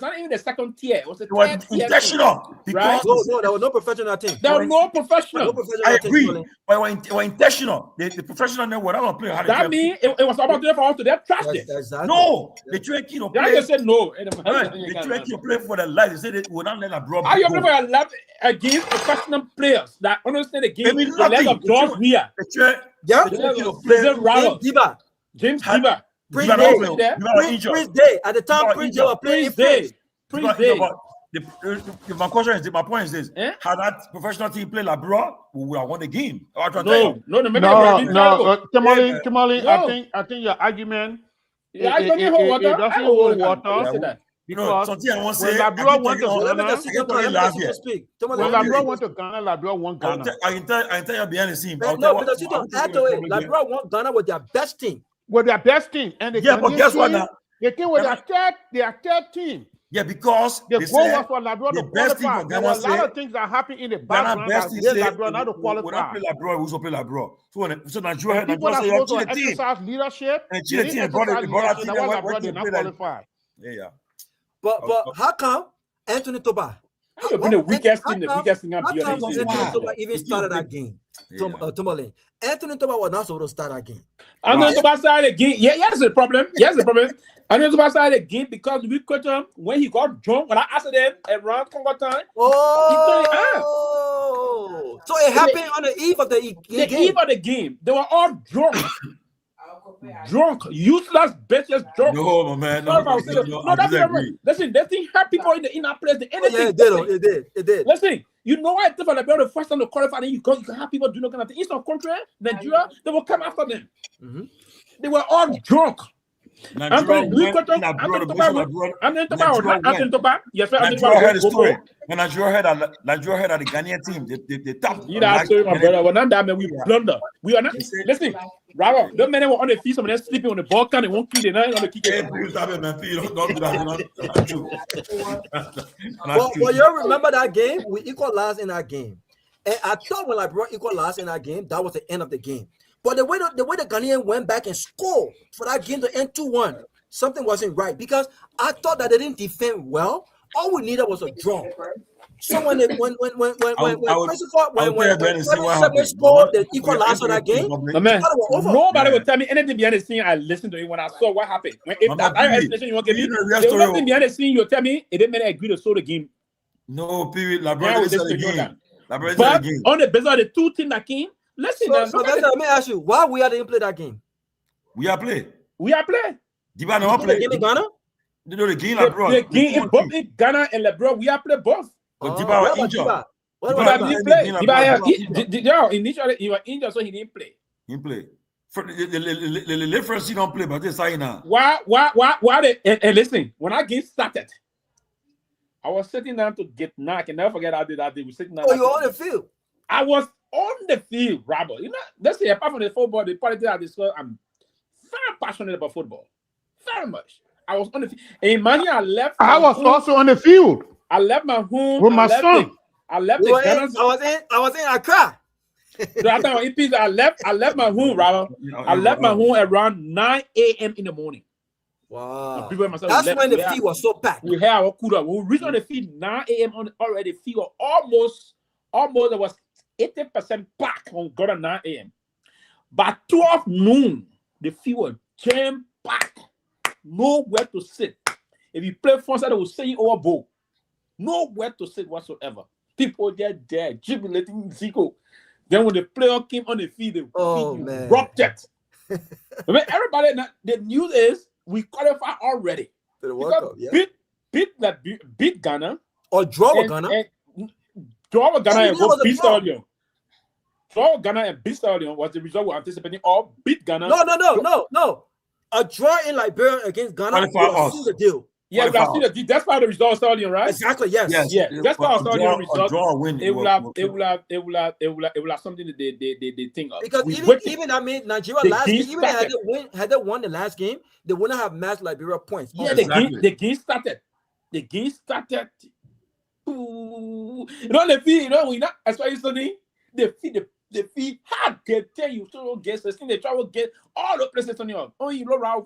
not even the second tier. It was the third tier. Intentional. Right? No, there was no professional team. There was no professional. I agree. But it was intentional. The professional then were not playing. That means it was about to for us to get trusted. Exactly. No, the train kid play. They said no. The train kid play for their life. They said they would not let Liberia. Are you playing for your life against professional players that understand the game? The leg of George Weah. James Diba. Prince Day. At the time, Prince Day was playing Prince Day. My point is this: had that professional team play Liberia, we would have won the game. No. Tomalin, I think your argument it doesn't hold water. Because when Liberia went to Ghana, Liberia won Ghana. I can tell you behind the scene. Liberia won Ghana with their best team. With their best team, and but guess what now? They came with their third team. Yeah, because the goal was for Liberia to qualify. There were a lot of things that happened in the background that made Liberia not to qualify. When I play Liberia, we also play Liberia. So Nigeria people are supposed to exercise leadership. And the team brought that Liberia did not qualify. Yeah. But how come Anthony Toba? The weakest thing How come Anthony Toba even started that game? Tomalin. Anthony Toba was not supposed to start that game. Anthony Toba started the game. Yeah, here's the problem. Anthony Toba started the game because we caught him when he got drunk when I asked him around Congo time. So it happened on the eve of the game. The eve of the game. They were all drunk. Useless, bitches, drunk. No, man. Listen, they think hurt people in the inner place. It did. Listen, you know why for the first time to qualify, and you can have people do no kind of thing. It's not contrary. Nigeria, they will come after them. They were all drunk. Anthony, Louis Cotton, Anthony Toba. Yes, sir. Nigeria heard the story. When Nigeria heard that the Ghanaian team, they tapped. You know, I story, my brother. When I'm that man, we blunder. We are not. Listen, Robert, those men were on the field, some of them sleeping on the ball, and they won't kill. They're not going to kick it. Don't do that. Well, you remember that game? We equalized in that game. And I thought when Liberia equalized in that game, that was the end of the game. But the way the Ghanaian went back and scored for that game to end 2-1, something wasn't right because I thought that they didn't defend well. All we needed was a draw. So when scored the equalizer of that game, nobody would tell me anything behind the scene. I listened to it when I saw what happened. If that explanation you want to give me, the only thing behind the scene you tell me, it didn't mean I agree to show the game. No, period. Liberia is the game. But on the basis of the two teams that came, listen. So let me ask you, why we didn't play that game? We are play. Diba no play. The game in Ghana? No, the game abroad. The game in both Ghana and Liberia, we are play both. But Diba was injured. Diba didn't play. Diba initially he was injured, so he didn't play. He play. The difference he don't play, but they say now. Why? And listen, when our game started, I was sitting down to get knocked, and never forget I did that day. We sitting down. Oh, you were on the field. I was on the field, Robert. You know, let's say apart from the football, the politics I discuss, I'm very passionate about football, very much. I was on the field. And Myean, I was also on the field. I left my home with my son. I left the Ghana. I was in Accra. So I left my home, Robert. I left my home around 9 a.m. in the morning. Wow. That's when the field was so packed. We had our kuda. When we reached on the field 9 a.m. already, the field almost there was 80% packed on God at 9 a.m. By 12 noon, the field was jam packed. Nowhere to sit. If you play front side, they will say over bowl. Nowhere to sit whatsoever. People there jubilating Zico. Then when the player came on the field, the field erupted. I mean, everybody, the news is we qualify already. Beat Ghana or draw with Ghana. Draw with Ghana and go beat Stallion. Draw with Ghana and beat Stallion was the result we're anticipating. Or beat Ghana. No. A draw in Liberia against Ghana will see the deal. Yeah, that's why the result of Stallion, right? Exactly. Yes. Yeah. That's why Stallion result. It will have something that they think of. Because even I mean Nigeria last game, even had they won the last game, they wouldn't have matched Liberia points. Yeah, the game started. The game started. Ooh. You know the fee. You know we not as far as the fee hard get tell you so get they try to get all the places on your you look around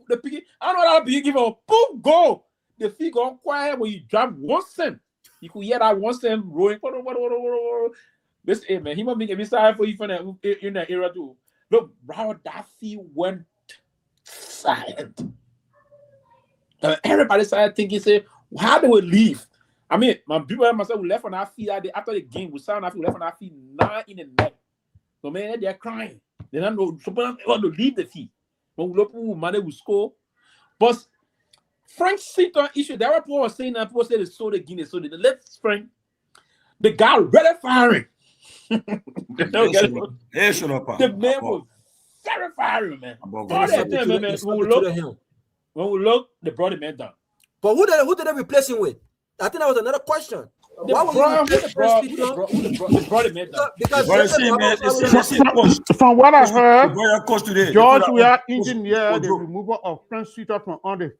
the piggy. I know that big give a boom go. The fee go quiet when you drop 1 cent. You could hear that 1 cent rolling. This man, he might make a mistake for you in that era too. Look, bro, that fee went silent. Everybody started thinking, say, how do we leave? I mean, my people and myself we left on our feet after the game. We sat on our feet, left on our feet 9 in the night. So man, they're crying. They don't know. Somebody want to leave the field. When we look, man, we score. But Frank Seaton issue. That people was saying that people said they sold the Guinness. So the left Frank, the guy really firing. The man was very firing, man. When we look, they brought the man down. But who did they replace him with? I think that was another question. Why was from what I heard, George, we are engineer the removal of Frank Seaton from on the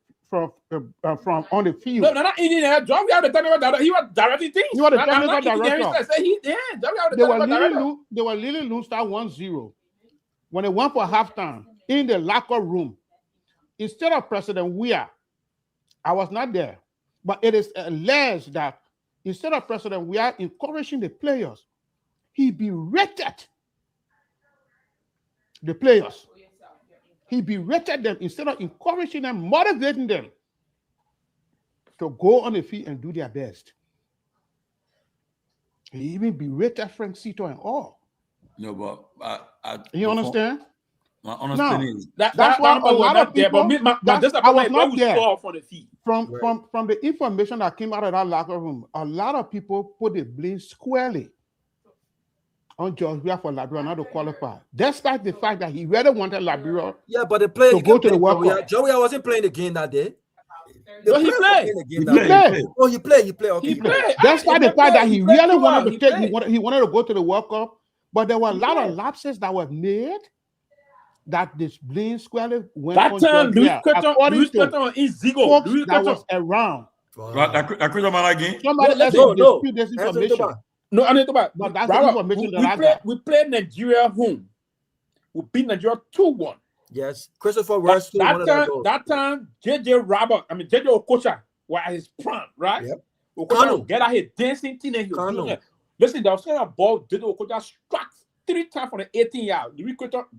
field. No, not engineer. George, we have the technical director. He was directing things. He was the technical director. They were really lose that 1-0 when they went for halftime in the locker room. Instead of President Weah, I was not there. But it is alleged that instead of President, we are encouraging the players. He berated the players. He berated them instead of encouraging them, motivating them to go on the field and do their best. He even berated Frank Seaton and all. No, but you understand? My understanding is that's why a lot of people. I was not there. From the information that came out of that locker room, a lot of people put the blame squarely on Georgia for Liberia not to qualify. Despite the fact that he really wanted Liberia but they played to go to the World Cup. Joey wasn't playing the game that day. No, he played. He played. Oh, he played. Okay. He played. Despite the fact that he really wanted to take, he wanted to go to the World Cup, but there were a lot of lapses that were made that this blame squarely went that on time. Louis according to folks that was around. Somebody else dispute this information. No, I mean, but that's the information that I got. We played Nigeria home. We beat Nigeria 2-1. Yes, Christopher West. That time, JJ Okocha was at his prime, right? Yep. Okocha get out here dancing, teenage. Listen, there was kind of ball. JJ Okocha struck 3 times from the 18-yard.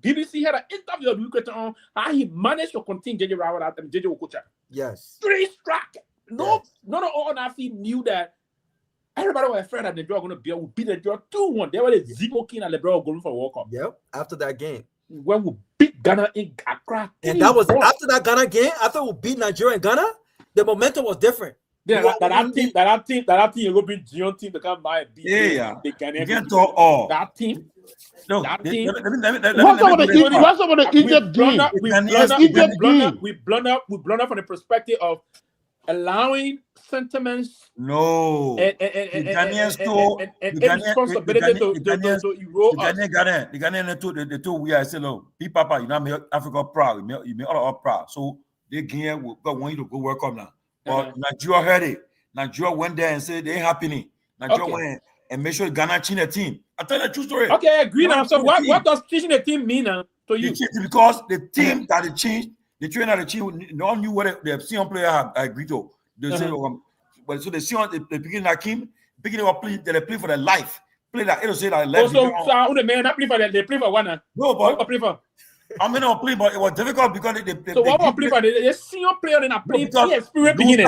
BBC had an interview with Luke on how he managed to contain JJ Rabbit and JJ Okocha. Yes. 3 struck. None of all that knew that. Everybody was afraid that the draw going to beat the draw 2-1. They were the Zico King and Liberia going for World Cup. Yep. After that game, when we beat Ghana in Accra, and that was after that Ghana game. After we beat Nigeria and Ghana, the momentum was different. Yeah, that team, you go bring Gion team to come by and beat the Ghanaian. That team. No, that team. What's over the Egypt game? We blunder from the perspective of allowing sentiments. No. And responsibility to erode us. The Ghanaian they told we, I said, look, be Papa, you know, make Africa proud. You make all of us proud. So they want you to go work on now. But Nigeria heard it. Nigeria went there and said they ain't happening. Nigeria went and make sure Ghana change the team. I tell you the true story. Okay, I agree now. So what does changing the team mean to you? Because the team that they changed, the trainer that changed, no one knew what the senior player had agreed to. They say, but so the senior, the beginning that came, beginning of play, they play for their life. Play that it'll say that left. So the man that play for they play for one. No, but play for. I mean, I play, but it was difficult because they so what play for the senior player in a play experience beginning.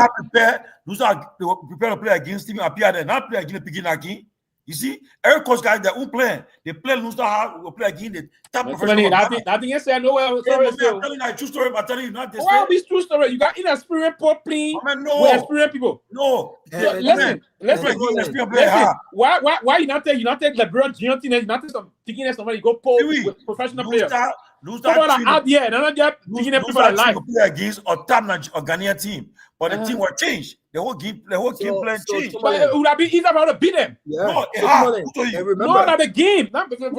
Those are prepared to play against him. Appear there, not play against the beginning again. You see, every coach guys that won't play, they play lose how will play again. The top professional. I think yes, I know. I'm telling you a true story. I'm telling you not this. Well, this true story. You got inexperienced people playing with experienced people. No, listen. Why you not take Liberia Team? You not take some taking it somebody go pull with professional players. Somebody out there, and not just taking it for their life. Play against or tap or Ghanaian team, but the team will change. The whole game plan changed. But it would have been easier for to beat them. Yeah. No, no, not the game. Not the game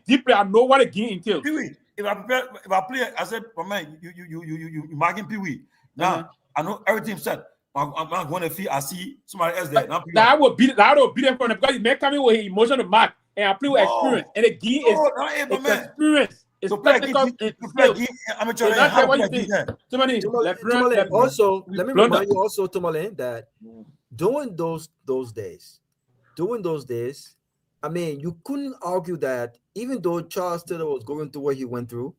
deeply. I know what the game entails. Pewee, if I play, I said, man, you marking Pewee. Now I know everything set. I'm not going to feel. I see somebody else there. That will beat them for them because it may come in with emotional mark and I play with experience. And the game is experience. It's technical. Also, let me remind you also, Tomalin, that during those days, I mean, you couldn't argue that even though Charles Taylor was going through what he went through,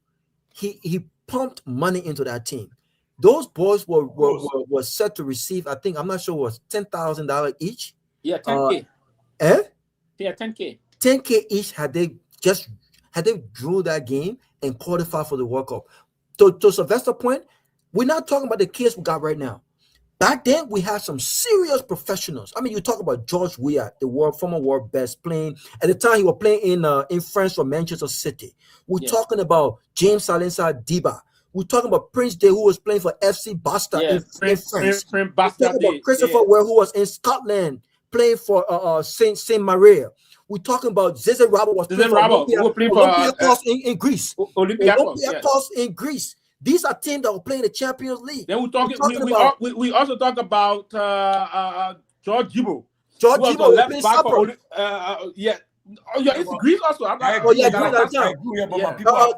he pumped money into that team. Those boys were set to receive, I think, I'm not sure, was $10,000 each. Yeah, 10K. Yeah, 10K. 10K each had they drew that game and qualified for the World Cup. To Sylvester's point, we're not talking about the kids we got right now. Back then, we had some serious professionals. I mean, you talk about George Weah, the former world best, playing at the time he was playing in France for Manchester City. We're talking about James Salensa Diba. We're talking about Prince Day, who was playing for FC Basta in France. We're talking about Christopher Ware, who was in Scotland playing for Saint Maria. We're talking about Zeze Rabo was playing for Olympiacos in Greece. Olympiacos in Greece. These are teams that were playing the Champions League. Then we also talk about George Gibo. George Gibo was playing Cyprus. It's Greece also.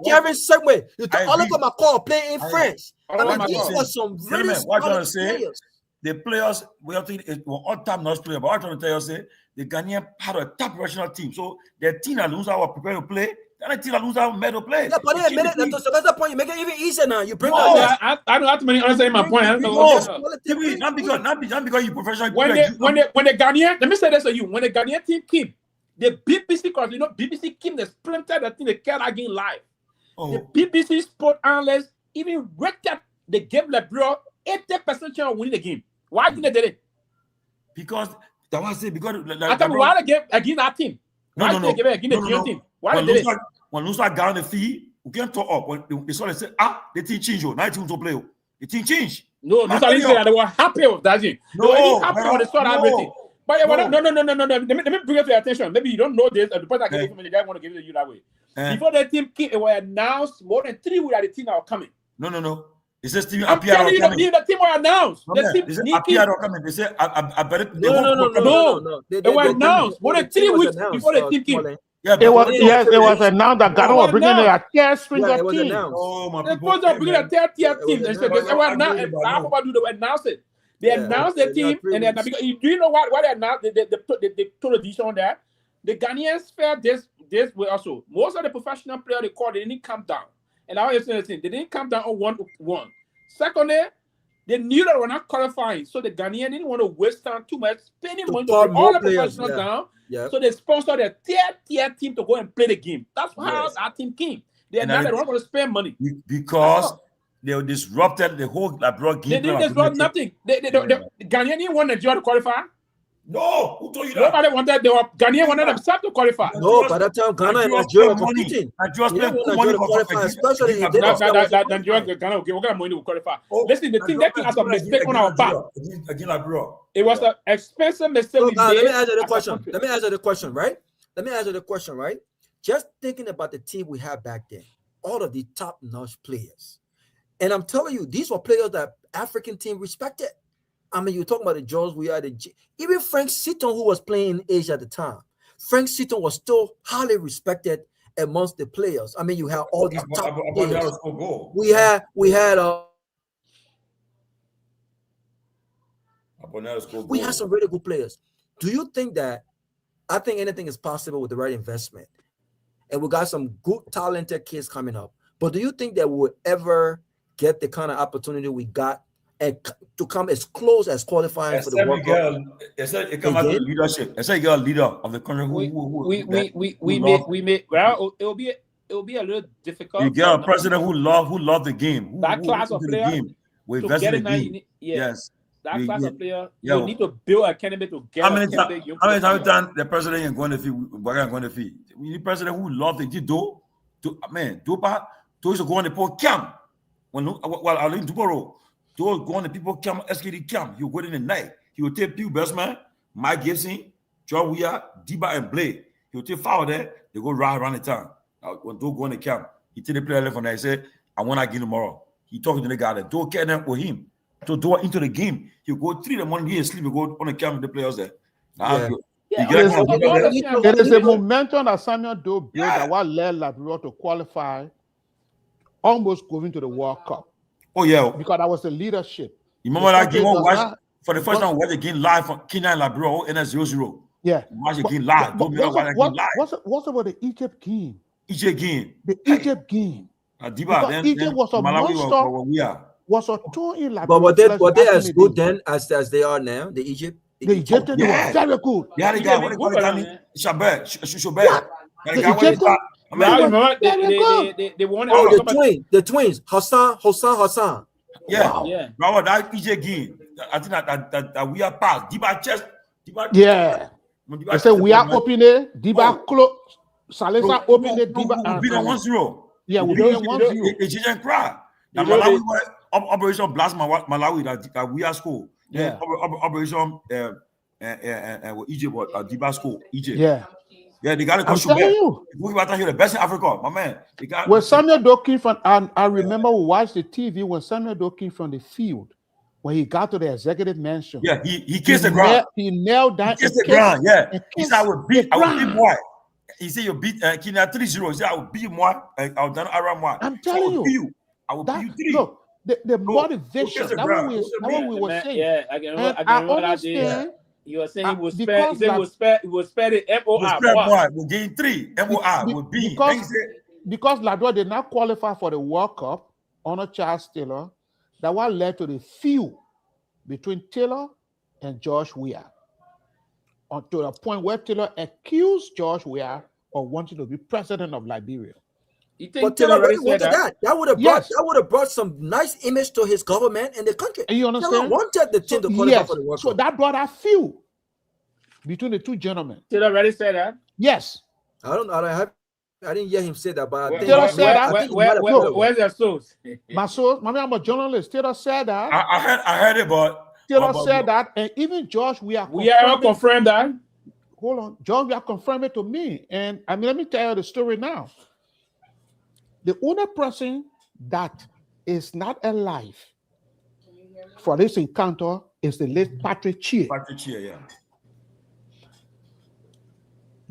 Kevin Segway. You talk Oliver McCall playing in France. I mean, these were some really solid players. The players, we have to all time not player, but I'm trying to tell you, the Ghanaian had a top professional team. So the team that lose our prepared to play, the team that lose our medal play. Yeah, but to the point, you make it even easier now. You bring I don't have to understand my point. Not because you professional. When the Ghanaian, let me say this to you. When the Ghanaian team came, the BBC, because BBC came, they splintered that thing, they carried again live. The BBC sport analysts even rated the game Liberia 80% chance of winning the game. Why didn't they did it? Because that was it. Because I thought why the game against that team. Why did they give it the team? Why did they? When you start getting the fee, we can't talk up. When they saw they say, the team change. Now team to play. The team change. No, Nusa didn't say that they were happy with that thing. They were happy when they saw that rating. But no. Let me bring it to your attention. Maybe you don't know this, and the person I gave it from the guy want to give it to you that way. Before the team came, it was announced more than 3 weeks that the team are coming. No. It says team I'm telling you, the team were announced. No, the team are coming. They say I bet it. No. They were announced more than 3 weeks before the team came. Yeah, it was announced that Ghana was bringing a tier string of team. Oh my God! They supposed to bring a tier team. They said they were announced. They announced it. They announced the team, and then because do you know what they announced? They told the on that the Ghanaians felt this way also. Most of the professional players they called, they didn't come down, and I was saying the thing, they didn't come down on 1-1. Secondly, they knew that they were not qualifying, so the Ghanaians didn't want to waste time too much spending money to put all the professionals down. Yeah. So they sponsored a tier team to go and play the game. That's how our team came. They're not going to spend money because they disrupted the whole Liberia game. They didn't disrupt nothing. The Ghanaian didn't want Nigeria to qualify. No, who told you that? Nobody wanted. Ghanaian wanted themselves to qualify. No, by that time Ghana and Nigeria were competing. Nigeria spent money to qualify, especially in Nigeria, Ghana, what kind of money will qualify? Listen, the thing that has a mistake on our back. It was an expensive mistake. Let me answer the question. Right? Just thinking about the team we had back then, all of the top-notch players. And I'm telling you, these were players that African team respected. I mean, you're talking about the George we had, even Frank Seaton, who was playing in Asia at the time. Frank Seaton was still highly respected amongst the players. I mean, you have all these top players. We had some really good players. Do you think that? I think anything is possible with the right investment, and we got some good, talented kids coming up. But do you think that we'll ever get the kind of opportunity we got and to come as close as qualifying for the World Cup? It comes out of leadership. It's like you're a leader of the country. It will be a little difficult. You get a president who love the game. That class of player we invest in the game. Yes. That class of player, you need to build a candidate to get. How many times the president is going to feed? We're going to feed. We need a president who love the game. Dopoh used to go on the poor camp while I live in Dopoh. Those go on the people camp, SKD camp. He would go in the night. He would take Pew Bestman, Mike Gibson, John Weir, Diba, and Blake. He would take foul there. They go ride around the town. When they go on the camp, he take the player left on there. He said, I want to get tomorrow. He talking to the guy that don't get them with him. To do into the game. He'll go 3 in the morning, he'll sleep, he'll go on the camp with the players there. It is a momentum that Samuel Doe built that what led Liberia to qualify, almost going to the World Cup. Oh, yeah. Because that was the leadership. You remember that game? For the first time, we watched the game live from Kenya and Liberia, and that's 0-0. Yeah. Watch the game live. What's about the Egypt game? Egypt game. The Egypt game. Egypt was a monster. Was a tour in Liberia. But were they as good then as they are now? The Egypt? The Egyptians were very good. Yeah, the guy, what Shabbat. They won the twins, Hassan. Yeah. Bravo, that Egypt game. I think that we are past. Diba chest. Yeah. They say we are opening. Diba close. Salesa opening. Diba. We beat 1-0. Yeah, we beat 1-0. Egyptian cry. Now Malawi Operation Blast Malawi that we are school. Yeah. Operation Egypt Diba school. Egypt. Yeah. Yeah, they got to come to we about to hear the best in Africa, my man. When Samuel Doe came from, and I remember we watched the TV when Samuel Doe came from the field, when he got to the executive mansion. Yeah, he kissed the ground. He knelt down. He kissed the ground. Yeah. He said, I will beat moi. He said, you beat Kenya 3-0. He said, I will beat moi. I will done around moi. I'm telling you. I will beat you 3. Look, the motivation. That's what we were saying. Yeah, I remember that day. You were saying he will spare the MOR. We'll gain 3. MOR will be. Because Liberia did not qualify for the World Cup under Charles Taylor, that what led to the feud between Taylor and George Weah. To the point where Taylor accused George Weah of wanting to be president of Liberia. But Taylor really wanted that. That would have brought some nice image to his government and the country. And you understand? Taylor wanted the team to qualify for the World Cup. So that brought a few. between the two gentlemen. Did already say that? Yes. I didn't hear him say that, but I think Taylor said that. Where's your source? My source, I'm a journalist. Taylor said that. I heard it, but Taylor said that, and even George, we are confirmed that. Hold on, George, we are confirming to me, and I mean, let me tell you the story now. The only person that is not alive for this encounter is the late Patrick Chia. Patrick Chia, yeah.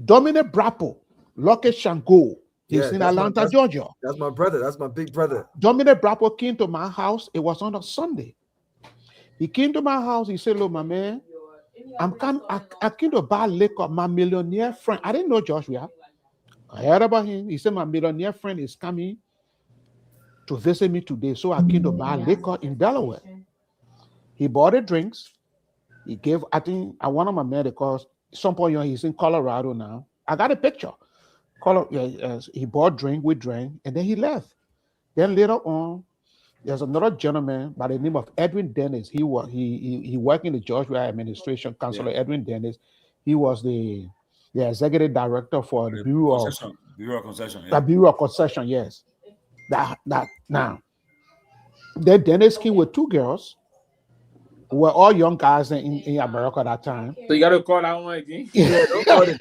Dominic Brapo, Lucky Shango, he's in Atlanta, Georgia. That's my brother. That's my big brother. Dominic Brapo came to my house. It was on a Sunday. He came to my house. He said, "Look, my man, I came to buy liquor. My millionaire friend, I didn't know Joshua. I heard about him. He said, my millionaire friend is coming to visit me today. So I came to buy liquor in Delaware." He bought the drinks. He gave, I think, one of my men, because some point he's in Colorado now. I got a picture. He bought drink, we drank, and then he left. Then later on, there's another gentleman by the name of Edwin Dennis. He worked in the Georgia administration, Councilor Edwin Dennis. He was the executive director for the Bureau of Concession. The Bureau of Concession, yes. That now. Then Dennis came with two girls. We were all young guys in America at that time. So you got to call that one again? Yeah, don't call it.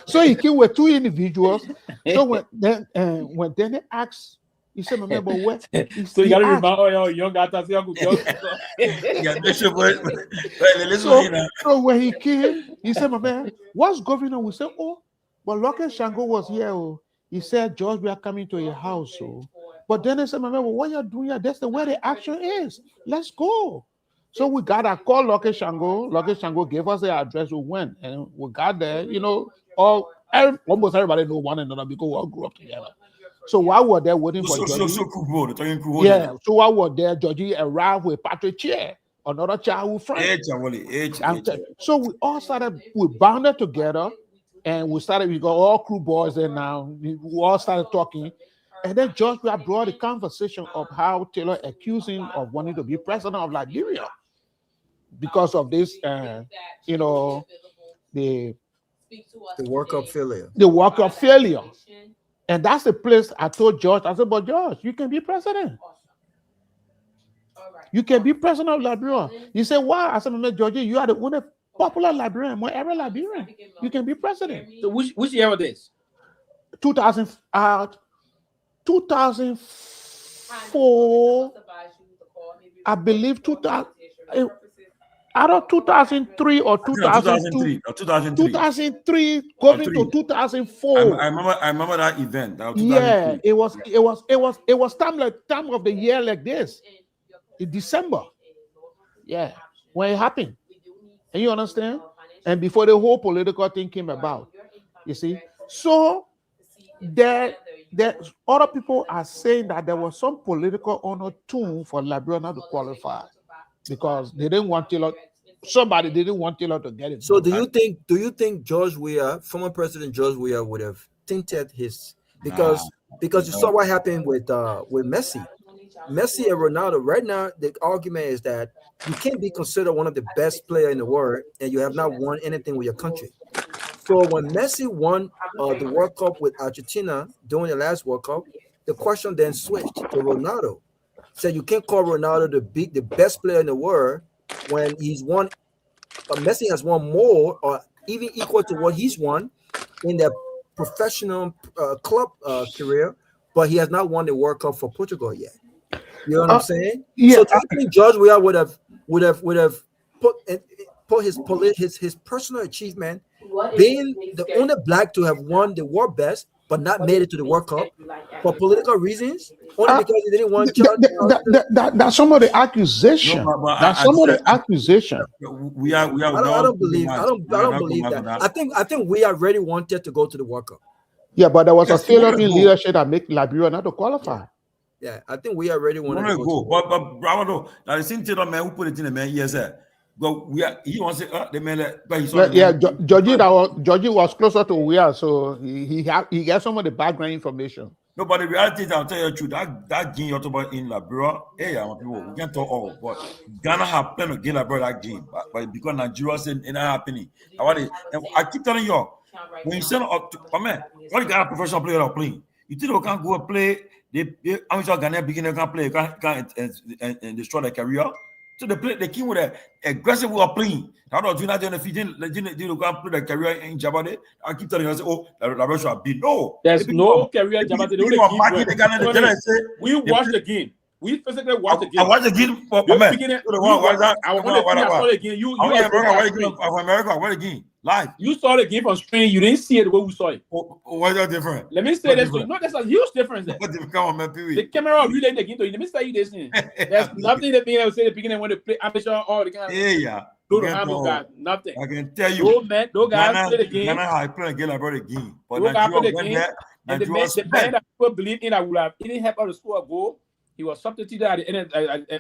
So he came with two individuals. So when Dennis asked, he said, "Remember what?" So you got to remind all your young guys. So when he came, he said, "My man, what's going on?" We said, "Oh, but Lucky Shango was here. Oh." He said, "George, we are coming to your house." Oh. But then he said, "My man, well, what you're doing here? That's the way the action is. Let's go." So we got a call Lucky Shango. Lucky Shango gave us the address. We went and we got there. You know, almost everybody know one another because we all grew up together. So while we were there waiting for Georgie, so while we were there, Georgie arrived with Patrick Chia, another childhood friend. So we all we bounded together, and we got all crew boys there now. We all started talking. And then George brought the conversation of how Taylor accused him of wanting to be president of Liberia because of this, the World Cup failure. The World Cup failure. And that's the place I told George, I said, "But George, you can be president. You can be president of Liberia." He said, "Why?" I said, "Georgie, you are the only popular Liberian, more ever Liberian. You can be president." So which year was this? 2004, I believe 2000, either 2003 or 2002. 2003 going to 2004. I remember that event. That was yeah, it was time of the year like this, in December. Yeah, when it happened. And you understand? And before the whole political thing came about, you see. So there other people are saying that there was some political undertone for Liberia not to qualify because they didn't want Taylor. Somebody didn't want Taylor to get it. So do you think George Weah, former President George Weah, would have tinted his because you saw what happened with Messi? Messi and Ronaldo. Right now, the argument is that you can't be considered one of the best players in the world and you have not won anything with your country. So when Messi won the World Cup with Argentina during the last World Cup, the question then switched to Ronaldo. Said you can't call Ronaldo the best player in the world when he's won. Messi has won more or even equal to what he's won in their professional club career, but he has not won the World Cup for Portugal yet. You know what I'm saying? Yeah. So I think George Weah would have put his personal achievement, being the only black to have won the world best but not made it to the World Cup for political reasons, only because he didn't want that's some of the accusation. That's some of the accusation. I don't believe that. I think we already wanted to go to the World Cup. Yeah, but there was a failure in leadership that made Liberia not to qualify. Yeah, I think we already wanted to go. But bravo, now the same Taylor man who put it in the man, yes, sir. But he wants to the man. But Georgie was closer to Weah, so he got some of the background information. No, but the reality is, I'll tell you the truth. That game you're talking about in Liberia, hey, people, we can't talk all, but Ghana have plenty of game Liberia that game, but because Nigeria said it not happening. I keep telling you, when you send up, man, what you got a professional player playing? You think they can't go and play? They amateur Ghanaian beginner can play, and destroy their career. So they came with an aggressive way of playing. How do you not do the feeding? They go and play their career in Jabade. I keep telling you, I say, oh, Liberia should be no. There's no career in Jabade. We watched the game. We physically watched the game. I watched the game. America, what the game? Live. You saw the game on screen. You didn't see it the way we saw it. Why is that different? Let me say this. No, there's a huge difference there. Come on, man, Pewee. The camera relaying the game to you. Let me say you this thing. There's nothing that being able to say the beginning when they play amateur all the kind of do the handle guys. Nothing. I can tell you. No man, no guys play the game. Ghana have played again about the game. But Nigeria went there. And the man that people believe in that would have didn't help us to score a goal. He was substituted at the end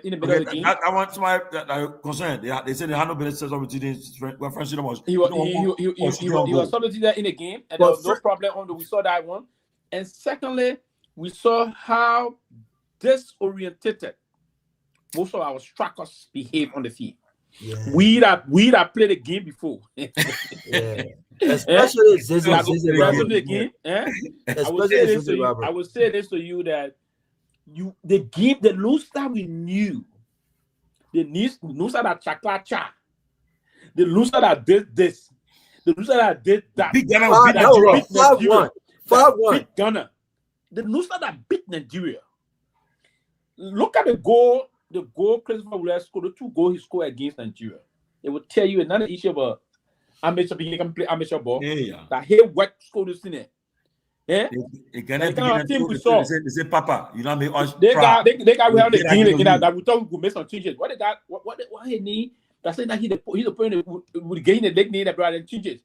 in the middle of the game. I want somebody that concerned. They said they had no business when French was. He was substituted in the game, and there was no problem on we saw that one. And secondly, we saw how disorientated most of our strikers behave on the field. Yeah. We that played the game before. Yeah. Especially the game. I will say this to you that the loser we knew, the loser that cha, the loser that did this, the loser that did that. Big Ghana beat Nigeria. 5-1. Beat Ghana. The loser that beat Nigeria. Look at the goal Christopher Williams scored, the 2 goals he scored against Nigeria. It will tell you another issue about amateur beginning can play amateur ball. Yeah. That he work scored this in it. Yeah, team we saw. They say, Papa, you know me. They got we have the game that we thought we could make some changes. What they got? What he need? That's saying that he's the point with getting the leg need that brought changes.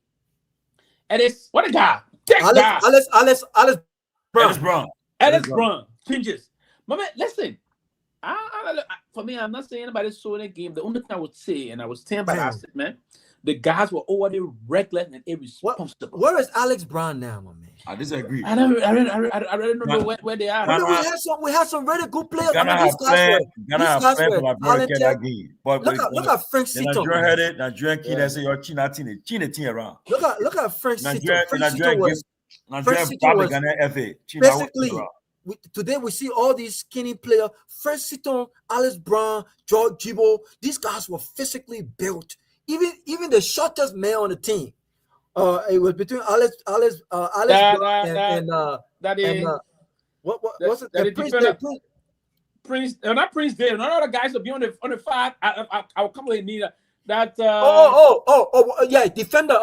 And it's what they got? Alex Brown changes. My man, listen. For me, I'm not saying anybody saw the game. The only thing I would say, and I was saying by that, man, the guys were already reckless and irresponsible. Where is Alex Brown now, my man? I disagree. I don't know where they are. We had some really good players. These guys were talented. Look at Frank Sito. Nigerian kid that say you're China around. Look at Frank Sito. Basically, today we see all these skinny players. Frank Sito, Alex Brown, George Jibo. These guys were physically built. Even the shortest man on the team, it was between Alex and what's it? Prince, not Prince Dale. None of the guys will be on the 5. I'll come with neither. That yeah, defender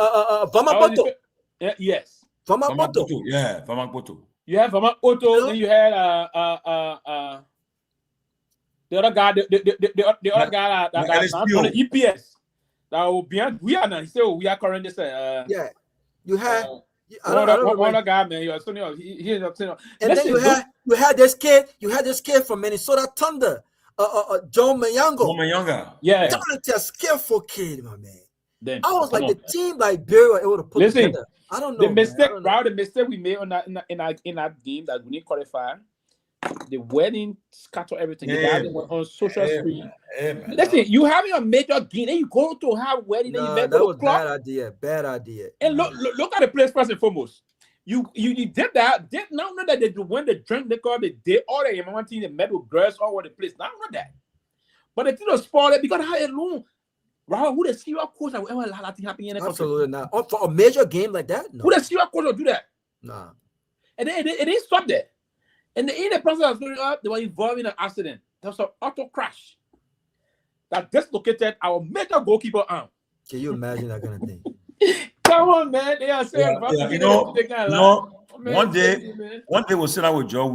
Vamapoto. Yes, Vamapoto. Yeah, Vamapoto. You have Vamapoto, then you had the other guy, the other guy that's on the EPS. Now we are now. So we are currently yeah. You had one guy, man. You're and then you had this kid from Minnesota Thunder, Joe Mayanga. Yeah, talented, skillful kid, my man. Then, I was like the team Liberia able to put together. I don't know. The mistake we made on that in that game that we didn't qualify. The wedding scattered everything. The guys went on social screen. Listen, you having a major game, then you go to have wedding. No, that was bad idea. And look at the place first and foremost. You did that. Did not know that they when they drink liquor, they did all the one thing they met with girls all over the place. Not know that. But they didn't spoil it because how alone. Right? Who the serial coach that will ever allow that thing happen in a absolutely not. For a major game like that, no. Who the serial coach will do that? Nah. And then it didn't stop there. And in the process of going up, they were involved in an accident. There was an auto crash that dislocated our major goalkeeper arm. Can you imagine that kind of thing? Come on, man. They are saying, one day we'll sit down with Joe.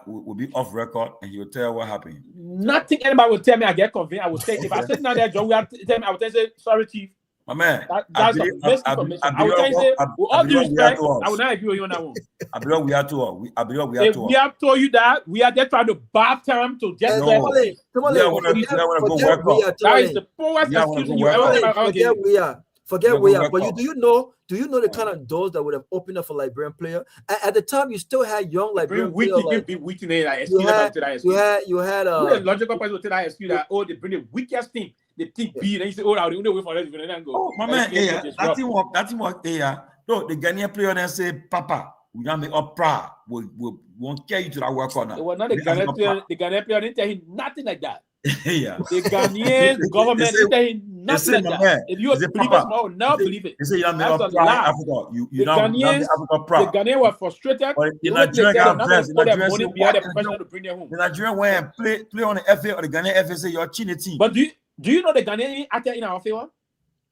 We'll be off record, and he'll tell what happened. Nothing anybody will tell me. I get convinced. I will say if I sit down there, Joe, I will say, sorry, Chief. My man, that's information. I will tell you, with all due respect, I will not agree with you on that one. I believe we are too. We have told you that we are just trying to bar term to just Tomalin. That is the poorest excuse you ever Forget way out. But do you know the kind of doors that would have opened up for Liberian player? At the time, you still had young Liberian players. You had the logical person would tell that excuse that they bring the weakest team, the team B, and you say, I don't wait for that and go. Oh, my man, that team work there. No, the Ghanaian player then say, Papa, we gonna make up proud. We won't carry you to that work corner. It was not the Ghanaian player. The Ghanaian player didn't tell him nothing like that. Yeah. The Ghanaian government didn't tell him nothing like that. If you believe it, I will now believe it. They say you have made up proud Africa. You don't have Africa proud. The Ghanaian were frustrated. The Nigerian got blessed. The Nigerian went and play on the FA or the Ghanaian FA say you're cheating team. But do you know the Ghanaian acted in our favor?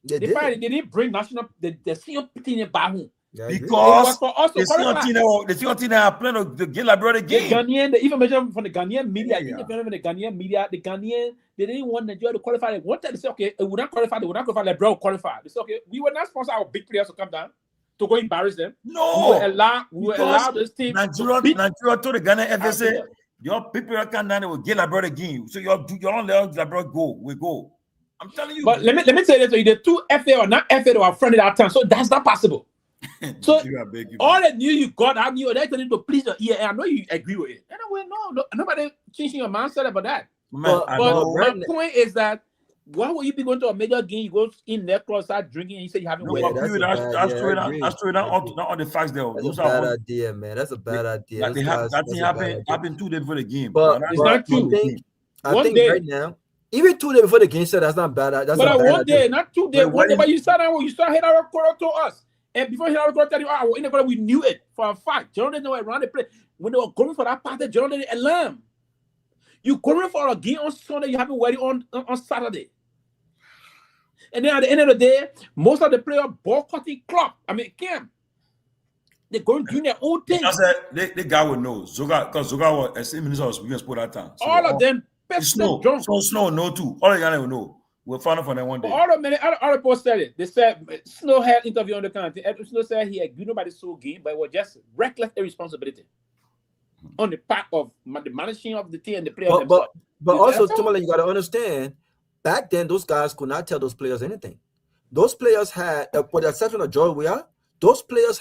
They didn't bring the senior team back home. Because the senior team are playing the game like brother game. The Ghanaian, they even mentioned from the Ghanaian media. The Ghanaian, they didn't want Nigeria to qualify. They wanted to say, okay, we would not qualify. They would not qualify. Lebron will qualify. They said, okay, we will not sponsor our big players to come down to go embarrass them. No, we will allow this team. Nigeria to the Ghana FSA. Your people come down, they will get like brother game. So you don't let Lebron go. We go. I'm telling you. But let me say this: the two FA or not FA that were friendly that time, so that's not possible. So all the news you got, I knew that to please your ear. And I know you agree with it. Anyway, no, nobody changing your mindset about that. Man, but my point is that why would you be going to a major game? You go in there, close, start drinking, and you say you haven't waited. That's true. Not on the facts there. That's a bad idea, man. That's a bad idea. That thing happened 2 days before the game. But it's not true. I think right now, even 2 days before the game, said that's not bad. That's but one day, not 2 days. One day, but you start head our quarter to us. And before he had to tell you, we're in the corner, we knew it for a fact. General didn't know around the play. When they were going for that party, General didn't alarm. You going for a game on Sunday, you have a wedding on Saturday. And then at the end of the day, most of the players boycotting club. Camp. They're going to do their own thing. The guy would know. Because Zoga was a minister of speaking sport that time. So all of them, Snow know too. All of them will know. We'll find out for them one day. All the posts said it. They said Snow had interview on the country. Snow said he agreed nobody saw game, but it was just reckless irresponsibility on the part of the managing of the team and the players. But also, Tomalin, you got to understand, back then those guys could not tell those players anything. Those players had, for the exception of George Weah, those players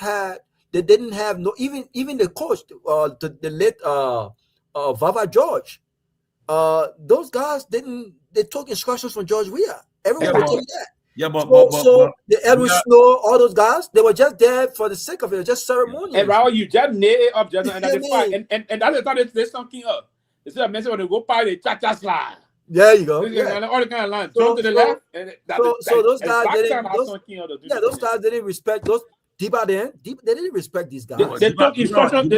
they didn't have no even the coach, the late Vava George. Those guys they took instructions from George Weah. Everyone will tell you that. Yeah, but the Edwin Snow, all those guys, they were just there for the sake of it, just ceremonial. And Raul, you just nailed it up, just and that's the time there's something up. They said, "Mention when they go by the cha-cha slide." There you go. Yeah. All the kind of lines. Jump to the left. So those guys those guys didn't respect those they didn't respect these guys. They took instructions.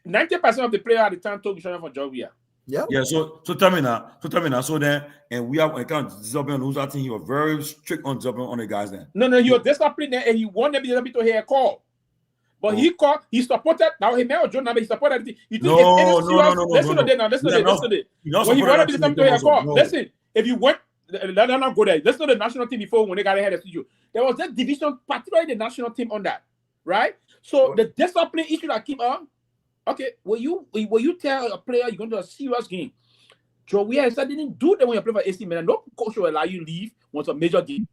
90% of the players at the time took instructions from George Weah. Yeah. So tell me now. So then, and we have account Zobin who's I think he was very strict on Zobin on the guys then. No, he was disciplined and he wanted me to hear a call. But he called, he supported. Now he met John Nagbe, he supported everything. You think listen to this. When he wanted me to hear a call, listen, if you went, let them not go there. Listen to the national team before when they got ahead of you. There was that division, particularly the national team on that, right? So the discipline issue that keep on. Okay, will you tell a player you're going to a serious game? Joe Weah said didn't do that when you play for AC Milan. No coach will allow you leave once a major game.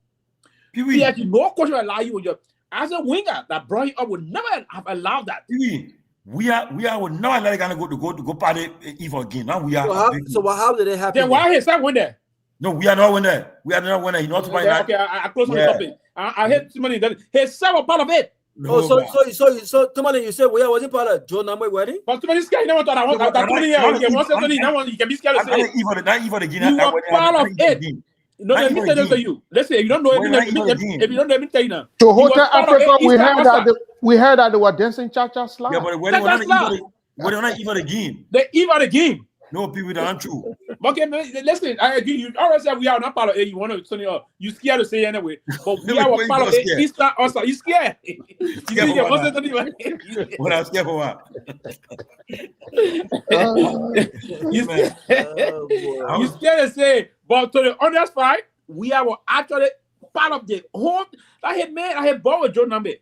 No coach will allow you when you're as a winger that brought you up would never have allowed that. We are would never let a guy go party for a game. Now we are. So how did it happen? Then why his son went there? No, we are not winning. We are not winning. He not okay, I close on the topic. I hate too many. His son was part of it. No, so Tomalin, you said Weah wasn't part of Joe Nagbe wedding? But too many scared. You never thought I want that. You can be scared to say it. You were part of it. No, let me tell this to you. Listen, if you don't know, if you don't know, let me tell you now. To Hotel Africa, we heard that they were dancing cha-cha slide. Yeah, but when they were not even the game. They even the game. No, people, that aren't true. Okay, listen, I agree. You always said we are not part of it. You want to turn it up. You scared to say anyway. But we are part of it. It's not us. You scared? What I'm scared for what? You scared to say, but to the other side, we are actually part of the whole. I had ball with Joe Nagbe.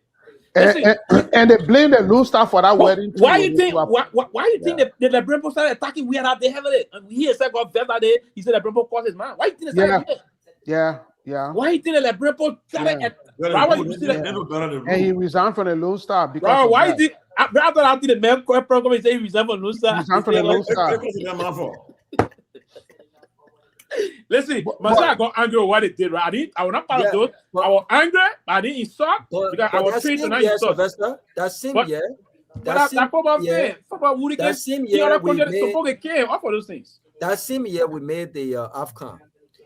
And they blame the loose staff for that wedding. Why you think? Why you think the Brempo started attacking? We had out there heavily. And he said, "God, that day he said the Brempo caused his man." Why you think they started doing it? Yeah. Yeah. Why he did it like Brempo? And he resigned from the Lone Star because bro, of why that. he did? I thought after the man program, he said he resigned from Lone Star. He resigned from the Lone Star. Listen, I got angry with what they did, right? I was not part of those. I was angry, but I didn't insult because I was trained to not insult. Sylvester, that same year. That football would that same year we came up for those things. That same year we made the AFCON,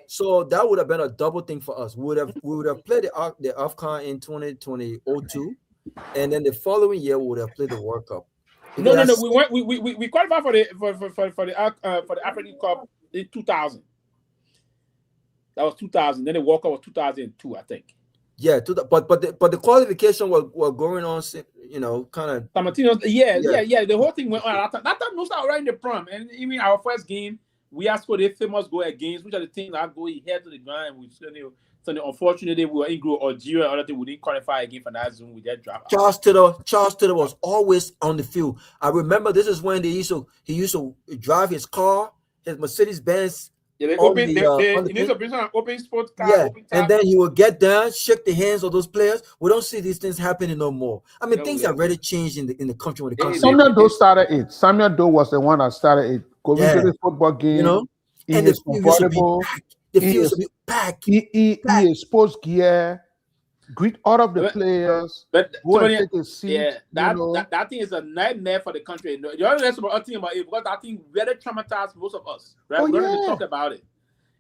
so that would have been a double thing for us. We would have played the AFCON in 2002, and then the following year we would have played the World Cup. No. We qualified for the African Cup in 2000. That was 2000. Then the World Cup was 2002, I think. Yeah, but the qualification were going on, you know, kind of. Yeah. The whole thing went on. That time, no start right in the prom, and even our first game, we asked for the famous goal against, which are the things that go head to the ground. And so unfortunately, we were in group Algeria and other things. We didn't qualify again for that zone. We just dropped. Charles Taylor was always on the field. I remember this is when he used to drive his car, his Mercedes Benz. Yeah, they need to bring some open sports car. Yeah, and then he will get down, shake the hands of those players. We don't see these things happening no more. I mean, things have really changed in the country when it comes. Samuel Doe started it. Samuel Doe was the one that started it. Going to the football game, you know, and it's comfortable. The field used to be packed. He exposed gear. Greet all of the players. But take a seat. Yeah, that thing is a nightmare for the country. The other thing about it, because that thing really traumatized most of us. Right? We're going to talk about it.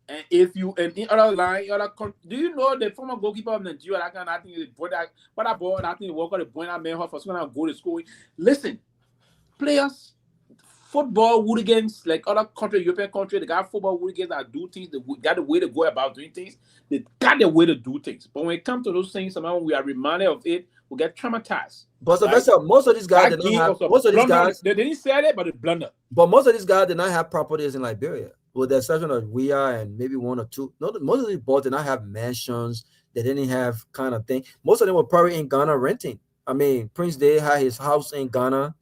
And if you in other line, do you know the former goalkeeper of Nigeria? That kind of thing is that thing work on the point that man for someone to go to school. Listen, players, football hooligans, like other country, European country, they got football hooligans that do things. They got the way to go about doing things. They got the way to do things. But when it comes to those things, somehow we are reminded of it, we get traumatized. But most of these guys did not have. They didn't say it, but they blunder. But most of these guys did not have properties in Liberia, with the exception of we are and maybe one or two. No, most of these boys did not have mansions. They didn't have kind of thing. Most of them were probably in Ghana renting. I mean, Prince Day had his house in Ghana,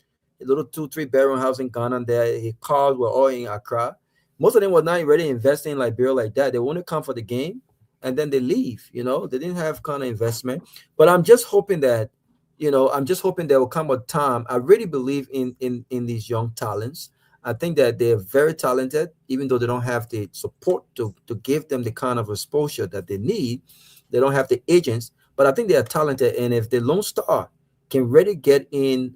a little 2-3 bedroom house in Ghana. There, his cars were all in Accra. Most of them were not really investing in Liberia like that. They want to come for the game, and then they leave. You know, they didn't have kind of investment. But I'm just hoping that, you know, there will come a time. I really believe in these young talents. I think that they're very talented, even though they don't have the support to give them the kind of exposure that they need. They don't have the agents, but I think they are talented. And if the Lone Star can really get in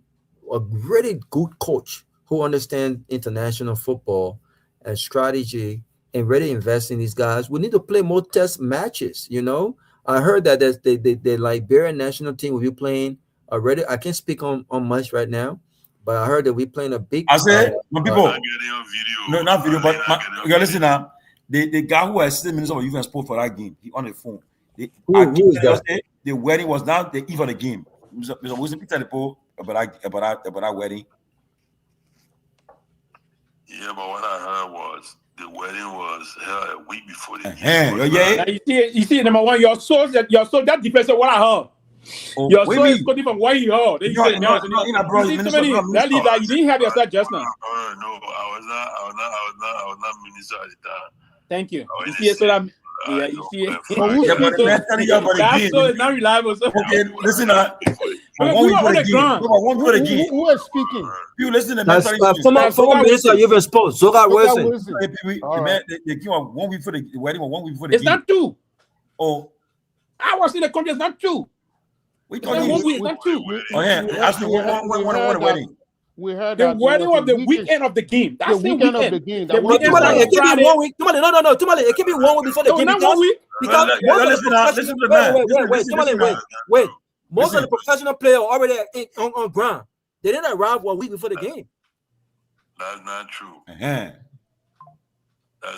a really good coach who understands international football and strategy and really invest in these guys, we need to play more test matches. You know, I heard that the Liberian national team will be playing already. I can't speak on much right now, but I heard that we're playing a big. I said, people, no, not video, but you listen now. The guy who was assistant minister of youth and sport for that game, he on the phone. The wedding was not the eve of the game. It was Peter Depoh about that wedding. Yeah, but what I heard was the wedding was held a week before the game. You see, number one, your soul that defense of what I heard. Your soul is cutting from what you heard. Then you said, you didn't have yourself just now. No, I was not minister at the time. Thank you. You see it, so that. Yeah, you see it. That's so it's not reliable. So. Okay, listen. Who is speaking? You listen to former minister you've exposed. Zoga Wilson. They came up 1 week for the wedding or 1 week for the It's not true. Oh, I was in the country. It's not true. We thought it's not true. Oh yeah, ask me one wedding. We heard the wedding was the weekend of the game. That's the weekend of the game. The weekend it can be 1 week. No. Tomalin, it can be 1 week before the game. Not 1 week. Wait. Most of the professional players are already on ground. They didn't arrive 1 week before the game. That's not true. That's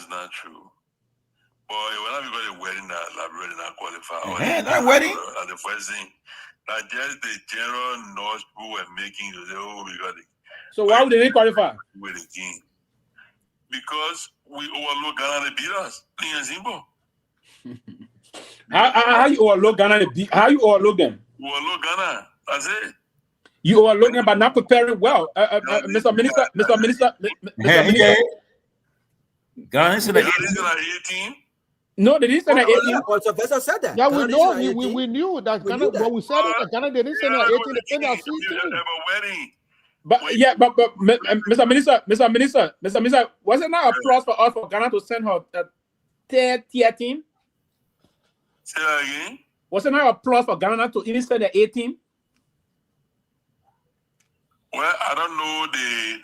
not true. Boy, when I got a wedding that Liberia not qualified. That wedding? And the first thing, that just the general noise people were making to say, oh, we got it. So why would they not qualify? With the game. Because we overlook Ghana and beat us. Plain and simple. How you overlook Ghana? How you overlook them? Overlook Ghana. That's it. You overlook them by not preparing well. Mr. Minister. Ghana is an 18. No, they didn't send her 18. But Sylvester said that. Yeah, Ghana we didn't know. send her 18. We knew that We Ghana. knew that. But we said it. That Ghana didn't send her 18. They sent her 16. But yeah, but Mr. Minister, was it not a plus for us for Ghana to send her third tier team? Say that again. Was it not a plus for Ghana to even send the 18? Well, I don't know the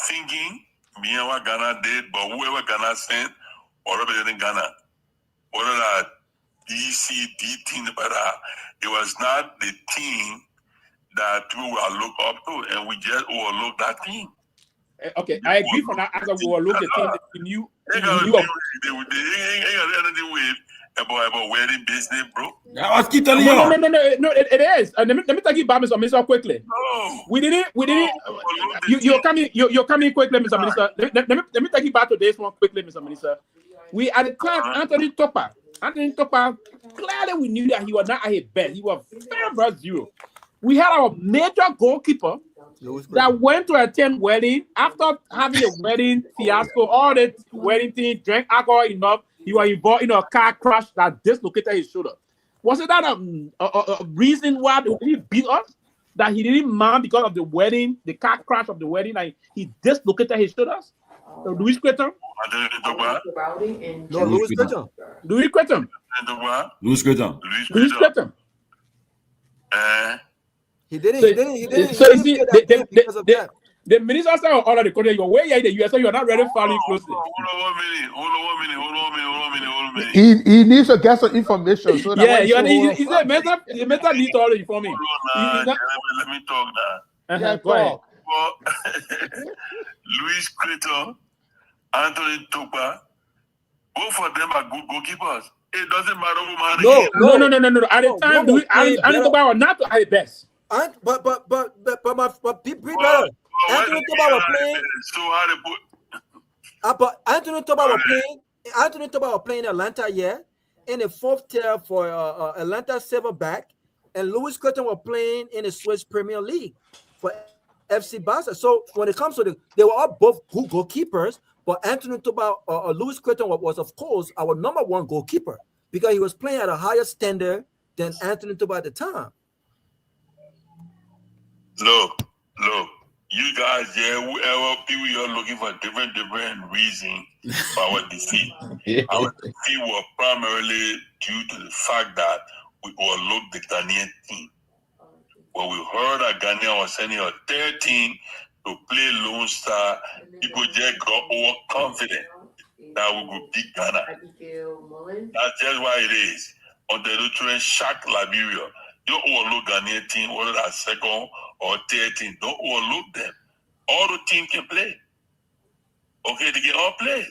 thinking behind what Ghana did, but whoever Ghana sent or representing Ghana, whether that D team, but it was not the team that people will look up to, and we just overlooked that team. Okay, I agree for that. As we overlooked the team, we knew. They ain't got anything with about wedding business, bro. I was keep telling you. No, it is. Let me take you back, Mr. Minister, quickly. No. We didn't. You're coming quickly, Mr. Minister. Let me take you back to this one quickly, Mr. Minister. We at the time, Anthony Topa, clearly we knew that he was not at his best. He was very zero. We had our major goalkeeper that went to attend wedding after having a wedding fiasco. All the wedding thing, drank alcohol enough. He was involved in a car crash that dislocated his shoulder. Was it that a reason why he beat us? That he didn't mind because of the wedding, the car crash of the wedding, and he dislocated his shoulders? So Louis Creton? No, Louis Creton. Louis Creton. Louis Creton. Louis Creton. He didn't. So you see, the minister said all of the country, you're way here in the US, so you're not really following closely. Hold on a minute. He needs to get some information. So that he said, the mentor needs all the information. Let me talk now. Yeah, go ahead. Well, Louis Creton, Anthony Topa, both of them are good goalkeepers. It doesn't matter who man. No. At the time, Anthony Topa was not at his best. But people, Anthony Topa was playing. So how they put? But Anthony Topa was playing. Anthony Topa was playing Atlanta, in the fourth tier for Atlanta Silverback, and Louis Creton was playing in the Swiss Premier League for FC Barca. So when it comes to they were all both good goalkeepers, but Anthony Topa, Louis Creton was of course our number one goalkeeper because he was playing at a higher standard than Anthony Topa at the time. Look, you guys, whoever people you're looking for different reasons for our defeat. Our defeat was primarily due to the fact that we overlooked the Ghanaian team. When we heard that Ghana was sending a third team to play Lone Star, people just got overconfident that we could beat Ghana. That's just why it is. On the Lutheran shock Liberia. Don't overlook Ghanaian team, whether that's second or third team. Don't overlook them. All the team can play. Okay, they can all play.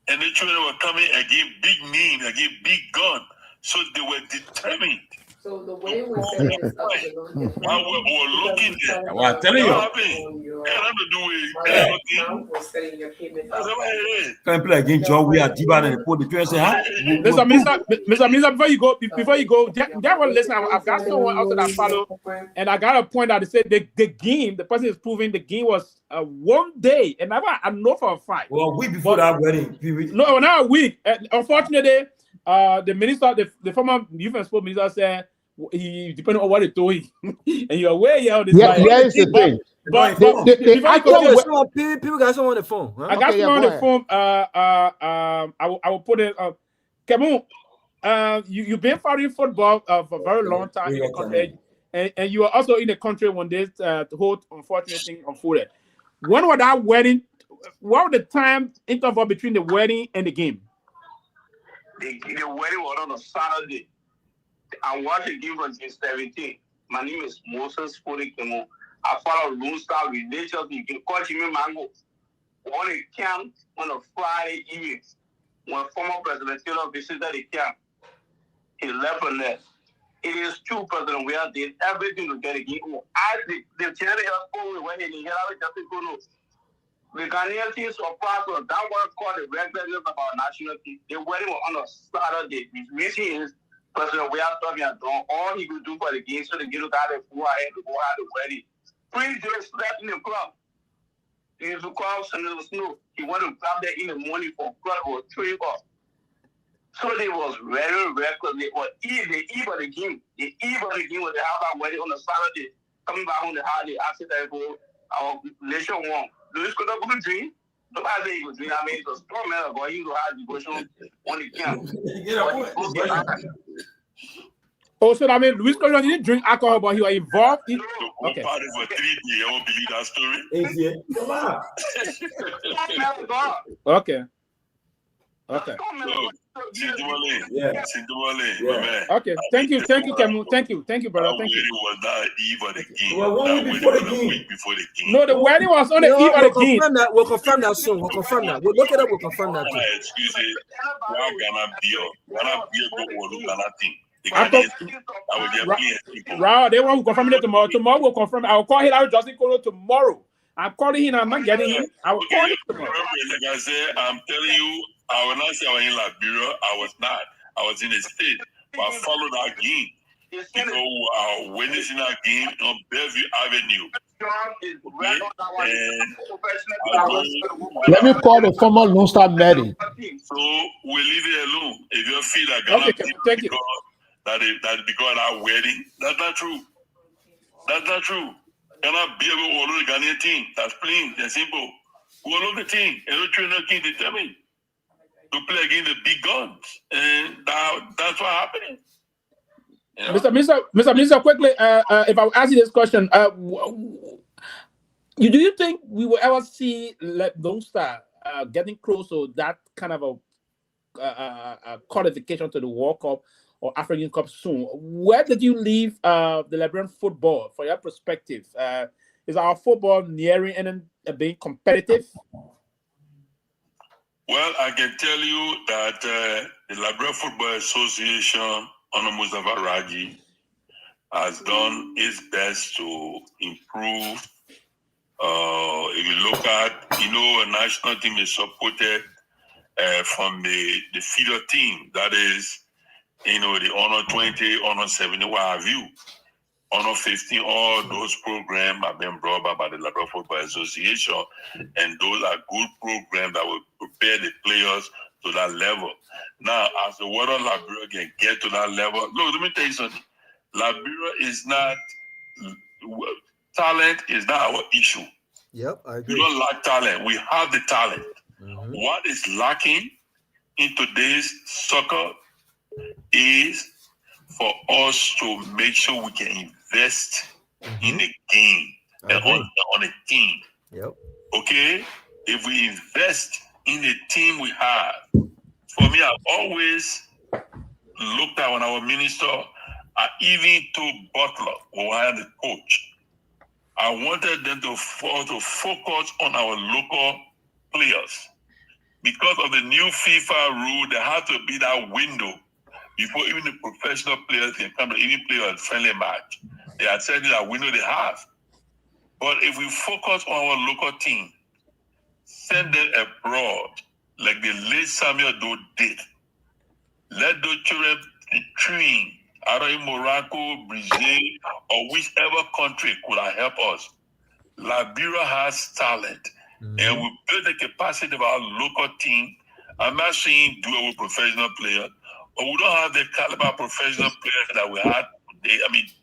And the children were coming against big name, against big gun. So they were determined. So the way we're setting this up is while we're looking there. Well, I'm telling you. Can't play against John. We are deeper than the put the person. Mr. Minister, before you go, listen. I've got someone else that I follow, and I got a point that they said the game. The person is proving the game was 1 day, and I know for a fact. Well, a week before that wedding. No, not a week. Unfortunately, the minister, the former youth and sport minister said he depending on what they told him, and you're way out. Here's the thing. But people got someone on the phone. Huh? I got someone on the phone. I will put it. Kehleboe, you've been following football for a very long time in the country, and you are also in the country when this whole unfortunate thing unfolded. When was that wedding? What was the time interval between the wedding and the game? The wedding was on a Saturday. I watched the game from 17. My name is Moses Kehleboe. I follow Lone Star Relations. You can call Jimmy Mango. On a camp on a Friday evening, when former President Taylor visited the camp, he left on there. It is true, President. We have did everything to get a game. The charity has always went in. The Ghanaian team surprised us. That was called the regulars of our national team. The wedding was on a Saturday. The reason is President we are talking about all he could do for the game so the girl got a full ahead to go out the wedding. Prince just slept in the club. He was called under the snow. He went to club there in the morning for club or 3 o'clock. So they was very reckless. They were the eve of the game. The eve of the game was they have that wedding on a Saturday. Coming back on the holiday, after that, our relation won. Louis could not go to drink. Nobody say he was doing. I mean, it was strong man, but he was hard devotion when he came. Oh, so I mean, Luis Colon didn't drink alcohol, but he was involved in. Okay. Party for 3 days. I won't believe that story. Okay. Okay. Sintomalin. Okay. Thank you, Kemu. Thank you, brother. Thank you. Was that eve of the game? Well, 1 week before the game. No, the wedding was on the eve of the game. We'll confirm that soon. We'll confirm that. We'll look it up. We'll confirm that too. Excuse me. Why Ghana beer go look at that thing? Right, they won't confirm it tomorrow. Tomorrow we'll confirm. I'll call Hillary Justin Kolo tomorrow. I'm calling him. I'm not getting him. I will call him tomorrow. Like I said, I'm telling you, I was not say I was in Liberia. I was not. I was in the state. But I followed that game because we are witnessing that game on Bellevue Avenue. Let me call the former Lone Star Mary. So we leave it alone. If you feel like Ghana thank you. That because of that wedding, that's not true. That's not true. Ghana be able to follow the Ghanaian team. That's plain and simple. We follow the team and we train the team determined to play against the big guns, and that's what happened. You know? Mr. Minister, quickly, if I ask you this question, do you think we will ever see Lone Star getting close to that kind of a qualification to the World Cup or African Cup soon? Where did you leave the Liberian football for your perspective? Is our football nearing and being competitive? Well, I can tell you that the Liberia Football Association under Mustafa Raji has done its best to improve. If you look at, a national team is supported from the feeder team. That is, the Honor 20, Honor 70, what have you. Honor 15, all those programs have been brought by the Liberia Football Association, and those are good programs that will prepare the players to that level. Now, as the world of Liberia can get to that level, look, let me tell you something. Liberia is not, talent is not our issue. Yep, I agree. We don't lack talent. We have the talent. Mm-hmm. What is lacking in today's soccer is for us to make sure we can invest in the game and on a team. Yep. Okay? If we invest in the team we have, for me, I've always looked at when our minister, I even told Butler, who hired the coach, I wanted them to focus on our local players. Because of the new FIFA rule, there had to be that window before even the professional players can come to even play a friendly match. They are saying that window they have. But if we focus on our local team, send them abroad, like the late Samuel Doe did, let those children be trained either in Morocco, Brazil, or whichever country could help us. Liberia has talent, and we build the capacity of our local team. I'm not saying do it with professional players, but we don't have the caliber professional players that we had today,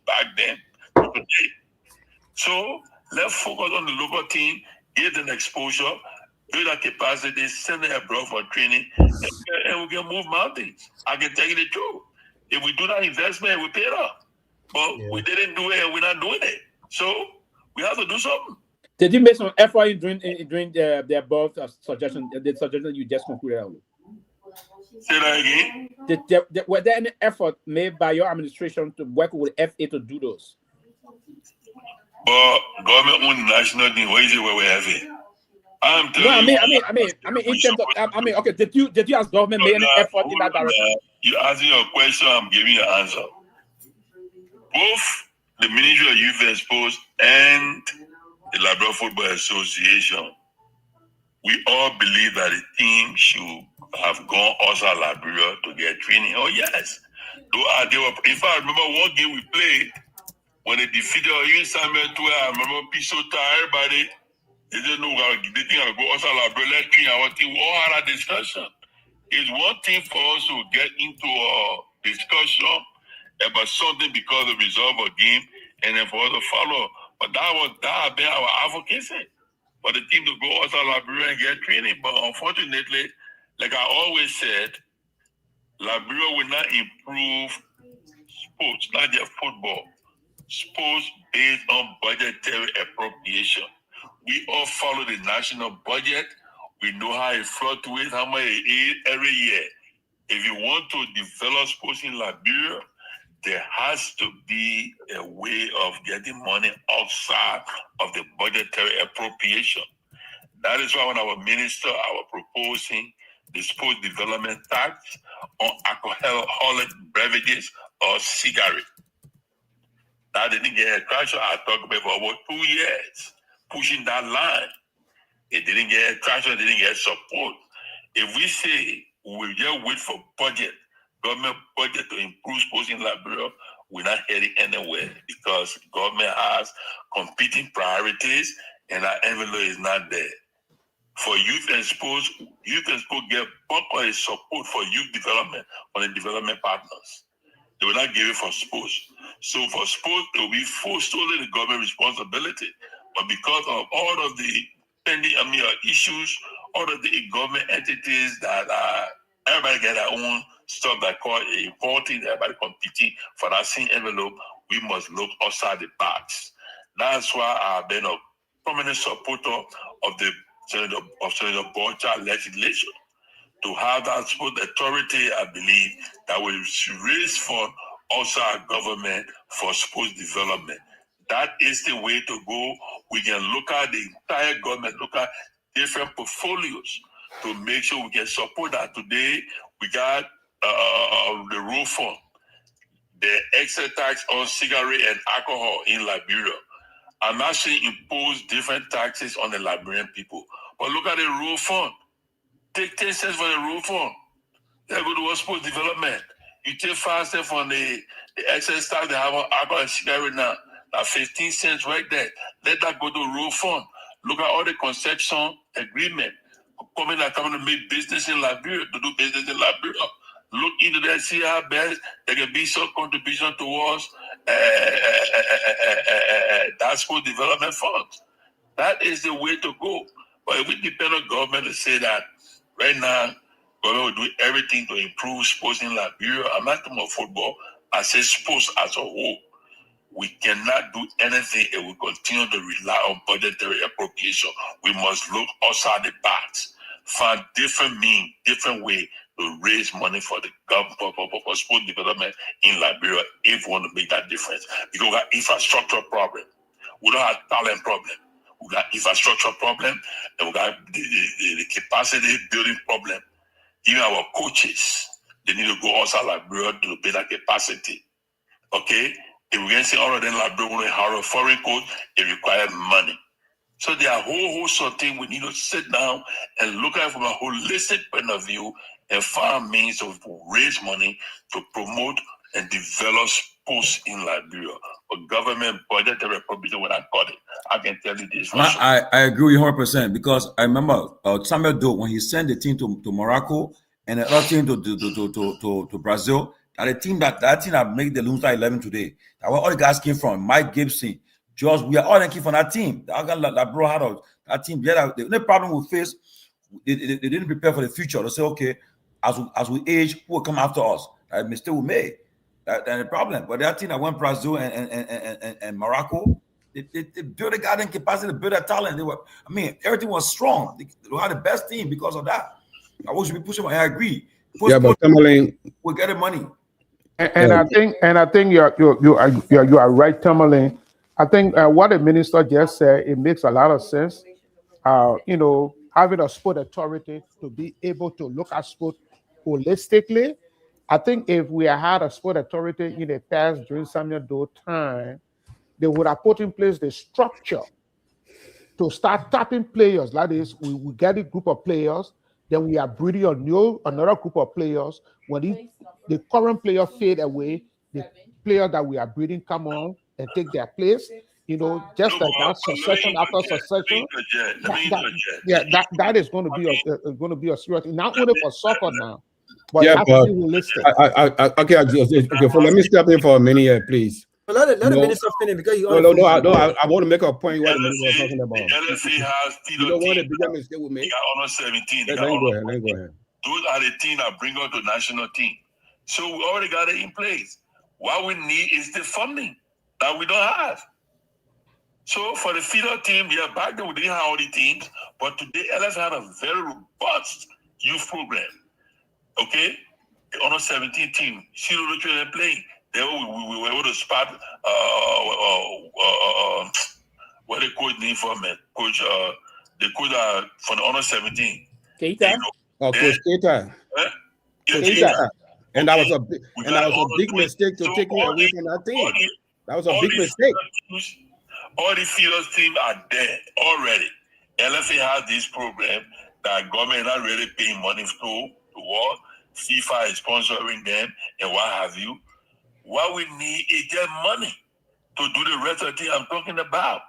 back then to today. So let's focus on the local team, give them exposure, build that capacity, send them abroad for training, and we can move mountains. I can tell you the truth. If we do that investment, we pay it off. But we didn't do it, and we're not doing it. So we have to do something. Did you make some effort during the above suggestion, the suggestion you just concluded on? Say that again. Were there any effort made by your administration to work with FA to do those? But government-owned national team, where is it where we have it? I'm telling you. In terms of, okay. Did you as government make any effort in that direction? You're asking your question. I'm giving you an answer. Both the Ministry of Youth and Sports and the Liberia Football Association, we all believe that the team should have gone outside Liberia to get training. Oh yes, if I remember one game we played when they defeated Samuel Pewee, I remember Pisota, everybody. They didn't know they think I go outside Liberia, let's train our team. We all had a discussion. It's one thing for us to get into a discussion about something because of result of a game, and then for us to follow. But that had been our advocacy for the team to go outside Liberia and get training. But unfortunately, like I always said, Liberia will not improve sports, not just football. Sports based on budgetary appropriation. We all follow the national budget. We know how it fluctuates, how much it is every year. If you want to develop sports in Liberia, there has to be a way of getting money outside of the budgetary appropriation. That is why when our minister, our proposing the sports development tax on alcoholic beverages or cigarettes. That didn't get traction. I talked about for over 2 years, pushing that line. It didn't get traction, it didn't get support. If we say we just wait for government budget to improve sports in Liberia, we're not heading anywhere because government has competing priorities and our envelope is not there. For youth and sports get bulk of support for youth development from the development partners. They will not give it for sports. So for sports, it will be solely the government responsibility. But because of all of the pending issues, all of the government entities that everybody get their own stuff that call importing, everybody competing for that same envelope, we must look outside the box. That's why I've been a prominent supporter of the Senator Bocha legislation. To have that sport authority, I believe, that will raise funds outside government for sports development. That is the way to go. We can look at the entire government, look at different portfolios to make sure we can support that. Today, we got the road fund, the excess tax on cigarette and alcohol in Liberia. I'm actually impose different taxes on the Liberian people. But look at the road fund. Take 10 cents for the road fund. They go to sports development. You take 5 cents from the excess tax they have on alcohol and cigarette now. That's 15 cents right there. Let that go to road fund. Look at all the concession agreement. Coming to make business in Liberia, to do business in Liberia. Look into that, see how best there can be some contribution towards that sports development funds. That is the way to go. But if we depend on government to say that right now, government will do everything to improve sports in Liberia, I'm not talking about football, I say sports as a whole. We cannot do anything if we continue to rely on budgetary appropriation. We must look outside the box, find different means, different way to raise money for the government for sport development in Liberia if we want to make that difference. Because we got infrastructure problem. We don't have talent problem. We got infrastructure problem and we got the capacity building problem. Even our coaches, they need to go outside Liberia to build that capacity. Okay? If we can say all of them Liberia want to hire a foreign coach, it requires money. So there are a whole host of things we need to sit down and look at it from a holistic point of view and find means to raise money to promote and develop sports in Liberia. But government budgetary appropriation when I got it. I can tell you this. I agree with 100% because I remember Samuel Doe when he sent the team to Morocco and the other team to Brazil. And the team that made the Lone Star 11 today. That where all the guys came from. Mike Gibson, George, we are all came from that team. That team. Yeah, the only problem we face, they didn't prepare for the future. They say, okay, as we age, who will come after us? That mistake we made. That's the problem. But that team that went Brazil and Morocco, they built a garden capacity, build a talent. Everything was strong. They had the best team because of that. I wish we push them. I agree. Yeah, but Tomalin, we're getting money. And I think you are right, Tomalin. I think what the minister just said, it makes a lot of sense. Having a sport authority to be able to look at sport holistically. I think if we had a sport authority in the past during Samuel Doe time, they would have put in place the structure to start tapping players. That is, we get a group of players, then we are breeding another group of players. When the current player fade away, the player that we are breeding come on and take their place. just like that succession after succession. That is going to be a serious, not only for soccer now, but it has to be realistic. Okay. For let me step in for a minute here, please. Let the minister finish because you I want to make a point what the minister was talking about. The LFA has you know what the bigger mistake we make? They got honor 17. Let me go ahead. Those are the teams that bring us to national team. So we already got it in place. What we need is the funding that we don't have. So for the feeder team, back then we didn't have all the teams, but today LFA had a very robust youth program. Okay? The honor 17 team, Shiro Rochelle playing. Then we were able to spot what the coach name for me? Coach the coach from the honor 17. Keita? Coach Keita. Keita. And that was a big mistake to take me away from that team. That was a big mistake. All the feeders teams are there already. LFA has this program that government is not really paying money to work. FIFA is sponsoring them and what have you. What we need is just money to do the rest of the thing I'm talking about.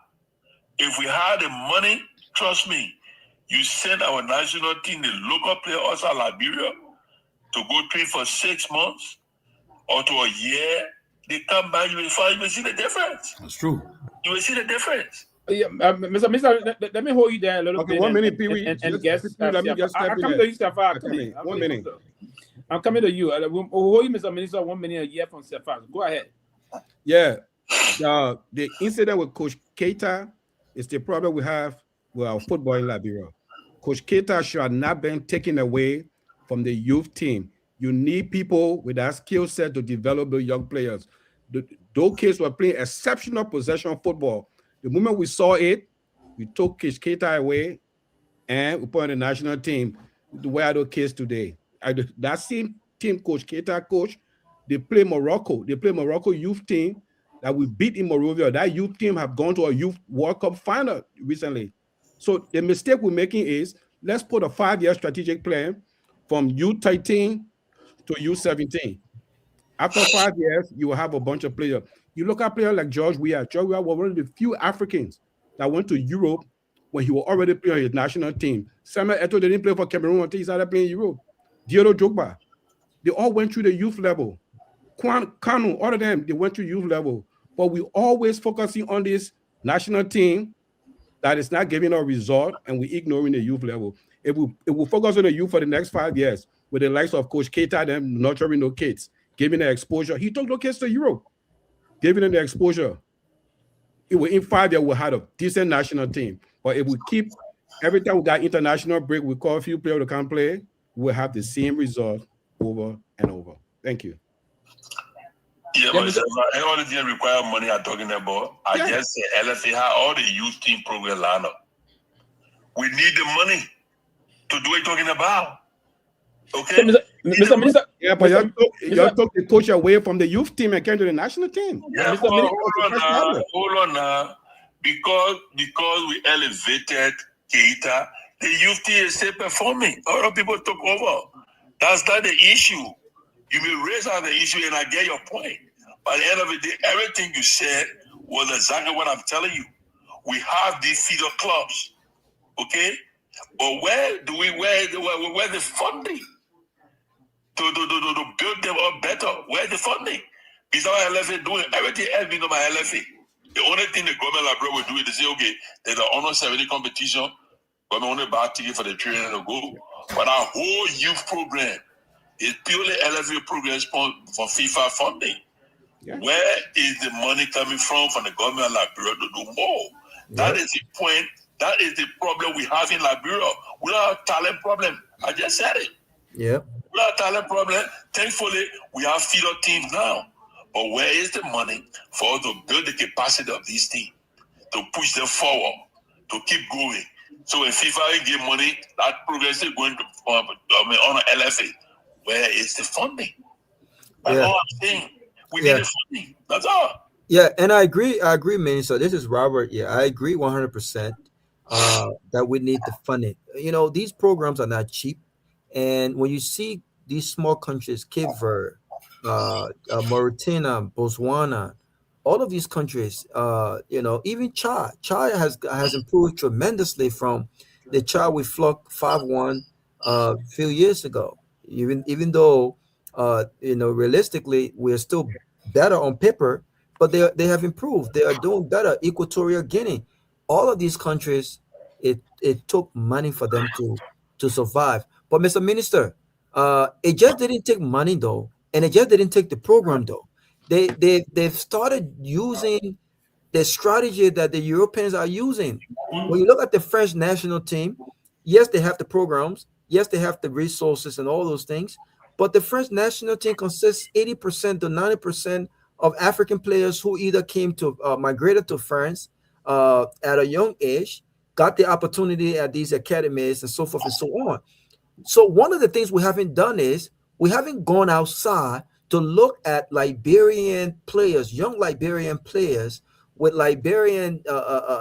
If we had the money, trust me, you send our national team, the local player outside Liberia, to go train for 6 months or to a year, they come back, you will see the difference. That's true. You will see the difference. Yeah, Mr. Let me hold you there a little bit. 1 minute, Pewee. And guess. Let me just step in. I'm coming to you, Safar. 1 minute. I'm coming to you. We'll hold you, Mr. Minister, 1 minute a year from Safar. Go ahead. Yeah. The incident with Coach Keita is the problem we have with our football in Liberia. Coach Keita should have not been taken away from the youth team. You need people with that skill set to develop the young players. Those kids were playing exceptional possession football. The moment we saw it, we took Coach Keita away and we put on the national team. Where are those kids today? That same team Coach Keita coach, they play Morocco. They play Morocco youth team that we beat in Monrovia. That youth team have gone to a youth World Cup final recently. So the mistake we're making is let's put a 5-year strategic plan from U13 to U17. After 5 years, you will have a bunch of players. You look at players like George Weah. George Weah was one of the few Africans that went to Europe when he was already playing his national team. Samuel Eto'o didn't play for Cameroon until he started playing Europe. Dioro Drogba, they all went through the youth level. Kanu, all of them, they went through youth level. But we always focusing on this national team that is not giving a result and we ignoring the youth level. If we focus on the youth for the next 5 years with the likes of Coach Keita, them nurturing no kids, giving them exposure. He took the kids to Europe, giving them the exposure. In 5 years, we'll have a decent national team. But if we keep, every time we got international break, we call a few players to come play, we'll have the same result over and over. Thank you. Yeah, but all the things require money I'm talking about. I just say LFA have all the youth team program lined up. We need the money to do what you're talking about. Okay? So, Mr. Minister, yeah, but you took the coach away from the youth team and came to the national team. Yeah, hold on now. Because we elevated Keita, the youth team is still performing. Other people took over. That's not the issue. You may raise out the issue, and I get your point. By the end of the day, everything you said was exactly what I'm telling you. We have these feeder clubs, okay? But where's the funding to build them up better? Where's the funding? Besides LFA doing everything else being done by LFA. The only thing the government library will do is to say, okay, there's an honor 70 competition. Government only buy ticket for the training to go. But our whole youth program is purely LFA program from FIFA funding. Yeah. Where is the money coming from the government of Liberia to do more? Yeah. That is the point. That is the problem we have in Liberia. We don't have a talent problem. I just said it. Yeah. We don't have a talent problem. Thankfully, we have feeder teams now. But where is the money for us to build the capacity of these teams, to push them forward, to keep going? So when FIFA give money, that program is still going to on LFA. Where is the funding? That's all I'm saying. We need the funding. That's all. Yeah, and I agree, Minister. This is Robert. Yeah, I agree 100% that we need the funding. You know, these programs are not cheap. And when you see these small countries, Cape Verde, Mauritania, Botswana, all of these countries, even Chad has improved tremendously from the Chad we flogged 5-1 a few years ago. Even though realistically we're still better on paper, but they have improved. They are doing better. Equatorial Guinea, all of these countries, it took money for them to survive. But Mr. Minister, it just didn't take money though, and it just didn't take the program though. They've started using the strategy that the Europeans are using. When you look at the French national team, yes, they have the programs, yes, they have the resources and all those things, but the French national team consists 80% to 90% of African players who either came to migrated to France at a young age, got the opportunity at these academies and so forth and so on. So one of the things we haven't done is we haven't gone outside to look at Liberian players, young Liberian players with Liberian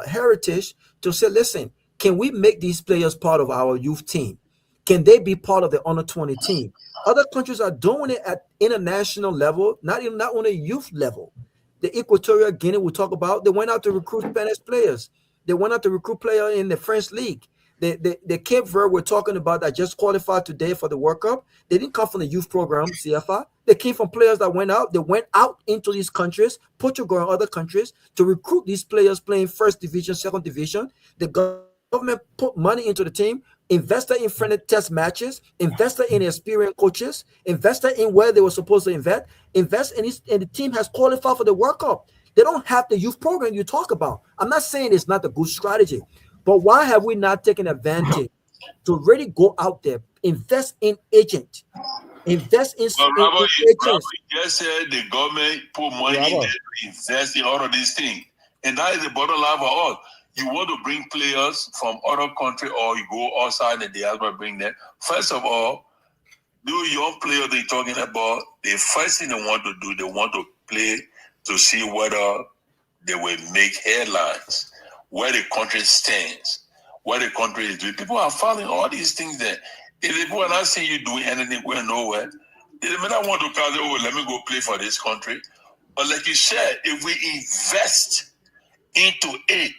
heritage to say, listen, can we make these players part of our youth team? Can they be part of the under 20 team? Other countries are doing it at international level, not on a youth level. The Equatorial Guinea we talk about, they went out to recruit Spanish players. They went out to recruit players in the French league. The Cape Verde we're talking about that just qualified today for the World Cup, they didn't come from the youth program, CFI. They came from players that went out. They went out into these countries, Portugal and other countries, to recruit these players playing first division, second division. The government put money into the team, invested in friendly test matches, invested in experienced coaches, invested in where they were supposed to invest in this, and the team has qualified for the World Cup. They don't have the youth program you talk about. I'm not saying it's not a good strategy, but why have we not taken advantage to really go out there, invest in agent, invest in, but Robert, agents? Robert just said the government put money in there to invest in all of these things. And that is the bottom line for all. You want to bring players from other country or you go outside the diaspora, bring them. First of all, those young players they're talking about, the first thing they want to do, they want to play to see whether they will make headlines, where the country stands, what the country is doing. People are following all these things there. If people are not seeing you doing anything, we're nowhere. They may not want to call it, oh, let me go play for this country. But like you said, if we invest into it,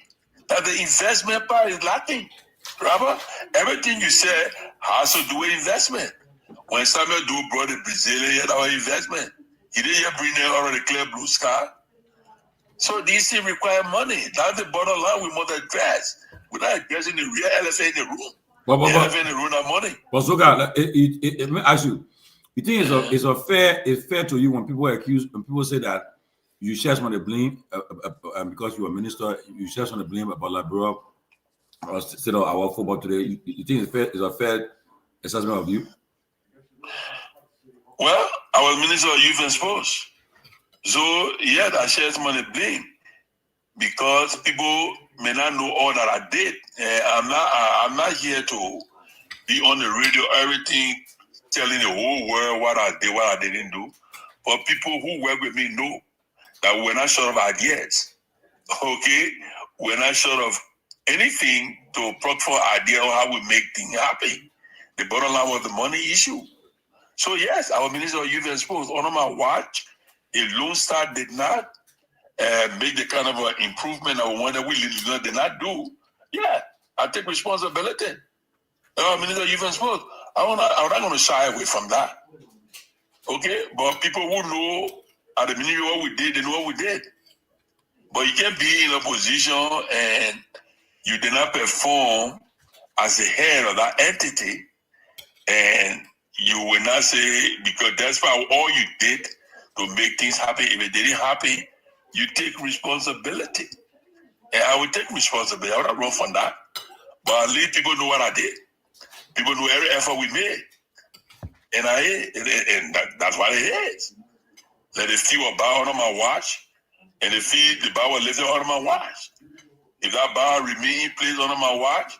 that the investment part is lacking. Robert, everything you said has to do with investment. When Samuel Doe brought the Brazilian, he had our investment. He didn't yet bring them out of the clear blue sky. So these things require money. That's the bottom line we must address. We're not addressing the real elephant in the room. The elephant in the room of money. But Zoga, let me ask you, you think it's fair to you when people say that you share some of the blame because you're a minister, you share some of the blame about Liberia or instead of our football today? You think it's a fair assessment of you? Well, I was Minister of Youth and Sports. So, yeah, I share some of the blame because people may not know all that I did. I'm not here to be on the radio, everything, telling the whole world what I did, what I didn't do. But people who work with me know that we're not short of ideas, okay? We're not short of anything to plug for idea on how we make things happen. The bottom line was the money issue. So yes, our Minister of Youth and Sports, on my watch, if Lone Star did not make the kind of improvement I wanted, we did not do, yeah, I take responsibility. Minister of Youth and Sports, I'm not going to shy away from that. Okay, but people who know at the ministry what we did, they know what we did. But you can't be in a position and you did not perform as the head of that entity, and you will not say, because that's why all you did to make things happen. If it didn't happen, you take responsibility. And I will take responsibility. I will not run from that. But at least people know what I did. People know every effort we made. And that's what it is. Let the feet were bow under my watch, and the bow was lifted under my watch. If that bow remain in place under my watch,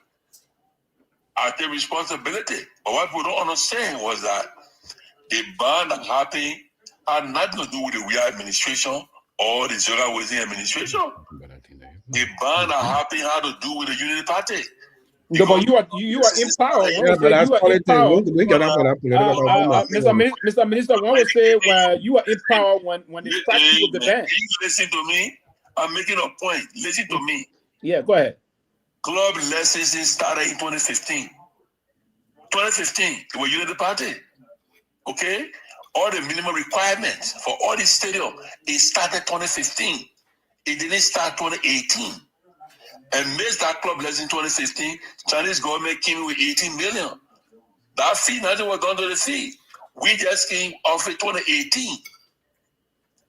I take responsibility. But what people don't understand was that the ban that happened had nothing to do with the real administration or the Zola Wazin administration. The ban that happened had to do with the Unity Party. No, but you are in power. Yeah, but that's politics. We get up for that political. Mr. Minister, one would say, well, you are in power when they start with the ban. You listen to me. I'm making a point. Listen to me. Yeah, go ahead. Club licensing started in 2015. 2015, it was Unity Party. Okay? All the minimum requirements for all the stadium, it started 2015. It didn't start 2018. And missed that club licensing 2015, Chinese government came with 18 million. That fee, nothing was done to the fee. We just came off it 2018.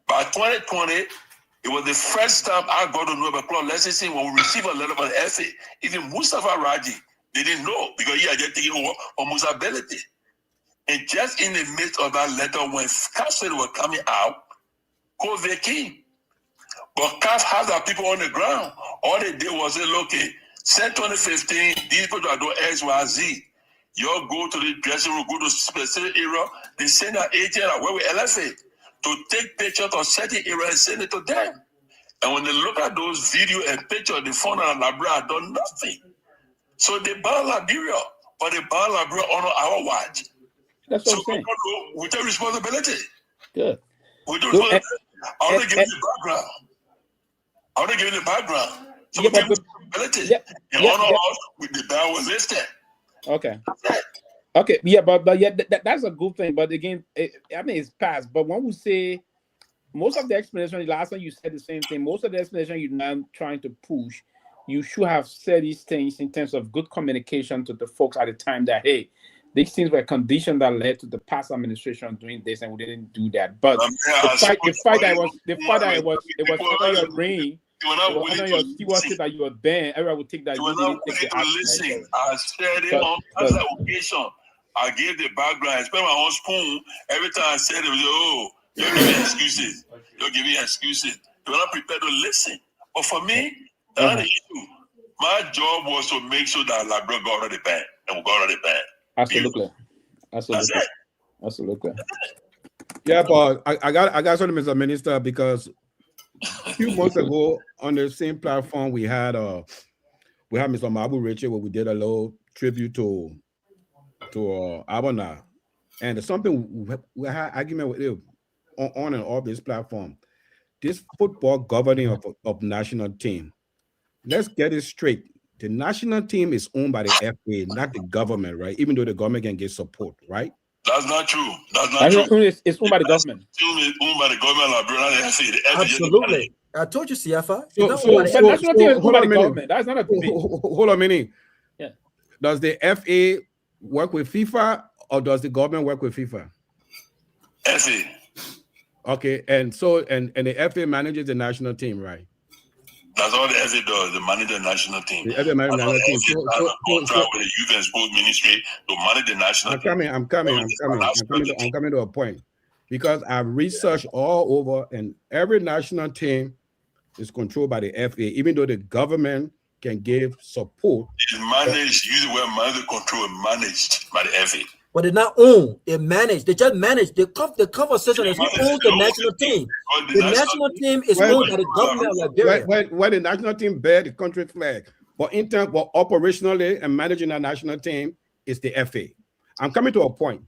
By 2020, it was the first time I got to know about club licensing when we received a letter from the FA. Even Mustafa Raji, they didn't know because he had just taken over almost ability. And just in the midst of that letter, when CAF were coming out, COVID came. But CAF has our people on the ground. All they did was say, okay, since 2015, these people are doing X, Y, Z. You go to the dressing room, go to specific area, they send an agent away with LFA to take pictures of certain area and send it to them. And when they look at those video and pictures, they found that Liberia had done nothing. So they banned Liberia, but they banned Liberia on our watch. That's what I'm saying. We take responsibility. Good. We do responsibility. I want to give you the background. I want to give you the background. So we take responsibility. And honor us with the ban was listed. Okay. Okay. Yeah, but that's a good thing. But again, it's past. But when we say most of the explanation, last time you said the same thing. Most of the explanation you're now trying to push, you should have said these things in terms of good communication to the folks at the time that, hey, these things were conditions that led to the past administration doing this, and we didn't do that. But the fight that it was under your reign, under your stewardship that you were banned, everyone would take that. You didn't take the action. Listen, I said it on that occasion. I gave the background. I spent my own spoon. Every time I said it, was oh, you're giving excuses. You're giving excuses. You're not prepared to listen. But for me, that's not the issue. My job was to make sure that Liberia got out of the ban, and we got out of the ban. Absolutely. Yeah, but I got something, Mr. Minister, because a few months ago on the same platform we had Mr. Mabu Richard, where we did a little tribute to Abana, and it's something we had argument with him on and off this platform. This football governing of national team. Let's get it straight. The national team is owned by the FA, not the government, right? Even though the government can get support, right? That's not true. That's not true. It's owned by the government. It's owned by the government, Liberia, not the FA. The FA. Absolutely. I told you, CFA. The national team is owned by the government. That's not a debate. Hold on a minute. Yeah. Does the FA work with FIFA or does the government work with FIFA? FA. Okay, and the FA manages the national team, right? That's all the FA does. They manage the national team. The FA manages the national team. So contract with the Youth and Sports Ministry to manage the national team. I'm coming to a point because I've researched all over, and every national team is controlled by the FA, even though the government can give support. It's managed. Use the word managed, control, managed by the FA. But they're not owned. They manage. They just manage. The conversation is who owns the national team. The national team is owned by the government of Liberia. When the national team bear the country flag, but in terms of operationally and managing a national team, is the FA. I'm coming to a point.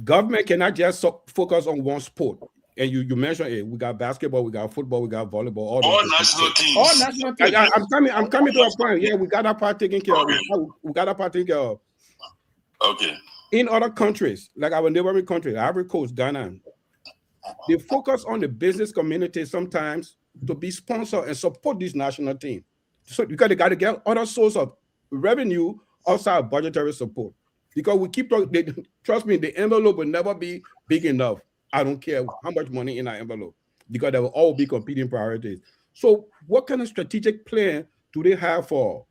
Government cannot just focus on one sport. And you mentioned we got basketball, we got football, we got volleyball, all national teams. All national teams. I'm coming to a point. Yeah, we got that part taken care of. We got that part taken care of. Okay. In other countries, like our neighboring country, Ivory Coast, Ghana, they focus on the business community sometimes to be sponsored and support this national team. So because they got to get other source of revenue outside of budgetary support. Because we keep talking, trust me, the envelope will never be big enough. I don't care how much money in our envelope because there will all be competing priorities. So what kind of strategic plan do they have for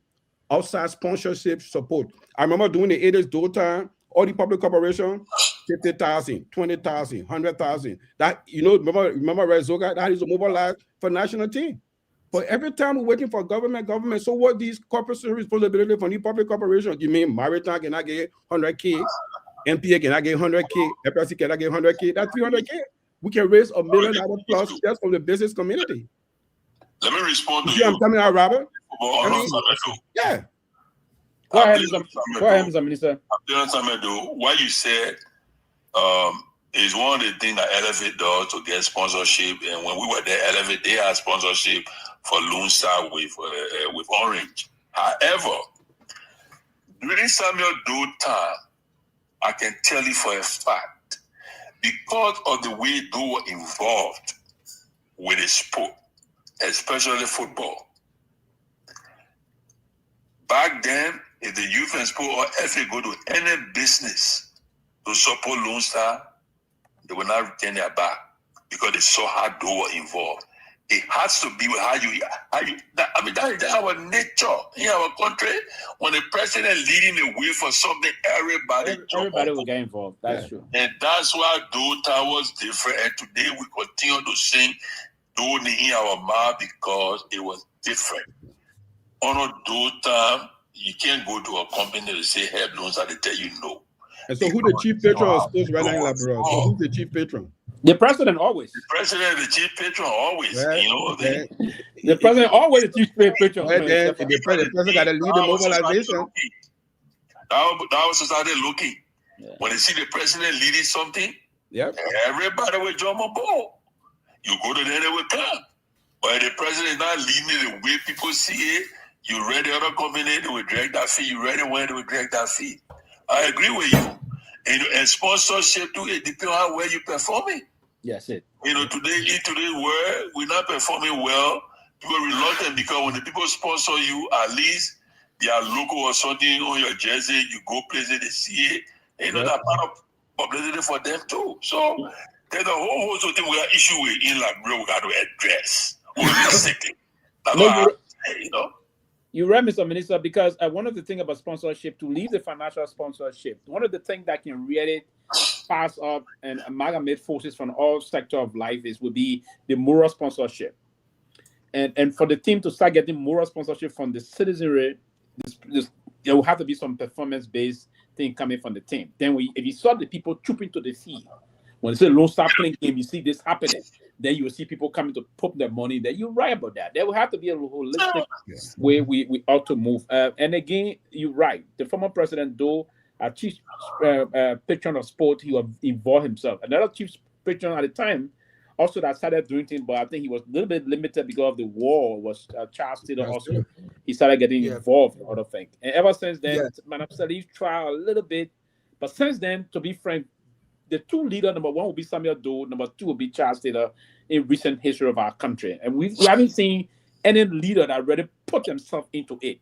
outside sponsorship support? I remember doing the 80s door time, all the public corporation, 50,000, 20,000, 100,000. That, remember Red Zoga, that is a mobilize for national team. But every time we're waiting for government. So what these corporate responsibility for the public corporation? You mean Maritime can I get 100K? MPA can I get 100K? FRC can I get 100K? That's 300K. We can raise $1 million plus just from the business community. Let me respond to you. I'm coming out, Robert. Yeah. Go ahead, Mr. Minister. What you said is one of the things that Elevate does to get sponsorship. And when we were there, Elevate, they had sponsorship for Lone Star with Orange. However, during Samuel Doe time, I can tell you for a fact, because of the way Doe were involved with the sport, especially football. Back then, if the youth and sport or FA go to any business to support Lone Star, they will not return their back because they saw how Doe were involved. It has to be with how you that is our nature in our country. When the president leading the way for something, everybody will get involved. That's true. And that's why Doe time was different. And today we continue to sing Doe in our mouth because it was different. On a Doe time, you can't go to a company to say help loans and they tell you no. And so who the chief patron of sports right now in Liberia? So who's the chief patron? The president always. The president, the chief patron always. Right. You know, the president always the chief patron. Well, then, the president got to lead the mobilization. That was society looking. Yeah. When they see the president leading something, everybody will jump on board. You go to them, they will come. But if the president is not leading the way people see it, you read the other company, they will drag that fee. You read it when they will drag that fee. I agree with you. And sponsorship too, it depends on how well you performing. Yes, it. You know, today in today's world, we're not performing well. People are reluctant because when the people sponsor you, at least they are logo or something on your jersey, you go places, they see it. And, you know, that part of publicity for them too. So there's a whole host of things we have issue with in Liberia we got to address. Basically. You know. You read, Mr. Minister, because one of the things about sponsorship, to leave the financial sponsorship, one of the things that can really pass up and amalgamate forces from all sectors of life would be the moral sponsorship. And for the team to start getting moral sponsorship from the citizenry, there will have to be some performance-based thing coming from the team. Then if you saw the people trooping to the field, when they say Lone Star playing game, you see this happening. Then you will see people coming to put their money there. You're right about that. There will have to be a holistic way we ought to move. And again, you're right. The former president, though, a chief patron of sport, he was involved himself. Another chief patron at the time also that started doing things, but I think he was a little bit limited because of the war. Was Charles Taylor also? He started getting involved in other things. And ever since then, Madam Salif tried a little bit. But since then, to be frank, the two leaders, number one will be Samuel Doe, number two will be Charles Taylor in recent history of our country. And we haven't seen any leader that really put themselves into it,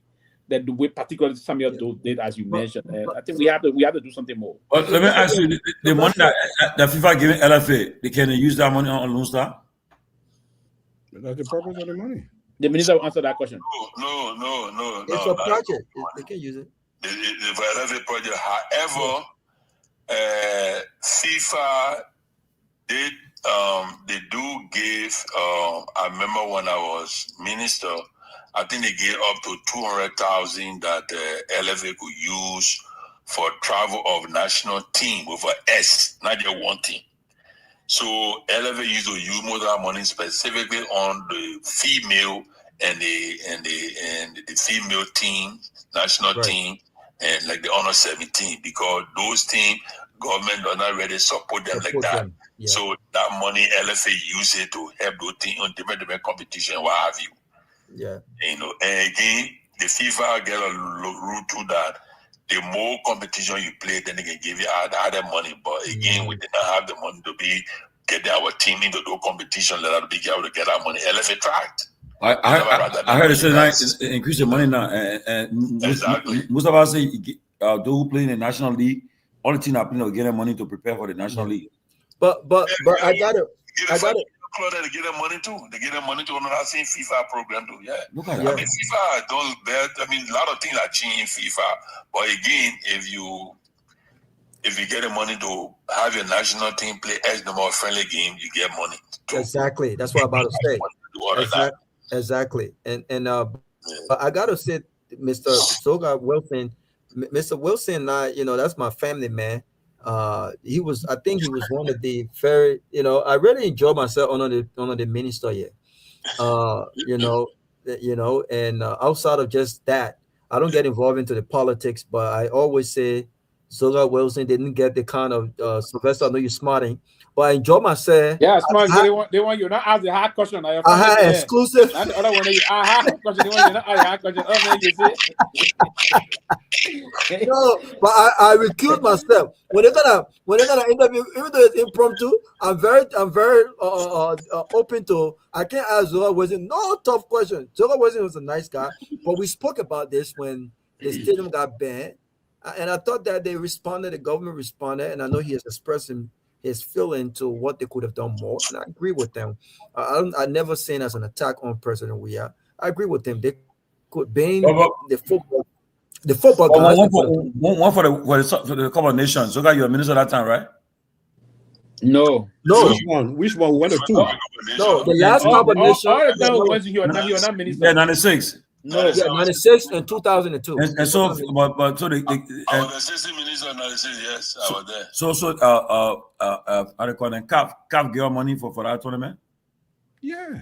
that the way particularly Samuel Doe did, as you mentioned. And I think we have to do something more. But let me ask you, the money that FIFA giving LFA, they can use that money on Lone Star? That's the purpose of the money. The minister will answer that question. No. It's a project. They can use it. The LFA project, however, FIFA they do give. I remember when I was minister, I think they gave up to 200,000 that LFA could use for travel of national team with an S, not just one team. So LFA used to use most of that money specifically on the female and the female team, national team, and like the under 17, because those teams, government are not ready to support them like that. Yeah. So that money LFA use it to help those teams on different competition, what have you. Yeah. You know, and again, the FIFA get a rule to that. The more competition you play, then they can give you other money. But again, we did not have the money to get our team into the competition, let us be able to get our money. LFA tried. I heard it say now increase the money now. And exactly. Mustafa say those who play in the National League, all the teams are playing to get their money to prepare for the National League. But I gotta to get them money too. They get them money to another same FIFA program too. Yeah. I mean, FIFA don't bet. I mean, a lot of things are changing FIFA. But again, if you get the money to have your national team play X number of friendly games, you get money too. Exactly. That's what I'm about to say. Exactly. And but I gotta say, Mr. Soga Wilson, Mr. Wilson and I, that's my family man. I think he was one of the very, I really enjoyed myself under the minister here. you know, and outside of just that, I don't get involved into the politics, but I always say Zola Wilson didn't get the kind of Sylvester. I know you're smarting, but I enjoy myself. Yeah, smart. They want you not ask the hard question. I had exclusive. And the other one, they hard question. They want you not ask the hard question. Oh man, you see. No, but I recuse myself when they're gonna interview, even though it's impromptu. I'm very open to. I can't ask Zola Wilson no tough question. Zola Wilson was a nice guy, but we spoke about this when the stadium got banned, and I thought that they responded. The government responded, and I know he has expressed his feeling to what they could have done more, and I agree with them. I never seen as an attack on President Weah. I agree with them. They could ban the football. The football guys. One for the Cup of Nations. Zoga, you were minister that time, right? No. Which one? One or two? No, the last Cup of Nations. All the time was you are not minister. Yeah, 96. No, yeah, 96 and 2002. And so, but so I was the assistant minister in 96. Yes, I was there. I reckon CAF gave money for that tournament. Yeah.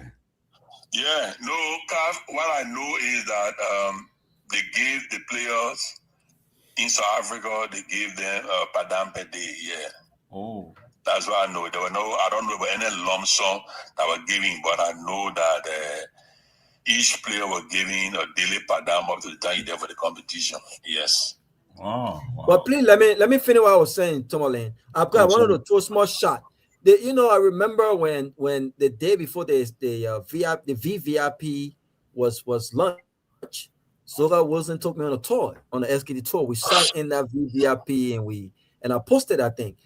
Yeah, no, CAF. What I know is that they gave the players in South Africa. They gave them padam per day. Yeah. Oh. That's what I know. There were I don't know about any lump sum that were giving, but I know that each player was giving a daily padam up to the time you're there for the competition. Yes. Wow. But please let me finish what I was saying, Tomalin. I wanted to throw a small shot. I remember when the day before the VVIP was launched, Zola Wilson took me on a tour, on the SKD tour. We sat in that VVIP and I posted that thing.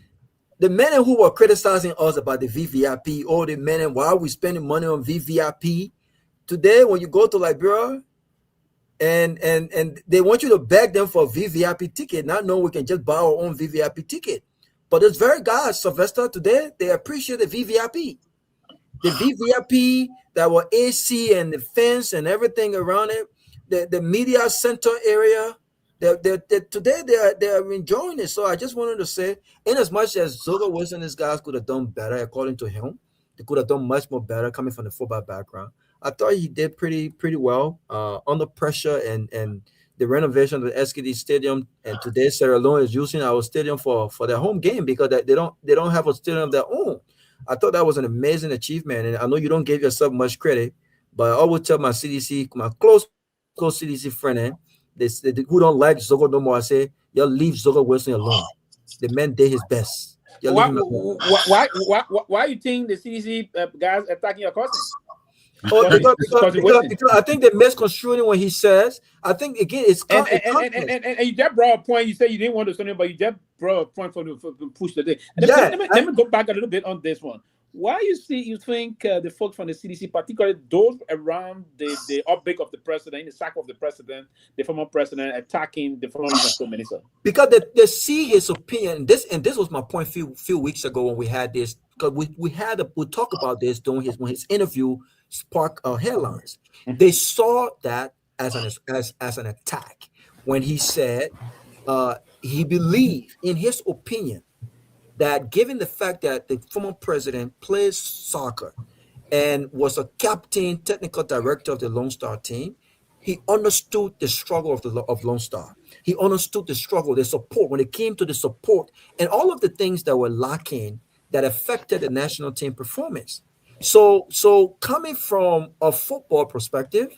The men who were criticizing us about the VVIP, or the men why are we spending money on VVIP? Today, when you go to Liberia and they want you to beg them for a VVIP ticket, not knowing we can just buy our own VVIP ticket. But those very guys, Sylvester, today, they appreciate the VVIP. The VVIP that were AC and the fence and everything around it, the media center area, today they are enjoying it. So I just wanted to say, in as much as Zola Wilson and his guys could have done better, according to him, they could have done much more better coming from the football background. I thought he did pretty well under pressure, and the renovation of the SKD Stadium, and today Sierra Leone is using our stadium for their home game because they don't have a stadium of their own. I thought that was an amazing achievement, and I know you don't give yourself much credit, but I always tell my close CDC friend, they who don't like Zogo no more, I say, y'all leave Zogo Wilson alone. The man did his best. Why you think the CDC guys attacking your cousin? Because I think they misconstrued when he says. I think again it's and you just brought a point. You said you didn't want to say it, but you just brought a point for push the day. Let me go back a little bit on this one. Why you think the folks from the CDC, particularly those around the outbreak of the president, the sack of the president, the former president, attacking the former minister? Because they see his opinion. This was my point few weeks ago when we had this. Because we talk about this during when his interview sparked headlines. Mm-hmm. They saw that as an attack when he said he believed, in his opinion, that given the fact that the former president plays soccer and was a captain, technical director of the Lone Star team, he understood the struggle of Lone Star. He understood the struggle, the support, when it came to the support and all of the things that were lacking that affected the national team performance. So coming from a football perspective,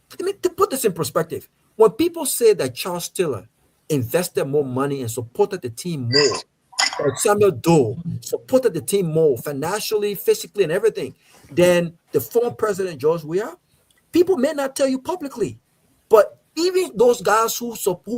to put this in perspective, when people say that Charles Tiller invested more money and supported the team more, Samuel Doe supported the team more financially, physically, and everything than the former president George Weah, people may not tell you publicly, but even those guys who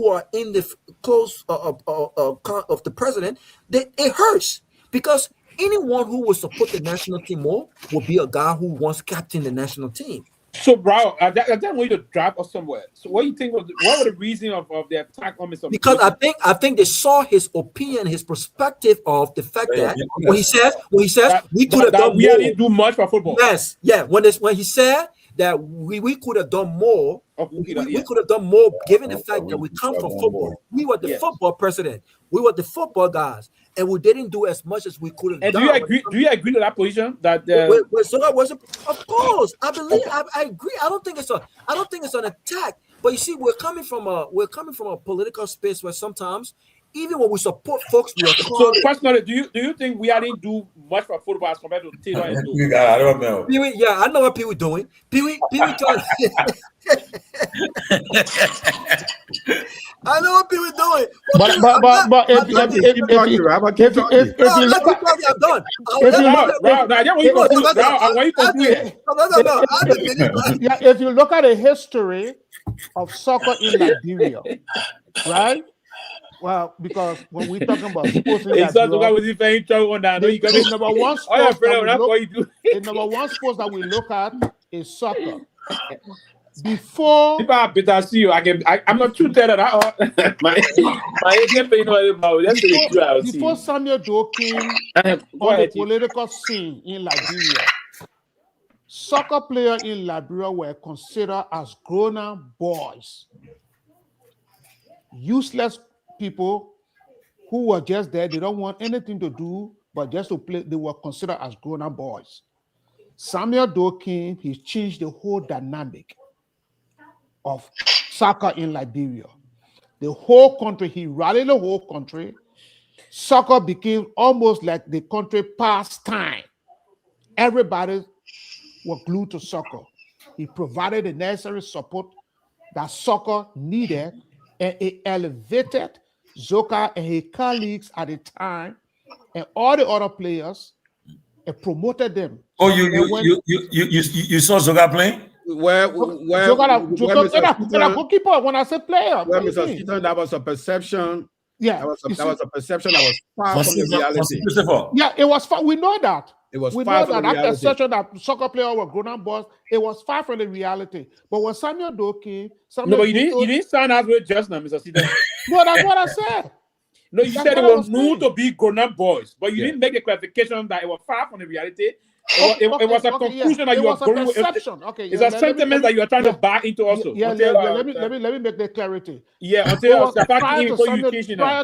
are in the close of the president, it hurts because anyone who will support the national team more will be a guy who wants captain the national team. So, bro, I don't want you to drop us somewhere. So, what do you think? What was the reason of the attack on Mr. Because I think they saw his opinion, his perspective of the fact that when he says we could have done we more. didn't do much for football. Yes, yeah. When he said that we could have done more. We could have done more, given the fact that we come from football. We were the football president. We were the football guys, and we didn't do as much as we could have and done. Do you agree to that position? That of course, I believe. I agree. I don't think it's an attack. But you see, we're coming from a political space where sometimes, even when we support folks, we are so personally, do you think we didn't do much for football as compared to Taylor and Dopoh? I don't know. Pewee, yeah, I know what Pewee doing. Pewee trying. I know what Pewee doing. But if you look at the history of soccer in Liberia, right? Well, because when we're talking about sports in Liberia, the number one sport that we look at is soccer. Before people are better see you. I'm not too tired of that. Before Samuel Doe came on the political scene in Liberia, soccer players in Liberia were considered as grown-up boys, useless people who were just there. They don't want anything to do but just to play. They were considered as grown-up boys. Samuel Doe came. He changed the whole dynamic of soccer in Liberia. The whole country, he rallied the whole country. Soccer became almost like the country pastime. Everybody was glued to soccer. He provided the necessary support that soccer needed, and it elevated Zoka and his colleagues at the time and all the other players and promoted them. Oh, you saw Zoka playing? Where goalkeeper, when I say player, Mr. Skeeton, that was a perception. Yeah, that was a perception that was far from the reality. Yeah, it was far. We know that. It was we far know from that reality. perception that soccer players were grown-up boys. It was far from the reality. But when Samuel Doe came, you didn't sound as well just now, Mr. Skeeton. No, that's what I said. No, you said it was new to be grown-up boys, but you didn't make a clarification that it was far from the reality. It was a conclusion that you are going with. It's a sentiment that you are trying to buy into also. Let me make the clarity. Yeah, prior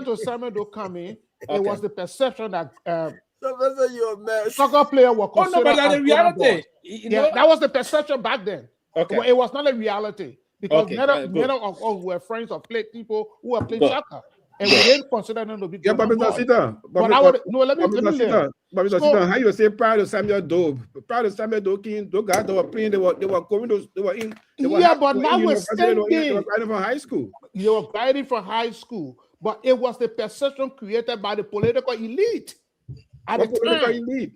to Samuel Doe coming, it was the perception that soccer players were considered as the reality. That was the perception back then. Okay. It was not a reality because none of us were friends of people who were playing soccer. And we didn't consider them to be good. But Mr. Sita, how you say prior to Samuel Doe? Prior to Samuel Doe, those guys that were playing, they were going to, they were in. But now we're standing. They were graduating from high school. They were graduating from high school, but it was the perception created by the political elite at the time. Elite?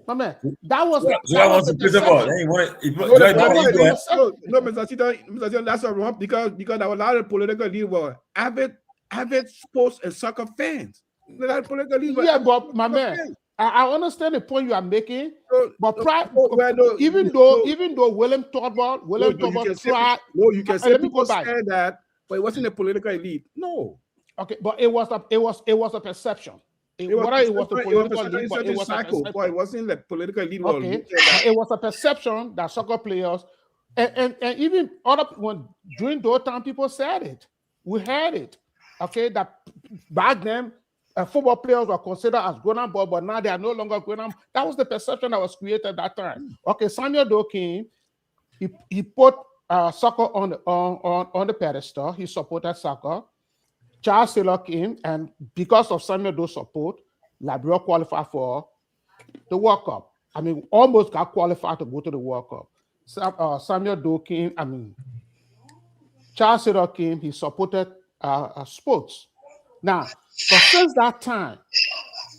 Man, that was the No, Mr. Sita, that's a wrong because a lot of political leaders were avid sports and soccer fans. But my man, I understand the point you are making. But even though William Torgbean tried. No, you can say people said that, but it wasn't a political elite. No. Okay, but it was a perception. It wasn't the political elite. Okay, it was a perception that soccer players and even during those time people said it. We heard it. Okay, that back then football players were considered as grown-up boys, but now they are no longer grown-up. That was the perception that was created at that time. Okay, Samuel Doe came. He put soccer on the pedestal. He supported soccer. Charles Taylor came, and because of Samuel Doe's support, Liberia qualified for the World Cup. I mean, almost got qualified to go to the World Cup. Samuel Doe came, Charles Taylor came, he supported sports. Now, but since that time,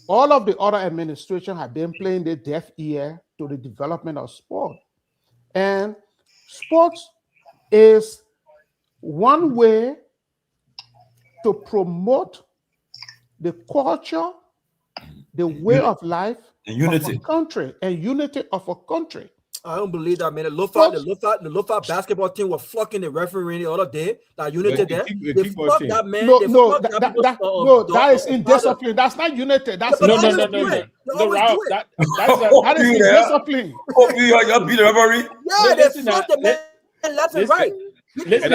all of the other administration have been playing the deaf ear to the development of sport. And sports is one way to promote the culture, the way of life and unity of a country, and unity of a country. I don't believe that, man. The Lofa basketball team was fucking the referee the other day. That United there. They fucked that man. That is indiscipline. That's not United. That's No, indiscipline. that is indiscipline. You beat the referee? Yeah, they fucked the man left and right. Listen.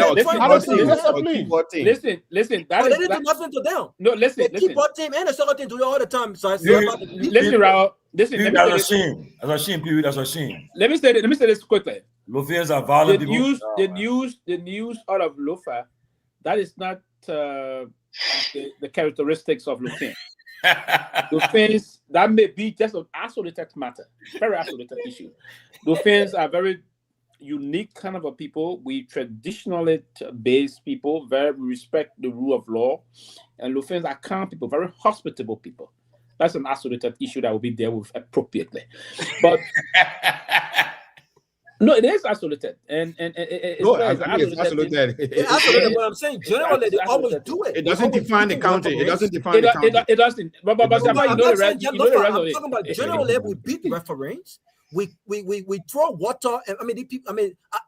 That they didn't do nothing to them. No, listen. The keyboard team and the soccer team do it all the time. So I say listen, Raul. Listen, that's a shame. That's a shame, Pewee. That's a shame. Let me say this quickly. Lofians are violent people. The news out of Lofa, that is not the characteristics of Lofians. Lofians, that may be just an isolated matter, very isolated issue. Lofians are very unique kind of a people. We traditionally based people, we respect the rule of law, and Lofians are calm people, very hospitable people. That's an isolated issue that will be dealt with appropriately. But no, it is isolated, and it's isolated. It's isolated. What I'm saying, generally, they always do it. It doesn't define the county. It doesn't define the county. It doesn't. But I'm talking about generally, we beat referees. We throw water. I mean,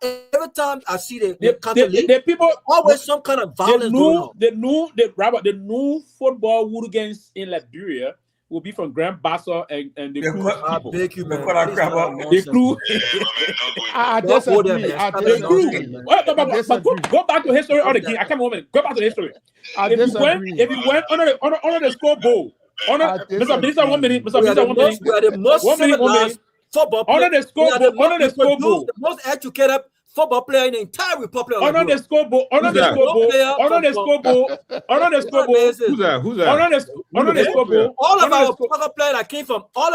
every time I see the people always some kind of violence going on. The new football hooligans in Liberia will be from Grand Bassa and the crew. I beg you, man. The crew. I disagree. Go back to history on the game. I can't moment. Go back to history. If you went under the scoreboard, Mr. Minister, 1 minute. Mr. Minister, 1 minute. We are the most civilized football player. Under the scoreboard. The most educated football player in the entire Republic of Under the scoreboard. Under the scoreboard. Who's that? All of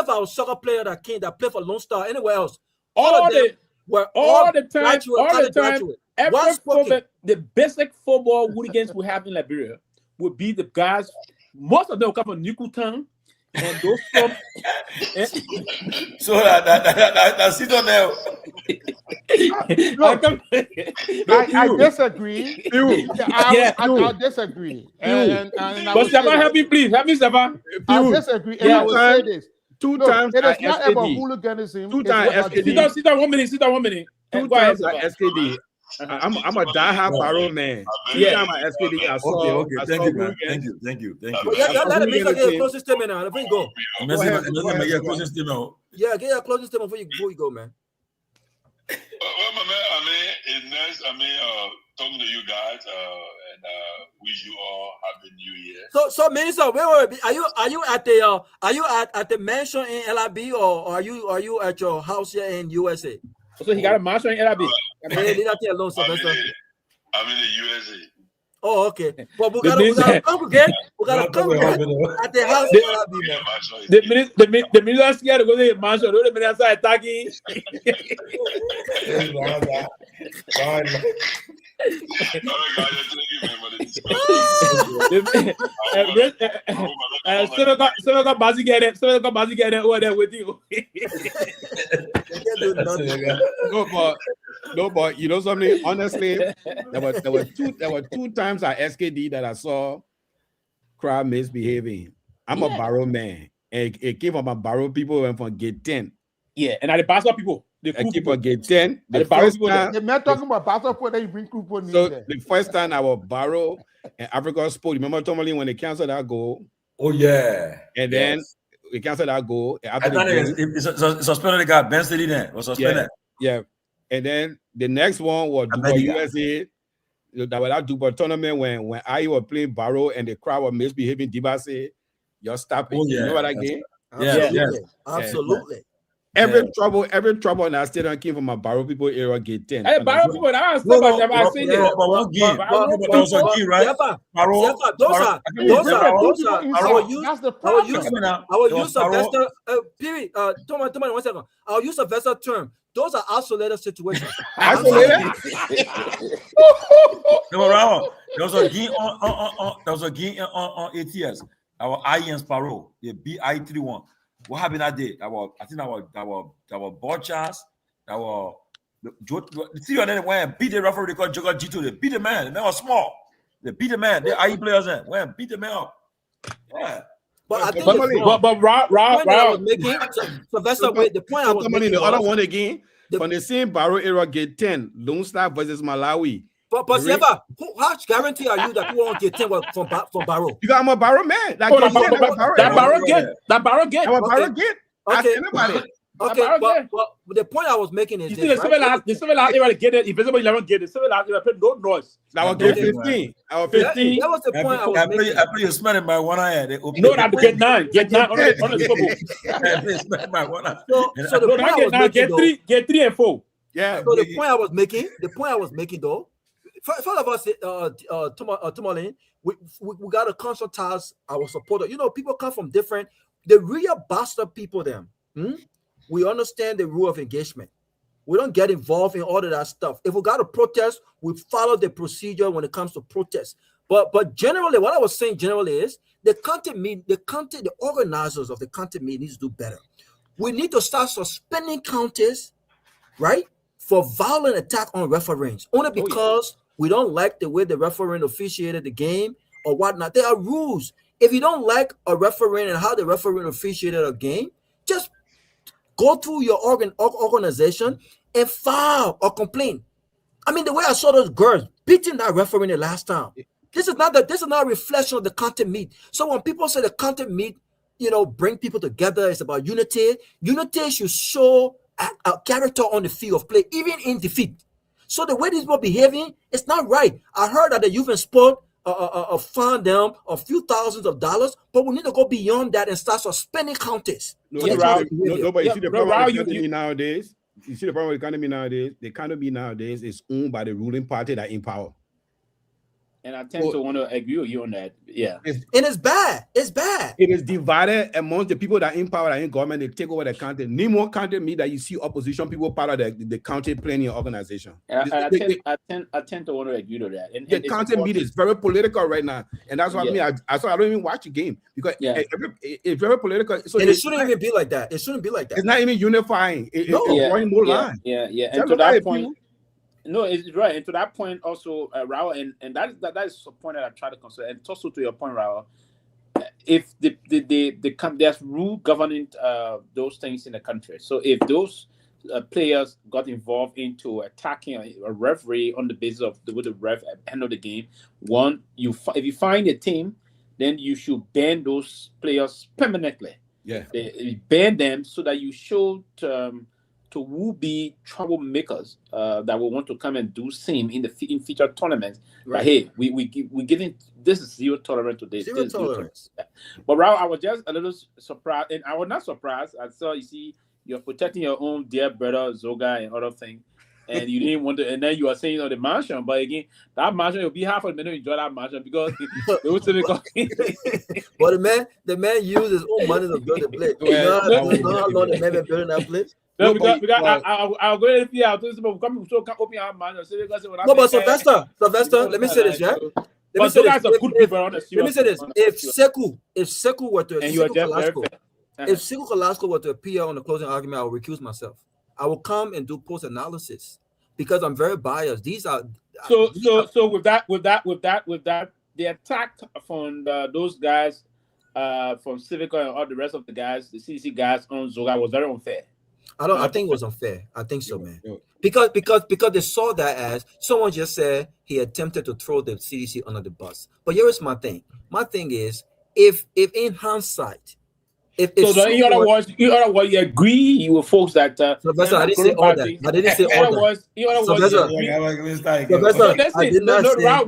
our soccer players that came from that play for Lone Star, anywhere else. All the time. The basic football hooligans we have in Liberia would be the guys. Most of them will come from Nikutan. And those from so that's it on there. I disagree. I disagree. But Stefan, help me, please. Help me, Stefan. I disagree. And I will say this. Two times it is not about hooliganism. Two times SKD. Sit down 1 minute. Two times SKD. I'm a diehard Barrow man. Yeah, my SKD. Okay. Thank you, man. Thank you. Let me get a closing statement now. Before you go. Yeah, get your closing statement before you go, man. It's nice. Talking to you guys and wish you all happy New Year. So Minister, where are you at the mansion in LIB or are you at your house here in USA? So he got a mansion in LIB. I'm in the USA. Oh, okay. But we gotta congregate. We gotta congregate at the house in LIB. The minister scared to go to the mansion. The minister attacking. Still got Bazzi get it over there with you. No, but you know something. Honestly, there were two times at SKD that I saw crowd misbehaving. I'm a Barrow man, and it came from my Barrow people and from Gate 10. Yeah, and at the Basel people. I keep on Gate 10. The first time, they're not talking about Basel for they bring group on. So the first time I was Barrow and Africa Sport. Remember Tomalin when they canceled that goal? Oh yeah. And then we canceled that goal. After the suspended the guy Ben Sanvee then was suspended. Yeah. And then the next one was Dopoh USA. That was that Dopoh tournament when I was playing Barrow and the crowd was misbehaving. Diba say, "You're stopping." Oh, yeah. You know what I get? Absolutely. Every trouble in that stadium came from my Barrow people area Gate 10. Hey, Barrow people, I've seen it. But one game, those are key, right? I will use Sylvester Pewee. Tomalin, 1 second. I'll use Sylvester term. Those are isolated situations. Isolated? There was a game on ATS. Our IEN's parole, the BI31. What happened that day? I think that was Borchas. That was the three of them went and beat the referee called Joker G2. They beat the man. The man was small. They beat the man. The IE players went and beat the man up. Yeah. But I think Rob was making Sylvester. The point I was making. The other one again. from the same Barrow era, Gate 10, Lone Star versus Malawi. But how guarantee are you that you won't get 10 from Barrow? Because I'm a Barrow man. Like that Barrow gate. I'm a Barrow gate. Ask Okay. anybody. Okay, but the point I was making is you see the civil last era get it. If everybody never get it, civil last era put no noise. That was Gate 15. I was 15. That was the point I was making. After you smell it by one eye, they open. No, that get 9 on the So the point I was making, get 3 and 4. Yeah. So the point I was making though, first of all, Tomalin, we got to consult our supporters. You know, people come from different. The real bastard people, them. We understand the rule of engagement. We don't get involved in all of that stuff. If we got to protest, we follow the procedure when it comes to protest. But generally, what I was saying generally is the organizers of the content meet needs to do better. We need to start suspending counties, right, for violent attack on referees, only because we don't like the way the referee officiated the game or whatnot. There are rules. If you don't like a referee and how the referee officiated a game, just go through your organization and file or complain. I mean, the way I saw those girls beating that referee the last time, this is not a reflection of the content meet. So when people say the content meet, bring people together, it's about unity. Unity should show a character on the field of play, even in defeat. So the way these people behaving, it's not right. I heard that the youth and sport fund them a few thousands of dollars, but we need to go beyond that and start suspending counties. But you see the problem with the economy nowadays. You see the problem with the economy nowadays. The economy nowadays is owned by the ruling party that in power. And I tend to want to agree with you on that. Yeah. And it's bad. It's bad. It is divided amongst the people that in power, that in government, they take over the county. Need more county meet that you see opposition people part of the county playing your organization. I tend to want to agree to that. And the county meet is very political right now. And that's what I mean. I don't even watch the game because it's very political. So and it shouldn't even be like that. It shouldn't be like that. It's not even unifying. It's drawing more line. Yeah. And to that point, no, it's right. And to that point also, Raul, and that is a point that I try to consider. And also to your point, Raul, if there's rule governing those things in the country. So if those players got involved into attacking a referee on the basis of the way the ref handled the game, if you find a team, then you should ban those players permanently. Yeah, ban them so that you show to would-be troublemakers that will want to come and do same in future tournaments. Right. But hey, we giving this is zero tolerance to this. Zero tolerance. But Raul, I was just a little surprised, and I was not surprised. I saw you're protecting your own dear brother Zoga and other things, and you didn't want to. And then you are saying the mansion, but again, that mansion will be half a minute enjoy that mansion because they will still be talking. But the man used his own money to build the place. You know how long the man been building that place? No, because I'll go ahead and see how things will come. So can't open our man. No, but Sylvester, let me say this, yeah. Let me say this. If Sekou were to if Sekou Kolasco were to appear on the closing argument, I will recuse myself. I will come and do post analysis because I'm very biased. These are so with that, the attack from those guys from Civica and all the rest of the guys, the CDC guys on Zoga was very unfair. I think it was unfair. I think so, man. Because they saw that as someone just said he attempted to throw the CDC under the bus. But here's my thing. My thing is, if in hindsight, in other words, you agree with folks that Sylvester, I didn't say all that. I didn't say all that.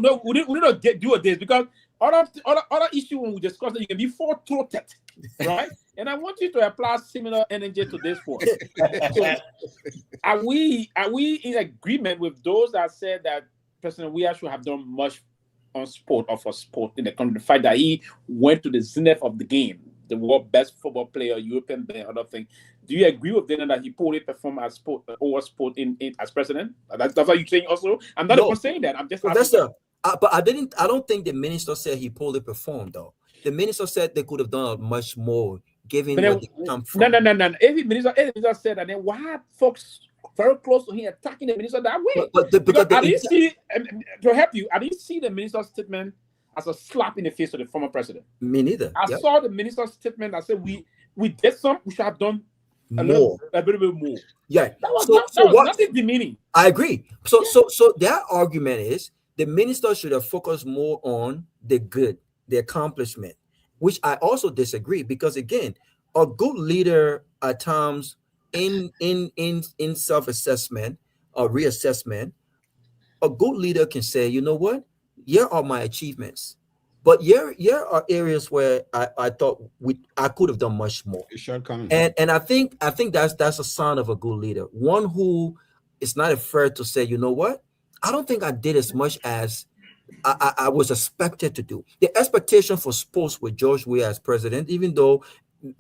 No, we didn't do this because other issue when we discuss it, you can be full-throated, right? And I want you to apply similar energy to this one. So, are we in agreement with those that said that President Weah should have done much on sport or for sport in the country? The fact that he went to the zenith of the game, the world best football player, European player, other thing. Do you agree with them that he poorly performed as sport over sport in as president? That's what you're saying also. I'm not saying that. I'm just but I don't think the minister said he poorly performed though. The minister said they could have done much more given where they come from. No. Every minister said that. Then why folks very close to him attacking the minister that way? Because I didn't see to help you. I didn't see the minister's statement as a slap in the face of the former president. Me neither. I saw the minister's statement. I said we did some. We should have done more. A little bit more. Yeah. That was nothing demeaning. I agree. So their argument is the minister should have focused more on the good, the accomplishment, which I also disagree, because again, a good leader at times in self-assessment or reassessment, a good leader can say, you know what, here are my achievements, but here are areas where I thought I could have done much more. And I think that's a sign of a good leader, one who is not afraid to say, you know what, I don't think I did as much as I was expected to do. The expectation for sports with George Weah as president, even though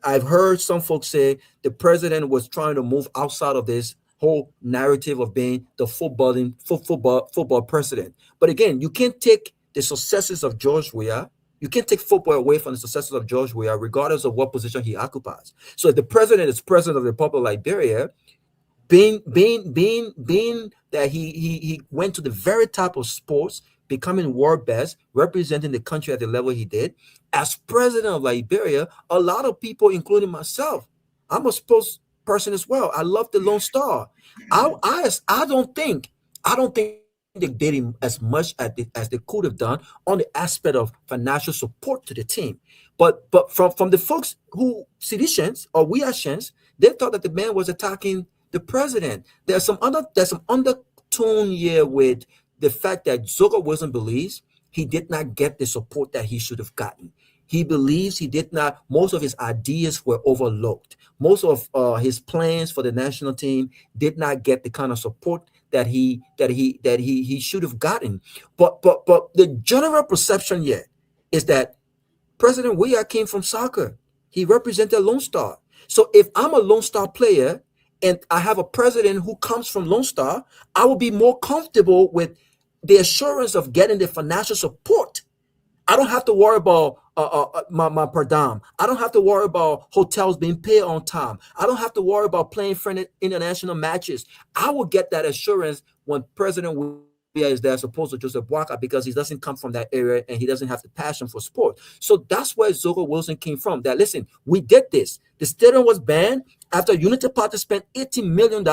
I've heard some folks say the president was trying to move outside of this whole narrative of being the football president. But again, you can't take the successes of George Weah, you can't take football away from the successes of George Weah, regardless of what position he occupies. So if the president is president of the Republic of Liberia, being that he went to the very top of sports, becoming world best, representing the country at the level he did, as president of Liberia, a lot of people, including myself, I'm a sports person as well. I love the Lone Star. I don't think they did him as much as they could have done on the aspect of financial support to the team. But from the folks who Sidicians or Weahsians, they thought that the man was attacking the president. There's some undertone here with the fact that Zogo Wilson believes he did not get the support that he should have gotten. He believes he did not. Most of his ideas were overlooked. Most of his plans for the national team did not get the kind of support that he should have gotten. But the general perception here is that President Weah came from soccer. He represented Lone Star. So if I'm a Lone Star player and I have a president who comes from Lone Star, I will be more comfortable with the assurance of getting the financial support. I don't have to worry about my per diem. I don't have to worry about hotels being paid on time. I don't have to worry about playing for international matches. I will get that assurance when President Weah is there, as opposed to Joseph Boakai, because he doesn't come from that area and he doesn't have the passion for sport. So that's where Zogo Wilson came from. That, listen, we did this. The stadium was banned after Unity Party spent $18 million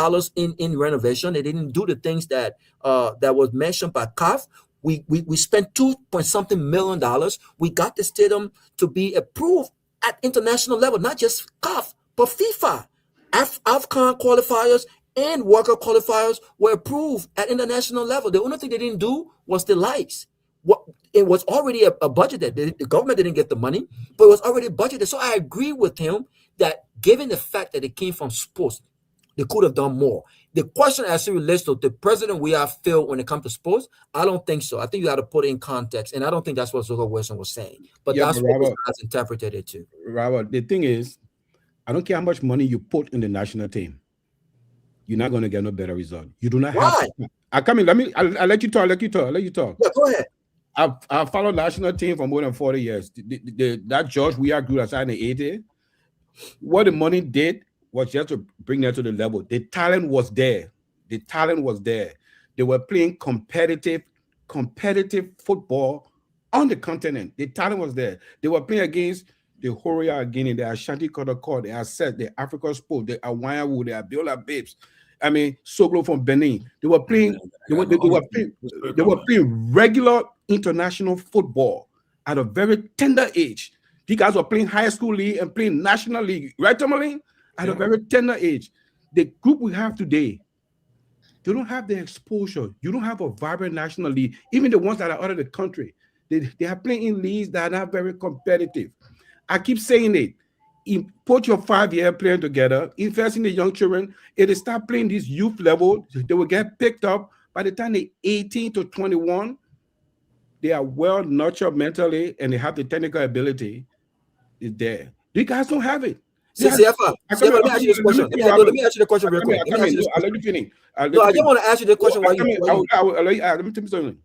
in renovation. They didn't do the things that was mentioned by CAF. We spent $2.something million. We got the stadium to be approved at international level, not just CAF, but FIFA. AFCON qualifiers and World Cup qualifiers were approved at international level. The only thing they didn't do was the lights. It was already a budgeted. The government didn't get the money, but it was already budgeted. So I agree with him that given the fact that it came from sports, they could have done more. The question actually relates to the president we have failed when it comes to sports. I don't think so. I think you got to put it in context, and I don't think that's what Zogo Wilson was saying. But that's what Robert has interpreted it to. Robert, the thing is, I don't care how much money you put in the national team, you're not going to get no better result. You do not have to. I come in. I'll let you talk. Let you talk. Yeah, go ahead. I followed national team for more than 40 years. That George Weah grew aside in the 80s. What the money did was just to bring them to the level. The talent was there. They were playing competitive football on the continent. The talent was there. They were playing against the Horia Guinea, the Ashanti Kotoko, the Asset, the African Sport, the Awanyawu, the Abiola Babes. I mean, Soglo from Benin. They were playing. They were playing regular international football at a very tender age. These guys were playing high school league and playing national league, right, Tomalin? At a very tender age. The group we have today, they don't have the exposure. You don't have a vibrant national league. Even the ones that are out of the country, they are playing in leagues that are not very competitive. I keep saying it. You put your 5-year playing together, invest in the young children. If they start playing this youth level, they will get picked up. By the time they're 18 to 21, they are well nurtured mentally and they have the technical ability. Is there. You guys don't have it. Let me ask you this question. Let me ask you the question real quick. I'll let you finish. I just want to ask you the question. Let me tell you something.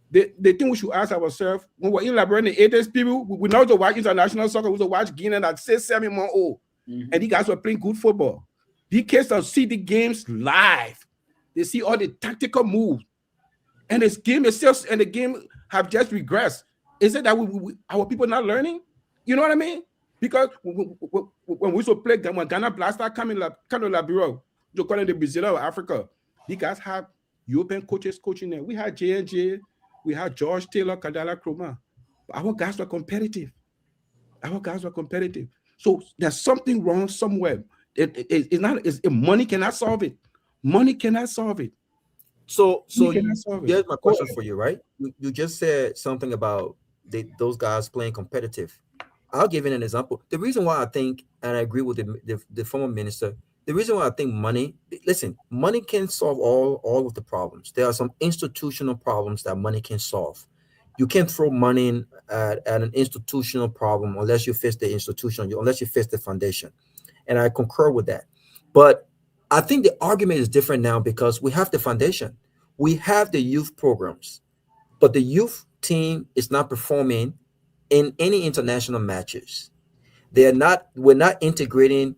The thing we should ask ourselves, when we're in Liberia, the 80s people, we know to watch international soccer, we to watch Guinea at 6-7 months old. And these guys were playing good football. These kids will see the games live. They see all the tactical moves. And this game itself and the game have just regressed. Is it that our people not learning? You know what I mean? Because when we used to play, when Ghana Blaster come to Liberia, you call it the Brazil of Africa, these guys have European coaches coaching there. We had J&J, we had George Taylor, Kehleboe Kromah. Our guys were competitive. So there's something wrong somewhere. Money cannot solve it. Money cannot solve it. So here's my question for you, right? You just said something about those guys playing competitive. I'll give you an example. The reason why I think, and I agree with the former minister, the reason why I think money can solve all of the problems. There are some institutional problems that money can solve. You can't throw money in at an institutional problem unless you fix the institution, unless you fix the foundation. And I concur with that. But I think the argument is different now because we have the foundation. We have the youth programs, but the youth team is not performing in any international matches. We're not integrating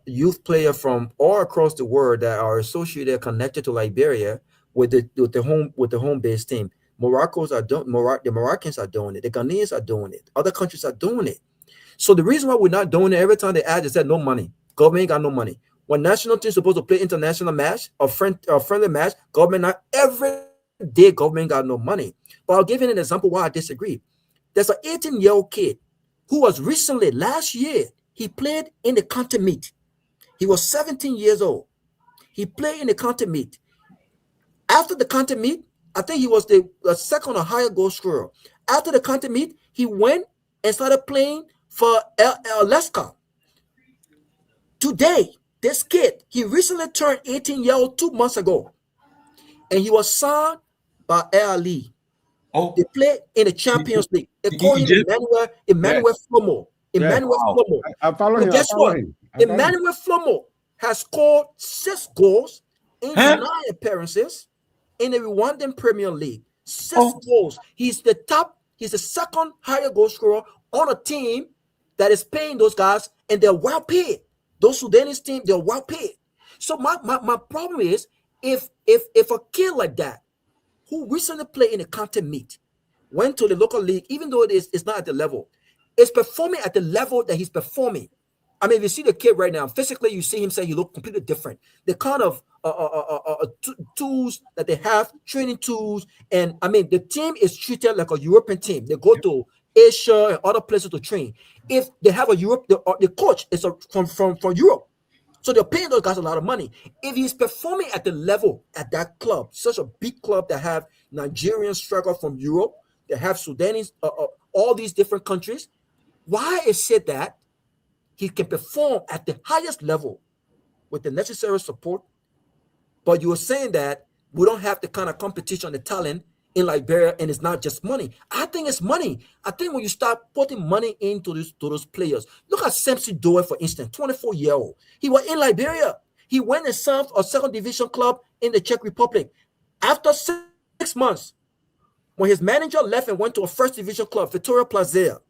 youth players from all across the world that are associated, connected to Liberia with the home base team. The Moroccans are doing it. The Ghanaians are doing it. Other countries are doing it. So the reason why we're not doing it, every time they add, they said no money. Government ain't got no money. When national team is supposed to play international match or friendly match, government not every day. Government got no money. But I'll give you an example why I disagree. There's an 18-year-old kid who was recently last year. He played in the county meet. He was 17 years old. He played in the county meet. After the county meet, I think he was the second or higher goal scorer. After the county meet, he went and started playing for Leska. Today, this kid, he recently turned 18 years old 2 months ago. And he was signed by Air Lee. Oh. They play in the Champions League. They call him Emmanuel Flomo. Flomo. I follow him. Guess what? Emmanuel Flomo has scored 6 goals in 9 appearances in the Rwandan Premier League. 6 goals. He's the second higher goal scorer on a team that is paying those guys, and they're well paid. Those Sudanese team, they're well paid. So my problem is if a kid like that, who recently played in a county meet, went to the local league, even though it's not at the level, is performing at the level that he's performing. I mean, if you see the kid right now, physically, you see him say he look completely different. The kind of tools that they have, training tools, and I mean, the team is treated like a European team. They go to Asia and other places to train. If they have the coach is from Europe, so they're paying those guys a lot of money. If he's performing at the level at that club, such a big club that have Nigerian strikers from Europe, they have Sudanese, all these different countries, why is it that he can perform at the highest level with the necessary support, but you were saying that we don't have the kind of competition, the talent in Liberia, and it's not just money. I think it's money. I think when you start putting money into those players, look at Samson Doe, for instance, 24-year-old. He was in Liberia. He went and served a second division club in the Czech Republic. After 6 months, when his manager left and went to a first division club, Victoria Plaza,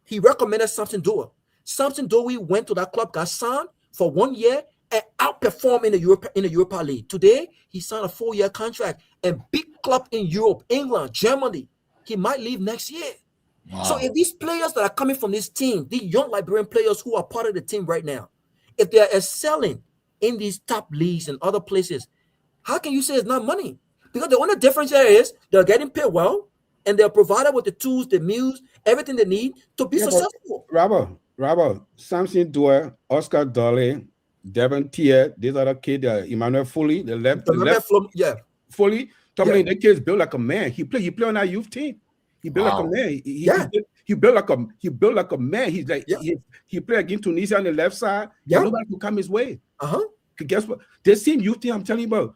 he recommended Samson Doe. Samson Doe went to that club, got signed for 1 year, and outperformed in the Europa League. Today, he signed a 4-year contract, and big club in Europe, England, Germany. He might leave next year. Wow. So if these players that are coming from this team, the young Liberian players who are part of the team right now, if they are excelling in these top leagues and other places, how can you say it's not money? Because the only difference there is they're getting paid well, and they're provided with the tools, the meals, everything they need to be successful. Robert, Samson Doe, Oscar Dolly, Devon Tier, these other kids, Emmanuel Foley, the left, Foley, Tomalin, that kid's built like a man. He play on our youth team. He built like a man. He built like a man. He's like he played against Tunisia on the left side. Nobody could come his way. Guess what? This same youth team I'm telling you about,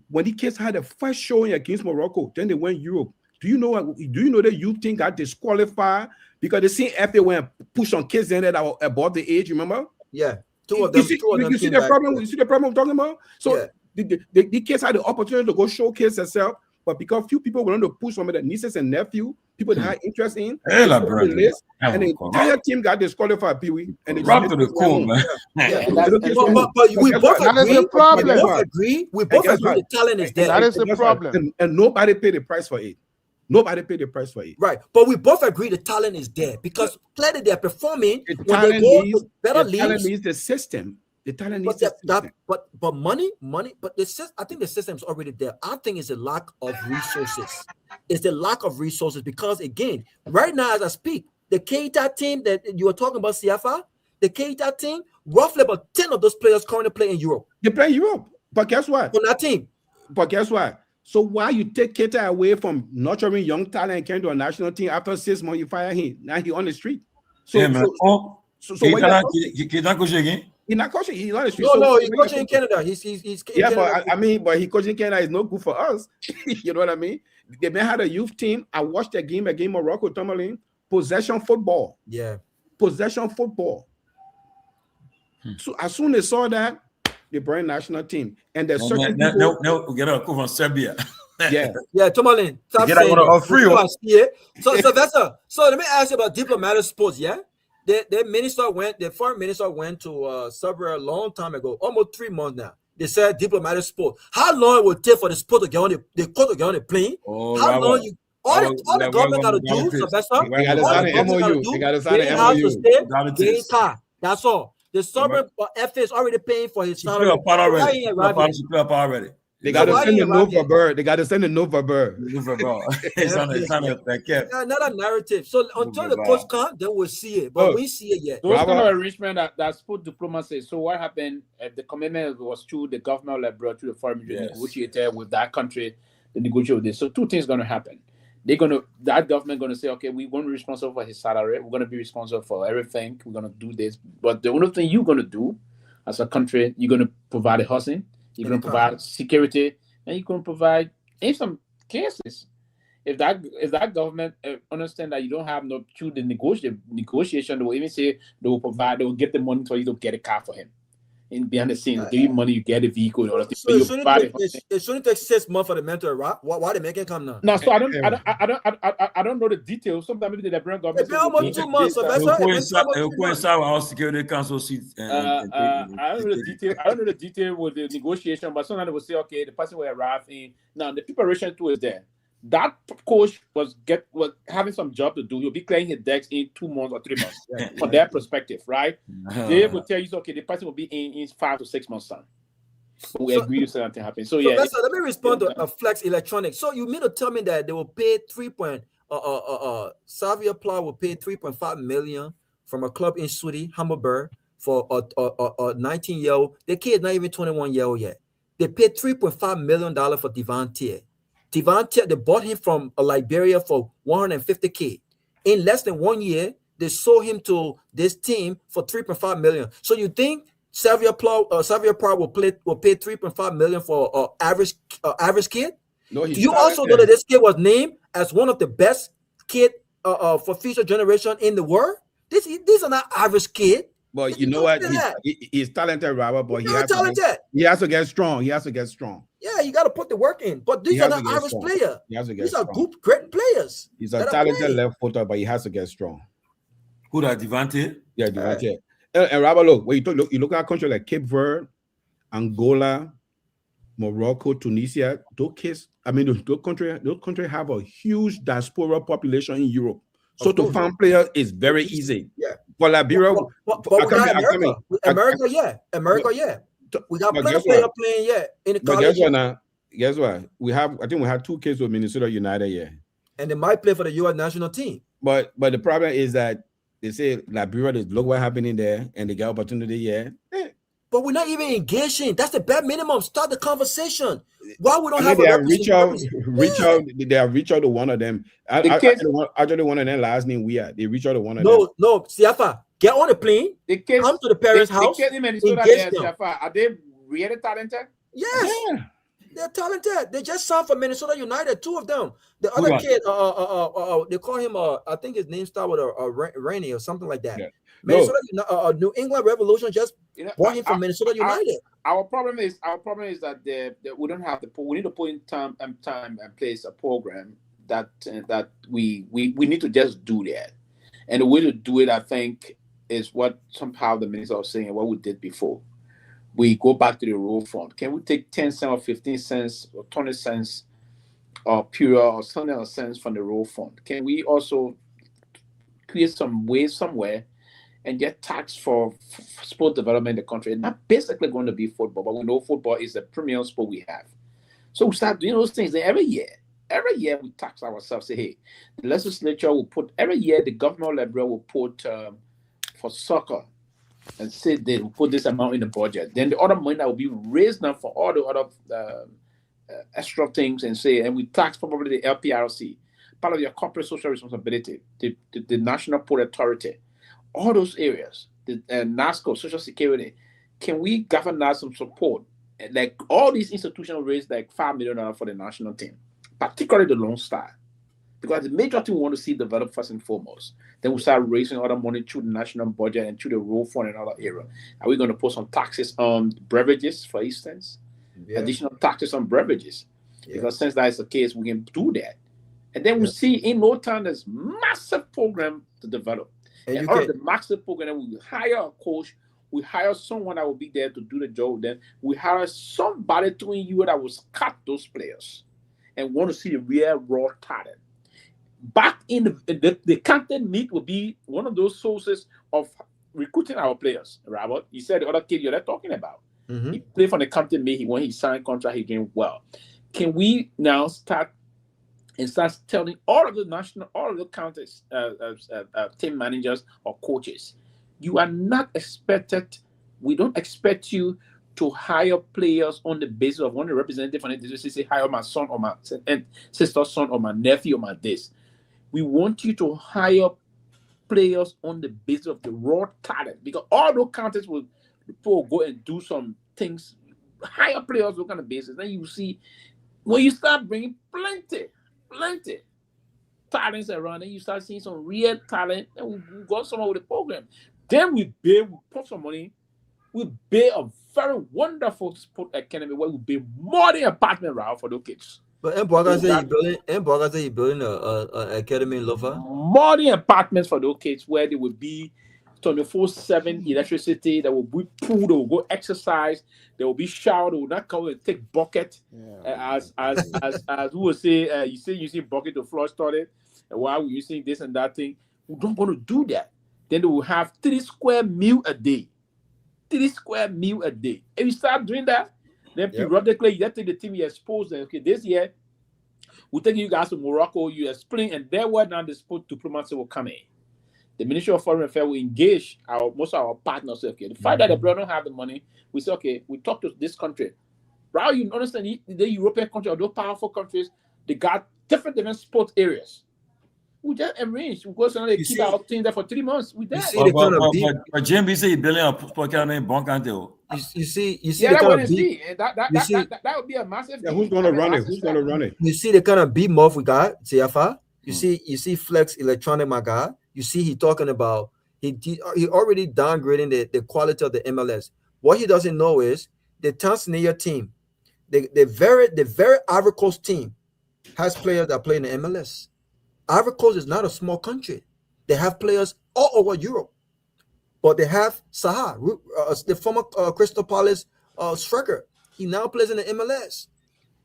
when the kids had a first showing against Morocco, then they went Europe. Do you know the youth team got disqualified because they seen FA went push on kids in that are above the age, remember? Yeah. Two of them. You see the problem? You see the problem I'm talking about? So the kids had the opportunity to go showcase themselves, but because few people were going to push some of the nieces and nephews, people that had interest in, and the entire team got disqualified, Pewee. And they dropped to the cool, man. But we both agree. We both agree the talent is there. That is the problem. And nobody paid the price for it. Nobody paid the price for it. Right. But we both agree the talent is there because clearly they're performing The when they talent go needs, to better the talent leagues. needs the system. The talent needs But the system. but money, but I think the system's already there. I think it's a lack of resources. It's the lack of resources because again, right now as I speak, the Keita team that you were talking about, Siafa, the Keita team, roughly about 10 of those players currently play in Europe. They play in Europe, but guess what? On that team. But guess what? So why you take Keita away from nurturing young talent and came to a national team after 6 months? You fire him. Now he on the street. So, yeah, man. so Keita coaching again? He's not coaching. He's on the street. No, he's coaching in Canada. He's yeah, Canada. but I mean, but he coaching Canada is no good for us. You know what I mean? They may have a youth team. I watched a game Morocco, Tomalin, possession football. Yeah, possession football. So as soon as they saw that, they brought national team and there's certain no, get a call from Serbia. Yeah, Tomalin. So Sylvester. So let me ask you about diplomatic sports. Yeah. The foreign minister went to Serbia a long time ago, almost 3 months now. They said diplomatic sport. How long it would take for the sport to get on the court to get on the plane? How long you all the government got to do, Sylvester? They got to sign an MOU. They got to sign an MOU. That's all. The sovereign FA is already paying for his salary. Already. They got to send a note for Bird. They got to send a note for Bird. It's another narrative. So until the coach comes, then we'll see it. But we see it yet. Those kind of arrangement that sport diplomacy. So what happened? The commitment was through the government of Liberia, through the foreign minister negotiated with that country. They negotiate with this. So two things going to happen. That government going to say, okay, we're going to be responsible for his salary. We're going to be responsible for everything. We're going to do this. But the only thing you're going to do as a country, you're going to provide a housing. You're going to provide security, and you're going to provide, in some cases, if that government understand that you don't have no through the negotiation, they will even say they will get the money for you to get a car for him. And behind the scenes, give you money, you get a vehicle, and all of this. So it shouldn't take 6 months for the man to arrive. Why they making come now? No, so I don't know the details. Sometimes maybe the Liberian government. It's been almost 2 months. So that's It'll coincide with our security council seats. I don't know the detail. I don't know the detail with the negotiation, but sometimes they will say, okay, the person will arrive in. Now the preparation too is there. That coach was having some job to do. He'll be clearing his decks in 2 months or 3 months from their perspective, right? They will tell you, okay, the person will be in 5 to 6 months time. So we agree to something happen. So yeah. Let me respond to Flex Electronics. So you mean to tell me that they will pay Xavier Pla will pay 3.5 million from a club in Sudi, Hamburg, for a 19-year-old. The kid is not even 21-year-old yet. They paid $3.5 million for Devontae. Devontae, they bought him from Liberia for $150K. In less than 1 year, they sold him to this team for $3.5 million. So you think Xavier Pla will pay $3.5 million for average kid? No, do you also know that this kid was named as one of the best kid for future generation in the world? These are not average kid. But you know what? He's talented, Robert. But he has to get strong. He has to get strong. Yeah, you got to put the work in. But these are not average players. These are great players. He's a talented left footer, but he has to get strong. Who that Devontae? Yeah, Devontae. And Robert, look, when you look at countries like Cape Verde, Angola, Morocco, Tunisia, those countries have a huge diaspora population in Europe. So to find players is very easy. Yeah. For Liberia, America, yeah. We got plenty of players playing, in the college. Guess what? I think we have 2 kids with Minnesota United, and they might play for the U.S. national team. But the problem is that they say Liberia, look what happening there, and they get opportunity, But we're not even engaging. That's the bare minimum. Start the conversation. Why we don't have reach out? They have reached out to one of them. Actually, one of them last name they reach out to one of them. No, Siafa, get on the plane. Come to the parents' house. Engage them. Are they really talented? Yes. Yeah. They're talented. They just signed for Minnesota United, 2 of them. The other kid, they call him, I think his name starts with Rainey or something like that. Yeah. Minnesota, New England Revolution just bought him from Minnesota United. Our problem is that we don't have we need to put in time and place a program that we need to just do that. And the way to do it, I think, is what somehow the minister was saying, what we did before. We go back to the rule form. Can we take 10 cents or 15 cents or 20 cents or Pure or something else sense from the road fund? Can we also create some ways somewhere and get tax for sport development in the country? And not basically going to be football, but we know football is the premier sport we have. So we start doing those things. And every year we tax ourselves. Say, hey, the legislature will put, every year the governor level will put for soccer and say they will put this amount in the budget. Then the other money that will be raised now for all the other extra things and say, and we tax probably the LPRC, part of your corporate social responsibility, the National Port Authority, all those areas, the NASCO, Social Security. Can we govern that some support? Like all these institutions raised like $5 million for the national team, particularly the Lone Star, because the major thing we want to see develop first and foremost. Then we start raising other money through the national budget and through the road fund and other area. Are we going to put some taxes on beverages, for instance? Yeah. Additional taxes on beverages, because since that is the case, we can do that. And then we see in no time there's massive program to develop. And out of the massive program, we hire a coach, we hire someone that will be there to do the job. Then we hire somebody to you that will cut those players and want to see the real raw talent. Back in the content meet will be one of those sources of recruiting our players. Robert, you said the other kid you're talking about. Mm-hmm. He played for the content meet. When he signed contract, he doing well. Can we now start telling all of the counties, team managers or coaches, you are not expected. We don't expect you to hire players on the basis of one representative on it. Say hire my son or my sister's son or my nephew or my this. We want you to hire players on the basis of the raw talent, because all those counties will go and do some things, hire players on kind of basis. Then you see when you start bringing plenty talents around, and you start seeing some real talent, and we got some of the program. Then we put some money, we build a very wonderful sport academy where we build more than apartment route for those kids. But Mboga said he building an academy in Lofa. More than apartments for those kids where they will be 24/7 electricity. There will be pool. They will go exercise. There will be shower. They will not come and take bucket. As who will say you say using bucket to flush toilet, and while we're using this and that thing, we don't want to do that. Then they will have 3 square meal a day. 3 square meal a day. If you start doing that, then periodically you have to take the team you expose them. Okay, this year we're taking you guys to Morocco, you explain, and there where now the sport diplomacy will come in. The Ministry of Foreign Affairs will engage most of our partners. Okay, the fact that the brother don't have the money, we say, okay, we talk to this country. Right, you understand the European countries, or those powerful countries, they got different sports areas. We just arrange. We go somewhere, they keep our thing there for 3 months. We there. But Jimmy say billion of sport academy Bonkante. You see the kind of beat. That would be a massive. Yeah, who's gonna run it? Who's gonna run it? You see the kind of beat muff we got, CFA. You see Flex Electronic, my guy. You see he talking about he already downgrading the quality of the MLS. What he doesn't know is the Tanzania team, the very Ivory Coast team has players that play in the MLS. Ivory Coast is not a small country. They have players all over Europe, but they have Saha, the former Crystal Palace striker. He now plays in the MLS.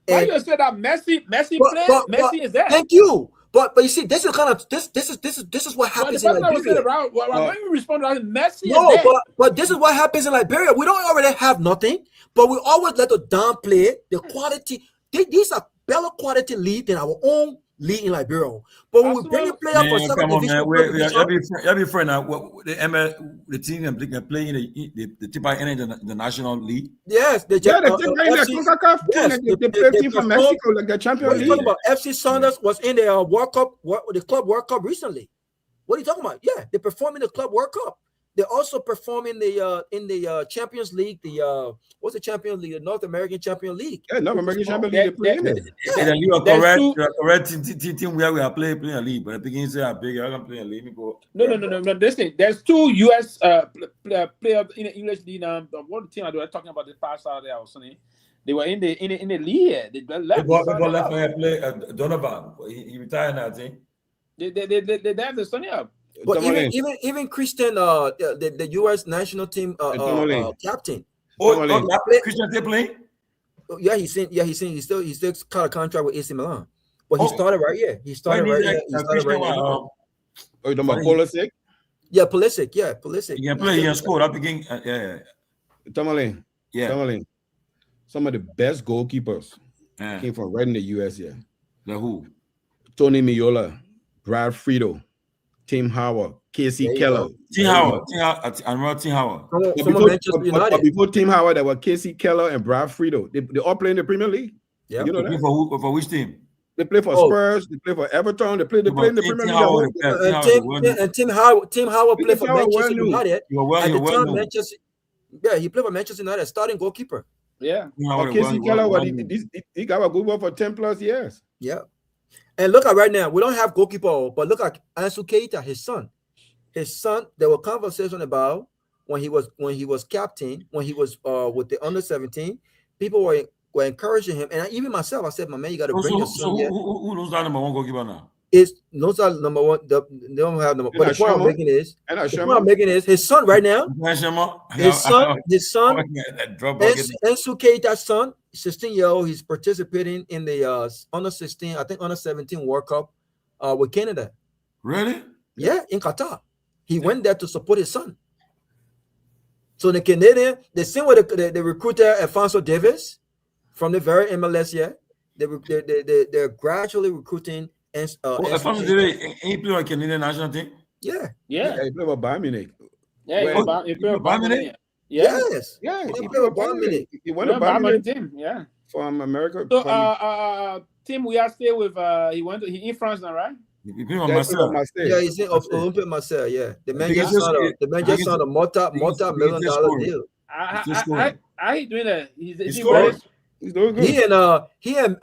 Why you say that Messi plays? Messi is there. Thank you. But you see, this is kind of this is what happens in Liberia. When you respond to that, Messi no, is there. But this is what happens in Liberia. We don't already have nothing, but we always let the downplay the quality. These are better quality league than our own league in Liberia. But when we bring a player for second division, every friend now, the team can play in the team by the national league. Yes, they play team from Mexico, like the Champions League. Talking about FC Sanders was in the World Cup, the Club World Cup recently. What are you talking about? Yeah, they perform in the Club World Cup. They also perform in the Champions League. What's the Champions League? The North American Champions League. Yeah, North American Champions League. They play in it. Yeah, you are correct. Team where we are playing a league, but I begin to say I'm big. I'm playing a league. No. Listen, there's 2 U.S. players in the English league. What team are they talking about this past Saturday? I was saying they were in the league here. They left. They left and play Donovan. He retired now, I think. They have the Sunny up. But even Christian, the U.S. national team captain. Christian they playing? Yeah, he's still got a contract with AC Milan. But he started right here. He started right here. He started right here. Oh, you talking about Pulisic? Yeah, Pulisic. Yeah, Pulisic. He can play. He can score. That begin. Yeah. Tomalin. Yeah. Tomalin. Some of the best goalkeepers came from right in the US. Yeah. The who? Tony Miola, Brad Friedel, Tim Howard, Casey Keller. Tim Howard. I remember Tim Howard. But before Tim Howard, there were Casey Keller and Brad Friedel. They all play in the Premier League. Yeah. You know that? For which team? They play for Spurs. They play for Everton. They play in the Premier League. And Tim Howard played for Manchester United. At the time, Manchester. Yeah, he played for Manchester United, starting goalkeeper. Yeah. Casey Keller, he got a good one for 10+ years. Yeah. And look at right now, we don't have goalkeeper, but look at Ansel Keita, his son. His son, there were conversations about when he was captain, when he was with the under-17, people were encouraging him. And even myself, I said, my man, you got to bring your son here. Who knows that number one goalkeeper now? Those are number one. They don't have number. But the point I'm making is his son right now. His son, Ansel Keita's son, 16-year-old. He's participating in the under-16, I think under-17 World Cup with Canada. Really? Yeah, in Qatar. He went there to support his son. So the Canadian, the same with the recruiter Alfonso Davis from the very MLS. Yeah, they're gradually recruiting. Alfonso Davis, he played on Canadian national team. Yeah. He played for Bayern Munich. Yeah, he played for Bayern Munich. Yes. Yeah, he played for Bayern Munich. He won a Bayern Munich team. Yeah. From America. So, Tim, we are still with. He in France now, right? He played on Marseille. Yeah, he's in Olympic Marseille. Yeah, the man just signed a multi-million-dollar deal. How he doing that? He's doing good. He and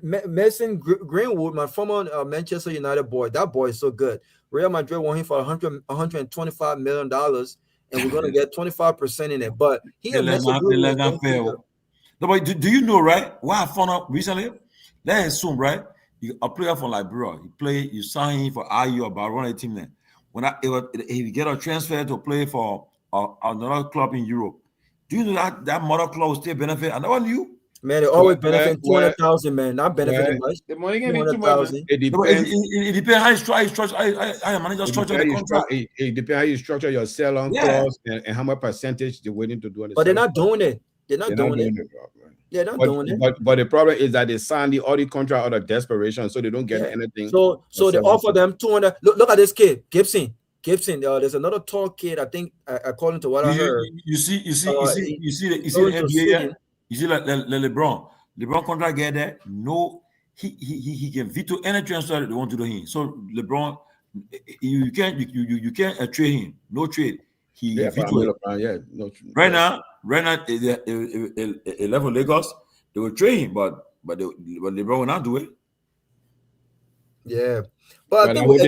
Mason Greenwood, my former Manchester United boy. That boy is so good. Real Madrid want him for $125 million, and we're gonna get 25% in it. But he and Mason Greenwood. But do you know, right? What I found out recently? Let's assume, right? A player from Liberia, you sign him for IU about run a team there. If you get a transfer to play for another club in Europe, do you know that mother club will still benefit? And that one you? Man, they always benefit 200,000, man. Not benefiting much. The money can be too much. It depends. It depends how you manager structure the contract. It depends how you structure your sell-on clause and how much percentage they're willing to do on the But they're not doing it. They're not doing it. They're not doing it. But the problem is that they sign the audit contract out of desperation, so they don't get anything. So they offer them 200. Look at this kid, Gibson. There's another tall kid. I think according to what I heard. You see the NBA. You see like LeBron. LeBron contract get there. No, he can veto any transfer they want to do him. So LeBron, you can't trade him. No trade. He veto it. Right now, a level Lagos, they will trade him, but LeBron will not do it. Yeah, but I think we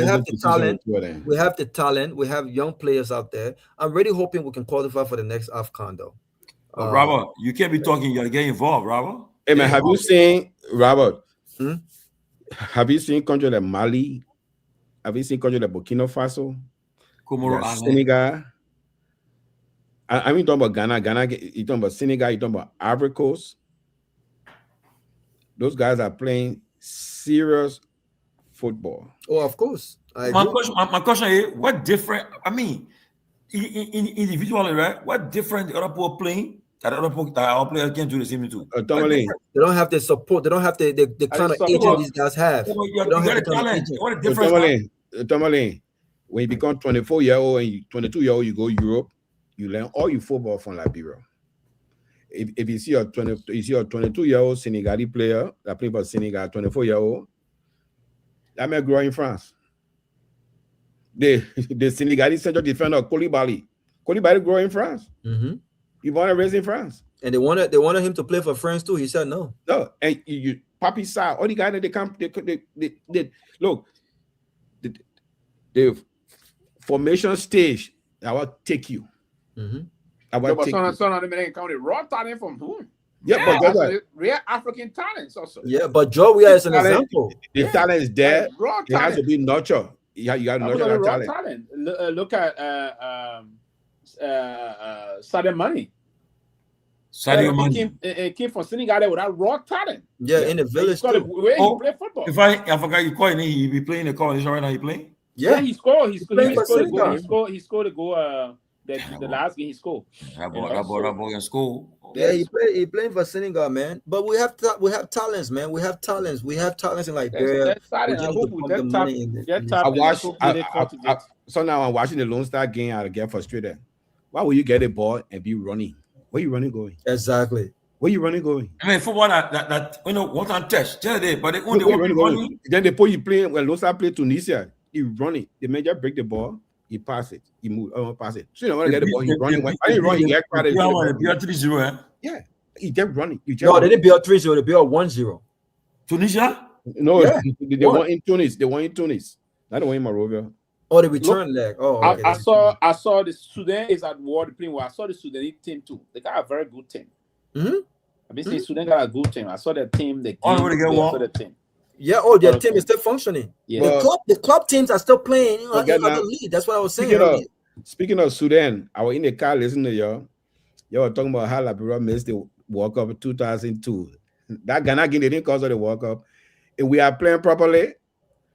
have the talent. We have the talent. We have young players out there. I'm really hoping we can qualify for the next AFCON, though. Robert, you can't be talking. You gotta get involved, Robert. Hey man, have you seen Robert? Have you seen country like Mali? Have you seen country like Burkina Faso? Senegal. I mean, talking about Ghana. You talking about Senegal. You talking about Ivory Coast. Those guys are playing serious football. Oh, of course. My question is, what different? I mean, individually, right? What different the other people playing that other players can't do the same too? They don't have the support. They don't have the kind of agent these guys have. They don't have the kind of agent. What a difference. Tomalin, when you become 24-year-old and 22-year-old, you go Europe, you learn all your football from Liberia. If you see a 22-year-old Senegalese player that plays for Senegal, 24-year-old, that may grow in France. The Senegalese central defender Kehleboe grew in France. He born and raised in France. And they wanted him to play for France too. He said no. No, and you Papi Sarr, all the guys that they come, they look. The formation stage, I will take you. I will take you. Some of them ain't counted raw talent from whom? Yeah, but real African talents also. Yeah, but Joe, we are as an example. The talent is there. It has to be nurtured. You got to nurture that talent. Look at Sadio Mane. Sadio Mane came from Senegal there with that raw talent. Yeah, in the village too. Where he played football. If I forgot you calling him, he be playing the call. Is right now he playing? Yeah, he scored. He scored a goal. He scored a goal. The last game he scored. That boy in school. Yeah, he playing for Senegal, man. But we have talents, man. We have talents in Liberia. So now I'm watching the Lone Star game. I get frustrated. Why will you get a ball and be running? Where you running going? Exactly. Where you running going? I mean, football that one time test, but they only running. Then they put you playing when Lone Star play Tunisia. He running. The manager break the ball. He pass it. He move. Pass it. So you want to get the ball. He running. When he run, he get crowded. Yeah, he kept running. No, they didn't be 3-0. They be 1-0. Tunisia? No, they won in Tunis. They won in Tunis. Not the one in Monrovia. Oh, the return leg. Oh, okay. I saw the Sudan is at war playing well. I saw the Sudanese team too. They got a very good team. I've been saying Sudan got a good team. I saw the team. I saw the team. Yeah, their team is still functioning. Yeah. The club teams are still playing in the league. That's what I was saying. Speaking of Sudan, I was in the car listening to y'all. Y'all were talking about how Liberia missed the World Cup in 2002. That Ghana game, they didn't cause of the World Cup. If we are playing properly,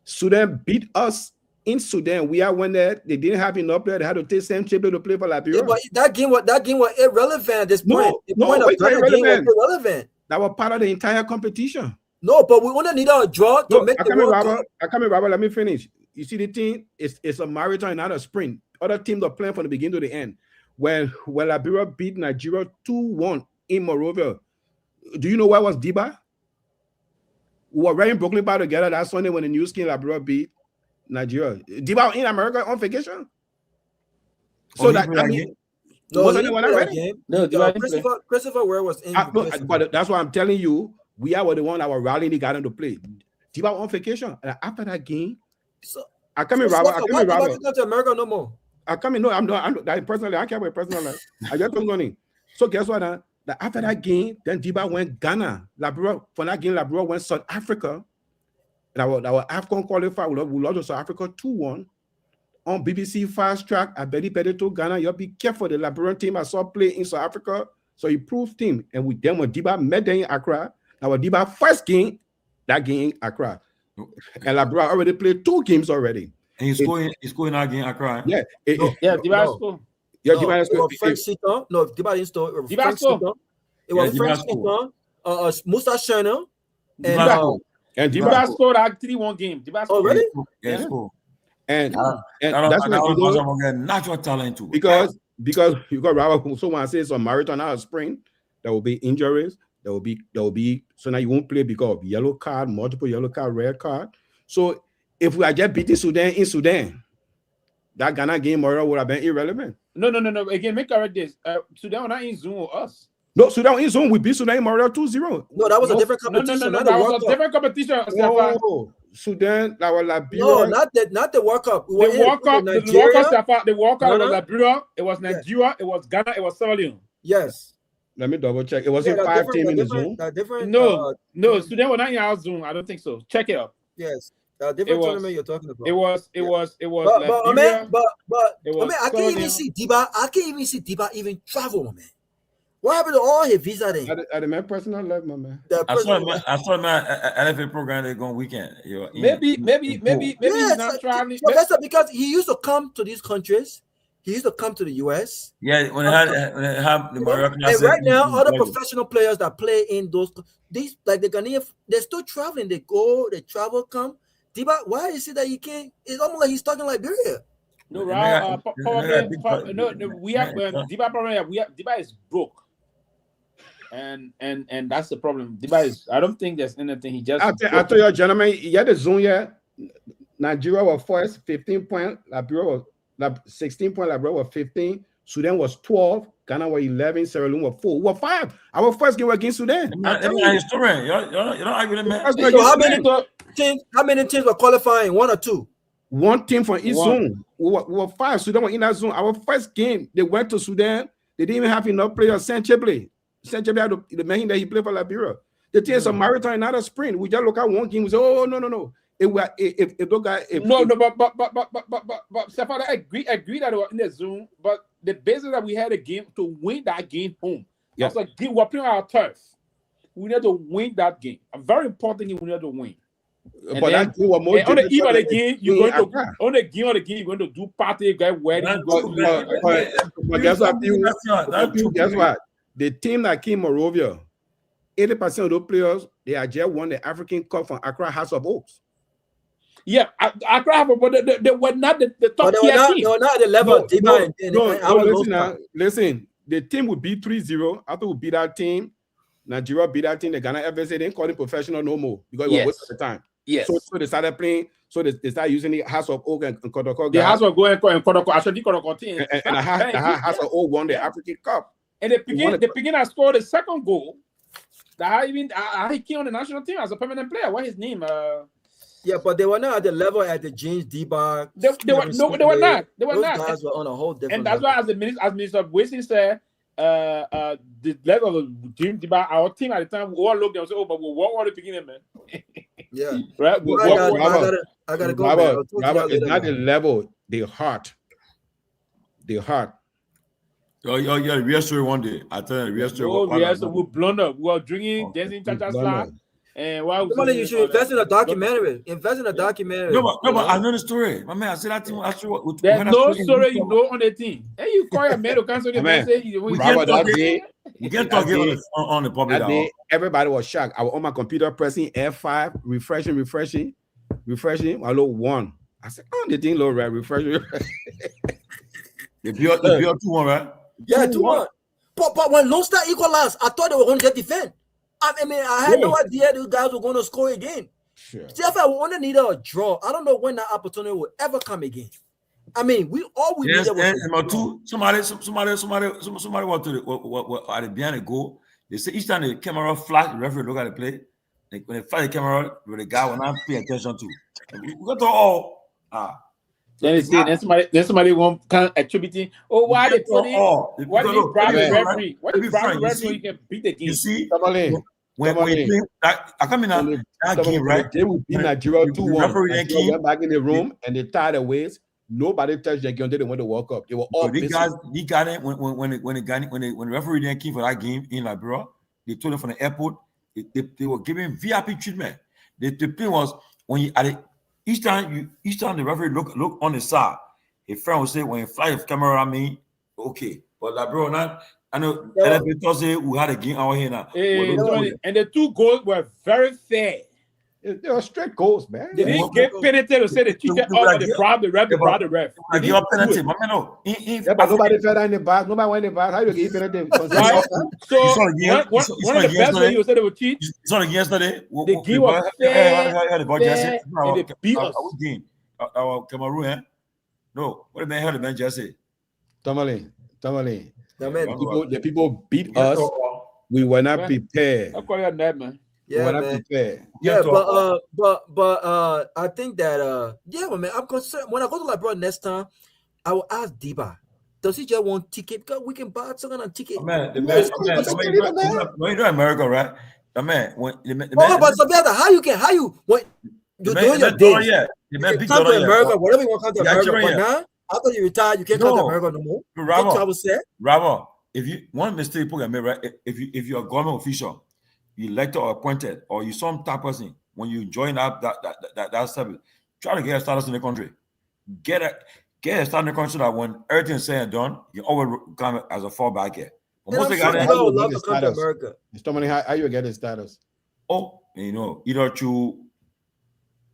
Sudan beat us in Sudan. We are when they didn't have enough players. They had to take same triple to play for Liberia. Yeah, but that game was irrelevant at this point. Irrelevant. That was part of the entire competition. No, but we only need a draw to make the World Cup. Robert, let me finish. You see, the team it's a marathon, not a sprint. Other teams are playing from the beginning to the end. When Liberia beat Nigeria 2-1 in Monrovia, do you know where was Diba? We were wearing Brooklyn Bar together that Sunday when the New Skin Liberia beat Nigeria. Diba in America on vacation. So that I mean, Christopher Ware was in. But that's why I'm telling you, we are the one that were rallying the garden to play. Diba on vacation. And after that game, I come in, Robert. Why Diba come to America no more? I come in. No, I'm personally. I care about personal life. I just don't go in. So guess what? After that game, then Diba went Ghana. Liberia for that game, Liberia went South Africa. And our AFCON qualifier, we lost to South Africa 2-1 on BBC Fast Track. I bet to Ghana. You be careful. The Liberian team I saw play in South Africa, so he proved team. And with them, when Diba met them in Accra, now Diba first game, that game in Accra, and Liberia already played 2 games already. And he's scoring that game in Accra. Yeah, Diba scored. Yeah, Diba scored. No, Diba didn't score. It was Frank Seaton, Musa Shana, and Diba scored that 3-1 game. Diba scored. Oh, really? Yeah, scored. And that's what natural talent too. Because you got Robert. So when I say it's a marathon, not a sprint, there will be injuries. There will be. So now you won't play because of yellow card, multiple yellow card, red card. So if we are just beating Sudan in Sudan, that Ghana game would have been irrelevant. No. Again, make correct this. Sudan were not in Zoom with us. No, Sudan in Zoom. We beat Sudan in Morale 2-0. No, that was a different competition. No, that was a different competition. Oh, Sudan, that was Liberia. No, not the World Cup. The World Cup was Liberia. It was Nigeria. It was Ghana. It was Sierra Leone. Yes. Let me double check. It wasn't 5 teams in the Zoom. No, Sudan were not in our Zoom. I don't think so. Check it out. Yes. Different tournament you're talking about. It was. But I can't even see Diba even travel, man. What happened to all his visa then? I my personal life, my man. I saw my LFA program they going weekend. Maybe he's not traveling. That's because he used to come to these countries. He used to come to the US. Yeah, when they have the Moroccan. And right now, all the professional players that play in these like the Ghanaian, they're still traveling. They travel, come. Diba, why is it that he can't? It's almost like he's talking Liberia. No, right? We have Diba problem. Diba is broke. And that's the problem. Diba is. I don't think there's anything. He just. I told you, gentlemen, you had the Zoom here. Nigeria was first, 15 points. Liberia was 16 points. Liberia was 15. Sudan was 12. Ghana was 11. Sierra Leone was 4. We were 5. Our first game was against Sudan. You're not arguing, man. So how many teams were qualifying? 1 or 2? 1 team from each zone. We were 5. Sudan was in that zone. Our first game, they went to Sudan. They didn't even have enough players. Sancheble had the man that he played for Liberia. The team is a marathon, not a sprint. We just look at one game. We say, oh no. But Stefan, I agree that they were in the zone, but the basis that we had a game to win that game home. I was like, we're playing our turf. We need to win that game. A very important game. We need to win. And but then, that game was more on the eve of the difficult game, than you're going to Accra. on the game of the game, you're going to do party, get wedding. But guess what? Guess what? The team that came Morovia, 80% of those players, they had just won the African Cup from Accra House of Oaks. Yeah, Accra, but they were not the top But tier team. they were not at the level of Dima. Listen. The team would beat 3-0. After we beat that team, Nigeria beat that team. The Ghana FSA didn't call him professional no more because it was waste of the time. Yes. So they started playing. So they started using the House of Oak and Kotoko. The House of Oak and Kotoko. Actually, Kotoko team. And the House of Oak won the African Cup. And they begin to score the second goal. That he came on the national team as a permanent player. What's his name? Yeah, but they were not at the level at the James Deba. They were not. They were Those not. guys were on a whole different. And that's level. why, as Minister Boyson said, the level of James Deba, our team at the time, we all looked and said, "Oh, but we won the beginning, man." Yeah, right. I gotta go. Robert, it's not the level, the heart. The heart. Oh, yeah, the real story one day. I tell you, the real story. We blunder. We were drinking, dancing, cha-cha, and while you should invest in a documentary. Invest in a documentary. No, but I know the story. My man, I said that thing. There's no story you know on the team. Hey, you call your man to cancel the man. We can't talk on the public. That day, everybody was shocked. I was on my computer pressing F5, refreshing. I look one. I said, "Oh, the thing low, right? Refreshing." The BL 2-1, right? Yeah, 2-1. But when Lone Star equalized, I thought they were going to get defend. I mean, I had no idea those guys were going to score again. Sure. Therefore, I want to need a draw. I don't know when that opportunity will ever come again. I mean, we needed was somebody want to at the behind the goal. They say each time the camera flash, the referee look at the play. Like when they flash the camera, the guy will not pay attention to. We got to all Then somebody won't attributing. Oh, why they put it? Why they bribe the referee? Why they bribe the referee? You can beat the game. You see, when you play, I come in that game, right? They will beat Nigeria 2-1. Nigeria went back in the room and they tied the waist. Nobody touched the game until they went to World Cup. They were all these guys got it when the referee didn't came for that game in Liberia. They told him from the airport. They were giving VIP treatment. The thing was when you each time the referee look on the side, a friend will say when you fly the camera at me, okay. But Liberia not. I know Thursday we had a game out here now. And the two goals were very fair. They were straight goals, man. They didn't get penalty to say the teacher off the bribe the ref. The ref. They give up penalty, but but nobody fell in the back. Nobody went in the back. How you give penalty? Right? So one of the best ways you said they would cheat. It's not yesterday. They give up fair, and they beat us. Our Cameroon, No, what did the man just say? Tomalin. The people beat us. We were not prepared. I call you that, man. Yeah, man. Yeah, but I think that man, I'm concerned. When I go to Liberia next time, I will ask Deba, does he just want ticket? Because we can buy something on ticket. When you do America, right? But how you you're doing your day? You come to America, whatever you want to come to America. But now, after you retire, you can't come to America no more. Bravo. If you one mistake you put right, if you're a government official, you elected or appointed, or you some type of person, when you join up that service, try to get a status in the country. Get a status in the country so that when everything's said and done, you always come as a fallback here. But most of the love to come to America. How you get the status? Oh, either through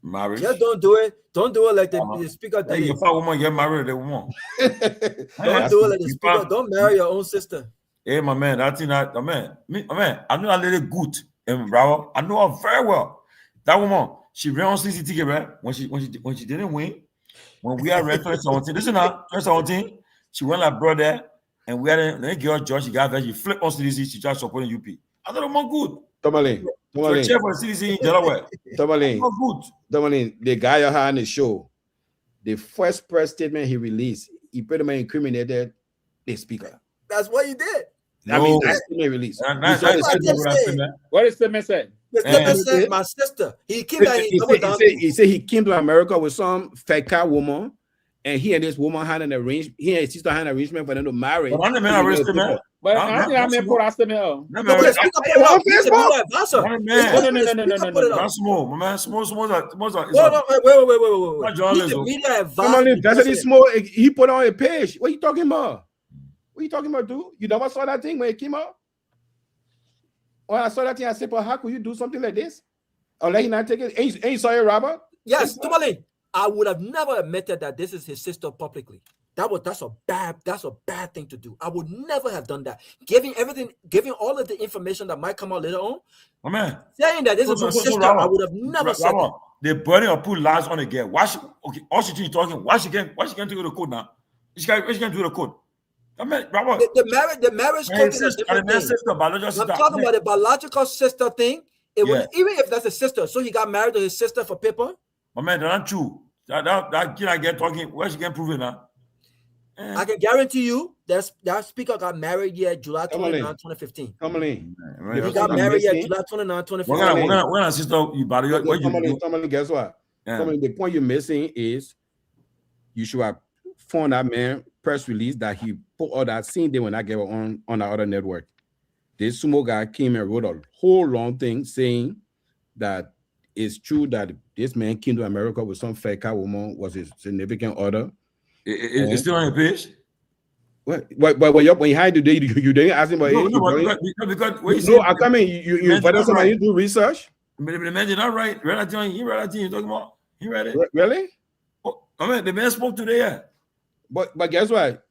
marriage. Just don't do it. Don't do it like the speaker did. If a woman get married, they won't. Don't do it like the speaker. Don't marry your own sister. Hey, my man, I know that lady good, and bravo. I know her very well. That woman, she ran on CCTV, right? When she didn't win, when we are red 2017, listen now, 2017, she went like brother, and we had a girl George. She got there, she flipped on CDC, she just supporting UP. I thought I'm good. Tomalin. Chair for CDC in Delaware. Tomalin, the guy you had on the show, the first press statement he released, he pretty much incriminated the speaker. That's what he did. I mean, that's the release. What is the message? The statement said, my sister. He came back. He said he came to America with some fake woman, and he and this woman had an arrangement. He and his sister had an arrangement for them to marry. But I'm the man arrested, man. But I think I may put us No, No, man. Speak up, put it up. He's a media advisor. no. That's small. My man, small. Wait. He's a media advisor. That's it. Small. He put on a page. What are you talking about? What are you talking about, dude? You never saw that thing when it came out? When I saw that thing, I said, "But how could you do something like this? Or let him not take it? Ain't you saw it, Robert?" Yes, Tomalin. I would have never admitted that this is his sister publicly. That's a bad thing to do. I would never have done that. Giving all of the information that might come out later on. My man, saying that this is my sister, I would have never said that. The burden or put lies on the girl. Why she all she talking? Why she can't to the court now? She can't do the court. I mean, the marriage code is a different thing. I'm talking about the biological sister thing. Even if that's a sister, so he got married to his sister for paper. My man, that's not true. That kid I get talking, where she can prove it now? I can guarantee you that speaker got married July 29, 2015. Tomalin. He got married July 29, 2015. We're gonna sister you body. Tomalin, guess what? Tomalin, the point you're missing is you should have found that man press release that he put all that same day when I gave it on our other network. This sumo guy came and wrote a whole long thing saying that it's true that this man came to America with some fake woman, was his significant other. It's still on your page? When you hired today, you didn't ask him about because I come in, you invited somebody to do research? The man did not write. He read that thing you're talking about. He read it. Really? I mean, the man spoke today, yeah. But guess what?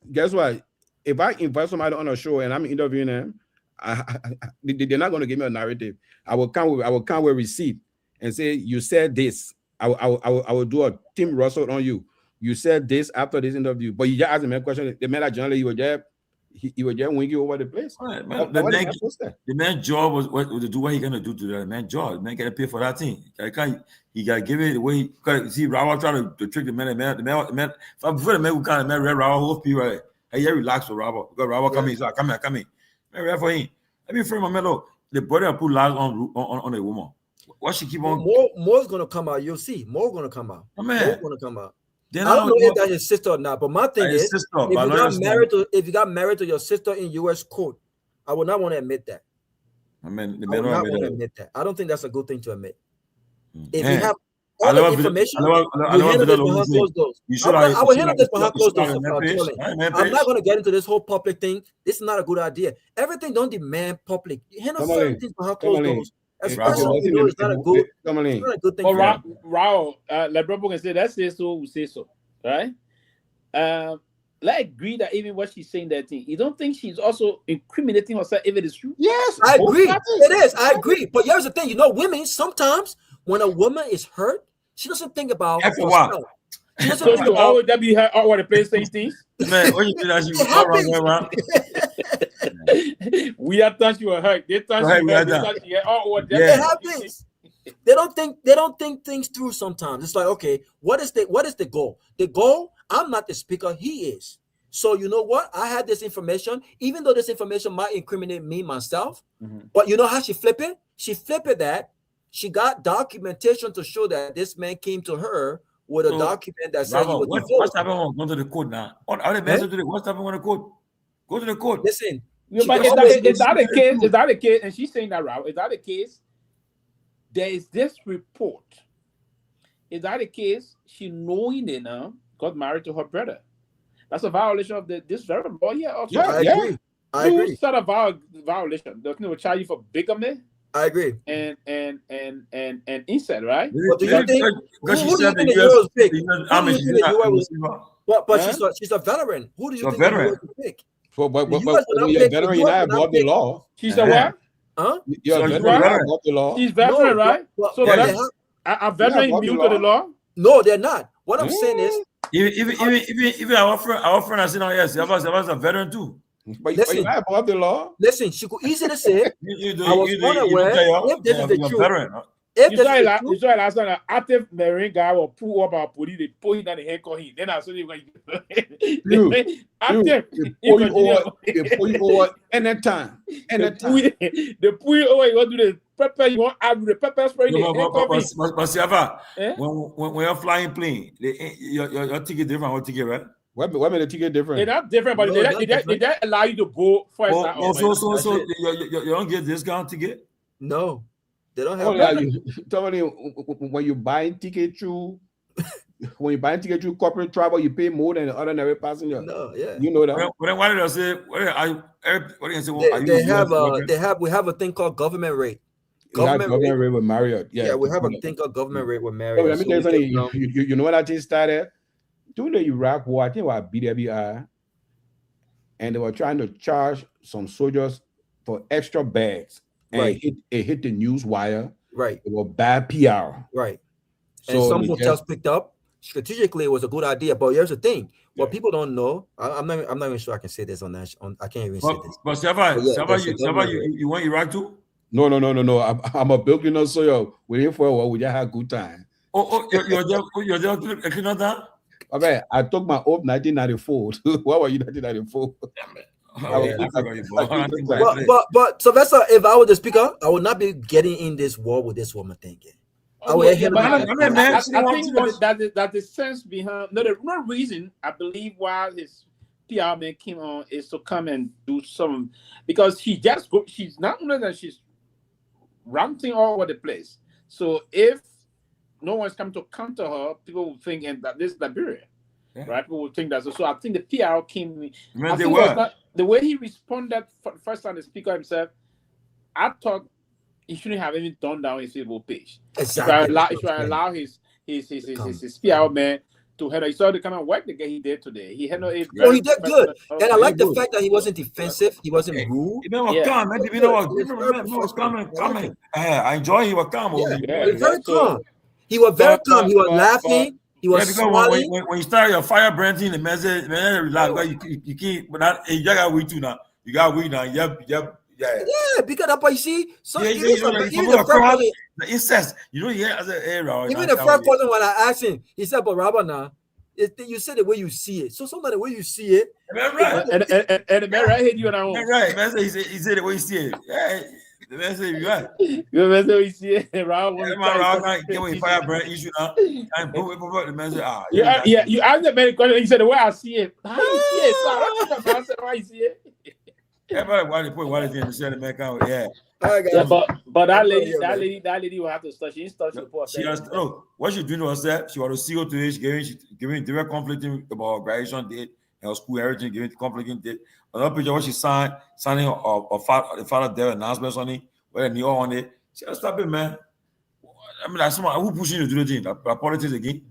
If I invite somebody on a show and I'm interviewing them, they're not going to give me a narrative. I will come with receipt and say, you said this. I will do a Tim Russell on you. You said this after this interview, but you just asked him a question. The man that generally he was just winking over the place. Right, man. The man's job was to do what he gonna do to that man's job. The man gotta pay for that thing. He gotta give it the way he see Rawa trying to trick the man. The man before the man who kind of man read Rawa whole people right. Hey, relax for Rawa. Because Rawa come in, so come here. Man, read for him. Let me frame my man. Look, the body put lies on a woman. Why she keep on? More's gonna come out. You'll see. More gonna come out. Oh, man. More's gonna come out. I don't know if that's his sister or not, but my thing is, if you got married to your sister in U.S. court, I would not want to admit that. I would not want to admit that. I don't think that's a good thing to admit. If you have all the information, you handle this behind closed doors. I will handle this behind closed doors. I'm not going to get into this whole public thing. This is not a good idea. Everything don't demand public. You handle certain things behind closed doors. Especially you know it's not a good thing. Well, Raul, LeBron can say that say so, we say so, right? Let's agree that even what she's saying that thing, you don't think she's also incriminating herself if it is true? Yes, I agree. It is. I agree. But here's the thing, you know, women sometimes when a woman is hurt, she doesn't think about herself. So you always that be her over the place saying things. Man, when you do that, you go around. We have thought you were hurt. They thought you were hurt. It happens. They don't think things through sometimes. It's like, okay, what is the goal? The goal, I'm not the speaker, he is. So you know what? I had this information, even though this information might incriminate me myself, but you know how she flipped it? She flipped it that she got documentation to show that this man came to her with a document that said he was what's happening when going to the court now? What's happening when the court? Go to the court. Listen. But is that the case? Is that the case? And she's saying that, Rob. Is that the case? There is this report. Is that the case? She knowingly now got married to her brother. That's a violation of this very law here. Also. Yeah, I agree. Sort of violation. They're going to charge you for bigamy. I agree. And incest, right? But do you think? Who do you think the U.S. pick? But she's a veteran. Who do you think the U.S. pick? But you're a veteran, you're not above the law. She's a what? Huh? You're a veteran above the law. She's veteran, right? So a veteran immune to the law? No, they're not. What I'm saying is, even our friend has said, yes, I was a veteran too. But you're not above the law. Listen, she could easily say, I was unaware if this is the truth. You saw last time an active Marine guy will pull up our police, they pull him down the head, call him. Then I saw you active. They pull you over anytime. They pull you over, you want to do pepper. You want add the pepper spray? But Siava, when you're flying plane, your ticket different. What ticket, right? What made the ticket different? They're not different, but they allow you to go first. So you don't get discount ticket? No, they don't have. Totally, when you buy ticket through. When you buy a ticket through corporate travel, you pay more than the ordinary passenger. No, yeah, you know that. Why did I say? What do you say? We have a thing called government rate. Government rate with Marriott. Yeah, we have a thing called government rate with Marriott. Let me tell you something. You know when that thing started? During the Iraq War, I think it was BWI, and they were trying to charge some soldiers for extra bags, and it hit the news wire. Right, it was bad PR. Right, so and some hotels picked up. Strategically, it was a good idea, but here's the thing: what people don't know, I'm not even sure I can say this on that. I can't even say this. But Sava, you want Iraq too? No. I'm a builder, so waiting for a while. We just had a good time. You're there. Okay, I took my oath 1994. What were you 1994? But Sylvester, if I were the speaker, I would not be getting in this war with this woman thinking. I think that the sense behind the reason I believe why his PR man came on is to come and do some, because she's not only that she's ranting all over the place. So if no one's come to counter her, people will think that this is Liberia, right? People will think that. So I think the PR came. The way he responded for the first time, the speaker himself, I thought he shouldn't have even turned down his Facebook page. Exactly. If you allow his PR man to handle. You saw the kind of work that he did today. He handled it. He did good, and I like the fact that he wasn't defensive. He wasn't rude. I enjoy. He was calm. Very calm. He was very calm. He was laughing. He was smiling. When you start your fire branding, the message, man, relax. You can't. But not. You got weed too now. You got weed now. Yep. Yeah, because that's what you see. So the incest. As an era. Even the first person when I asked him, he said, "But Rabba now, you said the way you see it. So somebody the way you see it." Right. And the man right here, you and I own. Right. Man said he said the way you see it. Yeah. The man said you right. The man said we see it. Rob get away fire brand issue now. And the man said, yeah. You asked the man question. He said the way I see it. How you see it? So I said why you see it. Everybody, why they put the share the man count? Yeah. But that lady will have to start. She didn't start the poor. She has what she's doing to herself. She was a CEO today. She giving direct conflicting about graduation date, her school, everything, giving conflicting date. Another picture what she signing the father there announcement on it, where the New York on it. She has stop it, man. I mean, that's someone who pushing you to do the thing. Politics again.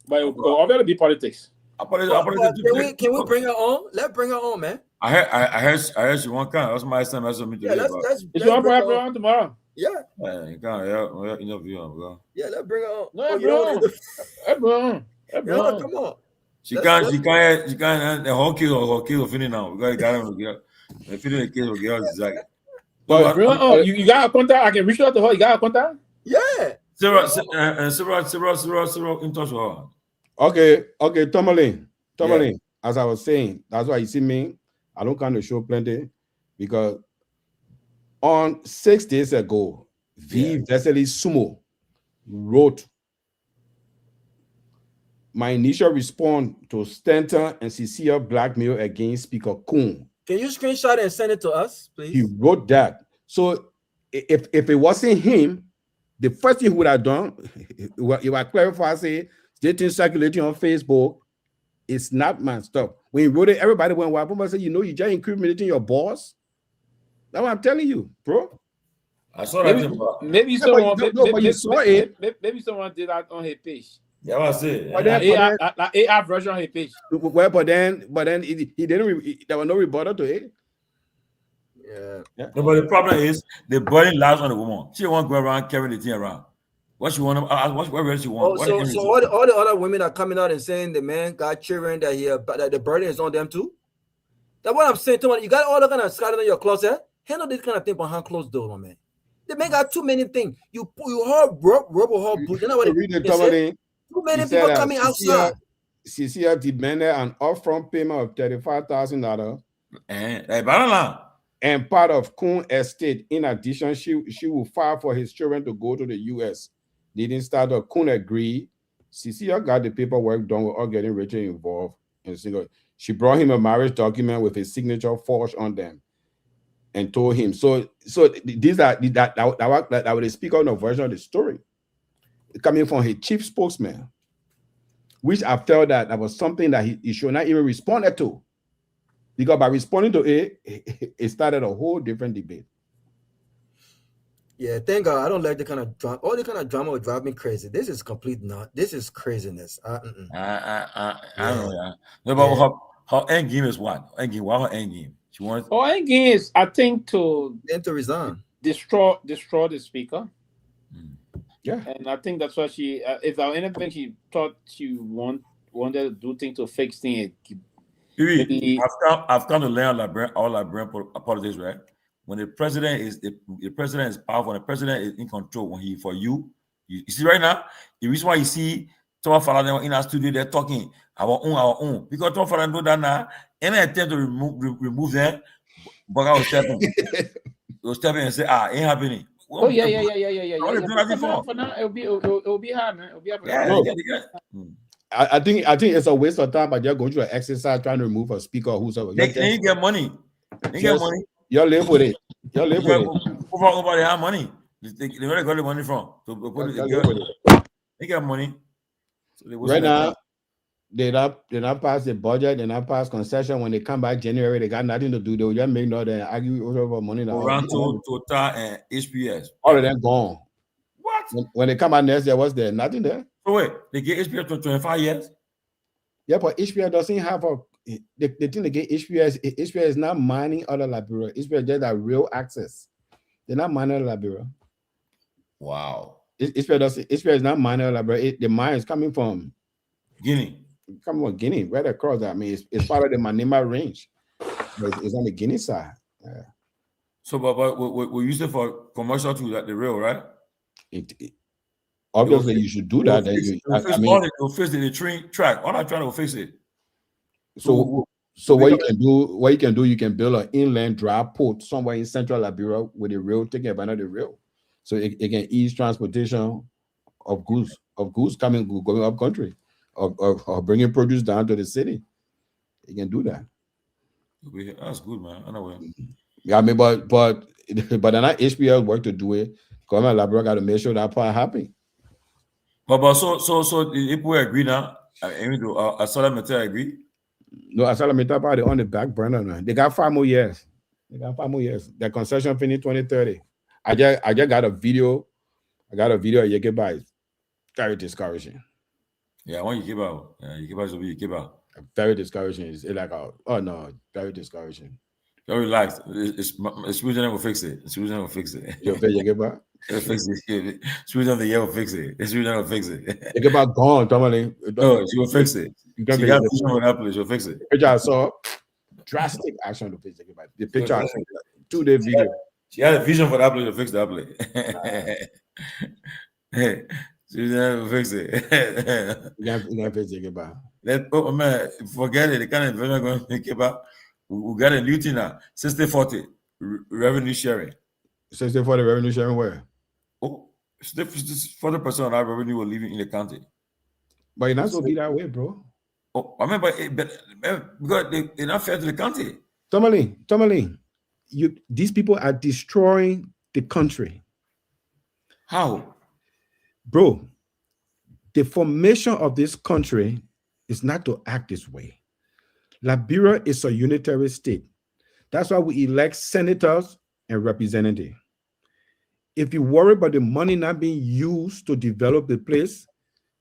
But obviously be politics. Can we bring her on? Let's bring her on, man. I heard she won't come. That's my son. That's what me to do. Let's bring her on tomorrow. Yeah. You can't. Interview her. Yeah, let's bring her on. No, come on. She can't. The whole kids will finish now. We got him together. The finish the kids will get us exactly. But you got a contact? I can reach out to her. You got a contact? Yeah. Sarah, in touch with her. Okay, Tomalin. Yeah. As I was saying, that's why you see me. I don't come to show plenty because on 6 days ago, Vesely Sumo wrote my initial response to Stanton and Cecilia blackmail against Speaker Kuhn. Can you screenshot and send it to us, please? He wrote that. So if it wasn't him, the first thing he would have done, it would clarify, say, stating circulating on Facebook, it's not my stuff. When he wrote it, everybody went wild. People said, you just incriminating your boss. That's what I'm telling you, bro. I saw that. Maybe someone did that on his page. Yeah, I see. Like AI version on his page. Well, but then he didn't. There was no rebuttal to it. Yeah. No, but the problem is the burden lies on the woman. She won't go around carrying the thing around. What she want? Whatever she want. So all the other women are coming out and saying the man got children that the burden is on them too. That's what I'm saying. You got all the kind of scattered in your closet. Handle this kind of thing behind closed doors, my man. The man got too many things. You rubber hard boot. You know what too many people coming outside. Cecilia demanded an upfront payment of $35,000. Hey, Banana. And part of Kuhn estate, in addition, she will file for his children to go to the U.S. Didn't start up. Kuhn agreed. Cecilia got the paperwork done. We're all getting Richard involved. And she brought him a marriage document with his signature forged on them, and told him. So these are that would speak on a version of the story coming from his chief spokesman, which I felt that was something that he should not even respond to. Because by responding to it started a whole different debate. Yeah, thank God. I don't like the kind of drama. All the kind of drama would drive me crazy. This is complete not. This is craziness. I don't know. Yeah. But her end game is what? What her end game? She wants. Her end game is, I think, to resign, destroy the speaker. Yeah, and I think that's what she. If there was anything she thought she wanted to do things to fix things. I've come to learn all Liberian politics, right? When the president is powerful, when the president is in control, when you see right now, the reason why you see Tomalin in our studio, they're talking our own, because Tomalin know that now, any attempt to remove them, but I was stepping and say, ain't happening. Oh yeah. For now, it'll be hard, man. It'll be hard. I think it's a waste of time, but you're going through an exercise trying to remove a speaker who's over. They get money. They get money. You live with it. You live with it. Over they have money. Where they got the money from? They get money. So right now, they not pass the budget. They not pass concession. When they come back January, they got nothing to do. They will just make no. They argue over money. Toronto, Total, and HPS. All of them gone. What? When they come out next year, what's there? Nothing there. So wait, they get HPS for 25 years? Yeah, but HPS doesn't have the thing they get HPS is not mining other Liberia. HPS just have real access. They're not mining other Liberia. Wow. HPS is not mining other Liberia. The mine is coming from Guinea. Coming from Guinea, right across. I mean, it's part of the Manima range. But it's on the Guinea side. Yeah. So, but we use it for commercial tools at the rail, right? Obviously, you should do that. They'll fix the train track. All I'm trying to fix it. So what you can do, you can build an inland dry port somewhere in central Liberia with the rail taking advantage of the rail, so it can ease transportation of goods going up country, or bringing produce down to the city. You can do that. That's good, man. I know. Yeah, I mean, but then not HPL work to do it. Government Liberia got to make sure that part happen. But so if we agree now, Asala Meta agree. No, Asala Meta party on the back burner now. They got 5 more years. Their concession finish 2030. I just got a video. I got a video of Yekeba. It's very discouraging. Yeah, I want Yekeba. Yekeba should be Yekeba. Very discouraging. It's like very discouraging. Don't relax. Sweden will fix it. Sweden will fix it. You'll Yekeba. It'll fix it. Sweden the year will fix it. Sweden will fix it. Yekeba gone, Tomalin. No, she will fix it. She got vision for that place. She'll fix it. Picture I saw drastic action to fix Yekeba. The picture I saw 2-day video. She had a vision for that place to fix that place. Sweden will fix it. You can't fix Yekeba. Oh man, forget it. The kind of investment going to make about. We got a new thing now. 60-40 revenue sharing. 60-40 revenue sharing where? Oh, 40% of our revenue will leave in the county. But you're not supposed to be that way, bro. Oh, I mean, but because they're not fair to the county. Tomalin, these people are destroying the country. How? Bro, the formation of this country is not to act this way. Liberia is a unitary state. That's why we elect senators and representatives. If you worry about the money not being used to develop the place,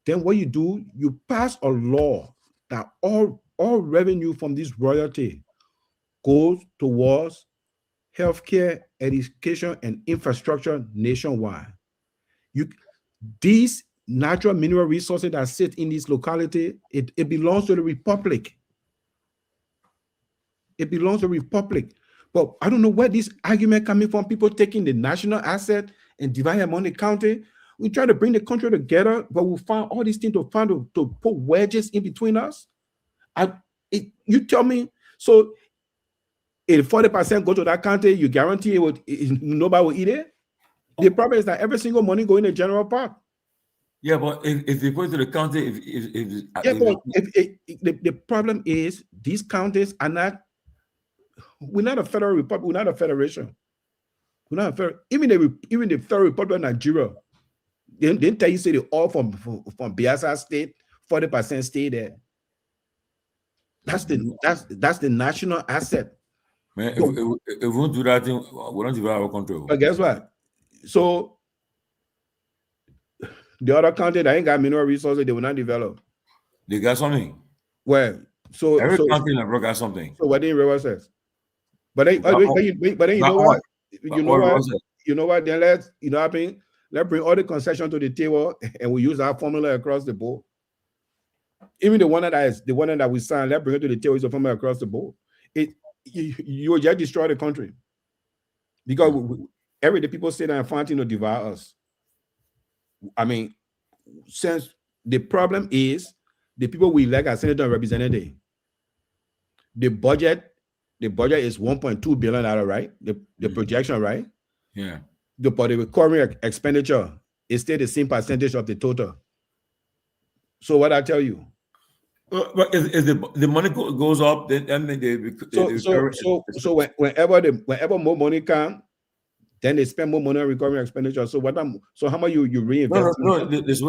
then what you do, you pass a law that all revenue from this royalty goes towards healthcare, education, and infrastructure nationwide. These natural mineral resources that sit in this locality, it belongs to the republic. It belongs to the republic. But I don't know where this argument coming from, people taking the national asset and dividing among the county. We try to bring the country together, but we found all these things to put wedges in between us. You tell me, so if 40% go to that county, you guarantee nobody will eat it. The problem is that every single money go in the general park. Yeah, but if they go to the county, the problem is these counties are not. We're not a federal republic. We're not a federation. We're not a federal. Even the Federal Republic of Nigeria, they didn't tell you say they all from Biafra State, 40% stay there. That's the national asset. Man, if we don't do that thing, we don't develop our country. But guess what? So the other country that ain't got mineral resources, they will not develop. They got something. Well, every country in Africa got something. So what did River says? But then you know what? You know what? Then let's bring all the concessions to the table and we use our formula across the board. Even the one that we signed, let's bring it to the table is a formula across the board. You will just destroy the country because every day people say that fighting to devour us. I mean, since the problem is the people we elect as senator and representative, the budget is $1.2 billion, right? The projection, right? Yeah. But the recurring expenditure is still the same percentage of the total. So what I tell you? But if the money goes up, then whenever more money comes, then they spend more money on recurring expenditure. So how much you reinvest? No, this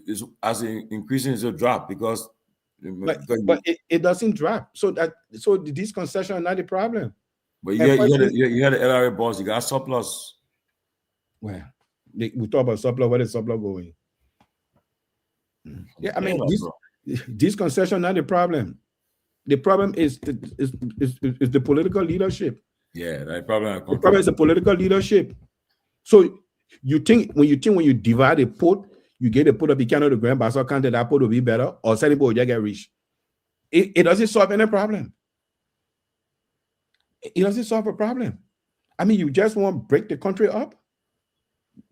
is as increasing is a drop because but it doesn't drop. So this concession are not the problem. But you had the LRA boss, you got surplus. Well, we talk about surplus. Where is surplus going? Yeah, I mean this concession not the problem. The problem is the political leadership. Yeah, the problem is the political leadership. So you think when you divide a pot, you get a pot of the can of the grand basket county, that pot will be better, or some people will just get rich. It doesn't solve any problem. It doesn't solve a problem. I mean, you just want to break the country up.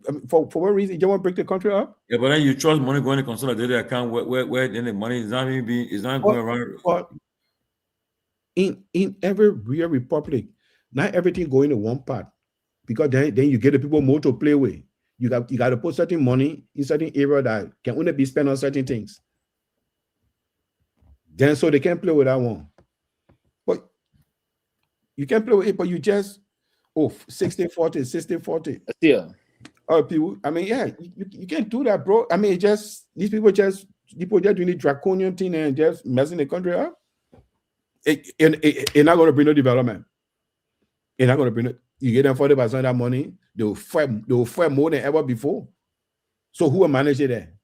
I mean, for what reason? You just want to break the country up? Yeah, but then you trust money going to consolidated account where then the money is not even going around. But in every real republic, not everything going to one part, because then you get the people more to play with. You got to put certain money in certain area that can only be spent on certain things. Then so they can't play with that one. But you can play with it, but you just 60-40, 60-40. Yeah. People, I mean, yeah, you can't do that, bro. I mean, people just doing the draconian thing and just messing the country up. It's not going to bring no development. It's not going to bring it. You get them 40% of that money, they will fight more than ever before. So who will manage it there?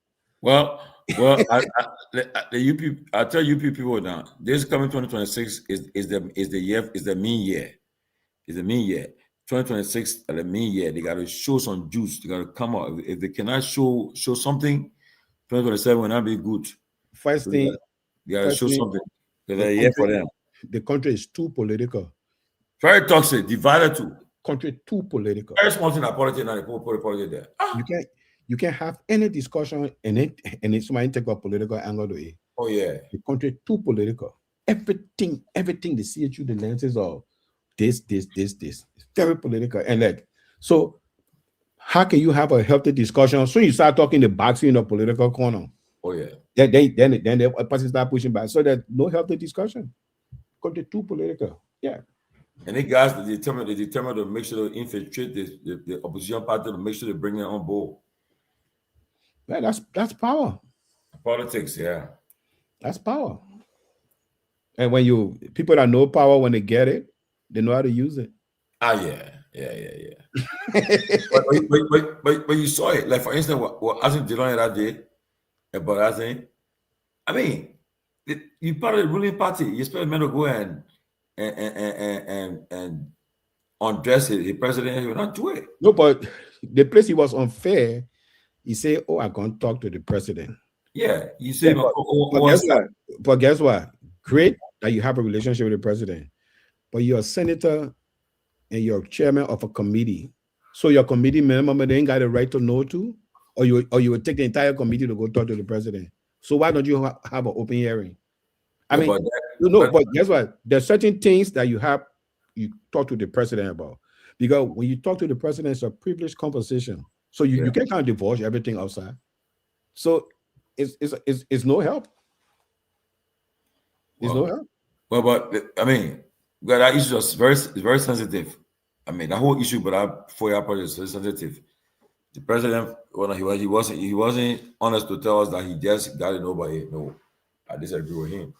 Well, I tell you people now, this coming 2026 is the mean year. It's the mean year. 2026 at the mean year, they got to show some juice. They got to come out. If they cannot show something, 2027 will not be good. First thing, they got to show something. There's a year for them. The country is too political. Very toxic, divided too. Country too political. Very small thing about politics, now they put politics there. You can't have any discussion and it's somebody take a political angle to it. Oh yeah. The country too political. Everything they see through the lenses of this. It's very political. And so how can you have a healthy discussion? So you start talking the boxing in the political corner. Oh yeah. Then the person start pushing back. So there's no healthy discussion. Country too political. Yeah. And they guys they determined to make sure to infiltrate the opposition party to make sure they bring it on board. Yeah, that's power. Politics, yeah. That's power. And when people that know power, when they get it, they know how to use it. Yeah. but you saw it. Like for instance, what Asin did on that day about Asin. I mean, you part of the ruling party. You expect men to go and undress the president. He will not do it. No, but the place he was unfair. He said, "Oh, I'm going to talk to the president." Yeah, you say, but guess what? Great that you have a relationship with the president, but you're a senator and you're chairman of a committee. So your committee member they ain't got a right to know to, or you would take the entire committee to go talk to the president. So why don't you have an open hearing? I mean, but guess what? There's certain things that you have you talk to the president about. Because when you talk to the president, it's a privileged conversation. So you can kind of divulge everything outside. So it's no help. It's no help. Well, but I mean, that issue is very sensitive. I mean, the whole issue, but that FOIA project is very sensitive. The president, when he wasn't honest to tell us that he just got it over here. No, I disagree with him.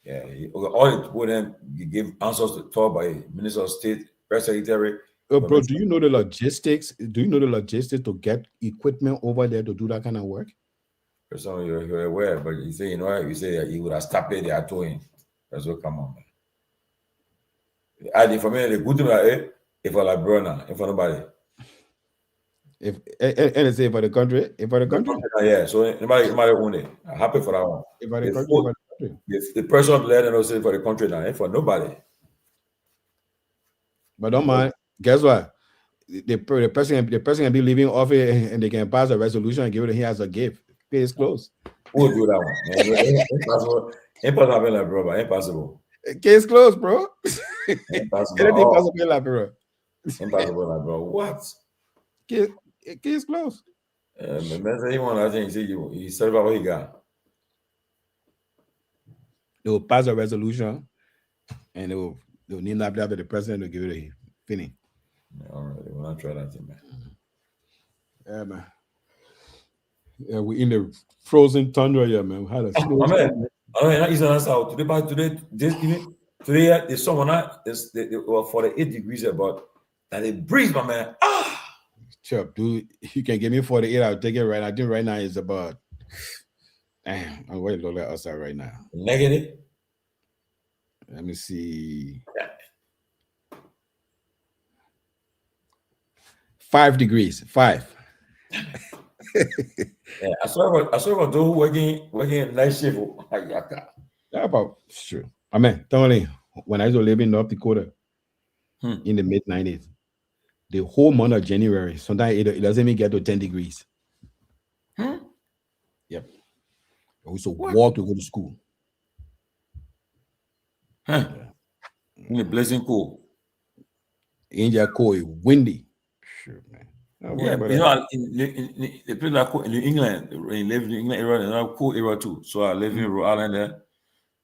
Yeah, all it put in, he gave answers to talk by Minister of State, Press Secretary. Bro, do you know the logistics? Do you know the logistics to get equipment over there to do that kind of work? Person, you're aware, but you say, you say that he would have stopped it. They are told him. That's what come on, man. And for me, the good thing about if I like Bruna, if for nobody. If and it's for the country, yeah. So nobody own it. I'm happy for that one. If for the country, if the person let them say for the country now, for nobody. But don't mind. Guess what? The person can be leaving office and they can pass a resolution and give it to him as a gift. Case closed. Who will do that one? Impossible. Impossible, bro. Impossible. Case closed, bro. Impossible. Impossible, bro. Impossible, bro. What? Case closed. Man, say he want. I think he said about what he got. They will pass a resolution, and they'll need that after the president to give it a finish. Yeah, all right, we'll not try that thing, man. Yeah, man. Yeah, we in the frozen tundra here, man. We had a not east and south. Today, the summer night were 48 degrees about that it breeze, my man. Sure, dude. You can give me 48. I'll take it right now. I think right now is about. Damn, I'm going to look at outside right now. Negative. Let me see. 5 degrees. 5. Yeah, I saw those who working night shift. That about sure. I mean, Tomalin, when I was living in North Dakota in the mid-90s, the whole month of January, sometimes it doesn't even get to 10 degrees. Yep. I used to walk to go to school. Yeah. In the blazing cold. In the cold, windy. Sure, man. Yeah, but you know, in the place like in England, when you live in England area, another cold area too. So I live in Rhode Island there.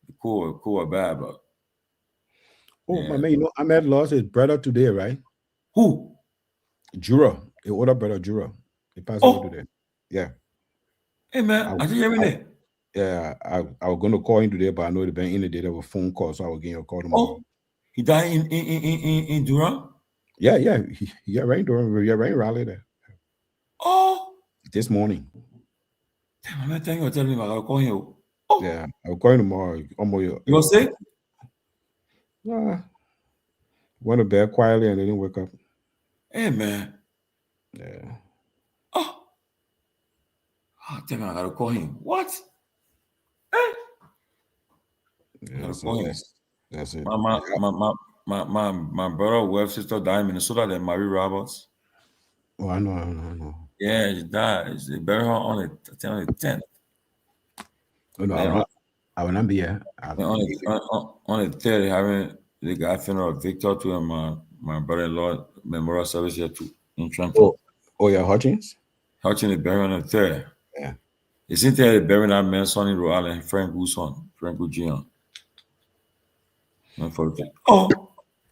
The cold are bad, but my man, you know, I met lost his brother today, right? Who? Jura, the older brother Jura. He passed away today. Yeah. Hey man, I didn't hear it. Yeah, I was gonna call him today, but I know the bank inundated with phone call, so I will give you a call tomorrow. He died in Durham? Yeah, he right in Durham. Yeah, right in Raleigh there. Oh, this morning. Damn, I'm telling you, tell me I'll call him. Oh. Yeah, I'll call him tomorrow. You gonna sick? Went to bed quietly and didn't wake up. Hey man. Yeah. Oh, damn, I gotta call him. What? Yeah, that's it. My brother, wife, sister died in Minnesota. Then Mary Roberts. Oh, I know. Yeah, she died. They buried her on the 10th. Oh no, I will not be here. On the 3rd, they got funeral of Victor too, and my brother-in-law memorial service here too in Trenton. Oh yeah, Hutchins. Hutchins is buried on the 3rd. Yeah. It's in there. They buried that man's son in Rhode Island, Frank Guzon, Frank Gugion. Oh,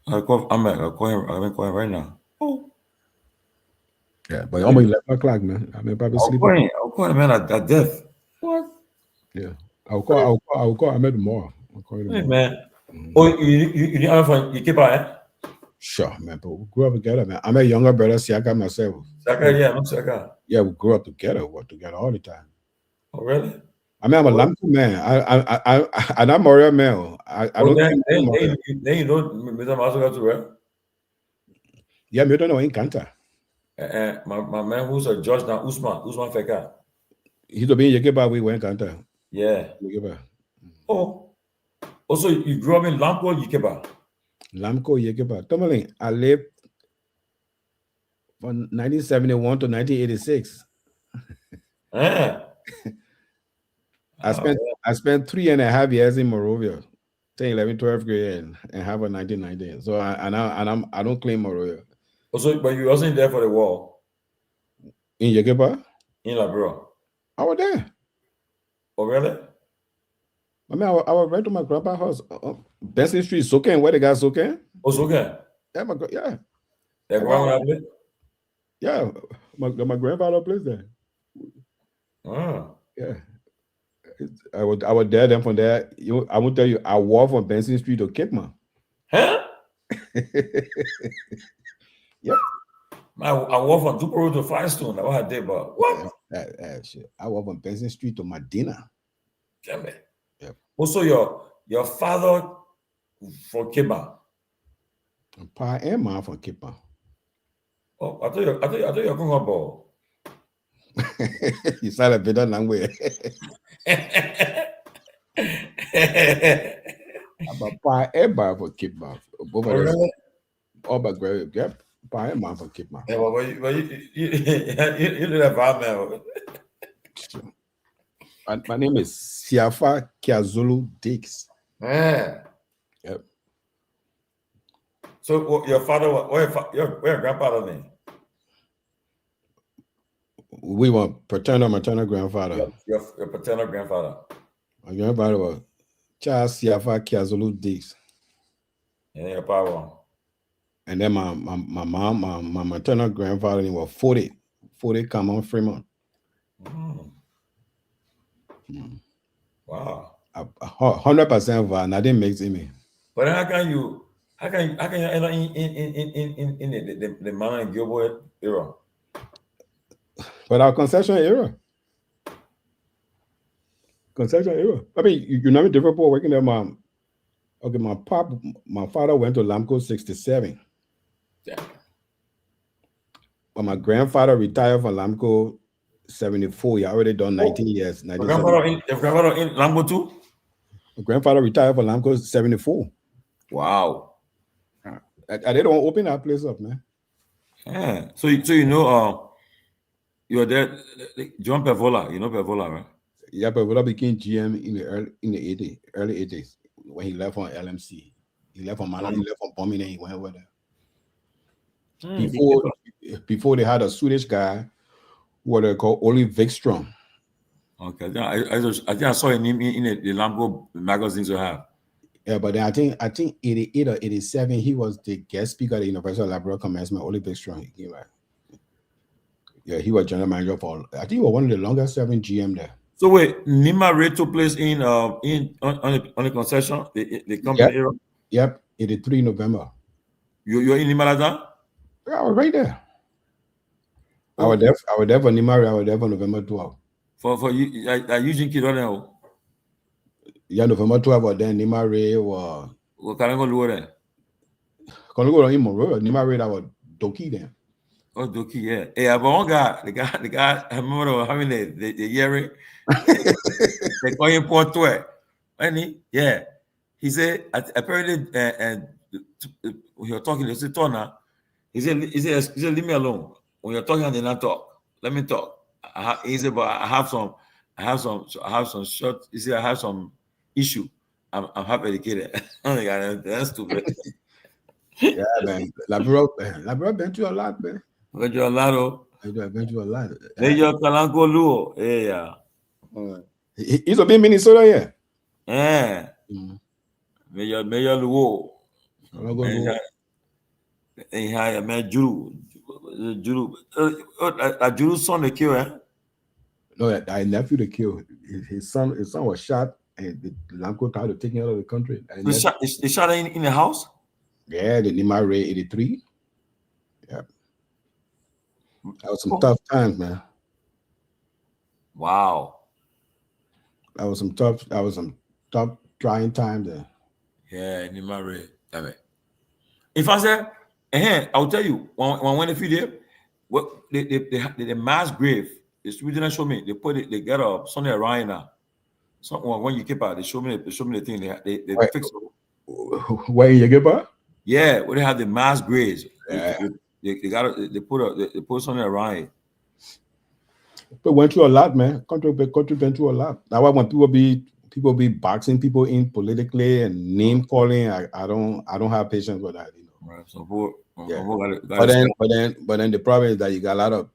I'll call him. I've been calling right now. Oh. Yeah, but almost 11 o'clock, man. I mean, probably sleeping. I'll call him, man, at death. What? Yeah. I'll call Ahmed tomorrow. I'll call him tomorrow. Hey, man. Oh, you keep on, Sure, man. But we grew up together, man. I'm a younger brother, Siaka myself. Siaka, yeah, I'm Siaka. Yeah, we grew up together. We're together all the time. Oh, really? I mean, I'm a Lamco man. I'm not Mario man. I don't then you know Mr. Masoga too, right? Yeah, me don't know in Kanta. My man who's a judge now, Usman Feka. He's been Yekeba, we went Kanta. Yeah. Yekeba. Oh. Also, you grew up in Lamco, Yekeba. Lamco, Yekeba. Tomalin, I lived from 1971 to 1986. Yeah. I spent 3.5 years in Morovia. 10, 11, 12th grade and have a 1990. So I don't claim a royal. Also, but you wasn't there for the war In Yegepa? in Liberia. I was there. Oh, really? I mean, I was right to my grandpa's house. Benson Street, Soken. Where they got Soken? Oh, Soken. Yeah, yeah. That grandma place? Yeah, my grandfather plays there. Oh. Yeah. I was there. Then from there, I will tell you, I walked from Benson Street to Kehleboe. Huh? Yep. I walked from Dopoh to Firestone. That's what I did, but what? Shit. I walked from Benson Street to Medina. Damn it. Yep. Also, your father from Kehleboe. Pa and ma from Kehleboe. Oh, I thought you're going about. You sound a bit of language. About Pa and ma from Kehleboe. Oh, but great. Yep. Pa and ma from Kehleboe. Yeah, but you do that bad, man. My name is Siafa Kiazulu Dix. Yeah. Yep. So your father, where your grandfather name? We were paternal, maternal grandfather. Your paternal grandfather. My grandfather was Charles Siafa Kiazulu Dix. Yeah, your father. And then my mom, my maternal grandfather name was 40 Kamara Fremont. Wow. 100% Van. I didn't mix me. But how can you end up in the Myean and Gilboa era? But our concession era. I mean, you know me different for working there, mom. Okay, my father went to Lamco 67. Yeah. But my grandfather retired from Lamco 74. He already done 19 years. Your grandfather in Lamco too? My grandfather retired from Lamco 74. Wow. They don't open that place up, man. Yeah. So you know, you're there. John Pevola, you know Pevola, right? Yeah, Pevola became GM in the early 80s when he left on LMC. He left on Mana, he left on Bombing, and he went over there. Before they had a Swedish guy, what they call Oli Vikström. Okay, I think I saw him in the Lamco magazines you have. Yeah, but then I think 88 or 87, he was the guest speaker at the University of Liberia commencement. Oli Vikström. Yeah, he was general manager for. I think he was one of the longest serving GM there. So wait, Nima Ray took place in on the concession, the company era. Yep, 83 November. You're in Nima Ladan? Yeah, I was right there. I was there for Nima Ray. I was there for November 12. For you, Eugene Kidone. Yeah, November 12 or then Nima Ray or. Well, can I go lower there? Can I go in Monroe? Nima Ray that was Doki then. Oh, Doki, yeah. Hey, but one guy, the guy, I remember having the year. They call him Porto. Yeah. He said, apparently, when you're talking, he said, Tona, he said, leave me alone. When you're talking, I did not talk. Let me talk. He said, but I have some short. He said, I have some issue. I'm half educated. That's stupid. Yeah, man. Liberia been through a lot, man. Been through a lot, Been through a lot. Major Kalanko Luo, yeah. He's a big Minnesota, yeah. Yeah. Major Luo. Man, Juru's son they kill, eh? No, I nephew they killed. His son was shot, and the Lamco tried to take him out of the country. They shot in the house? Yeah, the Nima Ray 83. Yeah. That was some tough times, man. Wow. That was some tough trying times there. Yeah, Nima Ray. Damn it. If I say, I'll tell you, when went a few days, what the mass grave, the Sweden show me, they get up Sunday around now. So when you keep out, they show me the thing, they fix it. Where you get back? Yeah, where they have the mass graves. Yeah. They put something around it. But went through a lot, man. Country went through a lot. That's why when people be boxing people in politically and name calling. I don't have patience with that, you know. Right. So Yeah. But then the problem is that you got a lot of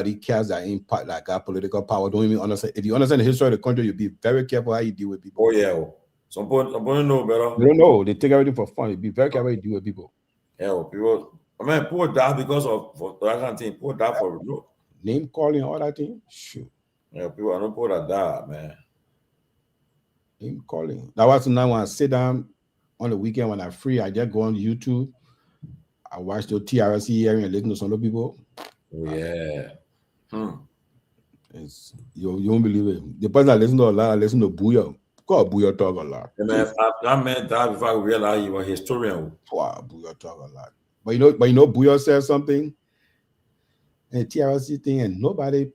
these cats that ain't part that got political power. Don't even understand. If you understand the history of the country, you be very careful how you deal with people. Oh yeah. Some people know better. They don't know. They take everything for fun. You be very careful how you deal with people. Yeah, well, people. I mean, people die because of that kind of thing. People die for name calling, all that thing. Shoot. Yeah, people. I know people that die, man. Name calling. That was now when I sit down on the weekend when I'm free. I just go on YouTube. I watch the TRC hearing and listen to some of the people. Oh yeah. It's, you won't believe it. The person I listen to a lot, I listen to Booyah. God, Booyah talk a lot. Yeah, man, that man died before I realized he was a historian. Wow, Booyah talk a lot. But you know, Booyah said something, and TRC thing, and nobody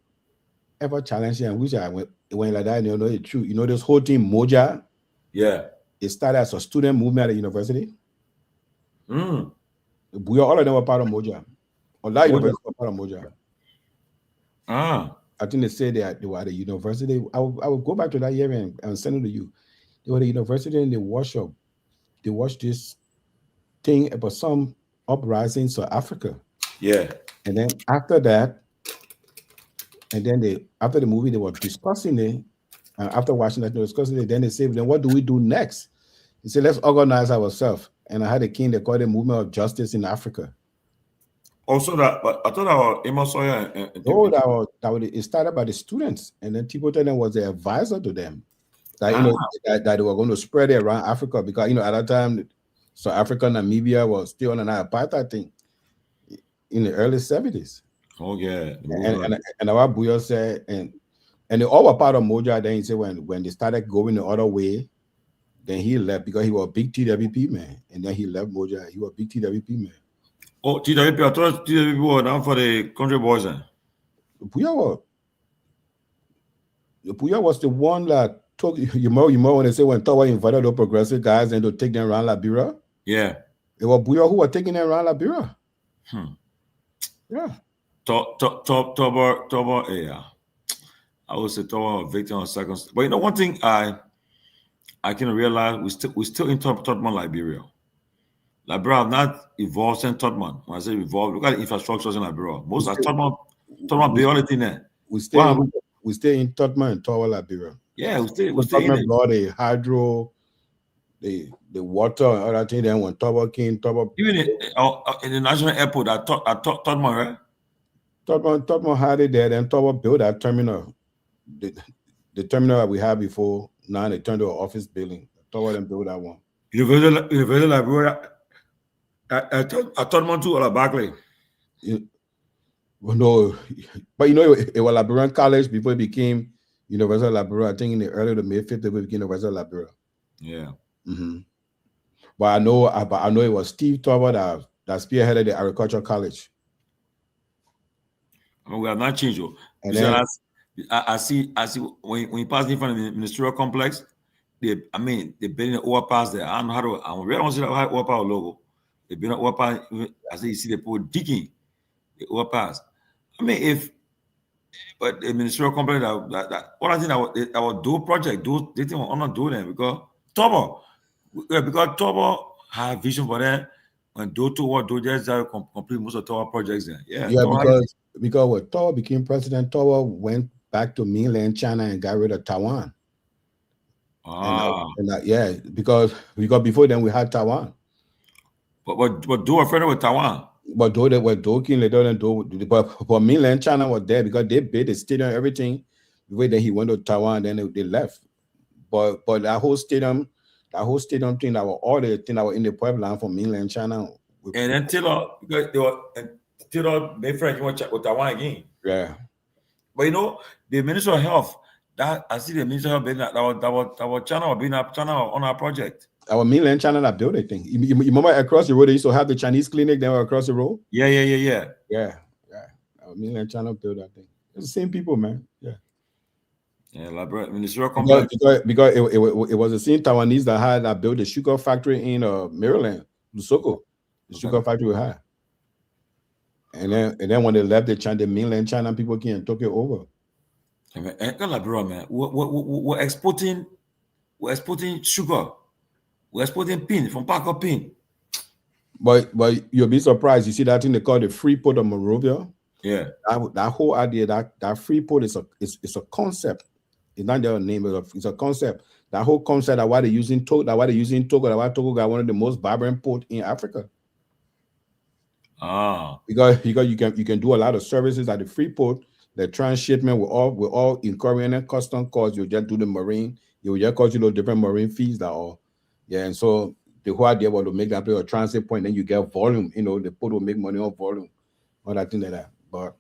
ever challenged him. Which I went like that. And you know, it's true. You know, this whole thing, Moja. Yeah. It started as a student movement at the university. Booyah, all of them were part of Moja. A lot of universities were part of Moja. I think they say they were at the university. I will go back to that year and send it to you. They were at the university and they watched this thing about some uprising in South Africa. Yeah. And then after that, after the movie, they were discussing it. And after watching that, they were discussing it. Then they said, then what do we do next? They said, let's organize ourselves. And I had a king, they called it Movement of Justice in Africa. Also, but I thought that was Emma Sawyer. It started by the students, and then People Turner was the advisor to them. That that they were going to spread it around Africa because at that time, South Africa, Namibia was still on an apartheid thing in the early 70s. Oh yeah, and our Booyah said, and they all were part of Moja. Then he said when they started going the other way, then he left because he was a big TWP man, and then he left Moja. He was a big TWP man. Oh, TWP, I thought TWP was down for the country boys. Booyah was the one that took you more when they say when Towa invited the progressive guys and to take them around Liberia. Yeah. It was Booyah who was taking them around Liberia. Yeah. Toba, yeah. I would say Toba victim of seconds. But you know, one thing I can realize we still in Totman, Liberia. Liberia have not evolved since Totman. When I say evolved, look at the infrastructures in Liberia. Most of Totman built everything there. We stay in Totman and Towa, Liberia. Yeah, we stay in it. The hydro, the water and all that thing. Then when Toba came, even in the national airport, I Totman, right? Totman had it there. Then Toba built that terminal, the terminal that we had before. Now they turned to an office building. Toba then built that one. University Liberia. I Totman too, or Barclay. Well, no, but it was Liberian College before it became University of Liberia. I think in the early to mid 50s, it became University of Liberia. Yeah. But I know it was Steve Toba that spearheaded the Agricultural College. We have not changed. And then, I see when you pass in front of the ministerial complex, they building the overpass there. I don't know how to. I don't see that overpass logo. They build an overpass. I see you see the people digging the overpass. But the ministerial complex that one I think that was do project, they think we're not doing it because Toba had vision for that. When do just complete most of Toba projects there. Yeah, because when Toba became president, Toba went back to mainland China and got rid of Taiwan. Because before then we had Taiwan. But do a friend with Taiwan. But though they were joking, but mainland China was there because they built the stadium, everything. Before then he went to Taiwan, then they left. But that whole stadium thing, that were all the thing that were in the pipeline from mainland China. And then Taylor made friends with Taiwan again. Yeah. But the Minister of Health, I see the Minister of Health that was China on our project. Our mainland China that built a thing. You remember across the road, they used to have the Chinese clinic there across the road? Yeah. Our mainland China built that thing. It's the same people, man. Yeah. Yeah, like ministerial complex. Because it was the same Taiwanese that built the sugar factory in Maryland, Lusoko. The sugar factory we had. And then when they left the mainland China, people came and took it over. Man, Liberia, man, we're exporting We're exporting sugar. We're exporting pin from Parker Pin. But you'll be surprised. You see that thing they call the free port of Monrovia? Yeah. That whole idea, that free port is a concept. It's not their name, it's a concept. That whole concept that why they're using Togo, that why Togo got one of the most vibrant ports in Africa. Because you can do a lot of services at the free port. The transshipment will all incurring a custom cost. You just do the marine, you will just cost you those different marine fees that all. Yeah, and so the whole idea was to make that place a transit point, then you get volume. The port will make money on volume, all that thing like that. But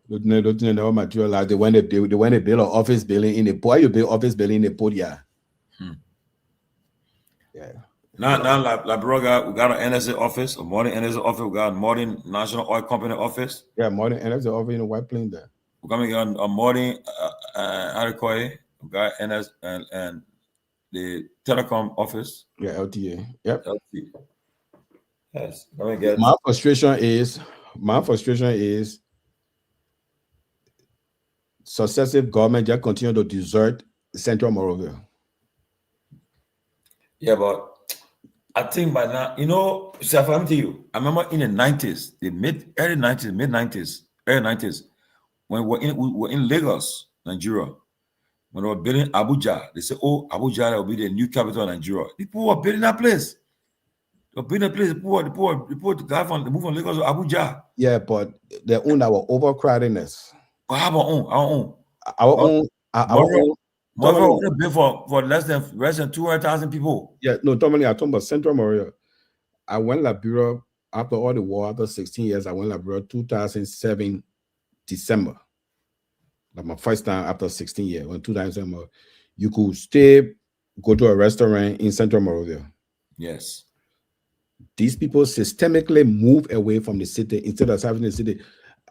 those things never materialize. They when they build an office building in the port, you build office building in the port, yeah. Yeah. Now, Liberia, we got an NSA office, a modern NSA office. We got a modern National Oil Company office. Yeah, modern NSA office in the White Plains there. We're going to get a modern Arikoye. We got NS and the telecom office. Yeah, LTA. Yep. LTA. Yes. My frustration is successive government just continue to desert Central Monrovia. Yeah, but I think by now, see, if I'm telling you, I remember in the 90s, early 90s, when we were in Lagos, Nigeria, when they were building Abuja, they said, oh, Abuja will be the new capital of Nigeria. People were building that place. They were building a place. The guy from Lagos to Abuja. Yeah, but they own our overcrowdedness. Our own. Monrovia would have been for less than 200,000 people. Yeah, no, Tomalin, I'm talking about Central Monrovia. I went Liberia after all the war, after 16 years, I went Liberia 2007, December. Like my first time after 16 years, when 2007, you could go to a restaurant in Central Monrovia. Yes. These people systemically move away from the city instead of having the city.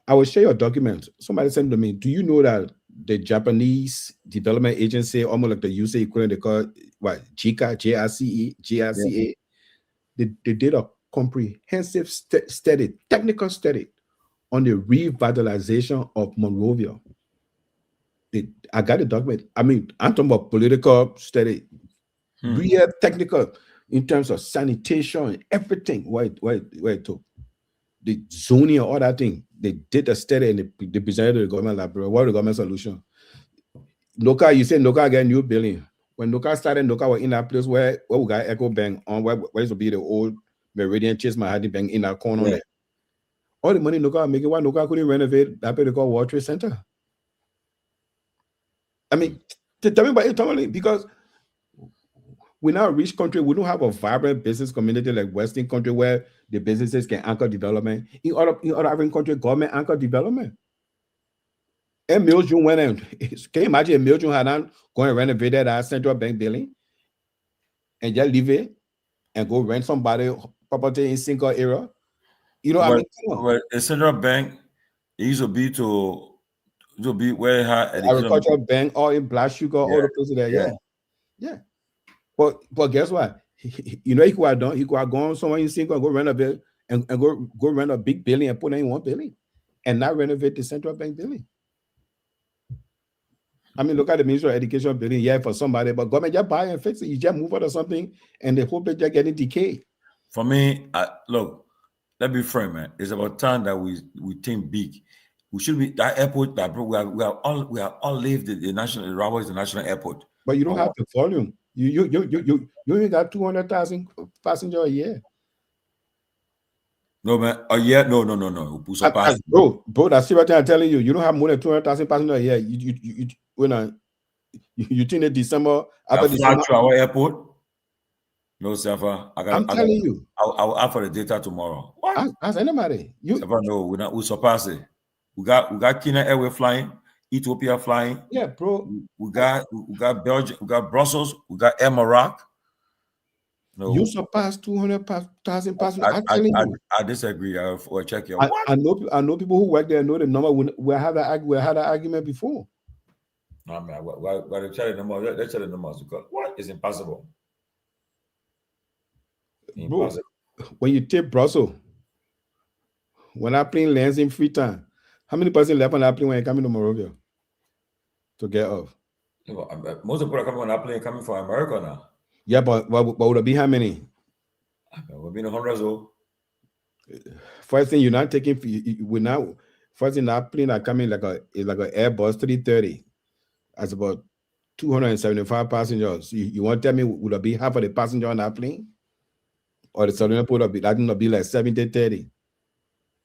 I will share your documents. Somebody sent to me, do you know that the Japanese development agency, almost like the USA equivalent, they call what, JICA, JRCA, they did a comprehensive study, technical study on the revitalization of Monrovia. I got the document. I mean, I'm talking about political study, real technical in terms of sanitation, everything. Where it took the zoning, all that thing. They did a study and they presented to the government library. What was the government solution? Noka, you said Noka get a new building. When Noka started, Noka was in that place where we got Echo Bank on, where used to be the old Meridian Chase Mahadi Bank in that corner there. All the money Noka was making, why Noka couldn't renovate that place they call World Trade Center? I mean, tell me about it, Tomalin, because we're now a rich country. We don't have a vibrant business community like Western country where the businesses can anchor development. In other African countries, government anchor development. And Myean went in. Can you imagine Myean had not going and renovated that central bank building and just leave it and go rent somebody property in single area? You know what I mean? Well, a central bank, it used to be where it had agricultural bank, all in Black Sugar, all the places there. Yeah. But guess what? You know, he could have done. He could have gone somewhere in Singapore, go renovate and go rent a big building and put in one building, and not renovate the central bank building. I mean, look at the Ministry of Education building. Yeah, for somebody, but government just buy and fix it. You just move out of something, and the whole place just getting decayed. For me, look, let's be frank, man. It's about time that we think big. We should be that airport. That we have all lived the national. Rabat is the national airport. But you don't have the volume. You only got 200,000 passengers a year. No, man. A year? No. Bro, that's what I'm telling you. You don't have more than 200,000 passengers a year. You think that December after December to our airport? No, Safa. I'm telling you. I'll ask for the data tomorrow. What? Ask anybody. Safa, no, we surpass it. We got Kenya Airway flying. Ethiopia flying. Yeah, bro. We got Belgium, we got Brussels, we got Air Morocco. No. You surpassed 200,000 passengers. I disagree. I'll check your. I know people who work there know the number. We had that argument before. No, man. Let's check the numbers. Let's check the numbers because what is impossible. Bro, when you take Brussels, when that plane lands in Freetown, how many persons left on that plane when you come into Monrovia to get off? Most of the people coming on that plane coming from America now. Yeah, but would it be how many? We've been hundreds of. First thing, you're not taking. We're now first thing that plane are coming like a Airbus 330. That's about 275 passengers. You want to tell me would it be half of the passenger on that plane? Or the Southern Port would be that would be like 70-30.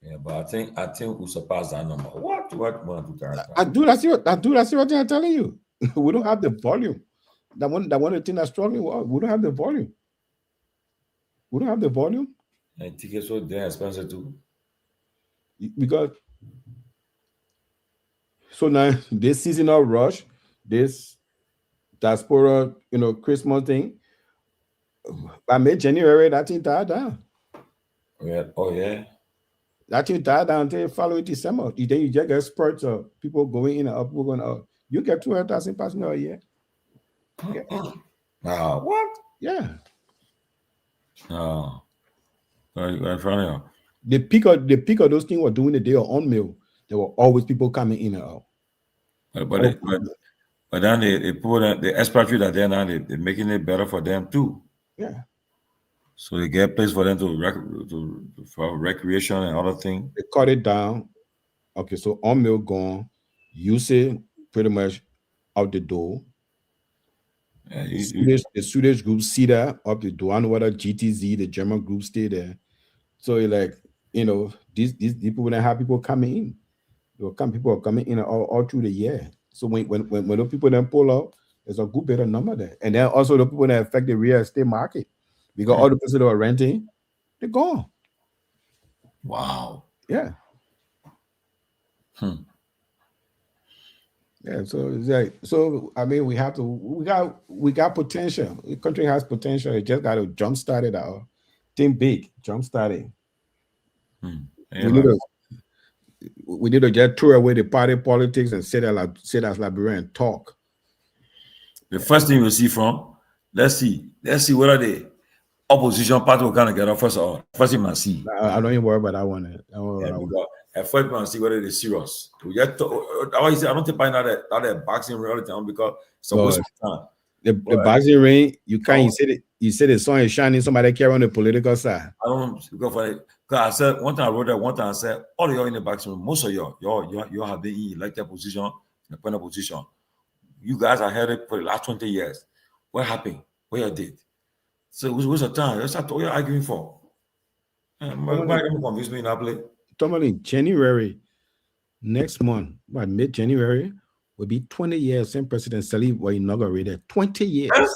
Yeah, but I think we surpassed that number. What more to tell? I do that's what I'm telling you. We don't have the volume. That one of the things that's struggling. We don't have the volume. We don't have the volume. And tickets so damn expensive too. Because so now this seasonal rush, this diaspora, Christmas thing, by mid-January, that thing died down. Yeah. Oh yeah. That thing died down until following December. Then you just get spurts of people going in and up, people going out. You get 200,000 passengers a year. Yeah. Wow. What? Yeah. Oh. In front of you. The peak of those things were doing the day of on mail. There were always people coming in and out. But then they put the expatriate that they're now they're making it better for them too. Yeah. So they get place for them for recreation and other things. They cut it down. Okay, so on mail gone. You say pretty much out the door. Yeah, the Swedish group see that up the door. I know whether GTZ, the German group, stay there. So you're like, these people when they have people coming in, people are coming in all through the year. So when those people then pull out, there's a good bit of number there. And then also the people that affect the real estate market. Because all the people that are renting, they're gone. Wow. Yeah. Yeah, so it's like, I mean, we got potential. The country has potential. It just got to jumpstart it out. Think big, jumpstart it. We need to just throw away the party politics and sit as Liberia and talk. The first thing we'll see from, let's see whether the opposition party will kind of get up first of all. First thing we'll see. I don't even worry about that one. At first we'll see whether they're serious. I don't think by now that boxing reality because it's a waste of time. The boxing ring, you can't. You said the sun is shining. Somebody carry on the political side. I don't go for it. Because I said one time I wrote that one time I said all of y'all in the boxing room, most of y'all have been in elected position, in a point of position. You guys are headed for the last 20 years. What happened? What you did? So it was a time. That's what you're arguing for. Why don't convince me in that play? Tomalin, January next month, by mid-January, will be 20 years since President Salih was inaugurated. 20 years.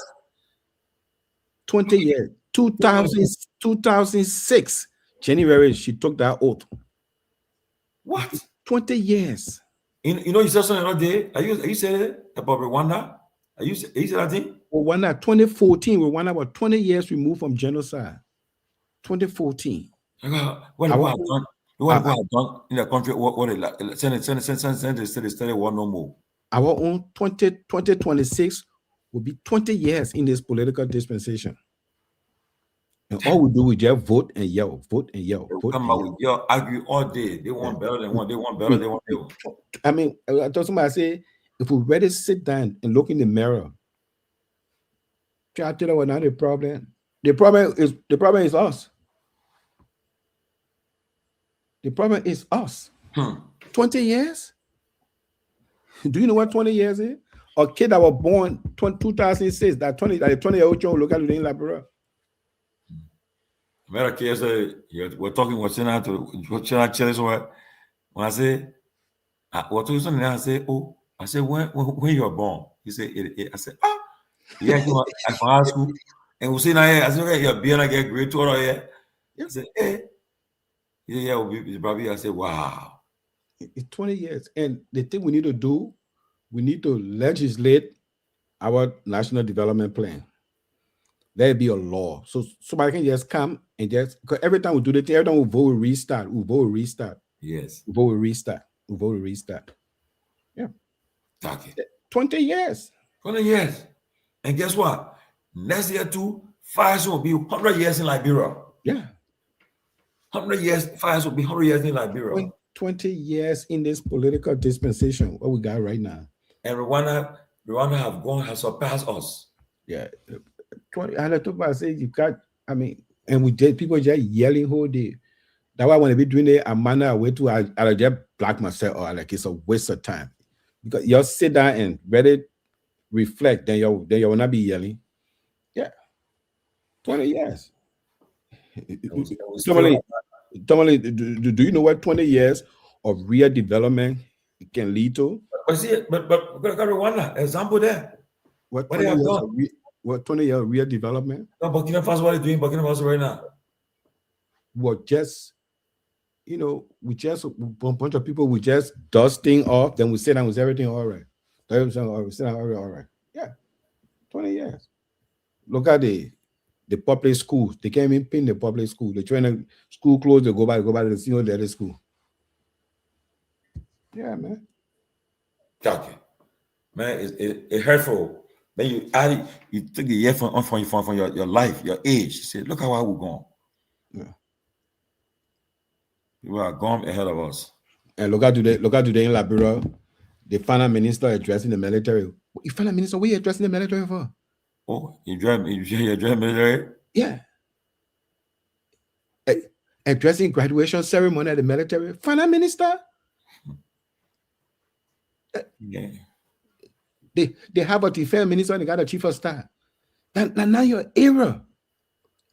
20 years. 2006. January, she took that oath. What? 20 years. You said something the other day. Are you saying it about Rwanda? Are you said that thing? Rwanda, 2014. Rwanda was 20 years removed from genocide. 2014. What have done in the country? What send the study one no more. Our own 2026 will be 20 years in this political dispensation. And all we do is just vote and yell, vote and yell. Come out with y'all argue all day. They want better than one. They want better. They want better. I mean, I told somebody, I say, if we really sit down and look in the mirror, try to tell us not the problem. The problem is us. The problem is us. 20 years? Do you know what 20 years is? A kid that was born 2006, that 20-year-old child look at it in Liberia. America said, we're talking what China when I say what was something I say, I said when you were born, he said I said, yeah, I from high school. And we say now I said, okay, you're being get grade 2 or yeah. I said, we'll be probably. I said, wow. It's 20 years. And the thing we need to do, we need to legislate our national development plan. There be a law. So somebody can just come and just, because every time we do the thing, every time we vote, we restart. Yes. We vote, we restart. Yeah. Okay. 20 years. 20 years. And guess what? Next year too, fires will be 100 years in Liberia. Yeah. 100 years, fires will be 100 years in Liberia. 20 years in this political dispensation, what we got right now. And Rwanda, Rwanda has surpassed us. Yeah. 20, and I told I say you can't, I mean, and we did people just yelling whole day. That's why when they be doing it, a manner way to I just black myself or like it's a waste of time. Because you'll sit down and really reflect, then you will not be yelling. Yeah. 20 years. Tomalin, do you know what 20 years of real development can lead to? But see, but Rwanda, example there. What 20 years of what 20 years of real development? No, Burkina Faso, what are you doing Burkina Faso right now? Well, just, you know, we just a bunch of people, we just dusting off, then we sit down with everything all right. All right. Yeah. 20 years. Look at the public schools. They can't even pin the public school. They're trying to school closed, they go back to the single letter school. Yeah, man. Okay. Man, it's hurtful. Then you add it, you take the year from your life, your age. You say, look how we're going. Yeah. People are gone ahead of us. And look at today in Liberia, the finance minister addressing the military. You finance minister, what are you addressing the military for? Oh, you address military? Yeah. Addressing graduation ceremony at the military. Finance minister? Yeah. They have a defense minister and they got a chief of staff. Now your era.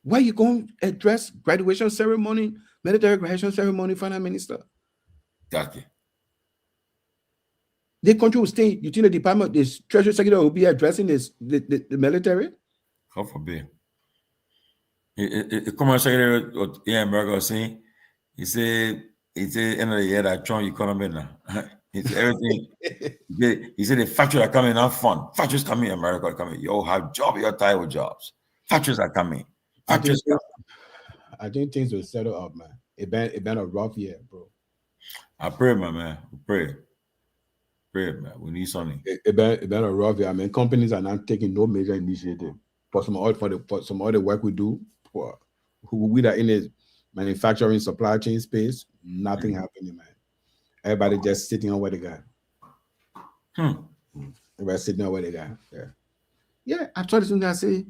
Why you going to address graduation ceremony, military graduation ceremony, finance minister? Gotcha. The country will stay. You think the department, the treasury secretary will be addressing the military? God forbid. The Commerce Secretary in America was saying, he said end of the year that Trump economy now. He said everything. He said the factories are coming out fun. Factories coming, America are coming. You have jobs, you're tired with jobs. Factories are coming. I think things will settle up, man. It been a rough year, bro. I pray, my man. Pray, man. We need something. It been a rough year. I mean, companies are not taking no major initiative for some other work we do. For who we are in the manufacturing supply chain space, nothing happening, man. Everybody just sitting on what they got. Everybody sitting on what they got. Yeah. I told you, I say,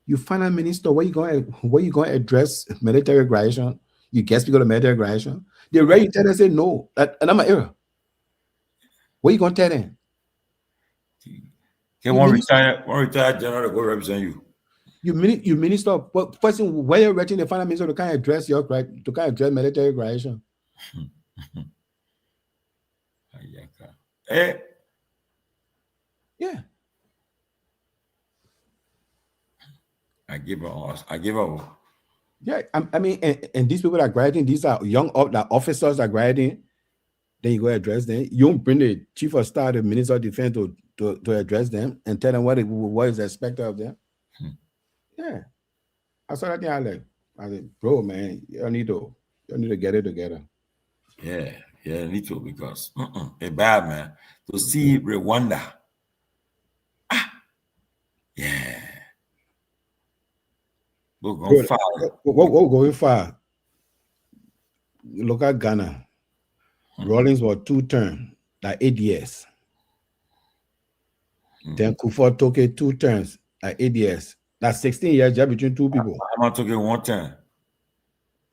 you finance minister, where you going to address military graduation? You guess people to military graduation? They ready to tell them, say no. And I'm an error. What you going to tell them? Can one retired general to go represent you? You minister, but first thing, where you're writing the finance minister to kind of address military graduation. Yeah. I give up. Yeah, I mean, and these people are graduating, these are young officers are graduating, then you go address them. You don't bring the chief of staff, the minister of defense to address them and tell them what is expected of them. Yeah. I saw that thing. I said, bro, man, you need to get it together. Yeah, need to, because it's bad, man. To see Rwanda. Yeah. We're going far. We're going far. Look at Ghana. Rawlings was 2 terms, like 8 years. Then Kufuor took it 2 terms, like 8 years. That's 16 years just between 2 people. Mahama took it 1 term.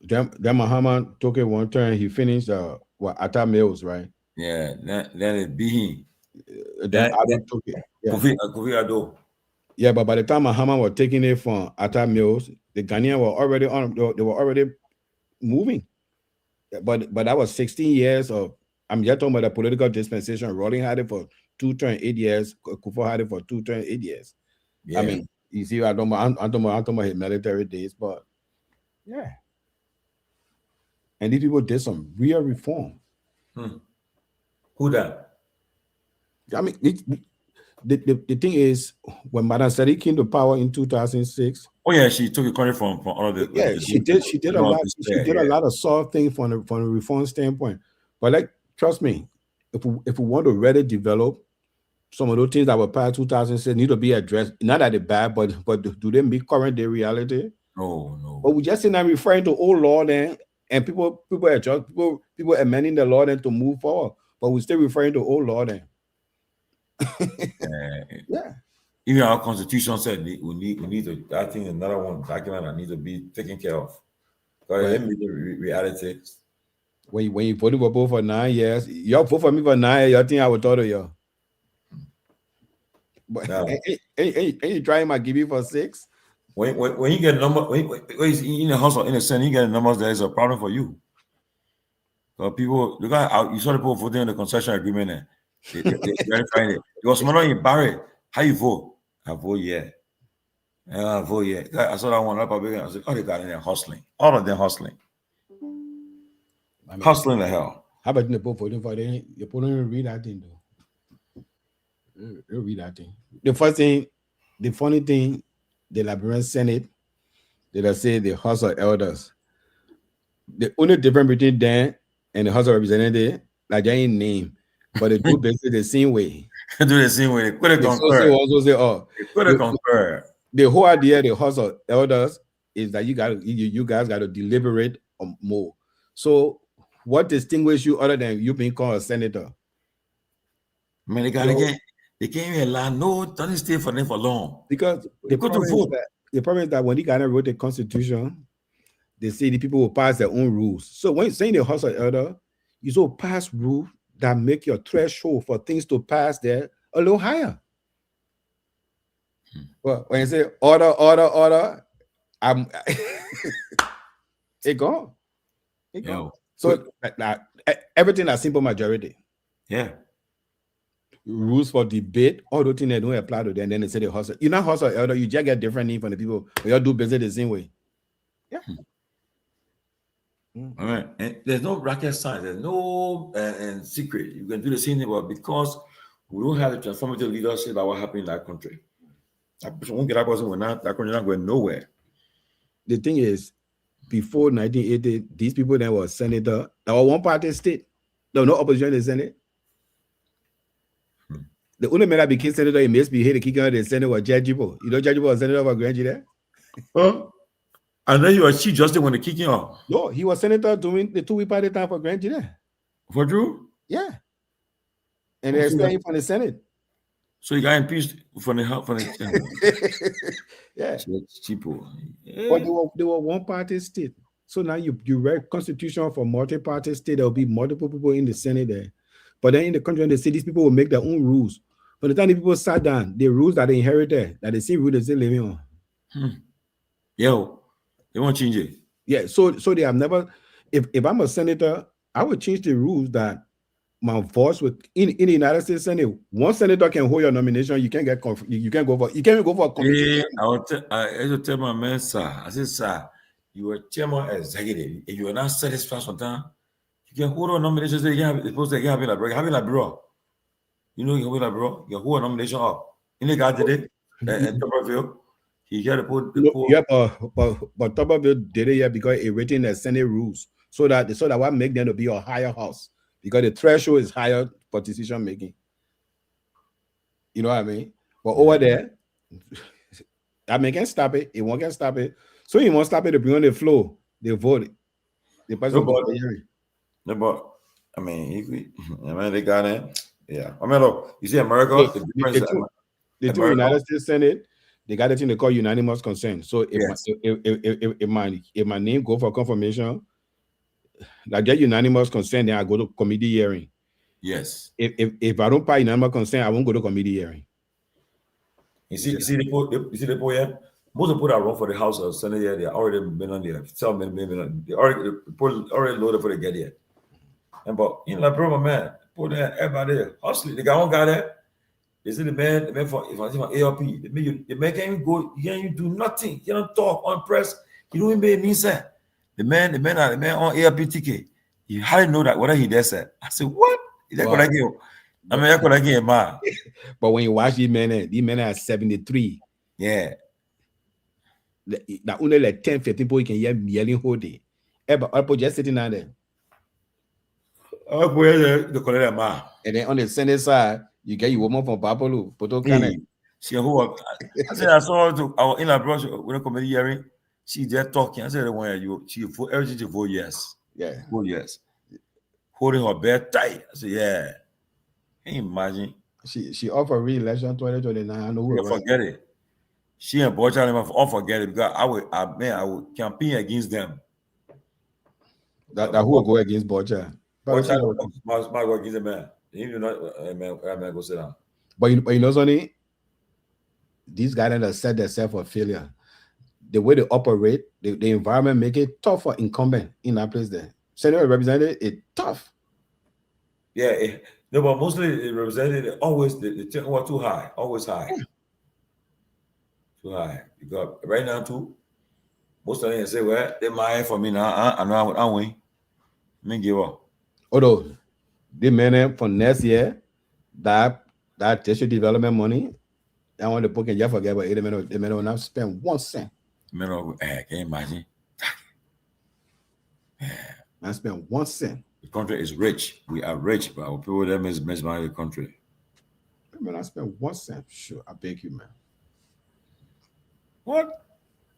Then Mahama took it 1 term. He finished Atta Mills, right? Yeah. Then it be him. Then Ado took it. Yeah. Kofi Ado. Yeah, but by the time Mahama was taking it from Atta Mills, the Ghanaians were already on. They were already moving. But that was 16 years of. I'm just talking about the political dispensation. Rawlings had it for 2 terms, 8 years. Kufuor had it for 2 terms, 8 years. Yeah. I mean, you see, I'm talking about his military days, but yeah. And these people did some real reform. Who that? I mean, the thing is, when Madam Sadi came to power in 2006. Oh yeah, she took a country from all of the. Yeah, she did a lot. She did a lot of soft things from a reform standpoint. But like, trust me, if we want to really develop, some of those things that were passed 2006 need to be addressed. Not that they're bad, but do they meet current day reality? No. But we just not referring to old law then, and people amending the law then to move forward. But we still referring to old law then. Yeah. Even our constitution said we need to. I think another one document that needs to be taken care of. Because Right. let me the reality. When you voted for both for 9 years, y'all vote for me for 9 years, y'all think I would talk to you. But No. ain't you trying my give you for 6? When you get a number, when in the house or in the Senate, you get numbers, there is a problem for you. So people, look at you saw the people voting on the concession agreement. They verifying it. It was more in Barry. How you vote? I vote yeah. I vote yeah. I saw that one up. I was like, oh, they got in there hustling. All of them hustling. Hustling the hell. How about the people voting for them? You don't even read that thing though. You read that thing. The first thing, the funny thing, the Liberian Senate, they say the House of Elders. The only difference between them and the House of Representatives, like they ain't name, but they do basically the same way. They do the same way. They could have concur. Also say, oh, they could have concur. The whole idea of the House of Elders is that you guys got to deliberate more. So, what distinguishes you other than you being called a senator? I mean, they can't even allow doesn't stay for them for long. Because they go to vote. The problem is that when the Ghana wrote the constitution, they say the people will pass their own rules. So when you're saying the House of Elders, you so pass rules that make your threshold for things to pass there a little higher. Well, when you say order, I'm it gone. It gone. So everything is simple majority. Yeah. Rules for debate, all those things they don't apply to them. Then they say the House. You're not House of Elder, you just get different name from the people. We all do business the same way. Yeah. All right. And there's no rocket science. There's no secret. You can do the same thing, but because we don't have the transformative leadership about what happened in that country. That country not going nowhere. The thing is, before 1980, these people that were senator, that were one party state. There was no opposition in the Senate. The only man that became senator in misbehaved, the kicker of the Senate was Jerome. You know, Jerome was senator for Grand there. Huh? And then he was Chief Justice when they kicked him off. No, he was senator doing the 2-week party time for Grand there. For true? Yeah. And they expelled him from the Senate. So he got impeached from the yeah. Cheapo. Yeah. But they were one party state. So now you read constitution for multi-party state, there will be multiple people in the Senate there. But then in the country, they say these people will make their own rules. By the time the people sat down, the rules that they inherited, that they see rules they still living on. Yo, they won't change it. Yeah, so they have never. If I'm a senator, I would change the rules that my voice would in the United States Senate. One senator can hold your nomination. You can't go for a committee. I tell my man, sir. I said, sir, you are chairman executive. If you are not satisfied sometimes, you can hold on nomination. You can have it bro. You know, you can have it bro. You can hold a nomination up. In the guy did it, and Dopoh, he had to put. Yeah, but Dopoh did it here because it written the Senate rules, so that what make them to be a higher house because the threshold is higher for decision making. You know what I mean? But over there, I mean, can stop it. It won't stop it. So he won't stop it to bring on the floor. They vote it. The person vote the hearing. No, but I mean, they got it. Yeah, I mean, look, you see, America, the two United States Senate, they got a thing they call unanimous consent. So if my name go for confirmation, I get unanimous consent, then I go to committee hearing. Yes. If I don't pass unanimous consent, I won't go to committee hearing. You see the poll, yeah. Most of the people that run for the House or Senate, yeah, they already been on there. They already loaded for the get here. And but you know, like, bro, my man, put there, everybody there, hustling. They got one guy there. They say the man for ARP. The man can't even go. He can't even do nothing. He don't talk on press. He don't even make any sense. The man on ARP ticket. You hardly know that whether he does that. I said, what? That's what I give. I mean, that's what I give, man. But when you watch these men are 73. Yeah. That only like 10, 15 people you can hear yelling whole day. But just sitting down there. And then on the Senate side, you get your woman from Babolu, I said, I saw our in-law brother when I committee hearing. She just talking. I said, she vote everything to vote yes. Yeah. Vote yes. Holding her bed tight. I said, yeah. Can you imagine? She offered re-election 2029. I know You forget it. She and Bocha all forget it because I would campaign against them. That who will go against Bocha? Bocha must go against the man. You know, man, go sit down. But you know something? These guys that set themselves for failure. The way they operate, the environment make it tough for incumbent in that place there. Senator representative, it's tough. Yeah, no, but mostly it represented always the check was too high, always high. Too high. Because right now too, most of them say, well, they might for me now. I know I win. Me give up. Although the men for next year, that tissue development money, I want to book and you forget about it. The men will not spend 1 cent. Can you imagine? I spend 1 cent. The country is rich. We are rich, but our people that mismanage the country. Man, I spend 1 cent. Sure, I beg you, man. What?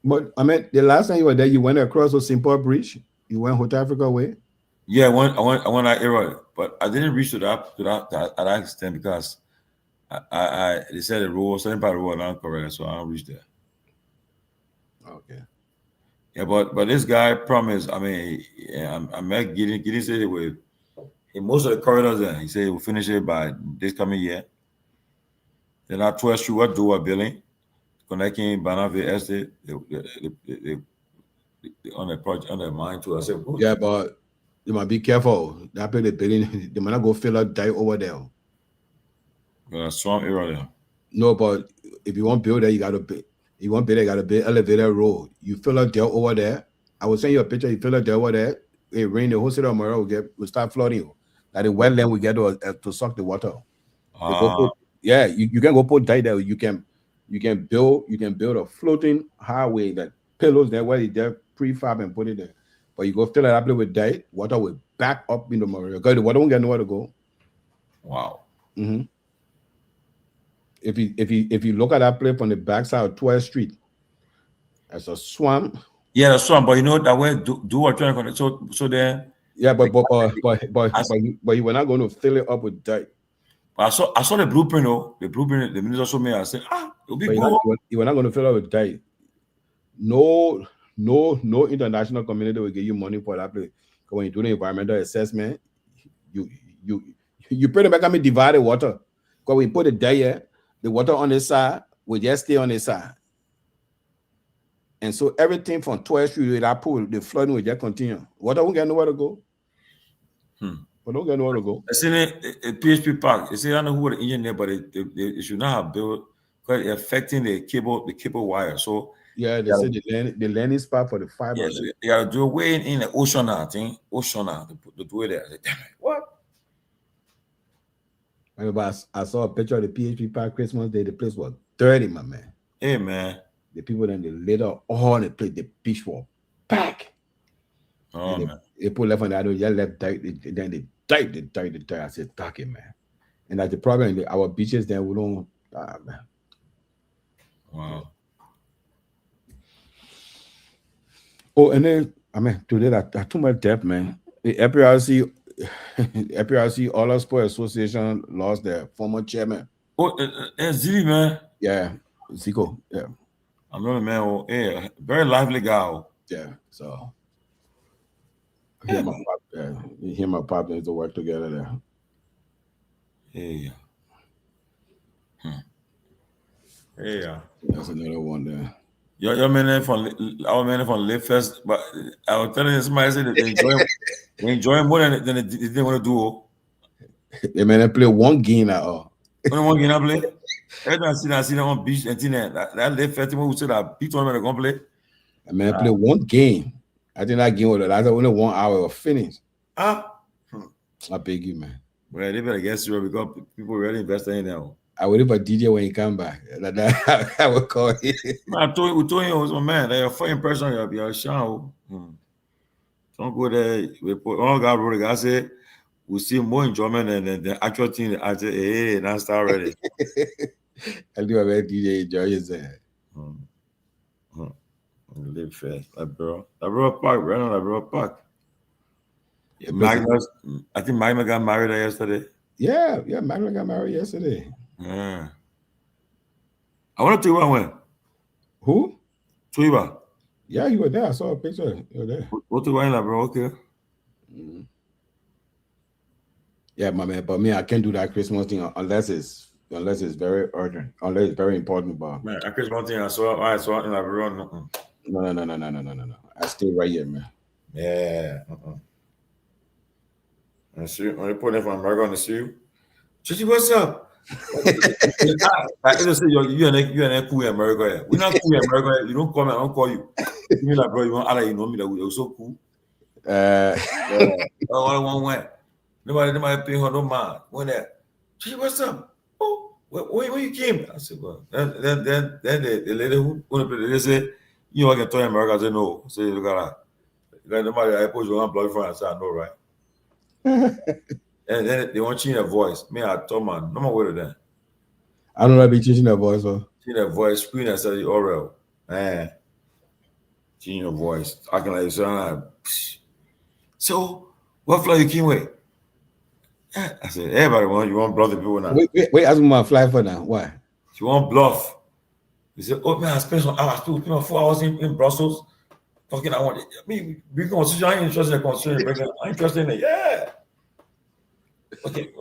But I mean, the last time you were there, you went across the Simple Bridge. You went South Africa way. Yeah, I went that area, but I didn't reach to that extent because they said the road, certain part of the road not correct, so I don't reach there. Okay. Yeah, but this guy promised. I mean, I met Gideon said it with in most of the corridors there. He said we'll finish it by this coming year. Then our 12th Street, what do a building connecting Banavie Estate on the project on the mine too. I said, good. Yeah, but you might be careful. That the building, they might not go fill out die over there. A strong area there. No, but if you want to build there, you gotta build. You want to build there, you gotta build elevator road. You fill out there over there. I will send you a picture. You fill out there over there. It rain, the whole city of Mara will start flooding. Like the wetland we get to suck the water. Yeah, you can go put die there. You can build a floating highway that pillows there where they prefab and put it there. But you go fill it up with die, water will back up in the Mara. Because the water won't get nowhere to go. Wow. Mm-hmm. If you look at that place from the backside of 12th Street, there's a swamp. Yeah, the swamp, but you know that way do what trying to so then. Yeah, but you were not going to fill it up with dirt. I saw the blueprint though. The blueprint, the minister showed me. I said, it'll be good. You were not going to fill it with dirt. No international community will give you money for that place. When you do the environmental assessment, you pretty much can divide the water. Because when you put it there, the water on this side will just stay on this side. And so everything from 12th Street to that pool, the flooding will just continue. Water won't get nowhere to go. But don't get nowhere to go. I seen it at PHP Park. They say I don't know who the engineer, but they should not have built because it's affecting the cable wire. So yeah, they say the landing spot for the fiber. Yeah, so you gotta do away in the ocean now, to do it there. I said, damn it, what? I saw a picture of the PHP Park Christmas Day. The place was dirty, my man. Hey, man. The people then they litter all the place. The beach was packed. Oh, man. They put left on the other, just left dirt. Then they dirt. I said, talking, man. And that's the problem. Our beaches then we don't, man. Wow. Oh, and then, I mean, today I too much debt, man. The APRC All Our Sport Association lost their former chairman. Oh, Zili, man. Yeah, Zico. Yeah. I know the man. Oh, yeah, very lively guy. Yeah. So him and Pop need to work together there. Yeah. Yeah. That's another one there. Your man from our man from Live Fest, but I was telling somebody said that they enjoy more than they didn't want to do. They may play one game at all. Only one game I play. Every time I see them on beach and that Live Fest who said that beat tournament gonna play. I mean, I play one game. I think that game was last only 1 hour of finish. I beg you, man. Well, they better get serious because people really invested in now. I waited for DJ when he come back. I would call him. I told him it was my man. Like, your first impression, you're a show. Don't go there. We put all God wrote it. I said, we see more enjoyment than the actual thing. I said, hey, that's already. I do a very DJ enjoy yourself. Live fast. Liberia Park, right on Liberia Park. Yeah, Magnus, I think Magna got married there yesterday. Yeah, Magdalene got married yesterday. Yeah. I want to tell you when. Who? Twiba. Yeah, you were there. I saw a picture. You were there. What do I like, bro? Okay. Yeah, my man. But me, I can't do that Christmas thing unless it's very urgent, unless it's very important. But man, that Christmas thing I saw in Liberia. No. I stay right here, man. Yeah. I see when they put in from America on the shoe. Chichi, what's up? I just say you and cool in America. We're not cool in America. You don't call me, I don't call you. You mean like, bro, you want Allah, you know me that we're so cool. One way. Nobody paying her no mind. When that, Chichi, what's up? Oh, where you came? I said, well, then the lady who they say, you know, I can tell America. I said, no. I said, look at that. Nobody, I put you on blood front. I said, I know, right? And then they want to change their voice. Me, I told man, no more with that. I don't know be changing their voice, huh? Change their voice, screen and say oral. Man. Change your voice. I can like sound. So what flight you came with? I said, everybody you want bluff the people now. Wait, ask me my fly for now. Why? You want bluff. He said, oh man, I spent 4 hours in Brussels. Fucking I want it. I mean, we constitution, I ain't interested in the constitution. I'm interested in it. Yeah. Okay.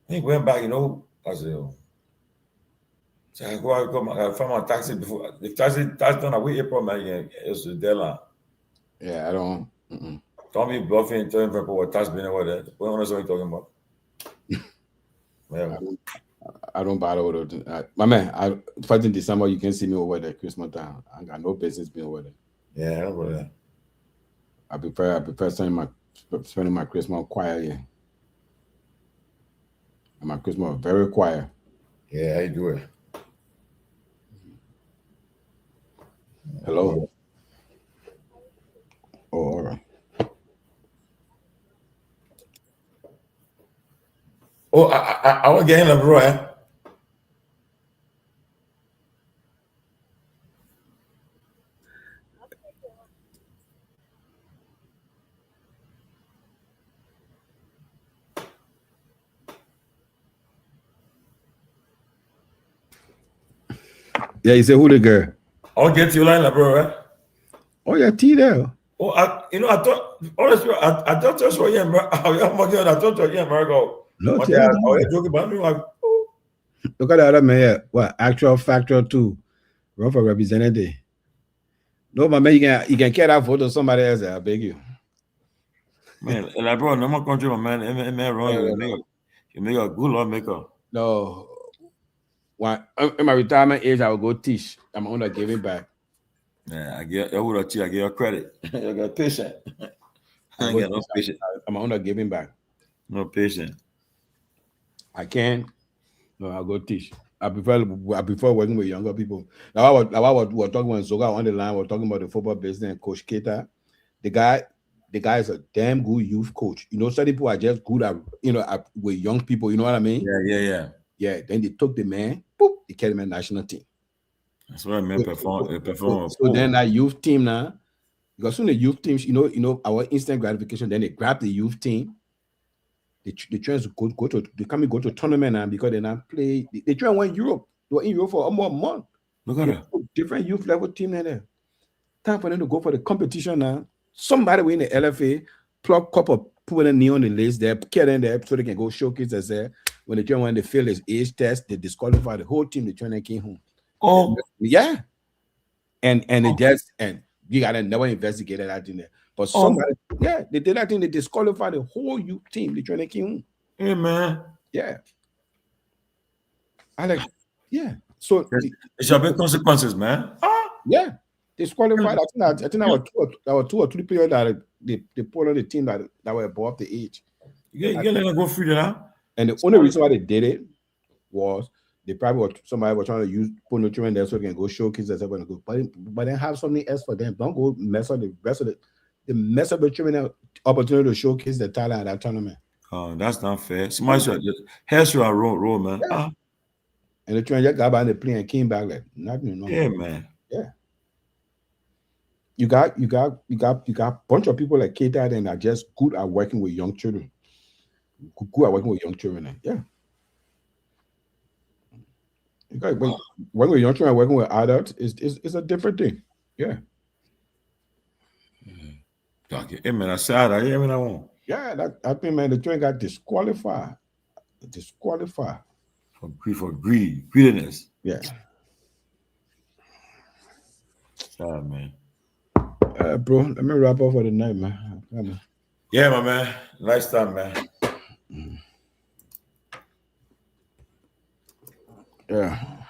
He went back, you know. I said, so I find my taxi before the taxi done away April, man. It's the deadline. Yeah, I don't. Don't be bluffing and telling people what tax being over there. What are you talking about? Yeah. I don't bother with it. My man, first in December, you can see me over there Christmas time. I got no business being over there. Yeah, over there. I prefer spending my Christmas quiet here. And my Christmas very quiet. Yeah, I do it. Hello. Oh, all right. Oh, I want to get in the bro, eh? Yeah, you say who the girl? I'll get you line, bro, right? Oh, yeah, T there. Oh, I thought, honestly, I thought you were here, I thought you were here, America. No, I was joking about me, like, oh. Look at the other man here. What? Actual factor 2. Run for representative. No, my man, you can get that photo somebody else. I beg you. Man, like, bro, no more country, my man, wrong. You make a good lawmaker. No. In my retirement age, I will go teach. I'm under giving back. Yeah, I would have I give you credit. You got patient. I ain't got no patient. I'm under giving back. No patient. I can't. No, I'll go teach. I prefer working with younger people. Now we're talking when Zoga on the line, we're talking about the football business and Coach Keita. The guy is a damn good youth coach. You know, some people are just good at with young people, you know what I mean? Yeah. Yeah, then they took the man, boop, they carried him in national team. That's what I meant. Perform. So then that youth team now, because soon the youth teams, you know, our instant gratification. Then they grab the youth team. They try to go to tournament now because they now play. They try to win Europe. They were in Europe for almost a month. Look at that. Different youth level team there. Time for them to go for the competition now. Somebody win the LFA, plug couple, put a knee on the list there, get in there so they can go showcase themselves. When they fail his age test, they disqualify the whole team. The trainer came home. Oh, yeah. And you gotta never investigated that in there. But somebody, they did that thing. They disqualified the whole youth team. The trainer came home. Hey man. Yeah. So it shall be consequences, man. Yeah. Disqualified. I think there were 2 or 3 players that they put on the team that were above the age. You let them go free now. And the only reason why they did it was they probably somebody was trying to put nutrient there so they can go showcase themselves and go. But then have something else for them. Don't go mess up the rest of the mess up the training opportunity to showcase the talent at that tournament. Oh, that's not fair. Somebody should just roll, man. Yeah. And the trainer just got by the plane and came back like nothing. Yeah, man. Yeah. You got a bunch of people like Keita and are just good at working with young children. who are working with young children. Yeah. When we're young children working with adults, it's a different thing. Yeah. I said, I won't. Yeah, I think, man, the children got disqualified. For greediness. Yeah. Sad, man. Bro, let me wrap up for the night, man. Yeah, my man. Nice time, man. Yeah.